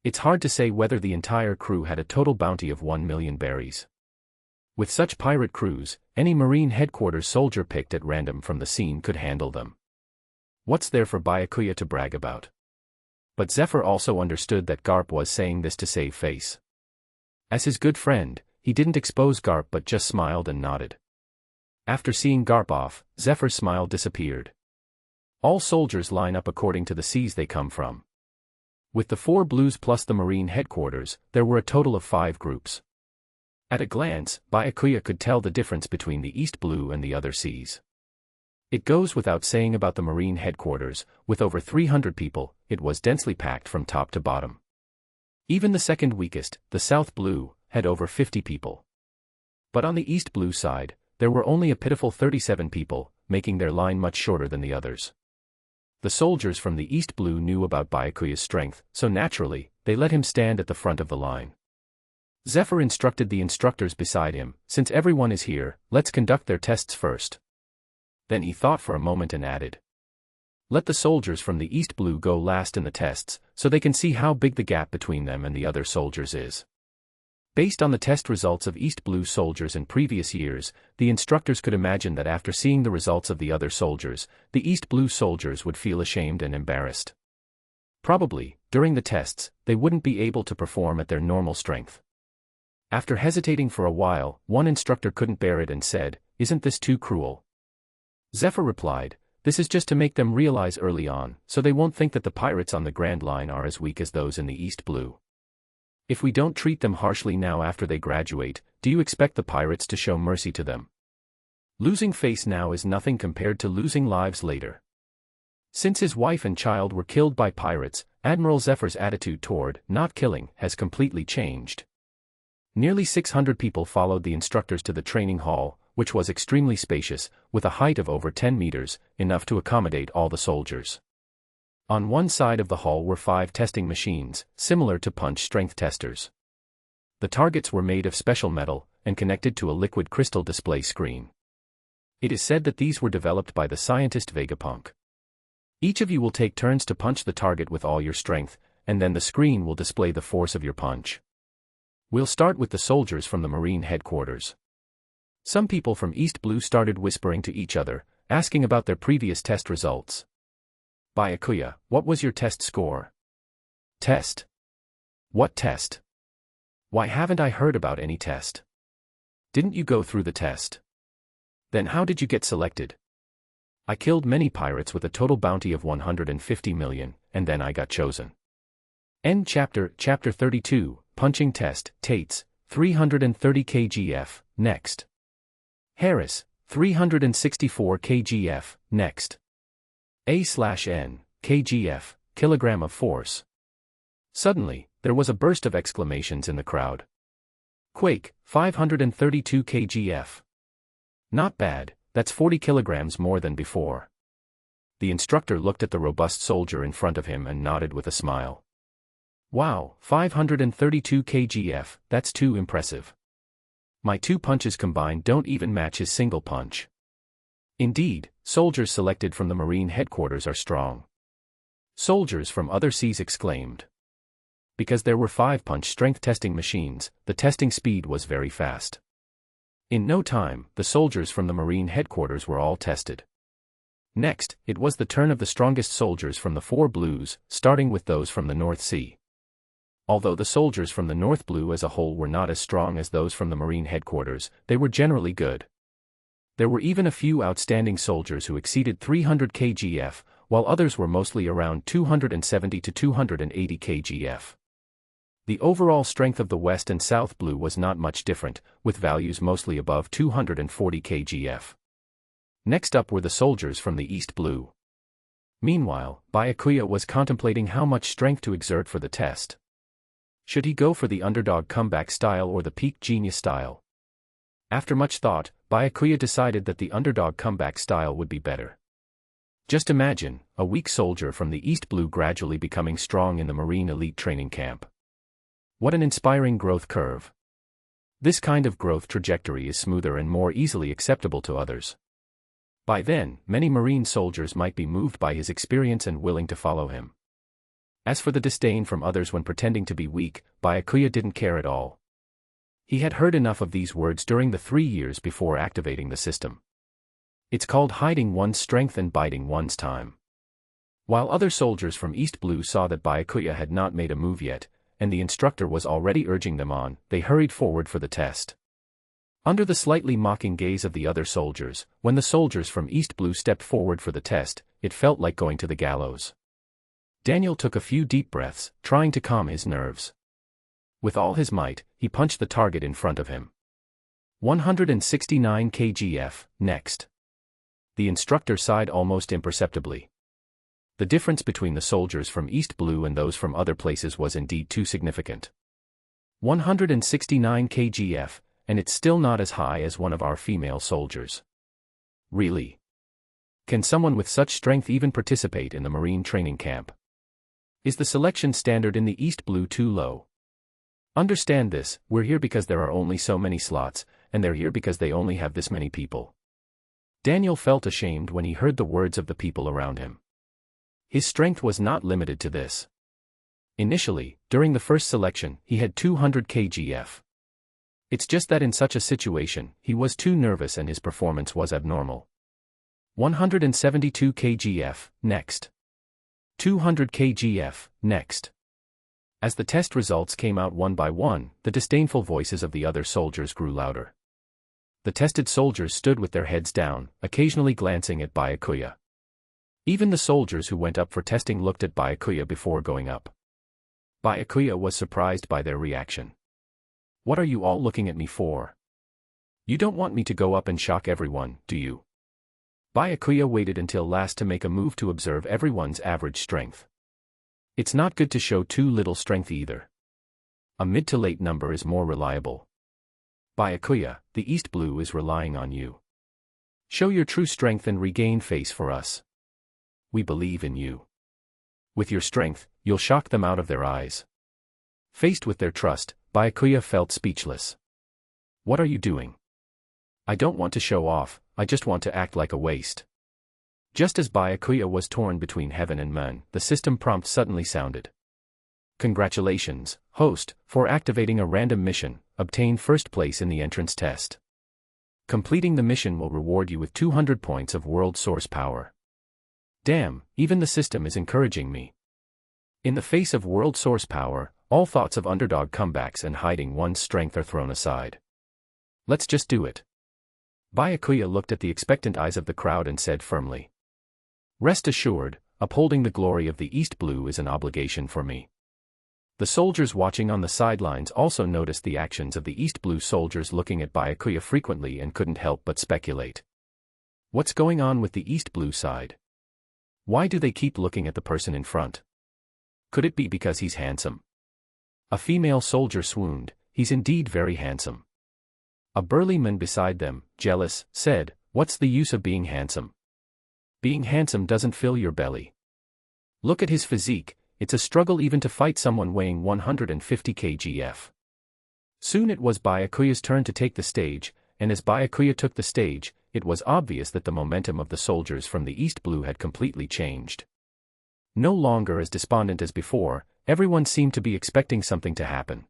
It's hard to say whether the entire crew had a total bounty of 1 million berries. With such pirate crews, any Marine headquarters soldier picked at random from the scene could handle them. What's there for Byakuya to brag about? But Zephyr also understood that Garp was saying this to save face. As his good friend, he didn't expose Garp but just smiled and nodded. After seeing Garp off, Zephyr's smile disappeared. All soldiers line up according to the seas they come from. With the 4 Blues plus the Marine headquarters, there were a total of 5 groups. At a glance, Byakuya could tell the difference between the East Blue and the other seas. It goes without saying about the Marine headquarters, with over 300 people, it was densely packed from top to bottom. Even the second weakest, the South Blue, had over 50 people. But on the East Blue side, there were only a pitiful 37 people, making their line much shorter than the others. The soldiers from the East Blue knew about Byakuya's strength, so naturally, they let him stand at the front of the line. Zephyr instructed the instructors beside him, "Since everyone is here, let's conduct their tests first." Then he thought for a moment and added, "Let the soldiers from the East Blue go last in the tests, so they can see how big the gap between them and the other soldiers is." Based on the test results of East Blue soldiers in previous years, the instructors could imagine that after seeing the results of the other soldiers, the East Blue soldiers would feel ashamed and embarrassed. Probably, during the tests, they wouldn't be able to perform at their normal strength. After hesitating for a while, one instructor couldn't bear it and said, "Isn't this too cruel?" Zephyr replied, "This is just to make them realize early on, so they won't think that the pirates on the Grand Line are as weak as those in the East Blue. If we don't treat them harshly now after they graduate, do you expect the pirates to show mercy to them? Losing face now is nothing compared to losing lives later." Since his wife and child were killed by pirates, Admiral Zephyr's attitude toward not killing has completely changed. Nearly 600 people followed the instructors to the training hall, which was extremely spacious, with a height of over 10 meters, enough to accommodate all the soldiers. On one side of the hall were 5 testing machines, similar to punch strength testers. The targets were made of special metal, and connected to a liquid crystal display screen. It is said that these were developed by the scientist Vegapunk. Each of you will take turns to punch the target with all your strength, and then the screen will display the force of your punch. We'll start with the soldiers from the Marine headquarters. Some people from East Blue started whispering to each other, asking about their previous test results. "Byakuya, what was your test score?" "Test? What test? Why haven't I heard about any test? Didn't you go through the test? Then how did you get selected?" "I killed many pirates with a total bounty of 150 million, and then I got chosen." End chapter. Chapter 32, Punching Test, Tates, 330 kgf, next. Harris, 364 kgf, next. A/N, kgf, kilogram of force. Suddenly, there was a burst of exclamations in the crowd. Quake, 532 kgf. Not bad. That's 40 kilograms more than before. The instructor looked at the robust soldier in front of him and nodded with a smile. "Wow, 532 kgf, that's too impressive. My 2 punches combined don't even match his single punch." Indeed, soldiers selected from the Marine headquarters are strong. Soldiers from other seas exclaimed. Because there were 5 punch strength testing machines, the testing speed was very fast. In no time, the soldiers from the Marine headquarters were all tested. Next, it was the turn of the strongest soldiers from the 4 Blues, starting with those from the North Sea. Although the soldiers from the North Blue as a whole were not as strong as those from the Marine headquarters, they were generally good. There were even a few outstanding soldiers who exceeded 300 kgf, while others were mostly around 270 to 280 kgf. The overall strength of the West and South Blue was not much different, with values mostly above 240 kgf. Next up were the soldiers from the East Blue. Meanwhile, Byakuya was contemplating how much strength to exert for the test. Should he go for the underdog comeback style or the peak genius style? After much thought, Byakuya decided that the underdog comeback style would be better. Just imagine, a weak soldier from the East Blue gradually becoming strong in the Marine elite training camp. What an inspiring growth curve. This kind of growth trajectory is smoother and more easily acceptable to others. By then, many Marine soldiers might be moved by his experience and willing to follow him. As for the disdain from others when pretending to be weak, Byakuya didn't care at all. He had heard enough of these words during the 3 years before activating the system. It's called hiding one's strength and biding one's time. While other soldiers from East Blue saw that Byakuya had not made a move yet, and the instructor was already urging them on, they hurried forward for the test. Under the slightly mocking gaze of the other soldiers, when the soldiers from East Blue stepped forward for the test, it felt like going to the gallows. Daniel took a few deep breaths, trying to calm his nerves. With all his might, he punched the target in front of him. 169 kgf, next. The instructor sighed almost imperceptibly. The difference between the soldiers from East Blue and those from other places was indeed too significant. 169 kgf, and it's still not as high as one of our female soldiers. Really? Can someone with such strength even participate in the Marine training camp? Is the selection standard in the East Blue too low? Understand this, we're here because there are only so many slots, and they're here because they only have this many people. Daniel felt ashamed when he heard the words of the people around him. His strength was not limited to this. Initially, during the first selection, he had 200 kgf. It's just that in such a situation, he was too nervous and his performance was abnormal. 172 kgf, next. 200 kgf, next. As the test results came out one by one, the disdainful voices of the other soldiers grew louder. The tested soldiers stood with their heads down, occasionally glancing at Byakuya. Even the soldiers who went up for testing looked at Byakuya before going up. Byakuya was surprised by their reaction. What are you all looking at me for? You don't want me to go up and shock everyone, do you? Byakuya waited until last to make a move to observe everyone's average strength. It's not good to show too little strength either. A mid to late number is more reliable. Byakuya, the East Blue is relying on you. Show your true strength and regain face for us. We believe in you. With your strength, you'll shock them out of their eyes. Faced with their trust, Byakuya felt speechless. What are you doing? I don't want to show off, I just want to act like a waste. Just as Byakuya was torn between heaven and man, the system prompt suddenly sounded. Congratulations, host, for activating a random mission, obtain first place in the entrance test. Completing the mission will reward you with 200 points of world source power. Damn, even the system is encouraging me. In the face of world source power, all thoughts of underdog comebacks and hiding one's strength are thrown aside. Let's just do it. Byakuya looked at the expectant eyes of the crowd and said firmly. Rest assured, upholding the glory of the East Blue is an obligation for me. The soldiers watching on the sidelines also noticed the actions of the East Blue soldiers looking at Byakuya frequently and couldn't help but speculate. What's going on with the East Blue side? Why do they keep looking at the person in front? Could it be because he's handsome? A female soldier swooned, he's indeed very handsome. A burly man beside them, jealous, said, what's the use of being handsome? Being handsome doesn't fill your belly. Look at his physique, it's a struggle even to fight someone weighing 150 kgf. Soon it was Byakuya's turn to take the stage, and as Byakuya took the stage, it was obvious that the momentum of the soldiers from the East Blue had completely changed. No longer as despondent as before, everyone seemed to be expecting something to happen.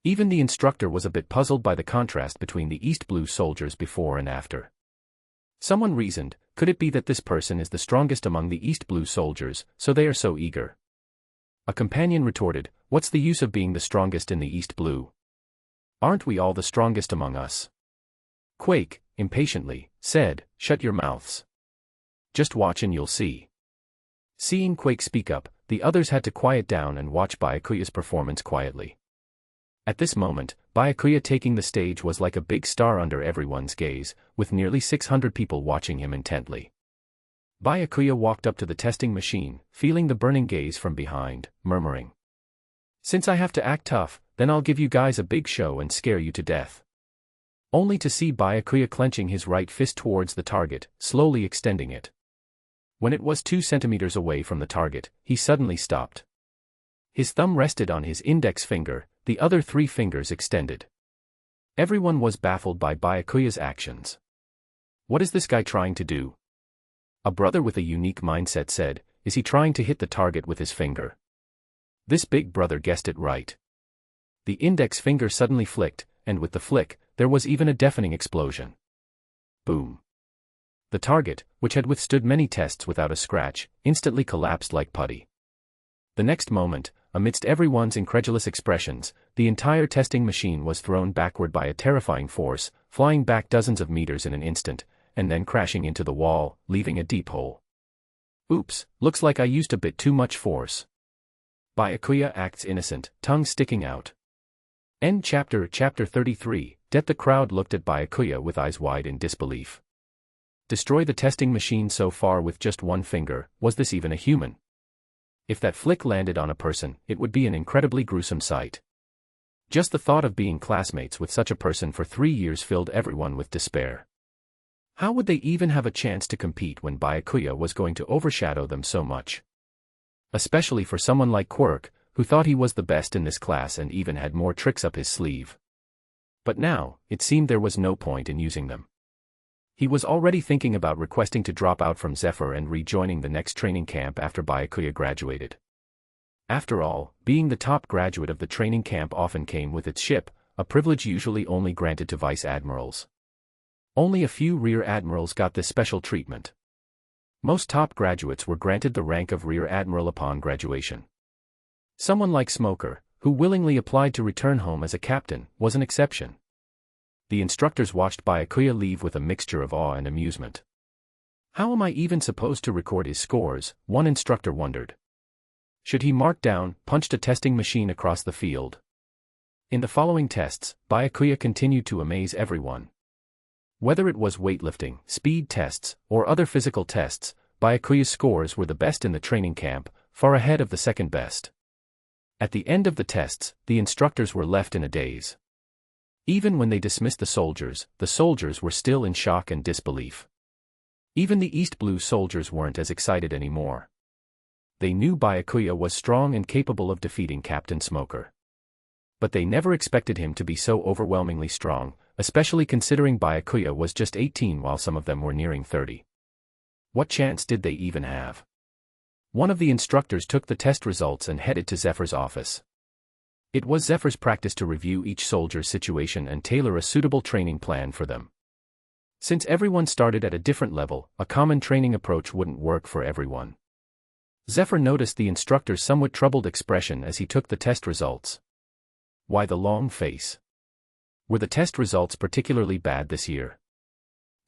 Even the instructor was a bit puzzled by the contrast between the East Blue soldiers before and after. Someone reasoned, could it be that this person is the strongest among the East Blue soldiers, so they are so eager? A companion retorted, what's the use of being the strongest in the East Blue? Aren't we all the strongest among us? Quake, impatiently, said, shut your mouths. Just watch and you'll see. Seeing Quake speak up, the others had to quiet down and watch Byakuya's performance quietly. At this moment, Byakuya taking the stage was like a big star under everyone's gaze, with nearly 600 people watching him intently. Byakuya walked up to the testing machine, feeling the burning gaze from behind, murmuring. Since I have to act tough, then I'll give you guys a big show and scare you to death. Only to see Byakuya clenching his right fist towards the target, slowly extending it. When it was 2 centimeters away from the target, he suddenly stopped. His thumb rested on his index finger, the other 3 fingers extended. Everyone was baffled by Byakuya's actions. What is this guy trying to do? A brother with a unique mindset said, is he trying to hit the target with his finger? This big brother guessed it right. The index finger suddenly flicked, and with the flick, there was even a deafening explosion. Boom. The target, which had withstood many tests without a scratch, instantly collapsed like putty. The next moment, amidst everyone's incredulous expressions, the entire testing machine was thrown backward by a terrifying force, flying back dozens of meters in an instant, and then crashing into the wall, leaving a deep hole. Oops, looks like I used a bit too much force. Byakuya acts innocent, tongue sticking out. End chapter 33. The crowd looked at Byakuya with eyes wide in disbelief. Destroy the testing machine so far with just 1 finger, was this even a human? If that flick landed on a person, it would be an incredibly gruesome sight. Just the thought of being classmates with such a person for 3 years filled everyone with despair. How would they even have a chance to compete when Byakuya was going to overshadow them so much? Especially for someone like Quirk, who thought he was the best in this class and even had more tricks up his sleeve. But now, it seemed there was no point in using them. He was already thinking about requesting to drop out from Zephyr and rejoining the next training camp after Byakuya graduated. After all, being the top graduate of the training camp often came with its ship, a privilege usually only granted to vice admirals. Only a few rear admirals got this special treatment. Most top graduates were granted the rank of Rear Admiral upon graduation. Someone like Smoker, who willingly applied to return home as a captain, was an exception. The instructors watched Byakuya leave with a mixture of awe and amusement. How am I even supposed to record his scores? One instructor wondered. Should he mark down, punched a testing machine across the field? In the following tests, Byakuya continued to amaze everyone. Whether it was weightlifting, speed tests, or other physical tests, Byakuya's scores were the best in the training camp, far ahead of the second best. At the end of the tests, the instructors were left in a daze. Even when they dismissed the soldiers were still in shock and disbelief. Even the East Blue soldiers weren't as excited anymore. They knew Byakuya was strong and capable of defeating Captain Smoker. But they never expected him to be so overwhelmingly strong, especially considering Byakuya was just 18 while some of them were nearing 30. What chance did they even have? One of the instructors took the test results and headed to Zephyr's office. It was Zephyr's practice to review each soldier's situation and tailor a suitable training plan for them. Since everyone started at a different level, a common training approach wouldn't work for everyone. Zephyr noticed the instructor's somewhat troubled expression as he took the test results. Why the long face? Were the test results particularly bad this year?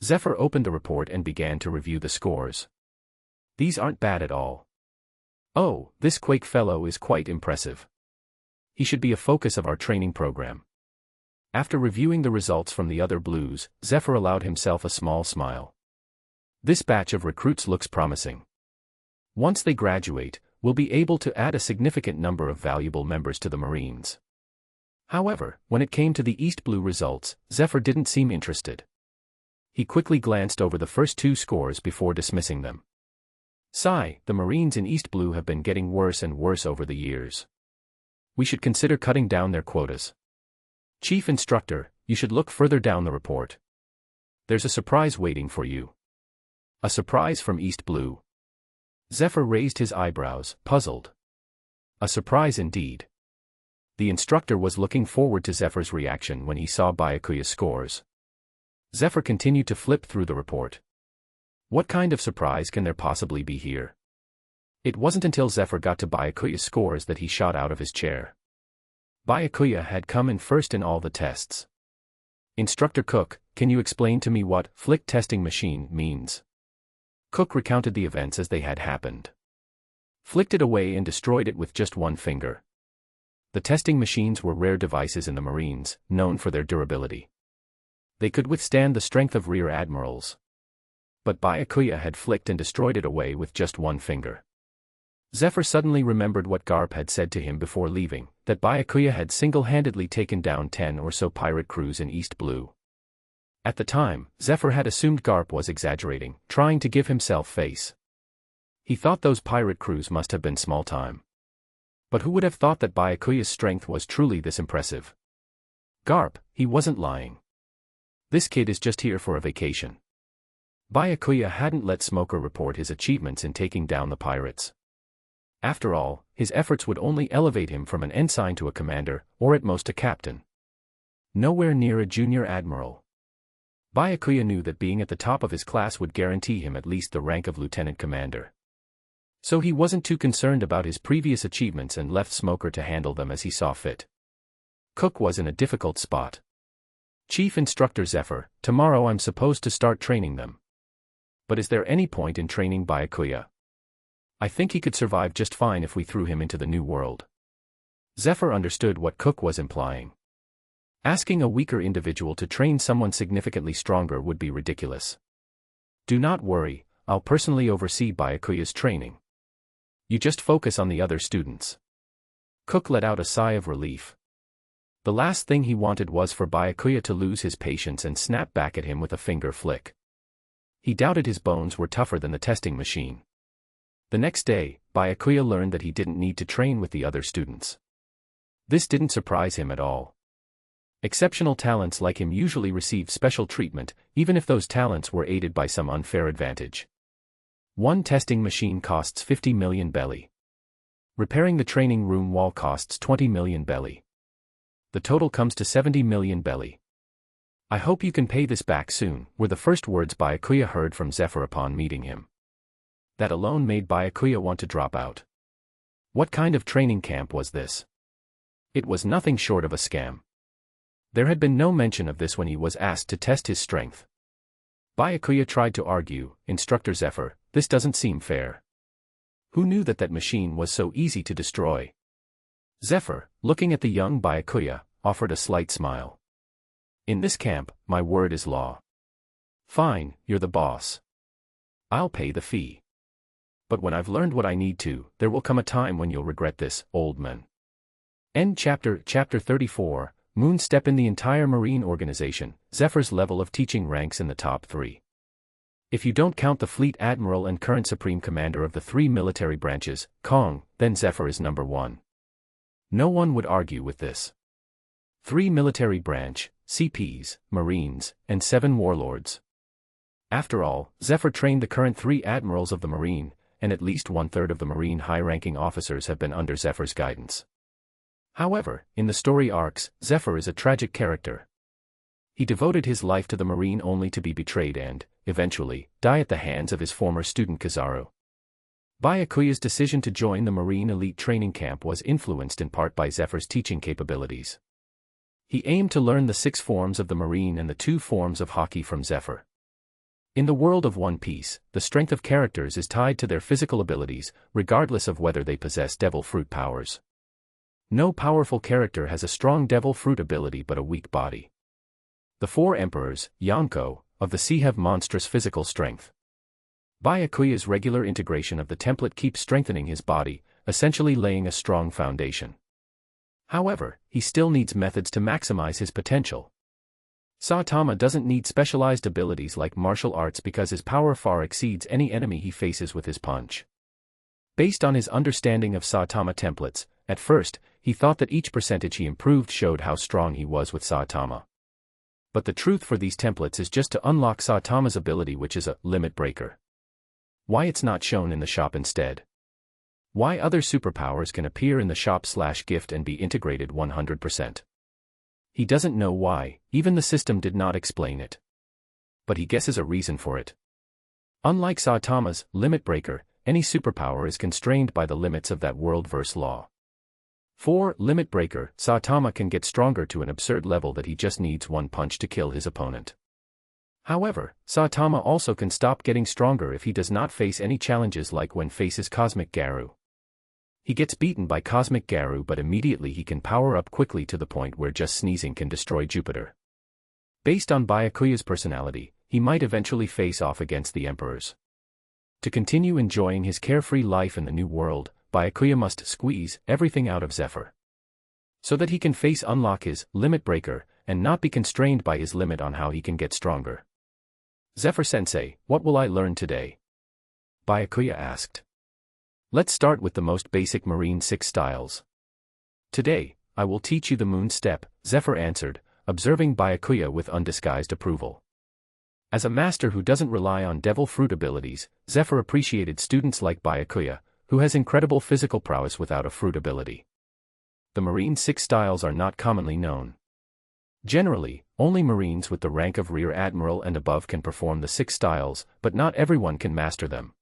Zephyr opened the report and began to review the scores. These aren't bad at all. Oh, this Quake fellow is quite impressive. He should be a focus of our training program. After reviewing the results from the other Blues, Zephyr allowed himself a small smile. This batch of recruits looks promising. Once they graduate, we'll be able to add a significant number of valuable members to the Marines. However, when it came to the East Blue results, Zephyr didn't seem interested. He quickly glanced over the first two scores before dismissing them. Sigh, the Marines in East Blue have been getting worse and worse over the years. We should consider cutting down their quotas. Chief Instructor, you should look further down the report. There's a surprise waiting for you. A surprise from East Blue. Zephyr raised his eyebrows, puzzled. A surprise indeed. The instructor was looking forward to Zephyr's reaction when he saw Byakuya's scores. Zephyr continued to flip through the report. What kind of surprise can there possibly be here? It wasn't until Zephyr got to Byakuya's scores that he shot out of his chair. Byakuya had come in first in all the tests. Instructor Cook, can you explain to me what flick testing machine means? Cook recounted the events as they had happened. Flicked it away and destroyed it with just one finger. The testing machines were rare devices in the Marines, known for their durability. They could withstand the strength of rear admirals. But Byakuya had flicked and destroyed it away with just one finger. Zephyr suddenly remembered what Garp had said to him before leaving, that Byakuya had single-handedly taken down 10 or so pirate crews in East Blue. At the time, Zephyr had assumed Garp was exaggerating, trying to give himself face. He thought those pirate crews must have been small time. But who would have thought that Byakuya's strength was truly this impressive? Garp, he wasn't lying. This kid is just here for a vacation. Byakuya hadn't let Smoker report his achievements in taking down the pirates. After all, his efforts would only elevate him from an ensign to a commander, or at most a captain. Nowhere near a junior admiral. Byakuya knew that being at the top of his class would guarantee him at least the rank of lieutenant commander. So he wasn't too concerned about his previous achievements and left Smoker to handle them as he saw fit. Cook was in a difficult spot. Chief Instructor Zephyr, tomorrow I'm supposed to start training them. But is there any point in training Byakuya? I think he could survive just fine if we threw him into the new world. Zephyr understood what Cook was implying. Asking a weaker individual to train someone significantly stronger would be ridiculous. Do not worry, I'll personally oversee Byakuya's training. You just focus on the other students. Cook let out a sigh of relief. The last thing he wanted was for Byakuya to lose his patience and snap back at him with a finger flick. He doubted his bones were tougher than the testing machine. The next day, Byakuya learned that he didn't need to train with the other students. This didn't surprise him at all. Exceptional talents like him usually receive special treatment, even if those talents were aided by some unfair advantage. One testing machine costs 50 million belly. Repairing the training room wall costs 20 million belly. The total comes to 70 million belly. I hope you can pay this back soon, were the first words Byakuya heard from Zephyr upon meeting him. That alone made Byakuya want to drop out. What kind of training camp was this? It was nothing short of a scam. There had been no mention of this when he was asked to test his strength. Byakuya tried to argue, "Instructor Zephyr, this doesn't seem fair. Who knew that that machine was so easy to destroy?" Zephyr, looking at the young Byakuya, offered a slight smile. "In this camp, my word is law. Fine, you're the boss. I'll pay the fee. But when I've learned what I need to, there will come a time when you'll regret this, old man." End chapter. Chapter 34, Moon Step. In the entire Marine organization, Zephyr's level of teaching ranks in the top 3. If you don't count the Fleet Admiral and current Supreme Commander of the 3 military branches, Kong, then Zephyr is number 1. No one would argue with this. 3 military branch, CPs, Marines, and 7 warlords. After all, Zephyr trained the current 3 admirals of the Marine, and at least 1/3 of the Marine high-ranking officers have been under Zephyr's guidance. However, in the story arcs, Zephyr is a tragic character. He devoted his life to the Marine only to be betrayed and, eventually, die at the hands of his former student Kizaru. Byakuya's decision to join the Marine elite training camp was influenced in part by Zephyr's teaching capabilities. He aimed to learn the 6 forms of the Marine and the 2 forms of Haki from Zephyr. In the world of One Piece, the strength of characters is tied to their physical abilities, regardless of whether they possess devil fruit powers. No powerful character has a strong devil fruit ability but a weak body. The 4 emperors, Yonko, of the sea have monstrous physical strength. Byakuya's regular integration of the template keeps strengthening his body, essentially laying a strong foundation. However, he still needs methods to maximize his potential. Saitama doesn't need specialized abilities like martial arts because his power far exceeds any enemy he faces with his punch. Based on his understanding of Saitama templates, at first, he thought that each percentage he improved showed how strong he was with Saitama. But the truth for these templates is just to unlock Saitama's ability, which is a limit breaker. Why it's not shown in the shop instead? Why other superpowers can appear in the shop/gift and be integrated 100%? He doesn't know why, even the system did not explain it. But he guesses a reason for it. Unlike Saitama's limit breaker, any superpower is constrained by the limits of that world-verse law. For limit breaker, Saitama can get stronger to an absurd level that he just needs one punch to kill his opponent. However, Saitama also can stop getting stronger if he does not face any challenges, like when faces Cosmic Garu. He gets beaten by Cosmic Garu, but immediately he can power up quickly to the point where just sneezing can destroy Jupiter. Based on Byakuya's personality, he might eventually face off against the emperors. To continue enjoying his carefree life in the new world, Byakuya must squeeze everything out of Zephyr, so that he can unlock his limit breaker, and not be constrained by his limit on how he can get stronger. "Zephyr Sensei, what will I learn today?" Byakuya asked. "Let's start with the most basic Marine 6 styles. Today, I will teach you the Moon Step," Zephyr answered, observing Byakuya with undisguised approval. As a master who doesn't rely on devil fruit abilities, Zephyr appreciated students like Byakuya, who has incredible physical prowess without a fruit ability. The Marine 6 styles are not commonly known. Generally, only Marines with the rank of Rear Admiral and above can perform the 6 styles, but not everyone can master them.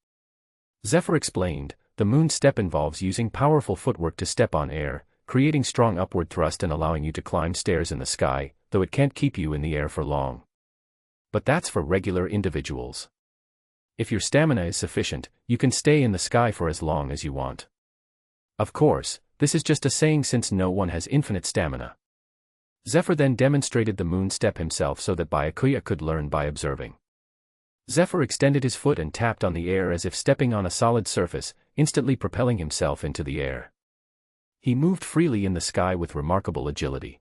Zephyr explained, the Moon Step involves using powerful footwork to step on air, creating strong upward thrust and allowing you to climb stairs in the sky, though it can't keep you in the air for long. But that's for regular individuals. If your stamina is sufficient, you can stay in the sky for as long as you want. Of course, this is just a saying since no one has infinite stamina. Zephyr then demonstrated the Moon Step himself so that Byakuya could learn by observing. Zephyr extended his foot and tapped on the air as if stepping on a solid surface, instantly propelling himself into the air. He moved freely in the sky with remarkable agility.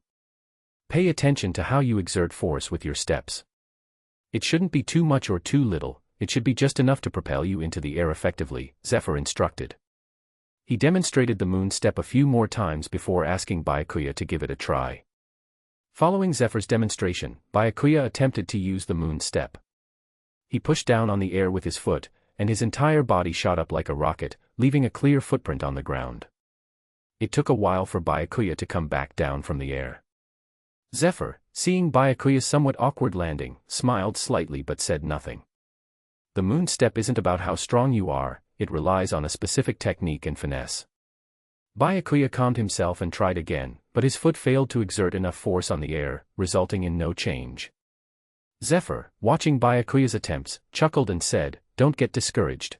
Pay attention to how you exert force with your steps. It shouldn't be too much or too little, it should be just enough to propel you into the air effectively, Zephyr instructed. He demonstrated the Moon Step a few more times before asking Byakuya to give it a try. Following Zephyr's demonstration, Byakuya attempted to use the Moon Step. He pushed down on the air with his foot, and his entire body shot up like a rocket, leaving a clear footprint on the ground. It took a while for Byakuya to come back down from the air. Zephyr, seeing Byakuya's somewhat awkward landing, smiled slightly but said nothing. The Moon Step isn't about how strong you are, it relies on a specific technique and finesse. Byakuya calmed himself and tried again, but his foot failed to exert enough force on the air, resulting in no change. Zephyr, watching Byakuya's attempts, chuckled and said, "Don't get discouraged.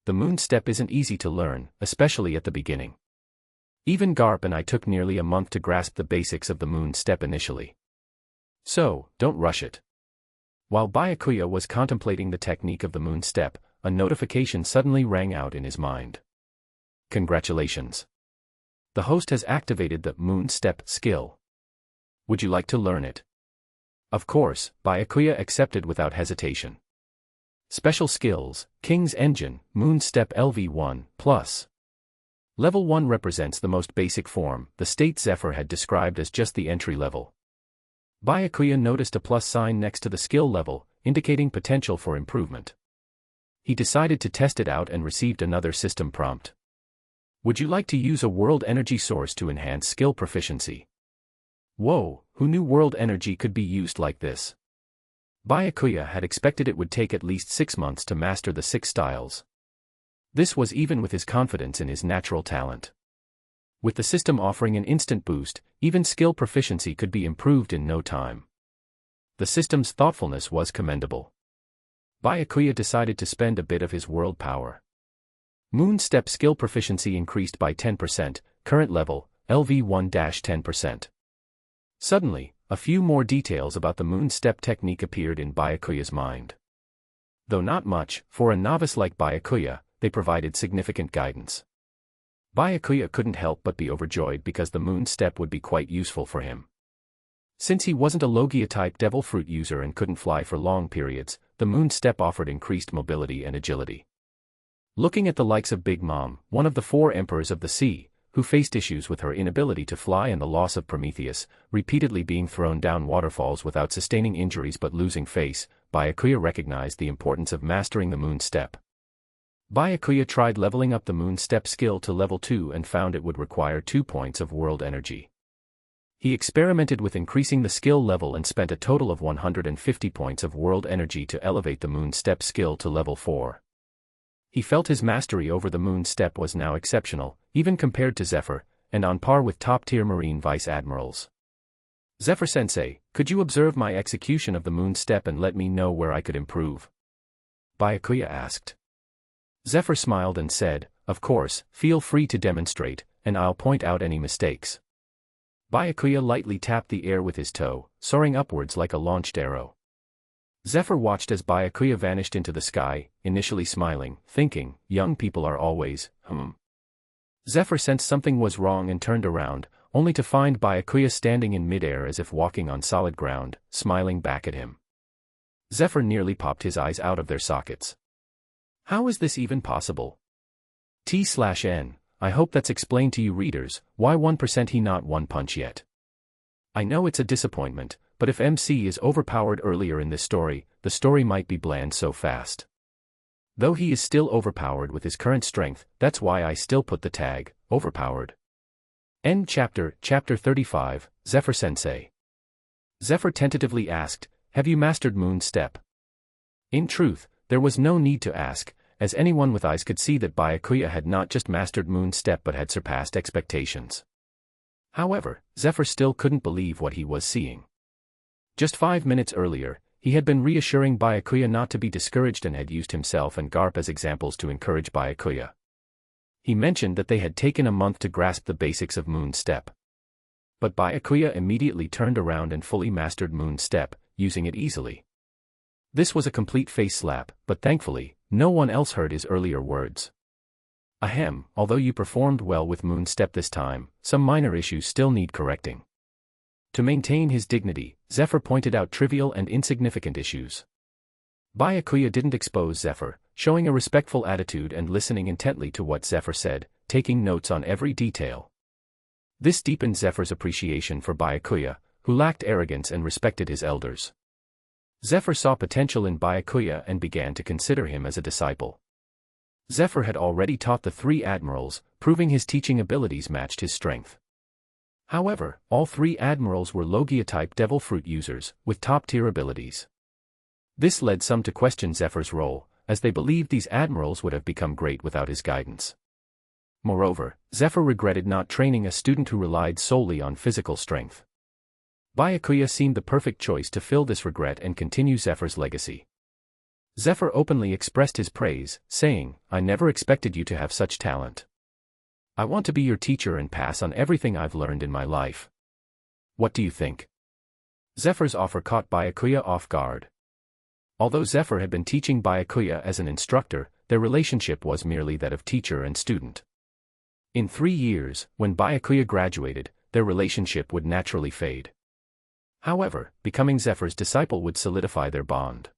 The moon step isn't easy to learn, especially at the beginning. Even Garp and I took nearly a month to grasp the basics of the moon step initially. So, don't rush it." While Byakuya was contemplating the technique of the moon step, a notification suddenly rang out in his mind. "Congratulations. The host has activated the moon step skill. Would you like to learn it?" Of course, Byakuya accepted without hesitation. Special skills, King's Engine, Moon Step LV1+. Level 1 represents the most basic form, the state Zephyr had described as just the entry level. Byakuya noticed a plus sign next to the skill level, indicating potential for improvement. He decided to test it out and received another system prompt. "Would you like to use a world energy source to enhance skill proficiency?" Whoa, who knew world energy could be used like this? Byakuya had expected it would take at least 6 months to master the 6 styles. This was even with his confidence in his natural talent. With the system offering an instant boost, even skill proficiency could be improved in no time. The system's thoughtfulness was commendable. Byakuya decided to spend a bit of his world power. Moon Step skill proficiency increased by 10%, current level, LV1-10%. Suddenly, a few more details about the moon step technique appeared in Byakuya's mind. Though not much, for a novice like Byakuya, they provided significant guidance. Byakuya couldn't help but be overjoyed because the moon step would be quite useful for him. Since he wasn't a Logia-type devil fruit user and couldn't fly for long periods, the moon step offered increased mobility and agility. Looking at the likes of Big Mom, one of the 4 emperors of the sea, who faced issues with her inability to fly and the loss of Prometheus, repeatedly being thrown down waterfalls without sustaining injuries but losing face, Byakuya recognized the importance of mastering the moon step. Byakuya tried leveling up the moon step skill to level 2 and found it would require 2 points of world energy. He experimented with increasing the skill level and spent a total of 150 points of world energy to elevate the moon step skill to level 4. He felt his mastery over the moon step was now exceptional, even compared to Zephyr, and on par with top-tier marine vice-admirals. "Zephyr Sensei, could you observe my execution of the moon step and let me know where I could improve?" Byakuya asked. Zephyr smiled and said, "Of course, feel free to demonstrate, and I'll point out any mistakes." Byakuya lightly tapped the air with his toe, soaring upwards like a launched arrow. Zephyr watched as Byakuya vanished into the sky, initially smiling, thinking, young people are always, Zephyr sensed something was wrong and turned around, only to find Byakuya standing in midair as if walking on solid ground, smiling back at him. Zephyr nearly popped his eyes out of their sockets. How is this even possible? T/N, I hope that's explained to you readers, why 1% he not one punch yet. I know it's a disappointment, but if MC is overpowered earlier in this story, the story might be bland so fast. Though he is still overpowered with his current strength, that's why I still put the tag, overpowered. End chapter, chapter 35, Zephyr Sensei. Zephyr tentatively asked, "Have you mastered Moon Step?" In truth, there was no need to ask, as anyone with eyes could see that Byakuya had not just mastered Moon Step but had surpassed expectations. However, Zephyr still couldn't believe what he was seeing. Just 5 minutes earlier, he had been reassuring Byakuya not to be discouraged and had used himself and Garp as examples to encourage Byakuya. He mentioned that they had taken a month to grasp the basics of Moon Step. But Byakuya immediately turned around and fully mastered Moon Step, using it easily. This was a complete face slap, but thankfully, no one else heard his earlier words. Ahem, although you performed well with Moon Step this time, some minor issues still need correcting. To maintain his dignity, Zephyr pointed out trivial and insignificant issues. Byakuya didn't expose Zephyr, showing a respectful attitude and listening intently to what Zephyr said, taking notes on every detail. This deepened Zephyr's appreciation for Byakuya, who lacked arrogance and respected his elders. Zephyr saw potential in Byakuya and began to consider him as a disciple. Zephyr had already taught the 3 admirals, proving his teaching abilities matched his strength. However, all 3 admirals were Logia-type devil fruit users, with top-tier abilities. This led some to question Zephyr's role, as they believed these admirals would have become great without his guidance. Moreover, Zephyr regretted not training a student who relied solely on physical strength. Byakuya seemed the perfect choice to fill this regret and continue Zephyr's legacy. Zephyr openly expressed his praise, saying, "I never expected you to have such talent. I want to be your teacher and pass on everything I've learned in my life. What do you think?" Zephyr's offer caught Byakuya off guard. Although Zephyr had been teaching Byakuya as an instructor, their relationship was merely that of teacher and student. In 3 years, when Byakuya graduated, their relationship would naturally fade. However, becoming Zephyr's disciple would solidify their bond.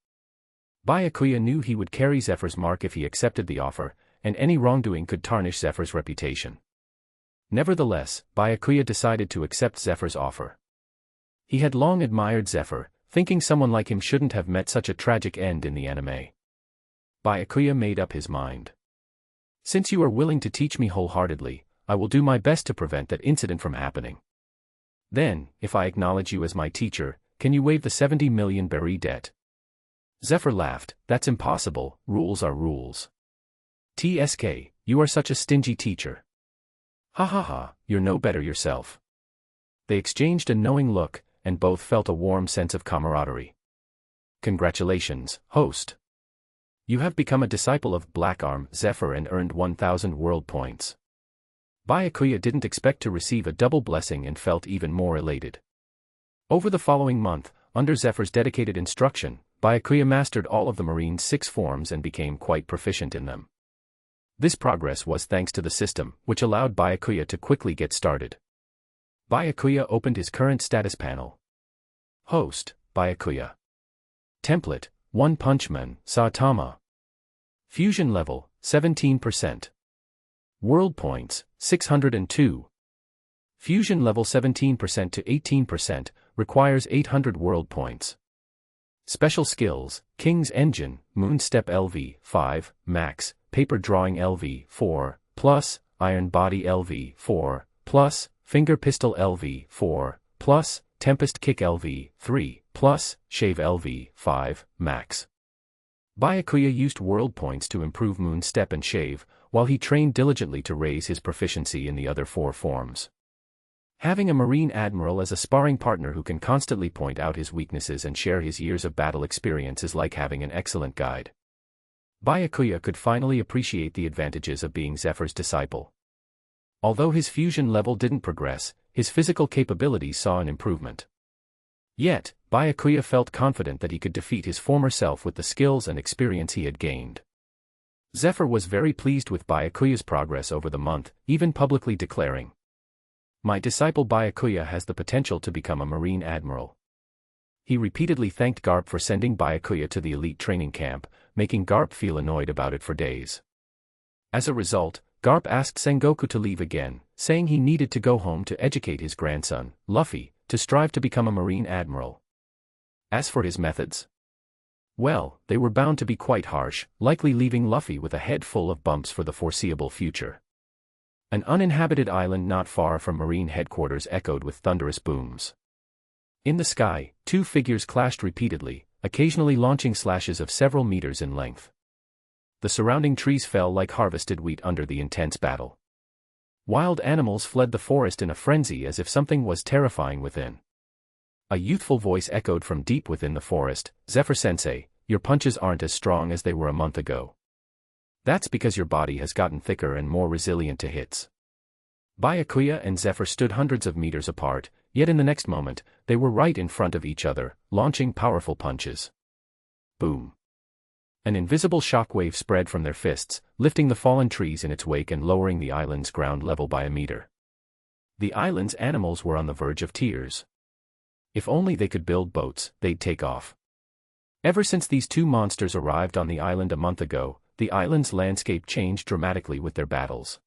Byakuya knew he would carry Zephyr's mark if he accepted the offer, and any wrongdoing could tarnish Zephyr's reputation. Nevertheless, Byakuya decided to accept Zephyr's offer. He had long admired Zephyr, thinking someone like him shouldn't have met such a tragic end in the anime. Byakuya made up his mind. "Since you are willing to teach me wholeheartedly, I will do my best to prevent that incident from happening. Then, if I acknowledge you as my teacher, can you waive the 70 million berry debt?" Zephyr laughed. "That's impossible, rules are rules. TSK, you are such a stingy teacher. Ha ha ha, you're no better yourself." They exchanged a knowing look, and both felt a warm sense of camaraderie. "Congratulations, host. You have become a disciple of Blackarm Zephyr and earned 1,000 world points." Byakuya didn't expect to receive a double blessing and felt even more elated. Over the following month, under Zephyr's dedicated instruction, Byakuya mastered all of the Marine's 6 forms and became quite proficient in them. This progress was thanks to the system, which allowed Byakuya to quickly get started. Byakuya opened his current status panel. Host, Byakuya. Template, One Punch Man, Saitama. Fusion level, 17%. World points, 602. Fusion level 17% to 18%, requires 800 world points. Special skills, King's Engine, Moonstep LV, 5, Max, Paper Drawing LV, 4, plus, Iron Body LV, 4, plus, Finger Pistol LV, 4, plus, Tempest Kick LV, 3, plus, Shave LV, 5, Max. Byakuya used world points to improve Moonstep and Shave, while he trained diligently to raise his proficiency in the other 4 forms. Having a Marine Admiral as a sparring partner who can constantly point out his weaknesses and share his years of battle experience is like having an excellent guide. Byakuya could finally appreciate the advantages of being Zephyr's disciple. Although his fusion level didn't progress, his physical capabilities saw an improvement. Yet, Byakuya felt confident that he could defeat his former self with the skills and experience he had gained. Zephyr was very pleased with Byakuya's progress over the month, even publicly declaring, "My disciple Byakuya has the potential to become a Marine Admiral." He repeatedly thanked Garp for sending Byakuya to the elite training camp, making Garp feel annoyed about it for days. As a result, Garp asked Sangoku to leave again, saying he needed to go home to educate his grandson, Luffy, to strive to become a Marine Admiral. As for his methods, well, they were bound to be quite harsh, likely leaving Luffy with a head full of bumps for the foreseeable future. An uninhabited island not far from Marine headquarters echoed with thunderous booms. In the sky, 2 figures clashed repeatedly, occasionally launching slashes of several meters in length. The surrounding trees fell like harvested wheat under the intense battle. Wild animals fled the forest in a frenzy as if something was terrifying within. A youthful voice echoed from deep within the forest, "Zephyr Sensei, your punches aren't as strong as they were a month ago. That's because your body has gotten thicker and more resilient to hits." Byakuya and Zephyr stood hundreds of meters apart, yet in the next moment, they were right in front of each other, launching powerful punches. Boom. An invisible shockwave spread from their fists, lifting the fallen trees in its wake and lowering the island's ground level by a meter. The island's animals were on the verge of tears. If only they could build boats, they'd take off. Ever since these 2 monsters arrived on the island a month ago, the island's landscape changed dramatically with their battles.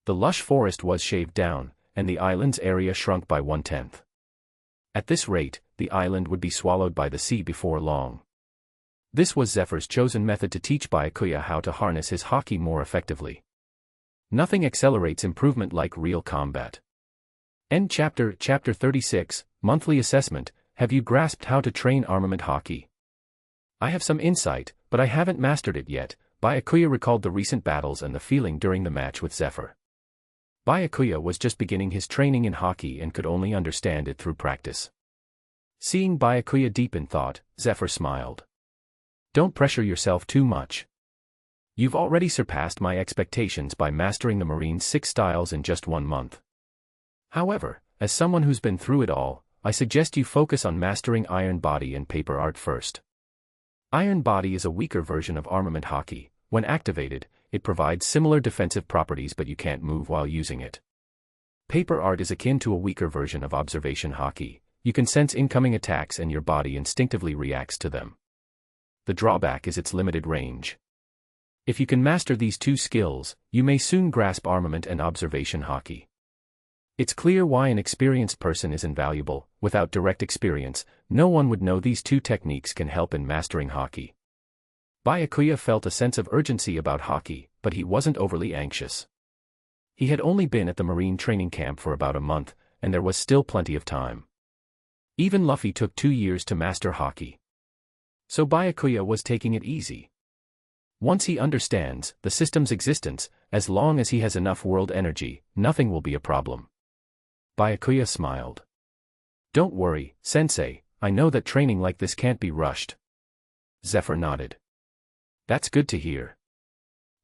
The lush forest was shaved down, and the island's area shrunk by 1/10. At this rate, the island would be swallowed by the sea before long. This was Zephyr's chosen method to teach Byakuya how to harness his haki more effectively. Nothing accelerates improvement like real combat. End chapter. Chapter 36, Monthly Assessment. Have you grasped how to train armament haki? I have some insight, But I haven't mastered it yet. Byakuya recalled the recent battles and the feeling during the match with Zephyr. Byakuya was just beginning his training in hockey and could only understand it through practice. Seeing Byakuya deep in thought, Zephyr smiled. Don't pressure yourself too much. You've already surpassed my expectations by mastering the Marine's 6 styles in just 1 month. However, as someone who's been through it all, I suggest you focus on mastering Iron Body and Paper Art first. Iron Body is a weaker version of armament hockey. When activated, it provides similar defensive properties but you can't move while using it. Paper Art is akin to a weaker version of observation hockey. You can sense incoming attacks and your body instinctively reacts to them. The drawback is its limited range. If you can master these 2 skills, you may soon grasp armament and observation hockey. It's clear why an experienced person is invaluable. Without direct experience, no one would know these 2 techniques can help in mastering hockey. Byakuya felt a sense of urgency about hockey, but he wasn't overly anxious. He had only been at the Marine training camp for about a month, and there was still plenty of time. Even Luffy took 2 years to master hockey. So Byakuya was taking it easy. Once he understands the system's existence, as long as he has enough world energy, nothing will be a problem. Byakuya smiled. Don't worry, Sensei, I know that training like this can't be rushed. Zephyr nodded. That's good to hear.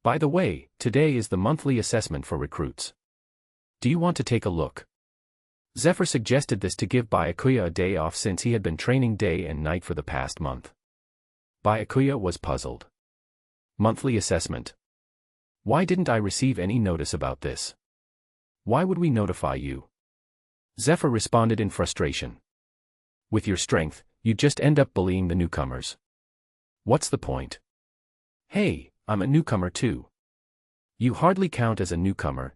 By the way, today is the monthly assessment for recruits. Do you want to take a look? Zephyr suggested this to give Byakuya a day off since he had been training day and night for the past month. Byakuya was puzzled. Monthly assessment. Why didn't I receive any notice about this? Why would we notify you? Zephyr responded in frustration. With your strength, you'd just end up bullying the newcomers. What's the point? Hey, I'm a newcomer too. You hardly count as a newcomer,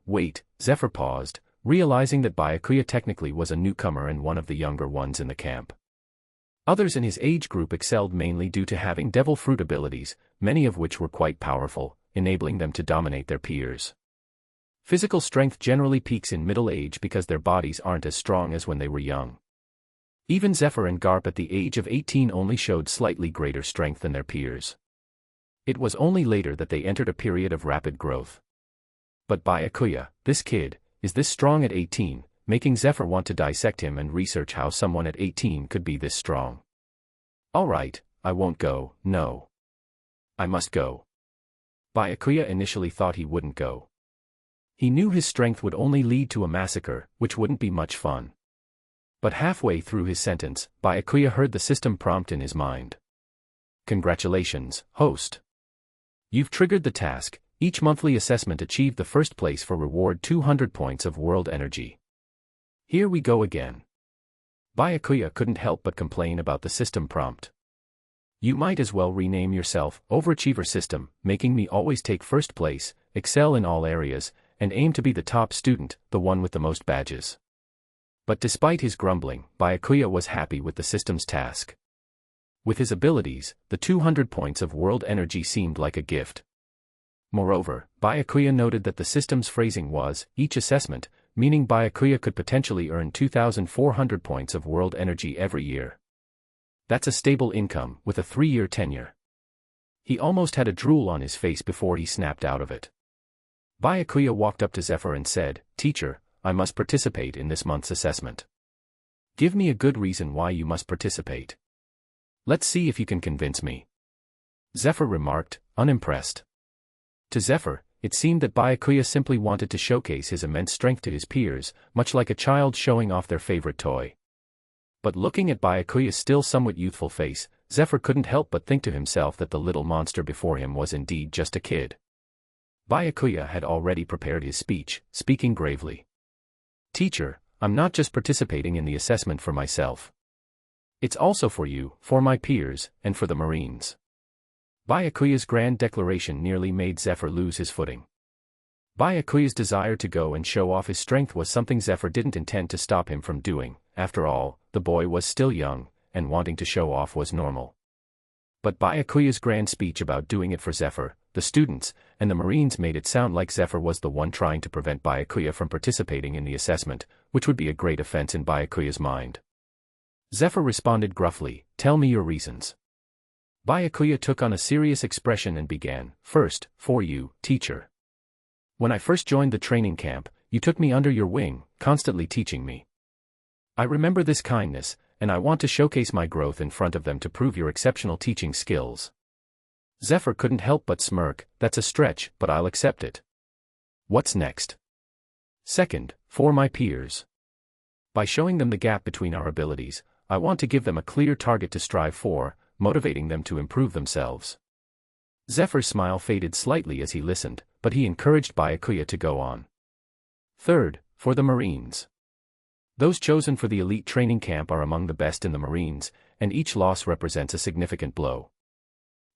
wait, Zephyr paused, realizing that Byakuya technically was a newcomer and one of the younger ones in the camp. Others in his age group excelled mainly due to having devil fruit abilities, many of which were quite powerful, enabling them to dominate their peers. Physical strength generally peaks in middle age because their bodies aren't as strong as when they were young. Even Zephyr and Garp at the age of 18 only showed slightly greater strength than their peers. It was only later that they entered a period of rapid growth. But Byakuya, this kid, is this strong at 18, making Zephyr want to dissect him and research how someone at 18 could be this strong. Alright, I won't go, no. I must go. Byakuya initially thought he wouldn't go. He knew his strength would only lead to a massacre, which wouldn't be much fun. But halfway through his sentence, Byakuya heard the system prompt in his mind. Congratulations, host. You've triggered the task. Each monthly assessment achieved the first place for reward 200 points of world energy. Here we go again. Byakuya couldn't help but complain about the system prompt. You might as well rename yourself Overachiever System, making me always take first place, excel in all areas, and aim to be the top student, the one with the most badges. But despite his grumbling, Byakuya was happy with the system's task. With his abilities, the 200 points of world energy seemed like a gift. Moreover, Byakuya noted that the system's phrasing was, each assessment, meaning Byakuya could potentially earn 2,400 points of world energy every year. That's a stable income, with a 3-year tenure. He almost had a drool on his face before he snapped out of it. Byakuya walked up to Zephyr and said, Teacher, I must participate in this month's assessment. Give me a good reason why you must participate. Let's see if you can convince me. Zephyr remarked, unimpressed. To Zephyr, it seemed that Byakuya simply wanted to showcase his immense strength to his peers, much like a child showing off their favorite toy. But looking at Byakuya's still somewhat youthful face, Zephyr couldn't help but think to himself that the little monster before him was indeed just a kid. Byakuya had already prepared his speech, speaking gravely. Teacher, I'm not just participating in the assessment for myself. It's also for you, for my peers, and for the Marines. Byakuya's grand declaration nearly made Zephyr lose his footing. Byakuya's desire to go and show off his strength was something Zephyr didn't intend to stop him from doing. After all, the boy was still young, and wanting to show off was normal. But Byakuya's grand speech about doing it for Zephyr, the students, and the Marines made it sound like Zephyr was the one trying to prevent Byakuya from participating in the assessment, which would be a great offense in Byakuya's mind. Zephyr responded gruffly, Tell me your reasons. Byakuya took on a serious expression and began, "First, for you, teacher. When I first joined the training camp, you took me under your wing, constantly teaching me. I remember this kindness, and I want to showcase my growth in front of them to prove your exceptional teaching skills." Zephyr couldn't help but smirk. "That's a stretch, but I'll accept it. What's next?" "Second, for my peers. By showing them the gap between our abilities, I want to give them a clear target to strive for, motivating them to improve themselves." Zephyr's smile faded slightly as he listened, but he encouraged Byakuya to go on. "Third, for the Marines. Those chosen for the elite training camp are among the best in the Marines, and each loss represents a significant blow.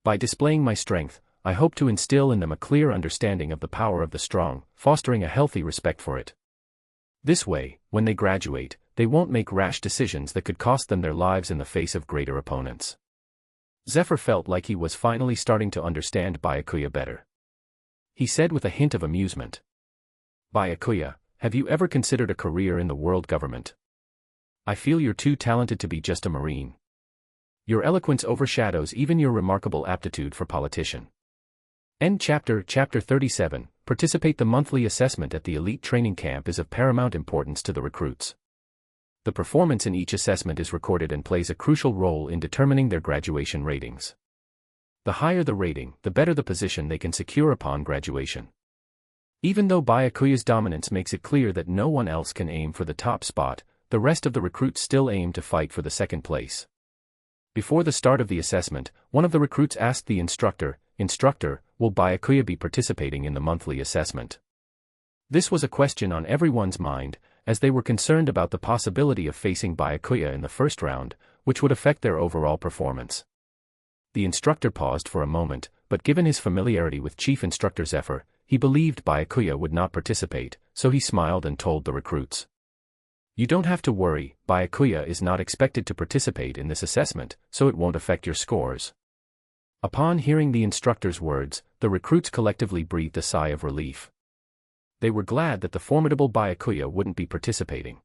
By displaying my strength, I hope to instill in them a clear understanding of the power of the strong, fostering a healthy respect for it. This way, when they graduate, they won't make rash decisions that could cost them their lives in the face of greater opponents." Zephyr felt like he was finally starting to understand Byakuya better. He said with a hint of amusement, "Byakuya, have you ever considered a career in the world government? I feel you're too talented to be just a Marine. Your eloquence overshadows even your remarkable aptitude for politician." End chapter. Chapter 37. Participate. The monthly assessment at the elite training camp is of paramount importance to the recruits. The performance in each assessment is recorded and plays a crucial role in determining their graduation ratings. The higher the rating, the better the position they can secure upon graduation. Even though Byakuya's dominance makes it clear that no one else can aim for the top spot, the rest of the recruits still aim to fight for the second place. Before the start of the assessment, one of the recruits asked the instructor, "Instructor, will Byakuya be participating in the monthly assessment?" This was a question on everyone's mind, as they were concerned about the possibility of facing Byakuya in the first round, which would affect their overall performance. The instructor paused for a moment, but given his familiarity with Chief Instructor Zephyr, he believed Byakuya would not participate, so he smiled and told the recruits, "You don't have to worry, Byakuya is not expected to participate in this assessment, so it won't affect your scores." Upon hearing the instructor's words, the recruits collectively breathed a sigh of relief. They were glad that the formidable Byakuya wouldn't be participating.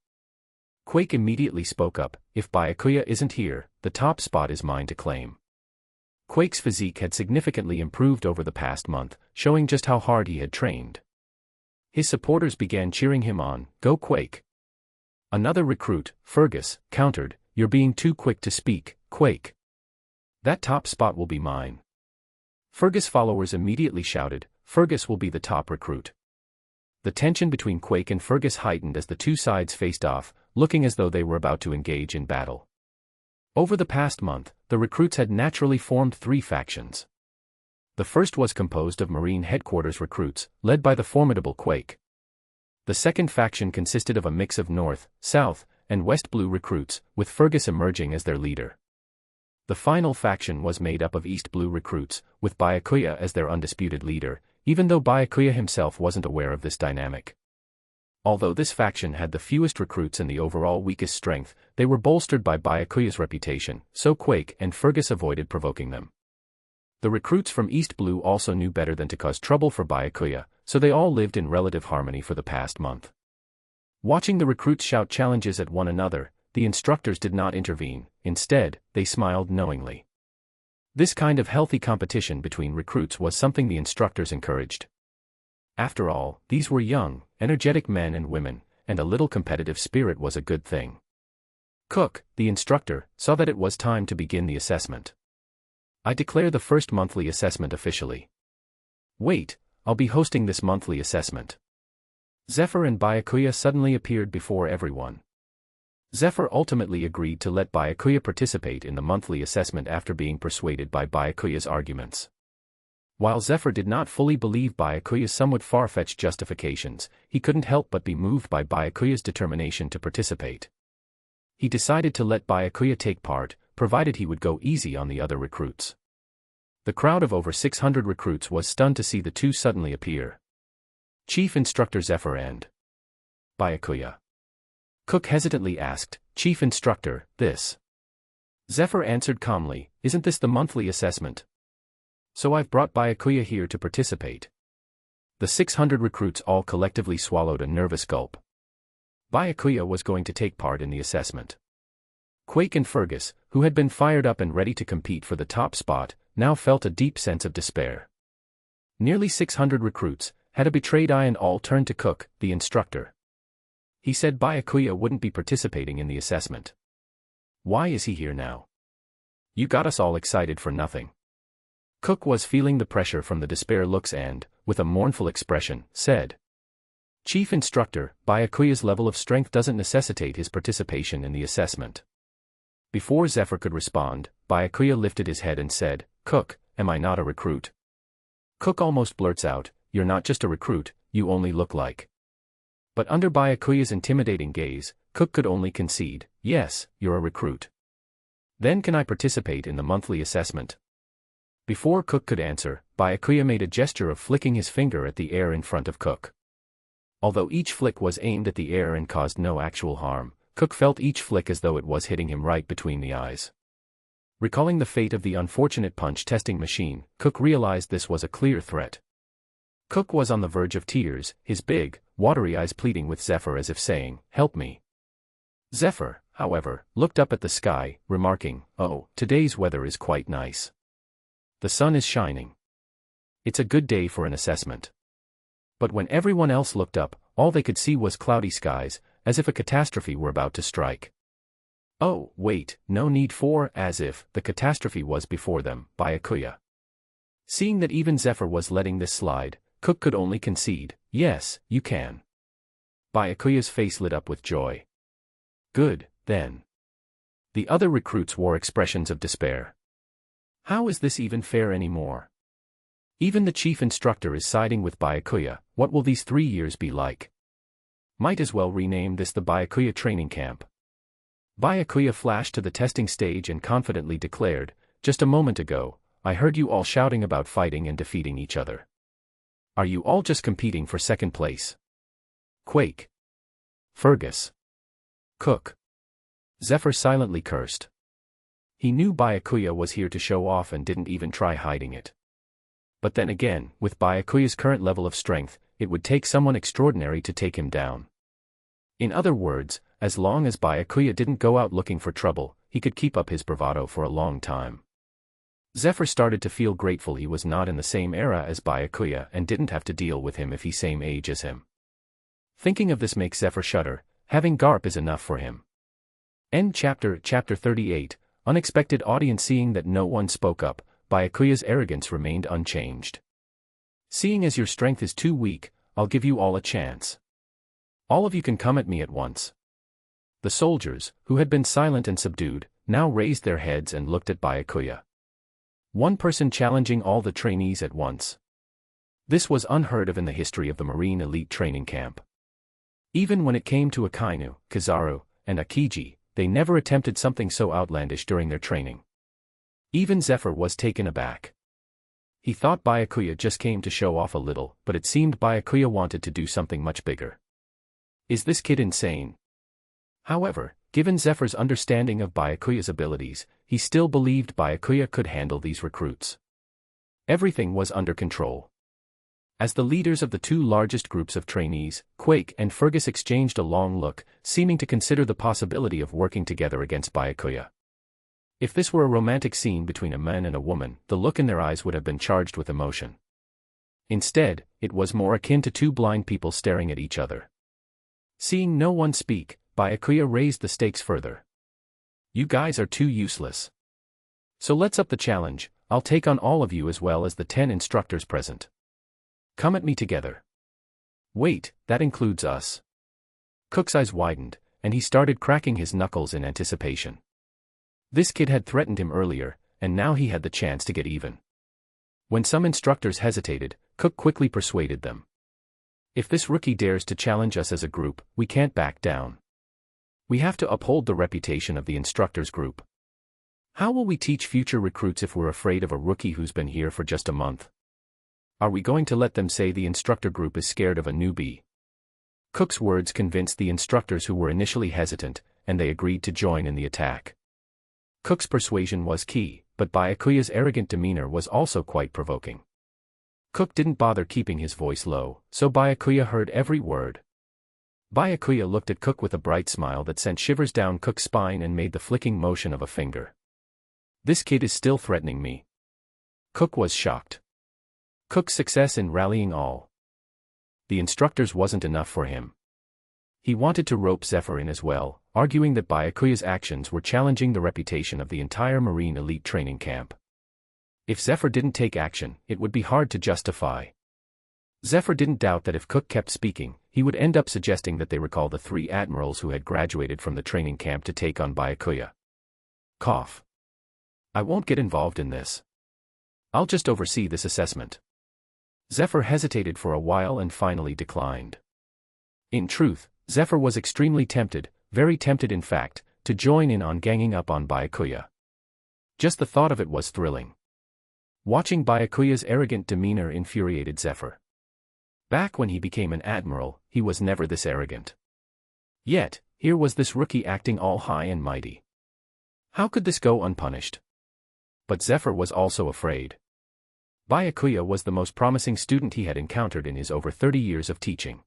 Quake immediately spoke up, "If Byakuya isn't here, the top spot is mine to claim." Quake's physique had significantly improved over the past month, showing just how hard he had trained. His supporters began cheering him on, "Go Quake." Another recruit, Fergus, countered, "You're being too quick to speak, Quake. That top spot will be mine." Fergus' followers immediately shouted, "Fergus will be the top recruit." The tension between Quake and Fergus heightened as the two sides faced off, looking as though they were about to engage in battle. Over the past month, the recruits had naturally formed three factions. The first was composed of Marine Headquarters recruits, led by the formidable Quake. The second faction consisted of a mix of North, South, and West Blue recruits, with Fergus emerging as their leader. The final faction was made up of East Blue recruits, with Byakuya as their undisputed leader, even though Byakuya himself wasn't aware of this dynamic. Although this faction had the fewest recruits and the overall weakest strength, they were bolstered by Byakuya's reputation, so Quake and Fergus avoided provoking them. The recruits from East Blue also knew better than to cause trouble for Byakuya, so they all lived in relative harmony for the past month. Watching the recruits shout challenges at one another, the instructors did not intervene. Instead, they smiled knowingly. This kind of healthy competition between recruits was something the instructors encouraged. After all, these were young, energetic men and women, and a little competitive spirit was a good thing. Cook, the instructor, saw that it was time to begin the assessment. "I declare the first monthly assessment officially." "Wait, I'll be hosting this monthly assessment." Zephyr and Byakuya suddenly appeared before everyone. Zephyr ultimately agreed to let Byakuya participate in the monthly assessment after being persuaded by Byakuya's arguments. While Zephyr did not fully believe Byakuya's somewhat far-fetched justifications, he couldn't help but be moved by Byakuya's determination to participate. He decided to let Byakuya take part, provided he would go easy on the other recruits. The crowd of over 600 recruits was stunned to see the two suddenly appear. Chief Instructor Zephyr and Byakuya. Cook hesitantly asked, "Chief Instructor, this?" Zephyr answered calmly, "Isn't this the monthly assessment? So I've brought Byakuya here to participate." The 600 recruits all collectively swallowed a nervous gulp. Byakuya was going to take part in the assessment. Quake and Fergus, who had been fired up and ready to compete for the top spot, now felt a deep sense of despair. Nearly 600 recruits had a betrayed eye and all turned to Cook, the instructor. He said Byakuya wouldn't be participating in the assessment. Why is he here now? You got us all excited for nothing. Cook was feeling the pressure from the despair looks and, with a mournful expression, said, Chief Instructor, Byakuya's level of strength doesn't necessitate his participation in the assessment. Before Zephyr could respond, Byakuya lifted his head and said, Cook, am I not a recruit? Cook almost blurts out, you're not just a recruit, you only look like. But under Byakuya's intimidating gaze, Cook could only concede, yes, you're a recruit. Then can I participate in the monthly assessment? Before Cook could answer, Byakuya made a gesture of flicking his finger at the air in front of Cook. Although each flick was aimed at the air and caused no actual harm, Cook felt each flick as though it was hitting him right between the eyes. Recalling the fate of the unfortunate punch testing machine, Cook realized this was a clear threat. Cook was on the verge of tears, his big, watery eyes pleading with Zephyr as if saying, help me. Zephyr, however, looked up at the sky, remarking, oh, today's weather is quite nice. The sun is shining. It's a good day for an assessment. But when everyone else looked up, all they could see was cloudy skies, as if a catastrophe were about to strike. Oh, wait, no need for, as if, the catastrophe was before them, Byakuya. Seeing that even Zephyr was letting this slide, Cook could only concede, yes, you can. Byakuya's face lit up with joy. Good, then. The other recruits wore expressions of despair. How is this even fair anymore? Even the chief instructor is siding with Byakuya, what will these 3 years be like? Might as well rename this the Byakuya training camp. Byakuya flashed to the testing stage and confidently declared, just a moment ago, I heard you all shouting about fighting and defeating each other. Are you all just competing for second place? Quake. Fergus. Cook. Zephyr silently cursed. He knew Byakuya was here to show off and didn't even try hiding it. But then again, with Byakuya's current level of strength, it would take someone extraordinary to take him down. In other words, as long as Byakuya didn't go out looking for trouble, he could keep up his bravado for a long time. Zephyr started to feel grateful he was not in the same era as Byakuya and didn't have to deal with him if he's same age as him. Thinking of this makes Zephyr shudder, having Garp is enough for him. End chapter 38, unexpected audience. Seeing that no one spoke up, Byakuya's arrogance remained unchanged. Seeing as your strength is too weak, I'll give you all a chance. All of you can come at me at once. The soldiers, who had been silent and subdued, now raised their heads and looked at Byakuya. One person challenging all the trainees at once. This was unheard of in the history of the Marine Elite Training Camp. Even when it came to Akainu, Kizaru, and Akiji, they never attempted something so outlandish during their training. Even Zephyr was taken aback. He thought Byakuya just came to show off a little, but it seemed Byakuya wanted to do something much bigger. Is this kid insane? However, given Zephyr's understanding of Byakuya's abilities, he still believed Byakuya could handle these recruits. Everything was under control. As the leaders of the two largest groups of trainees, Quake and Fergus exchanged a long look, seeming to consider the possibility of working together against Byakuya. If this were a romantic scene between a man and a woman, the look in their eyes would have been charged with emotion. Instead, it was more akin to two blind people staring at each other. Seeing no one speak, Byakuya raised the stakes further. You guys are too useless. So let's up the challenge. I'll take on all of you as well as the 10 instructors present. Come at me together. Wait, that includes us. Cook's eyes widened, and he started cracking his knuckles in anticipation. This kid had threatened him earlier, and now he had the chance to get even. When some instructors hesitated, Cook quickly persuaded them. If this rookie dares to challenge us as a group, we can't back down. We have to uphold the reputation of the instructors group. How will we teach future recruits if we're afraid of a rookie who's been here for just a month? Are we going to let them say the instructor group is scared of a newbie? Cook's words convinced the instructors who were initially hesitant, and they agreed to join in the attack. Cook's persuasion was key, but Byakuya's arrogant demeanor was also quite provoking. Cook didn't bother keeping his voice low, so Byakuya heard every word. Byakuya looked at Cook with a bright smile that sent shivers down Cook's spine and made the flicking motion of a finger. This kid is still threatening me. Cook was shocked. Cook's success in rallying all the instructors wasn't enough for him. He wanted to rope Zephyr in as well, arguing that Byakuya's actions were challenging the reputation of the entire Marine elite training camp. If Zephyr didn't take action, it would be hard to justify. Zephyr didn't doubt that if Cook kept speaking, he would end up suggesting that they recall the 3 admirals who had graduated from the training camp to take on Byakuya. Cough. I won't get involved in this. I'll just oversee this assessment. Zephyr hesitated for a while and finally declined. In truth, Zephyr was extremely tempted, very tempted in fact, to join in on ganging up on Byakuya. Just the thought of it was thrilling. Watching Byakuya's arrogant demeanor infuriated Zephyr. Back when he became an admiral, he was never this arrogant. Yet, here was this rookie acting all high and mighty. How could this go unpunished? But Zephyr was also afraid. Byakuya was the most promising student he had encountered in his over 30 years of teaching.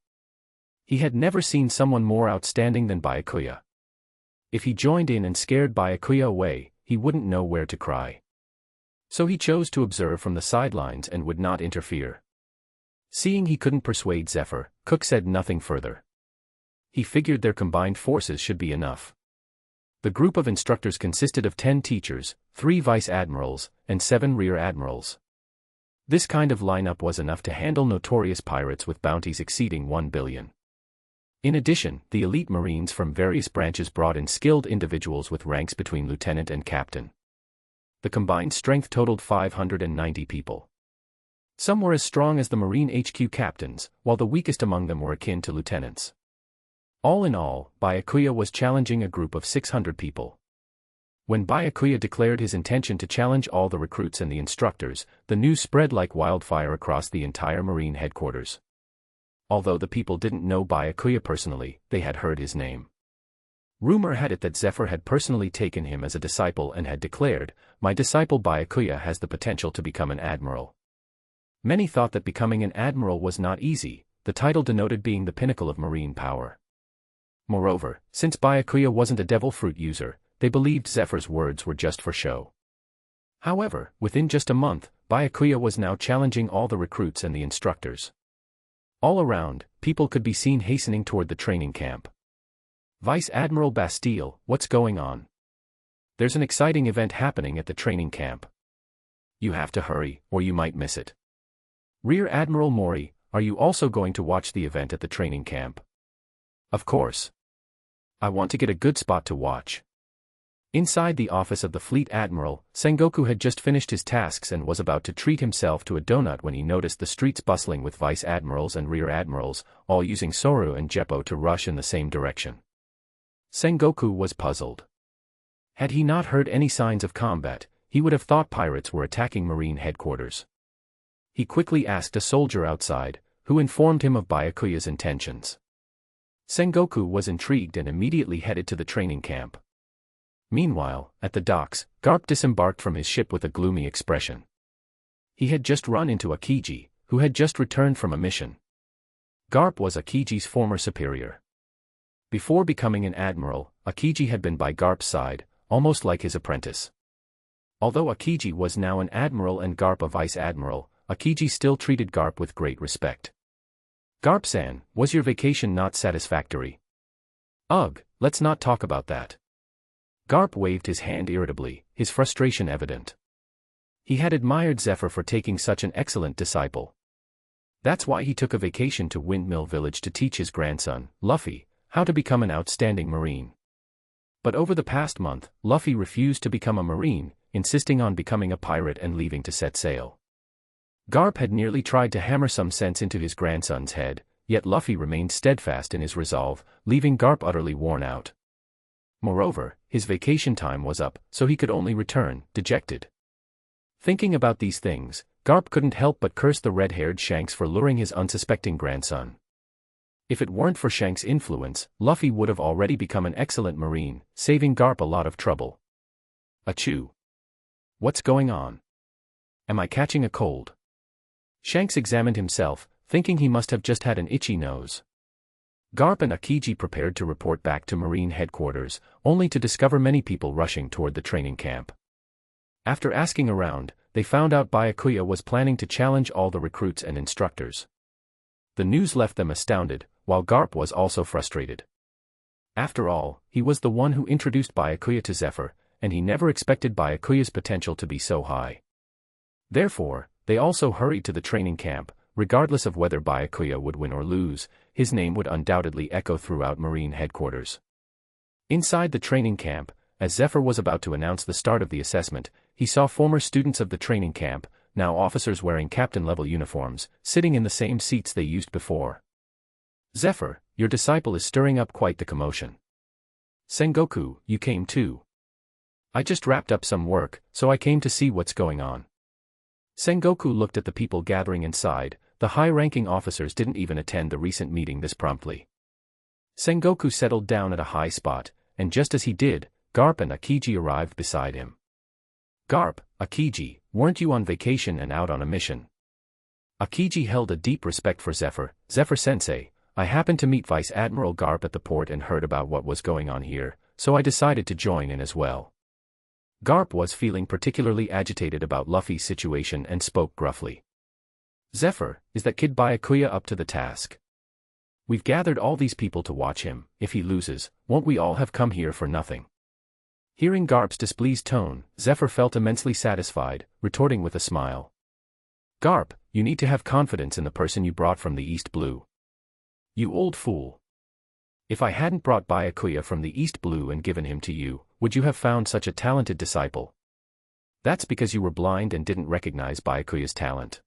He had never seen someone more outstanding than Byakuya. If he joined in and scared Byakuya away, he wouldn't know where to cry. So he chose to observe from the sidelines and would not interfere. Seeing he couldn't persuade Zephyr, Cook said nothing further. He figured their combined forces should be enough. The group of instructors consisted of 10 teachers, 3 vice admirals, and 7 rear admirals. This kind of lineup was enough to handle notorious pirates with bounties exceeding 1 billion. In addition, the elite Marines from various branches brought in skilled individuals with ranks between lieutenant and captain. The combined strength totaled 590 people. Some were as strong as the Marine HQ captains, while the weakest among them were akin to lieutenants. All in all, Byakuya was challenging a group of 600 people. When Byakuya declared his intention to challenge all the recruits and the instructors, the news spread like wildfire across the entire Marine headquarters. Although the people didn't know Byakuya personally, they had heard his name. Rumor had it that Zephyr had personally taken him as a disciple and had declared, "My disciple Byakuya has the potential to become an admiral." Many thought that becoming an admiral was not easy, the title denoted being the pinnacle of Marine power. Moreover, since Byakuya wasn't a devil fruit user, they believed Zephyr's words were just for show. However, within just a month, Byakuya was now challenging all the recruits and the instructors. All around, people could be seen hastening toward the training camp. Vice Admiral Bastille, what's going on? There's an exciting event happening at the training camp. You have to hurry, or you might miss it. Rear Admiral Mori, are you also going to watch the event at the training camp? Of course. I want to get a good spot to watch. Inside the office of the Fleet Admiral, Sangoku had just finished his tasks and was about to treat himself to a donut when he noticed the streets bustling with Vice Admirals and Rear Admirals, all using Soru and Jeppo to rush in the same direction. Sangoku was puzzled. Had he not heard any signs of combat, he would have thought pirates were attacking Marine headquarters. He quickly asked a soldier outside, who informed him of Byakuya's intentions. Sangoku was intrigued and immediately headed to the training camp. Meanwhile, at the docks, Garp disembarked from his ship with a gloomy expression. He had just run into Akiji, who had just returned from a mission. Garp was Akiji's former superior. Before becoming an admiral, Akiji had been by Garp's side, almost like his apprentice. Although Akiji was now an admiral and Garp a vice admiral, Akiji still treated Garp with great respect. Garp-san, was your vacation not satisfactory? Ugh, let's not talk about that. Garp waved his hand irritably, his frustration evident. He had admired Zephyr for taking such an excellent disciple. That's why he took a vacation to Windmill Village to teach his grandson, Luffy, how to become an outstanding Marine. But over the past month, Luffy refused to become a Marine, insisting on becoming a pirate and leaving to set sail. Garp had nearly tried to hammer some sense into his grandson's head, yet Luffy remained steadfast in his resolve, leaving Garp utterly worn out. Moreover, his vacation time was up, so he could only return, dejected. Thinking about these things, Garp couldn't help but curse the red-haired Shanks for luring his unsuspecting grandson. If it weren't for Shanks' influence, Luffy would have already become an excellent Marine, saving Garp a lot of trouble. Achoo. What's going on? Am I catching a cold? Shanks examined himself, thinking he must have just had an itchy nose. Garp and Akiji prepared to report back to Marine headquarters, only to discover many people rushing toward the training camp. After asking around, they found out Byakuya was planning to challenge all the recruits and instructors. The news left them astounded, while Garp was also frustrated. After all, he was the one who introduced Byakuya to Zephyr, and he never expected Byakuya's potential to be so high. Therefore, they also hurried to the training camp. Regardless of whether Byakuya would win or lose, his name would undoubtedly echo throughout Marine headquarters. Inside the training camp, as Zephyr was about to announce the start of the assessment, he saw former students of the training camp, now officers wearing captain-level uniforms, sitting in the same seats they used before. "Zephyr, your disciple is stirring up quite the commotion. Sangoku, you came too." "I just wrapped up some work, so I came to see what's going on." Sangoku looked at the people gathering inside. The high-ranking officers didn't even attend the recent meeting this promptly. Sangoku settled down at a high spot, and just as he did, Garp and Akiji arrived beside him. "Garp, Akiji, weren't you on vacation and out on a mission?" Akiji held a deep respect for Zephyr. "Zephyr Sensei, I happened to meet Vice Admiral Garp at the port and heard about what was going on here, so I decided to join in as well." Garp was feeling particularly agitated about Luffy's situation and spoke gruffly. "Zephyr, is that kid Byakuya up to the task? We've gathered all these people to watch him. If he loses, won't we all have come here for nothing?" Hearing Garp's displeased tone, Zephyr felt immensely satisfied, retorting with a smile. "Garp, you need to have confidence in the person you brought from the East Blue. You old fool. If I hadn't brought Byakuya from the East Blue and given him to you, would you have found such a talented disciple? That's because you were blind and didn't recognize Byakuya's talent.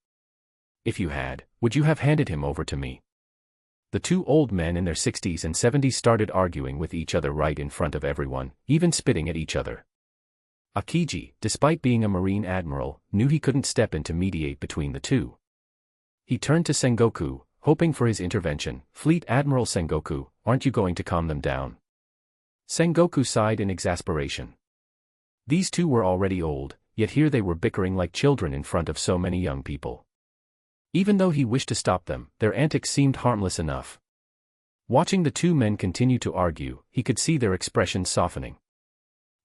If you had, would you have handed him over to me?" The two old men in their 60s and 70s started arguing with each other right in front of everyone, even spitting at each other. Akiji, despite being a Marine admiral, knew he couldn't step in to mediate between the two. He turned to Sangoku, hoping for his intervention. "Fleet Admiral Sangoku, aren't you going to calm them down?" Sangoku sighed in exasperation. These two were already old, yet here they were bickering like children in front of so many young people. Even though he wished to stop them, their antics seemed harmless enough. Watching the two men continue to argue, he could see their expressions softening.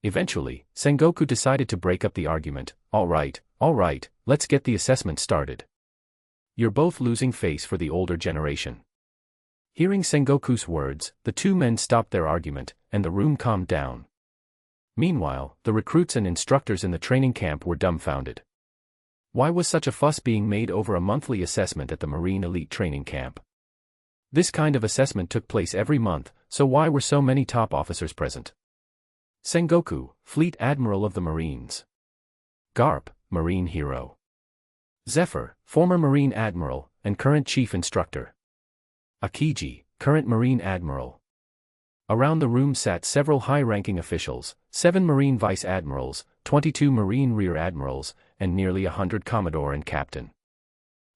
Eventually, Sangoku decided to break up the argument. All right, let's get the assessment started. You're both losing face for the older generation." Hearing Sengoku's words, the two men stopped their argument, and the room calmed down. Meanwhile, the recruits and instructors in the training camp were dumbfounded. Why was such a fuss being made over a monthly assessment at the Marine Elite Training Camp? This kind of assessment took place every month, so why were so many top officers present? Sangoku, Fleet Admiral of the Marines. Garp, Marine Hero. Zephyr, former Marine Admiral, and current Chief Instructor. Akiji, current Marine Admiral. Around the room sat several high-ranking officials, 7 Marine Vice Admirals, 22 Marine Rear Admirals, and nearly 100 Commodore and Captain.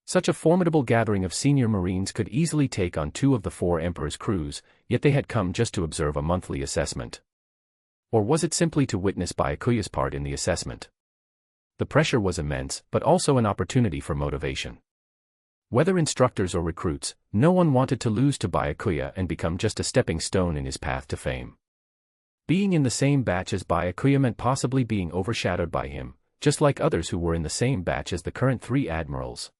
Such a formidable gathering of senior Marines could easily take on 2 of the 4 Emperor's crews, yet they had come just to observe a monthly assessment. Or was it simply to witness Byakuya's part in the assessment? The pressure was immense, but also an opportunity for motivation. Whether instructors or recruits, no one wanted to lose to Byakuya and become just a stepping stone in his path to fame. Being in the same batch as Byakuya meant possibly being overshadowed by him, just like others who were in the same batch as the current 3 admirals.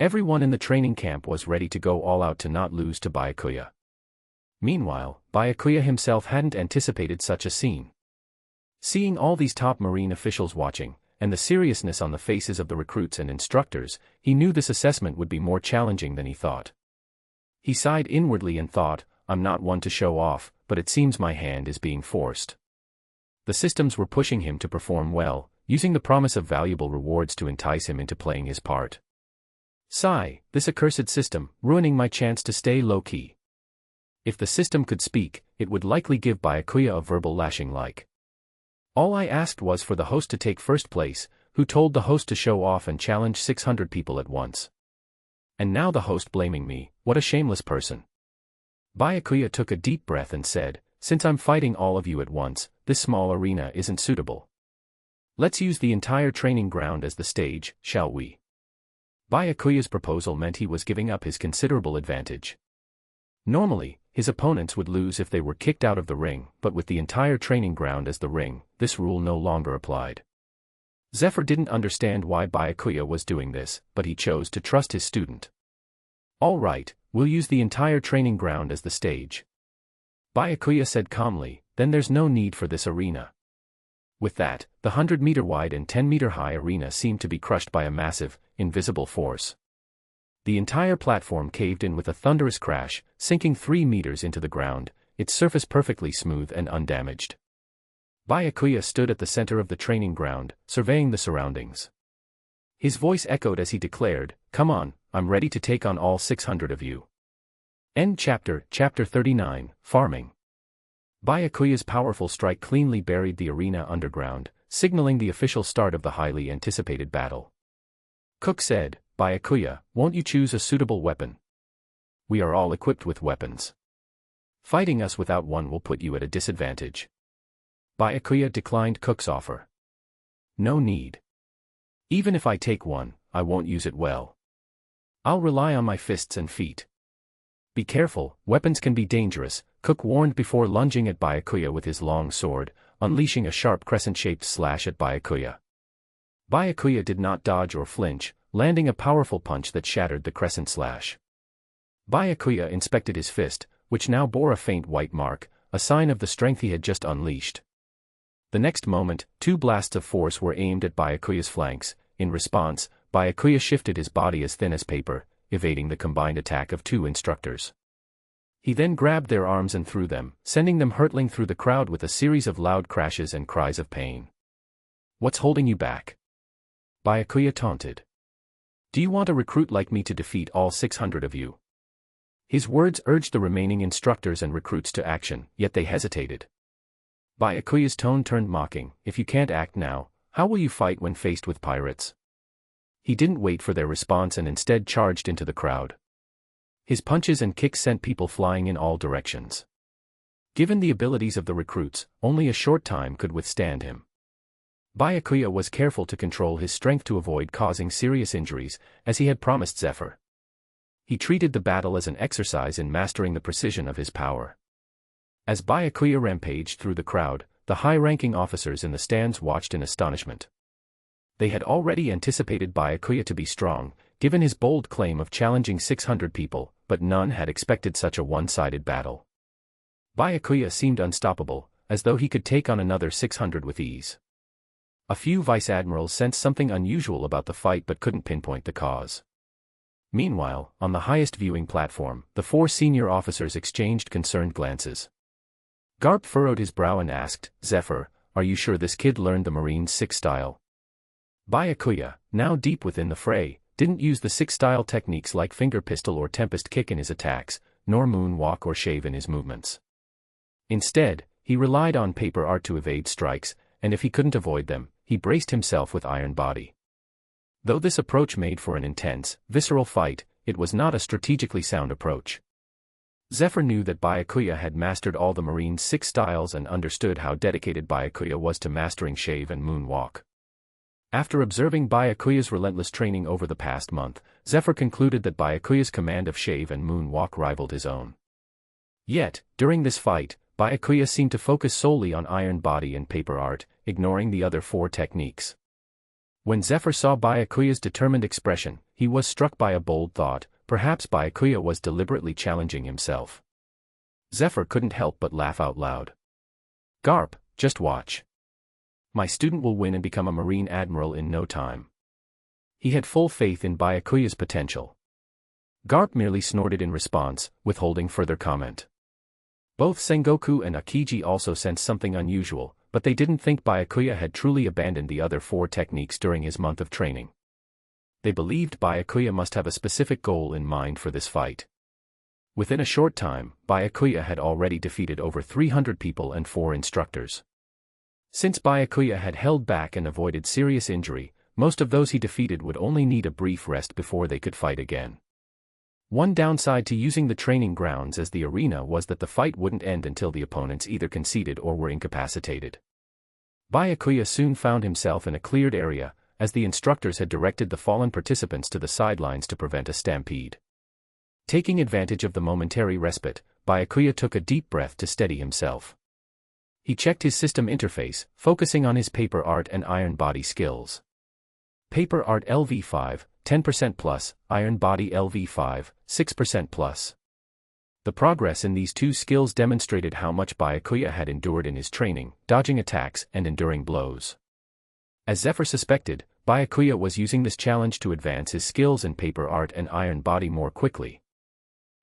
Everyone in the training camp was ready to go all out to not lose to Byakuya. Meanwhile, Byakuya himself hadn't anticipated such a scene. Seeing all these top Marine officials watching, and the seriousness on the faces of the recruits and instructors, he knew this assessment would be more challenging than he thought. He sighed inwardly and thought, I'm not one to show off, but it seems my hand is being forced. The systems were pushing him to perform well, using the promise of valuable rewards to entice him into playing his part. Sigh, this accursed system, ruining my chance to stay low-key. If the system could speak, it would likely give Byakuya a verbal lashing like. All I asked was for the host to take first place, who told the host to show off and challenge 600 people at once. And now the host blaming me, what a shameless person. Byakuya took a deep breath and said, since I'm fighting all of you at once, this small arena isn't suitable. Let's use the entire training ground as the stage, shall we? Byakuya's proposal meant he was giving up his considerable advantage. Normally, his opponents would lose if they were kicked out of the ring, but with the entire training ground as the ring, this rule no longer applied. Zephyr didn't understand why Byakuya was doing this, but he chose to trust his student. "All right, we'll use the entire training ground as the stage," Byakuya said calmly, "then there's no need for this arena." With that, the 100-meter wide and 10-meter high arena seemed to be crushed by a massive, invisible force. The entire platform caved in with a thunderous crash, sinking 3 meters into the ground, its surface perfectly smooth and undamaged. Byakuya stood at the center of the training ground, surveying the surroundings. His voice echoed as he declared, "Come on, I'm ready to take on all 600 of you." End chapter. Chapter 39, Farming. Byakuya's powerful strike cleanly buried the arena underground, signaling the official start of the highly anticipated battle. Cook said, "Byakuya, won't you choose a suitable weapon? We are all equipped with weapons. Fighting us without one will put you at a disadvantage." Byakuya declined Cook's offer. "No need. Even if I take one, I won't use it well. I'll rely on my fists and feet." "Be careful, weapons can be dangerous," Cook warned before lunging at Byakuya with his long sword, unleashing a sharp crescent-shaped slash at Byakuya. Byakuya did not dodge or flinch, landing a powerful punch that shattered the crescent slash. Byakuya inspected his fist, which now bore a faint white mark, a sign of the strength he had just unleashed. The next moment, 2 blasts of force were aimed at Byakuya's flanks. In response, Byakuya shifted his body as thin as paper, evading the combined attack of 2 instructors. He then grabbed their arms and threw them, sending them hurtling through the crowd with a series of loud crashes and cries of pain. "What's holding you back?" Byakuya taunted. "Do you want a recruit like me to defeat all 600 of you?" His words urged the remaining instructors and recruits to action, yet they hesitated. Byakuya's tone turned mocking. "If you can't act now, how will you fight when faced with pirates?" He didn't wait for their response and instead charged into the crowd. His punches and kicks sent people flying in all directions. Given the abilities of the recruits, only a short time could withstand him. Byakuya was careful to control his strength to avoid causing serious injuries, as he had promised Zephyr. He treated the battle as an exercise in mastering the precision of his power. As Byakuya rampaged through the crowd, the high-ranking officers in the stands watched in astonishment. They had already anticipated Byakuya to be strong, given his bold claim of challenging 600 people, but none had expected such a one-sided battle. Byakuya seemed unstoppable, as though he could take on another 600 with ease. A few vice-admirals sensed something unusual about the fight but couldn't pinpoint the cause. Meanwhile, on the highest viewing platform, the 4 senior officers exchanged concerned glances. Garp furrowed his brow and asked, "Zephyr, are you sure this kid learned the Marine's 6 style?" Byakuya, now deep within the fray, didn't use the 6 style techniques like finger pistol or tempest kick in his attacks, nor moonwalk or shave in his movements. Instead, he relied on paper art to evade strikes, and if he couldn't avoid them, he braced himself with iron body. Though this approach made for an intense, visceral fight, it was not a strategically sound approach. Zephyr knew that Byakuya had mastered all the Marine's 6 styles and understood how dedicated Byakuya was to mastering shave and moonwalk. After observing Byakuya's relentless training over the past month, Zephyr concluded that Byakuya's command of shave and moonwalk rivaled his own. Yet, during this fight, Byakuya seemed to focus solely on iron body and paper art, ignoring the other 4 techniques. When Zephyr saw Byakuya's determined expression, he was struck by a bold thought: perhaps Byakuya was deliberately challenging himself. Zephyr couldn't help but laugh out loud. "Garp, just watch. My student will win and become a Marine Admiral in no time." He had full faith in Byakuya's potential. Garp merely snorted in response, withholding further comment. Both Sangoku and Akiji also sensed something unusual, but they didn't think Byakuya had truly abandoned the other 4 techniques during his month of training. They believed Byakuya must have a specific goal in mind for this fight. Within a short time, Byakuya had already defeated over 300 people and 4 instructors. Since Byakuya had held back and avoided serious injury, most of those he defeated would only need a brief rest before they could fight again. One downside to using the training grounds as the arena was that the fight wouldn't end until the opponents either conceded or were incapacitated. Byakuya soon found himself in a cleared area, as the instructors had directed the fallen participants to the sidelines to prevent a stampede. Taking advantage of the momentary respite, Byakuya took a deep breath to steady himself. He checked his system interface, focusing on his paper art and iron body skills. Paper art LV5, 10% plus, iron body LV5, 6% plus. The progress in these two skills demonstrated how much Byakuya had endured in his training, dodging attacks and enduring blows. As Zephyr suspected, Byakuya was using this challenge to advance his skills in paper art and iron body more quickly.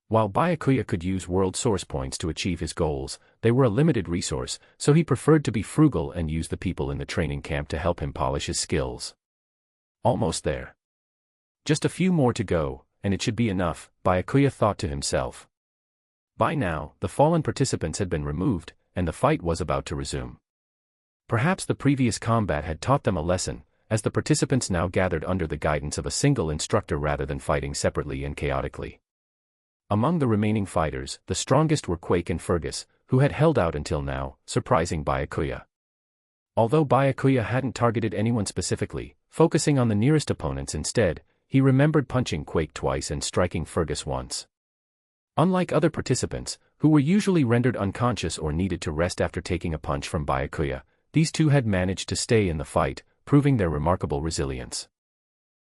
While Byakuya could use world source points to achieve his goals, they were a limited resource, so he preferred to be frugal and use the people in the training camp to help him polish his skills. Almost there. Just a few more to go, and it should be enough, Byakuya thought to himself. By now, the fallen participants had been removed, and the fight was about to resume. Perhaps the previous combat had taught them a lesson, as the participants now gathered under the guidance of a single instructor rather than fighting separately and chaotically. Among the remaining fighters, the strongest were Quake and Fergus, who had held out until now, surprising Byakuya. Although Byakuya hadn't targeted anyone specifically, focusing on the nearest opponents instead, he remembered punching Quake twice and striking Fergus once. Unlike other participants, who were usually rendered unconscious or needed to rest after taking a punch from Byakuya, these two had managed to stay in the fight, proving their remarkable resilience.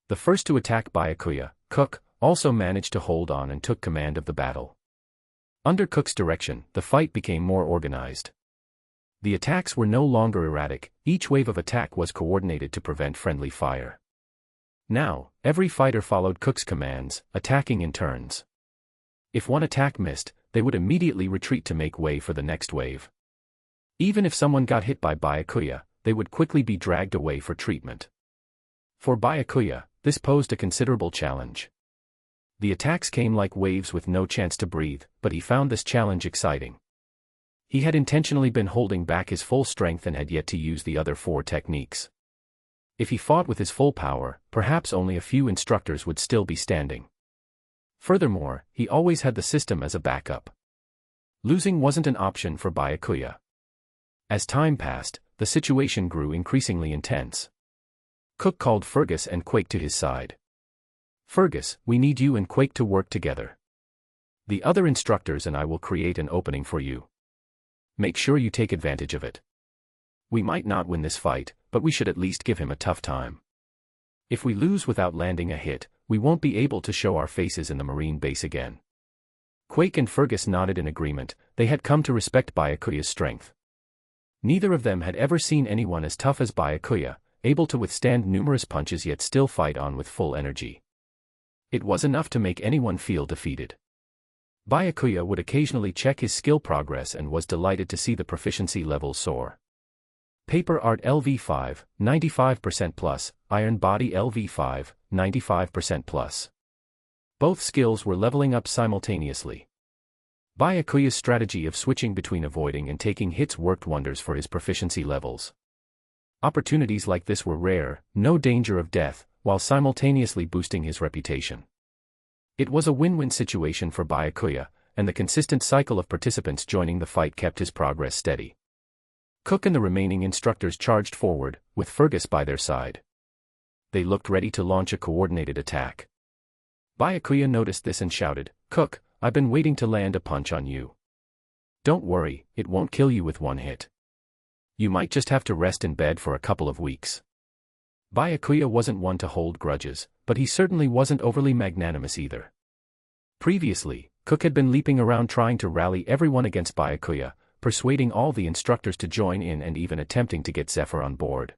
The first to attack Byakuya, Cook, also managed to hold on and took command of the battle. Under Cook's direction, the fight became more organized. The attacks were no longer erratic, each wave of attack was coordinated to prevent friendly fire. Now, every fighter followed Cook's commands, attacking in turns. If one attack missed, they would immediately retreat to make way for the next wave. Even if someone got hit by Byakuya, they would quickly be dragged away for treatment. For Byakuya, this posed a considerable challenge. The attacks came like waves with no chance to breathe, but he found this challenge exciting. He had intentionally been holding back his full strength and had yet to use the other 4 techniques. If he fought with his full power, perhaps only a few instructors would still be standing. Furthermore, he always had the system as a backup. Losing wasn't an option for Byakuya. As time passed, the situation grew increasingly intense. Cook called Fergus and Quake to his side. "Fergus, we need you and Quake to work together. The other instructors and I will create an opening for you. Make sure you take advantage of it. We might not win this fight, but we should at least give him a tough time. If we lose without landing a hit, we won't be able to show our faces in the Marine base again." Quake and Fergus nodded in agreement. They had come to respect Byakuya's strength. Neither of them had ever seen anyone as tough as Byakuya, able to withstand numerous punches yet still fight on with full energy. It was enough to make anyone feel defeated. Byakuya would occasionally check his skill progress and was delighted to see the proficiency level soar. Paper art LV5, 95% plus, iron body LV5, 95% plus. Both skills were leveling up simultaneously. Byakuya's strategy of switching between avoiding and taking hits worked wonders for his proficiency levels. Opportunities like this were rare, no danger of death, while simultaneously boosting his reputation. It was a win-win situation for Byakuya, and the consistent cycle of participants joining the fight kept his progress steady. Cook and the remaining instructors charged forward, with Fergus by their side. They looked ready to launch a coordinated attack. Byakuya noticed this and shouted, "Cook, I've been waiting to land a punch on you. Don't worry, it won't kill you with one hit. You might just have to rest in bed for a couple of weeks." Byakuya wasn't one to hold grudges, but he certainly wasn't overly magnanimous either. Previously, Cook had been leaping around trying to rally everyone against Byakuya, persuading all the instructors to join in and even attempting to get Zephyr on board.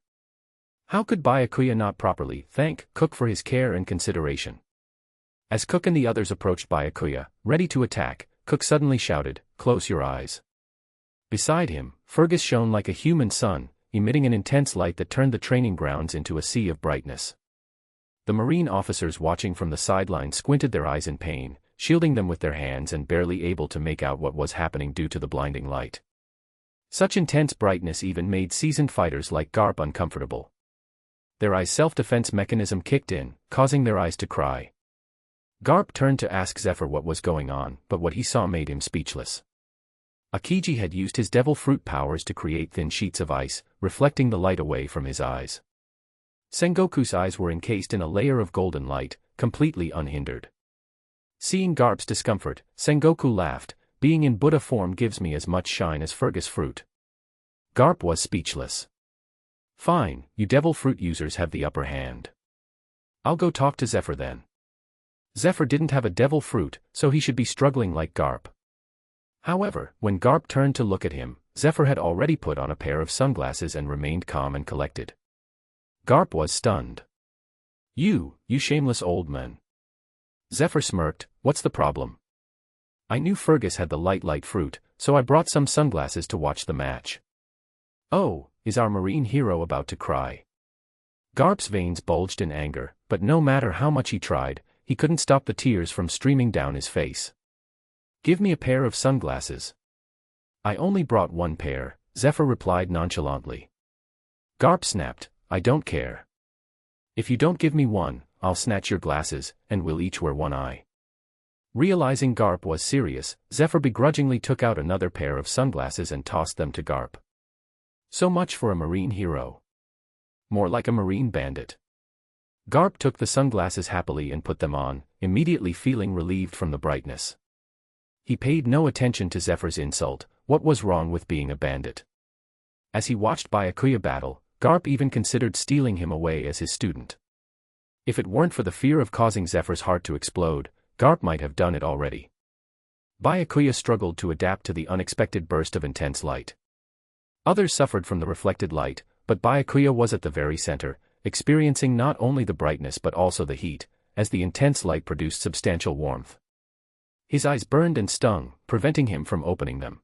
How could Byakuya not properly thank Cook for his care and consideration? As Cook and the others approached Byakuya, ready to attack, Cook suddenly shouted, "Close your eyes." Beside him, Fergus shone like a human sun, emitting an intense light that turned the training grounds into a sea of brightness. The Marine officers watching from the sidelines squinted their eyes in pain, shielding them with their hands and barely able to make out what was happening due to the blinding light. Such intense brightness even made seasoned fighters like Garp uncomfortable. Their eyes' self-defense mechanism kicked in, causing their eyes to cry. Garp turned to ask Zephyr what was going on, but what he saw made him speechless. Akiji had used his devil fruit powers to create thin sheets of ice, reflecting the light away from his eyes. Sangoku's eyes were encased in a layer of golden light, completely unhindered. Seeing Garp's discomfort, Sangoku laughed. Being in Buddha form gives me as much shine as Fergus fruit. Garp was speechless. Fine, you devil fruit users have the upper hand. I'll go talk to Zephyr then. Zephyr didn't have a devil fruit, so he should be struggling like Garp. However, when Garp turned to look at him, Zephyr had already put on a pair of sunglasses and remained calm and collected. Garp was stunned. You shameless old man. Zephyr smirked. What's the problem? I knew Fergus had the light fruit, so I brought some sunglasses to watch the match. Oh, is our marine hero about to cry? Garp's veins bulged in anger, but no matter how much he tried, he couldn't stop the tears from streaming down his face. Give me a pair of sunglasses. I only brought one pair, Zephyr replied nonchalantly. Garp snapped, I don't care. If you don't give me one, I'll snatch your glasses, and we'll each wear one eye. Realizing Garp was serious, Zephyr begrudgingly took out another pair of sunglasses and tossed them to Garp. So much for a marine hero. More like a marine bandit. Garp took the sunglasses happily and put them on, immediately feeling relieved from the brightness. He paid no attention to Zephyr's insult. What was wrong with being a bandit? As he watched Byakuya battle, Garp even considered stealing him away as his student. If it weren't for the fear of causing Zephyr's heart to explode, Garp might have done it already. Byakuya struggled to adapt to the unexpected burst of intense light. Others suffered from the reflected light, but Byakuya was at the very center, experiencing not only the brightness but also the heat, as the intense light produced substantial warmth. His eyes burned and stung, preventing him from opening them.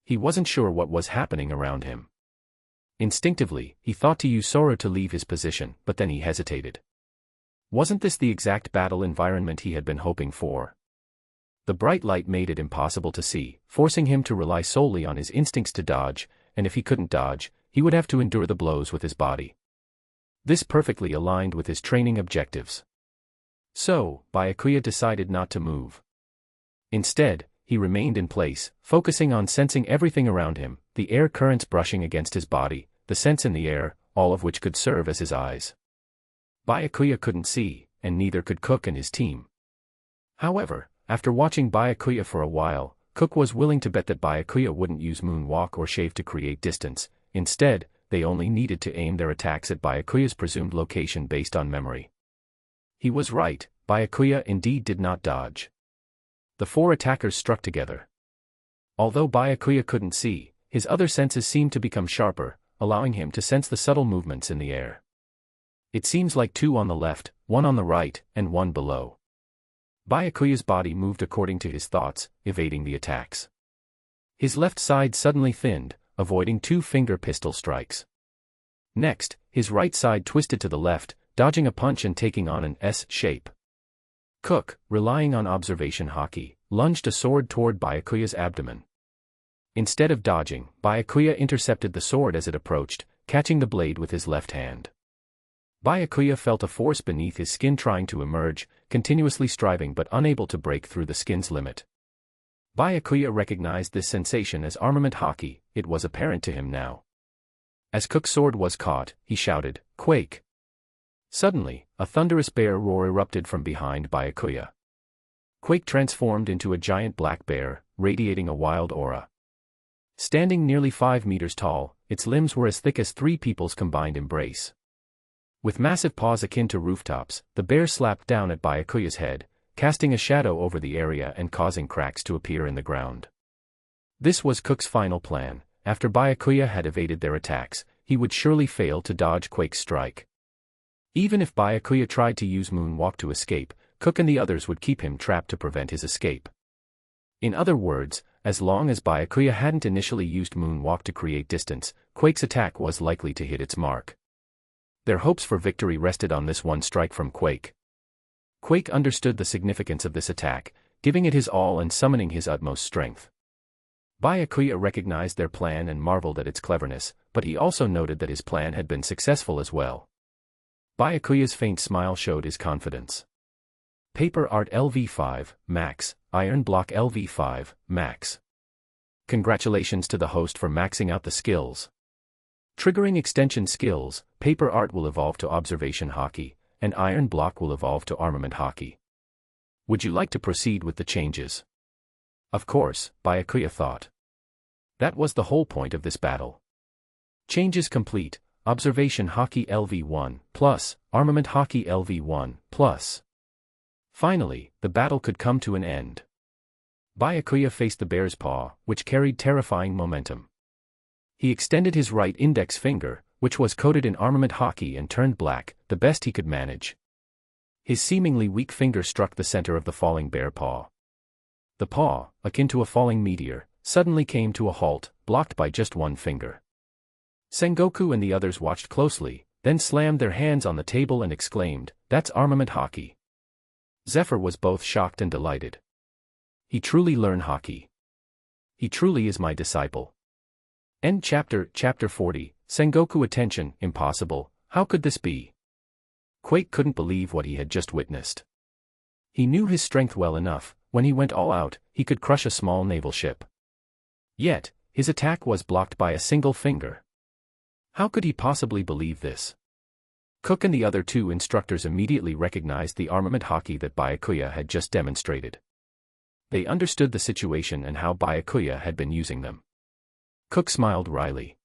He wasn't sure what was happening around him. Instinctively, he thought to use Sora to leave his position, but then he hesitated. Wasn't this the exact battle environment he had been hoping for? The bright light made it impossible to see, forcing him to rely solely on his instincts to dodge, and if he couldn't dodge, he would have to endure the blows with his body. This perfectly aligned with his training objectives. So, Byakuya decided not to move. Instead, he remained in place, focusing on sensing everything around him, the air currents brushing against his body, the scents in the air, all of which could serve as his eyes. Byakuya couldn't see, and neither could Cook and his team. However, after watching Byakuya for a while, Cook was willing to bet that Byakuya wouldn't use moonwalk or shave to create distance. Instead, they only needed to aim their attacks at Byakuya's presumed location based on memory. He was right, Byakuya indeed did not dodge. The four attackers struck together. Although Byakuya couldn't see, his other senses seemed to become sharper, allowing him to sense the subtle movements in the air. It seems like two on the left, one on the right, and one below. Byakuya's body moved according to his thoughts, evading the attacks. His left side suddenly thinned, avoiding two-finger pistol strikes. Next, his right side twisted to the left, dodging a punch and taking on an S shape. Cook, relying on observation haki, lunged a sword toward Byakuya's abdomen. Instead of dodging, Byakuya intercepted the sword as it approached, catching the blade with his left hand. Byakuya felt a force beneath his skin trying to emerge, continuously striving but unable to break through the skin's limit. Byakuya recognized this sensation as armament haki. It was apparent to him now. As Cook's sword was caught, he shouted, "Quake!" Suddenly, a thunderous bear roar erupted from behind Byakuya. Quake transformed into a giant black bear, radiating a wild aura. Standing nearly 5 meters tall, its limbs were as thick as 3 people's combined embrace. With massive paws akin to rooftops, the bear slapped down at Byakuya's head, casting a shadow over the area and causing cracks to appear in the ground. This was Cook's final plan. After Byakuya had evaded their attacks, he would surely fail to dodge Quake's strike. Even if Byakuya tried to use moonwalk to escape, Cook and the others would keep him trapped to prevent his escape. In other words, as long as Byakuya hadn't initially used moonwalk to create distance, Quake's attack was likely to hit its mark. Their hopes for victory rested on this one strike from Quake. Quake understood the significance of this attack, giving it his all and summoning his utmost strength. Byakuya recognized their plan and marveled at its cleverness, but he also noted that his plan had been successful as well. Byakuya's faint smile showed his confidence. Paper Art LV5, Max, Iron Block LV5, Max. Congratulations to the host for maxing out the skills. Triggering extension skills, Paper Art will evolve to Observation Haki, and Iron Block will evolve to Armament Haki. Would you like to proceed with the changes? Of course, Byakuya thought. That was the whole point of this battle. Changes complete. Observation Hockey LV1, plus, Armament Hockey LV1, plus. Finally, the battle could come to an end. Byakuya faced the bear's paw, which carried terrifying momentum. He extended his right index finger, which was coated in armament hockey and turned black, the best he could manage. His seemingly weak finger struck the center of the falling bear paw. The paw, akin to a falling meteor, suddenly came to a halt, blocked by just one finger. Sangoku and the others watched closely, then slammed their hands on the table and exclaimed, "That's armament hockey." Zephyr was both shocked and delighted. He truly learned hockey. He truly is my disciple. End chapter 40, Sangoku attention, impossible, how could this be? Quake couldn't believe what he had just witnessed. He knew his strength well enough, when he went all out, he could crush a small naval ship. Yet, his attack was blocked by a single finger. How could he possibly believe this? Cook and the other two instructors immediately recognized the armament hockey that Byakuya had just demonstrated. They understood the situation and how Byakuya had been using them. Cook smiled wryly.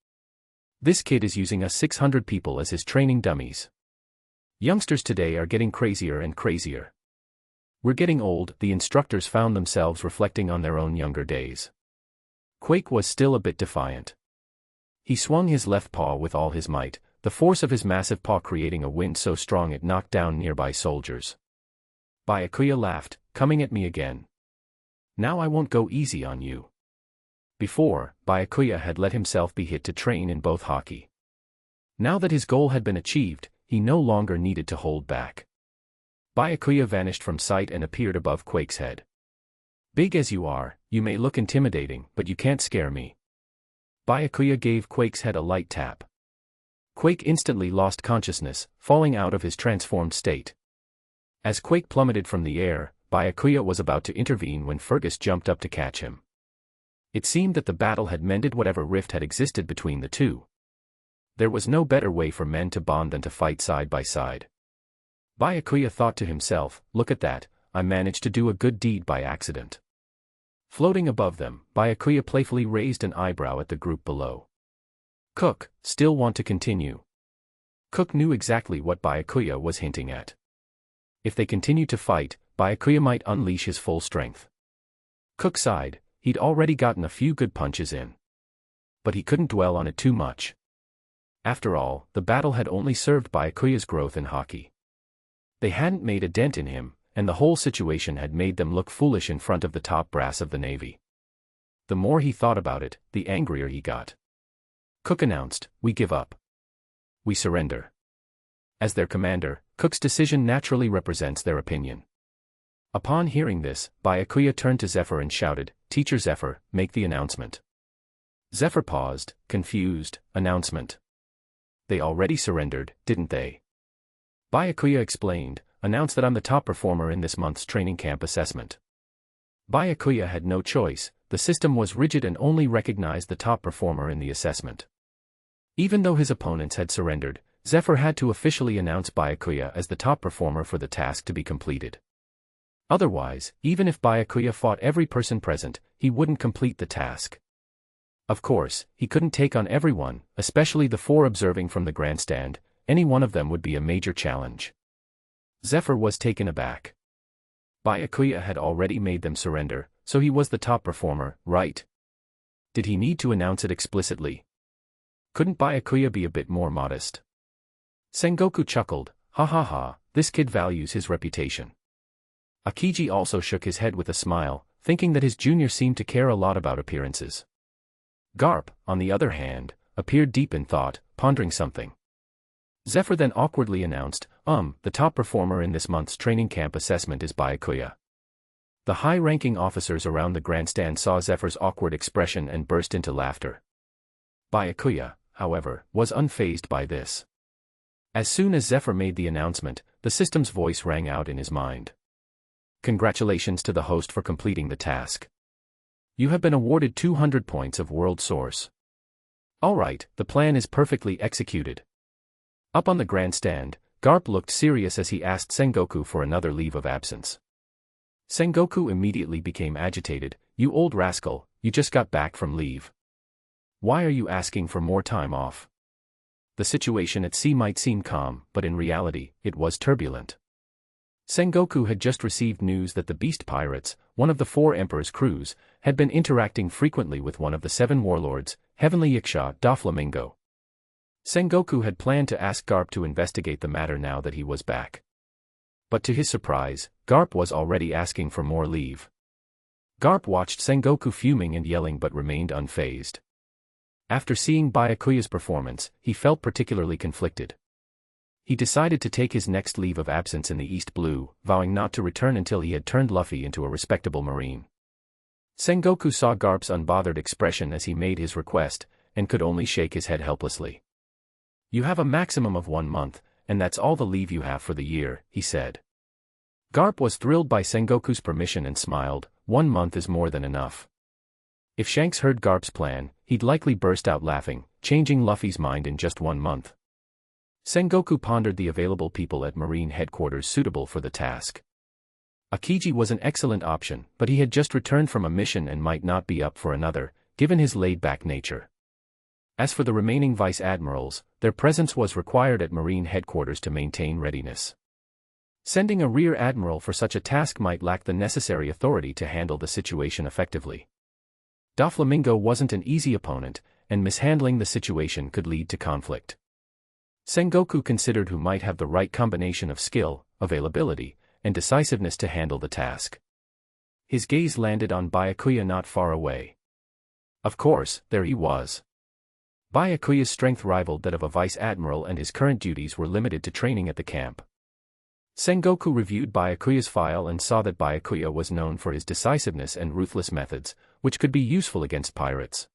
This kid is using us 600 people as his training dummies. Youngsters today are getting crazier and crazier. We're getting old, the instructors found themselves reflecting on their own younger days. Quake was still a bit defiant. He swung his left paw with all his might, the force of his massive paw creating a wind so strong it knocked down nearby soldiers. Byakuya laughed, coming at me again. Now I won't go easy on you. Before, Byakuya had let himself be hit to train in both hockey. Now that his goal had been achieved, he no longer needed to hold back. Byakuya vanished from sight and appeared above Quake's head. Big as you are, you may look intimidating, but you can't scare me. Byakuya gave Quake's head a light tap. Quake instantly lost consciousness, falling out of his transformed state. As Quake plummeted from the air, Byakuya was about to intervene when Fergus jumped up to catch him. It seemed that the battle had mended whatever rift had existed between the two. There was no better way for men to bond than to fight side by side. Byakuya thought to himself, look at that, I managed to do a good deed by accident. Floating above them, Byakuya playfully raised an eyebrow at the group below. Cook, still want to continue? Cook knew exactly what Byakuya was hinting at. If they continued to fight, Byakuya might unleash his full strength. Cook sighed, he'd already gotten a few good punches in. But he couldn't dwell on it too much. After all, the battle had only served Byakuya's growth in hockey. They hadn't made a dent in him, and the whole situation had made them look foolish in front of the top brass of the Navy. The more he thought about it, the angrier he got. Cook announced, "We give up. We surrender." As their commander, Cook's decision naturally represents their opinion. Upon hearing this, Byakuya turned to Zephyr and shouted, "Teacher Zephyr, make the announcement." Zephyr paused, confused, announcement. They already surrendered, didn't they? Byakuya explained, "Announce that I'm the top performer in this month's training camp assessment." Byakuya had no choice, the system was rigid and only recognized the top performer in the assessment. Even though his opponents had surrendered, Zephyr had to officially announce Byakuya as the top performer for the task to be completed. Otherwise, even if Byakuya fought every person present, he wouldn't complete the task. Of course, he couldn't take on everyone, especially the four observing from the grandstand, any one of them would be a major challenge. Zephyr was taken aback. Byakuya had already made them surrender, so he was the top performer, right? Did he need to announce it explicitly? Couldn't Byakuya be a bit more modest? Sangoku chuckled, "Ha ha ha, this kid values his reputation." Akiji also shook his head with a smile, thinking that his junior seemed to care a lot about appearances. Garp, on the other hand, appeared deep in thought, pondering something. Zephyr then awkwardly announced, the top performer in this month's training camp assessment is Byakuya." The high-ranking officers around the grandstand saw Zephyr's awkward expression and burst into laughter. Byakuya, however, was unfazed by this. As soon as Zephyr made the announcement, the system's voice rang out in his mind. "Congratulations to the host for completing the task. You have been awarded 200 points of World Source. Alright, the plan is perfectly executed." Up on the grandstand, Garp looked serious as he asked Sangoku for another leave of absence. Sangoku immediately became agitated. "You old rascal, you just got back from leave. Why are you asking for more time off?" The situation at sea might seem calm, but in reality, it was turbulent. Sangoku had just received news that the Beast Pirates, one of the 4 Emperor's crews, had been interacting frequently with one of the 7 warlords, Heavenly Yaksha Doflamingo. Sangoku had planned to ask Garp to investigate the matter now that he was back. But to his surprise, Garp was already asking for more leave. Garp watched Sangoku fuming and yelling but remained unfazed. After seeing Byakuya's performance, he felt particularly conflicted. He decided to take his next leave of absence in the East Blue, vowing not to return until he had turned Luffy into a respectable marine. Sangoku saw Garp's unbothered expression as he made his request, and could only shake his head helplessly. "You have a maximum of 1 month, and that's all the leave you have for the year," he said. Garp was thrilled by Sangoku's permission and smiled. 1 month is more than enough. If Shanks heard Garp's plan, he'd likely burst out laughing, changing Luffy's mind in just 1 month. Sangoku pondered the available people at Marine headquarters suitable for the task. Akiji was an excellent option, but he had just returned from a mission and might not be up for another, given his laid-back nature. As for the remaining vice admirals, their presence was required at Marine headquarters to maintain readiness. Sending a rear admiral for such a task might lack the necessary authority to handle the situation effectively. Doflamingo wasn't an easy opponent, and mishandling the situation could lead to conflict. Sangoku considered who might have the right combination of skill, availability, and decisiveness to handle the task. His gaze landed on Byakuya not far away. Of course, there he was. Byakuya's strength rivaled that of a vice admiral and his current duties were limited to training at the camp. Sangoku reviewed Byakuya's file and saw that Byakuya was known for his decisiveness and ruthless methods, which could be useful against pirates.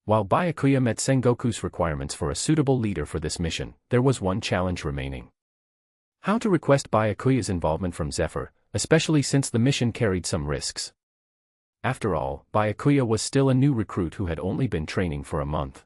While Byakuya met Sengoku's requirements for a suitable leader for this mission, there was one challenge remaining. How to request Byakuya's involvement from Zephyr, especially since the mission carried some risks. After all, Byakuya was still a new recruit who had only been training for a month.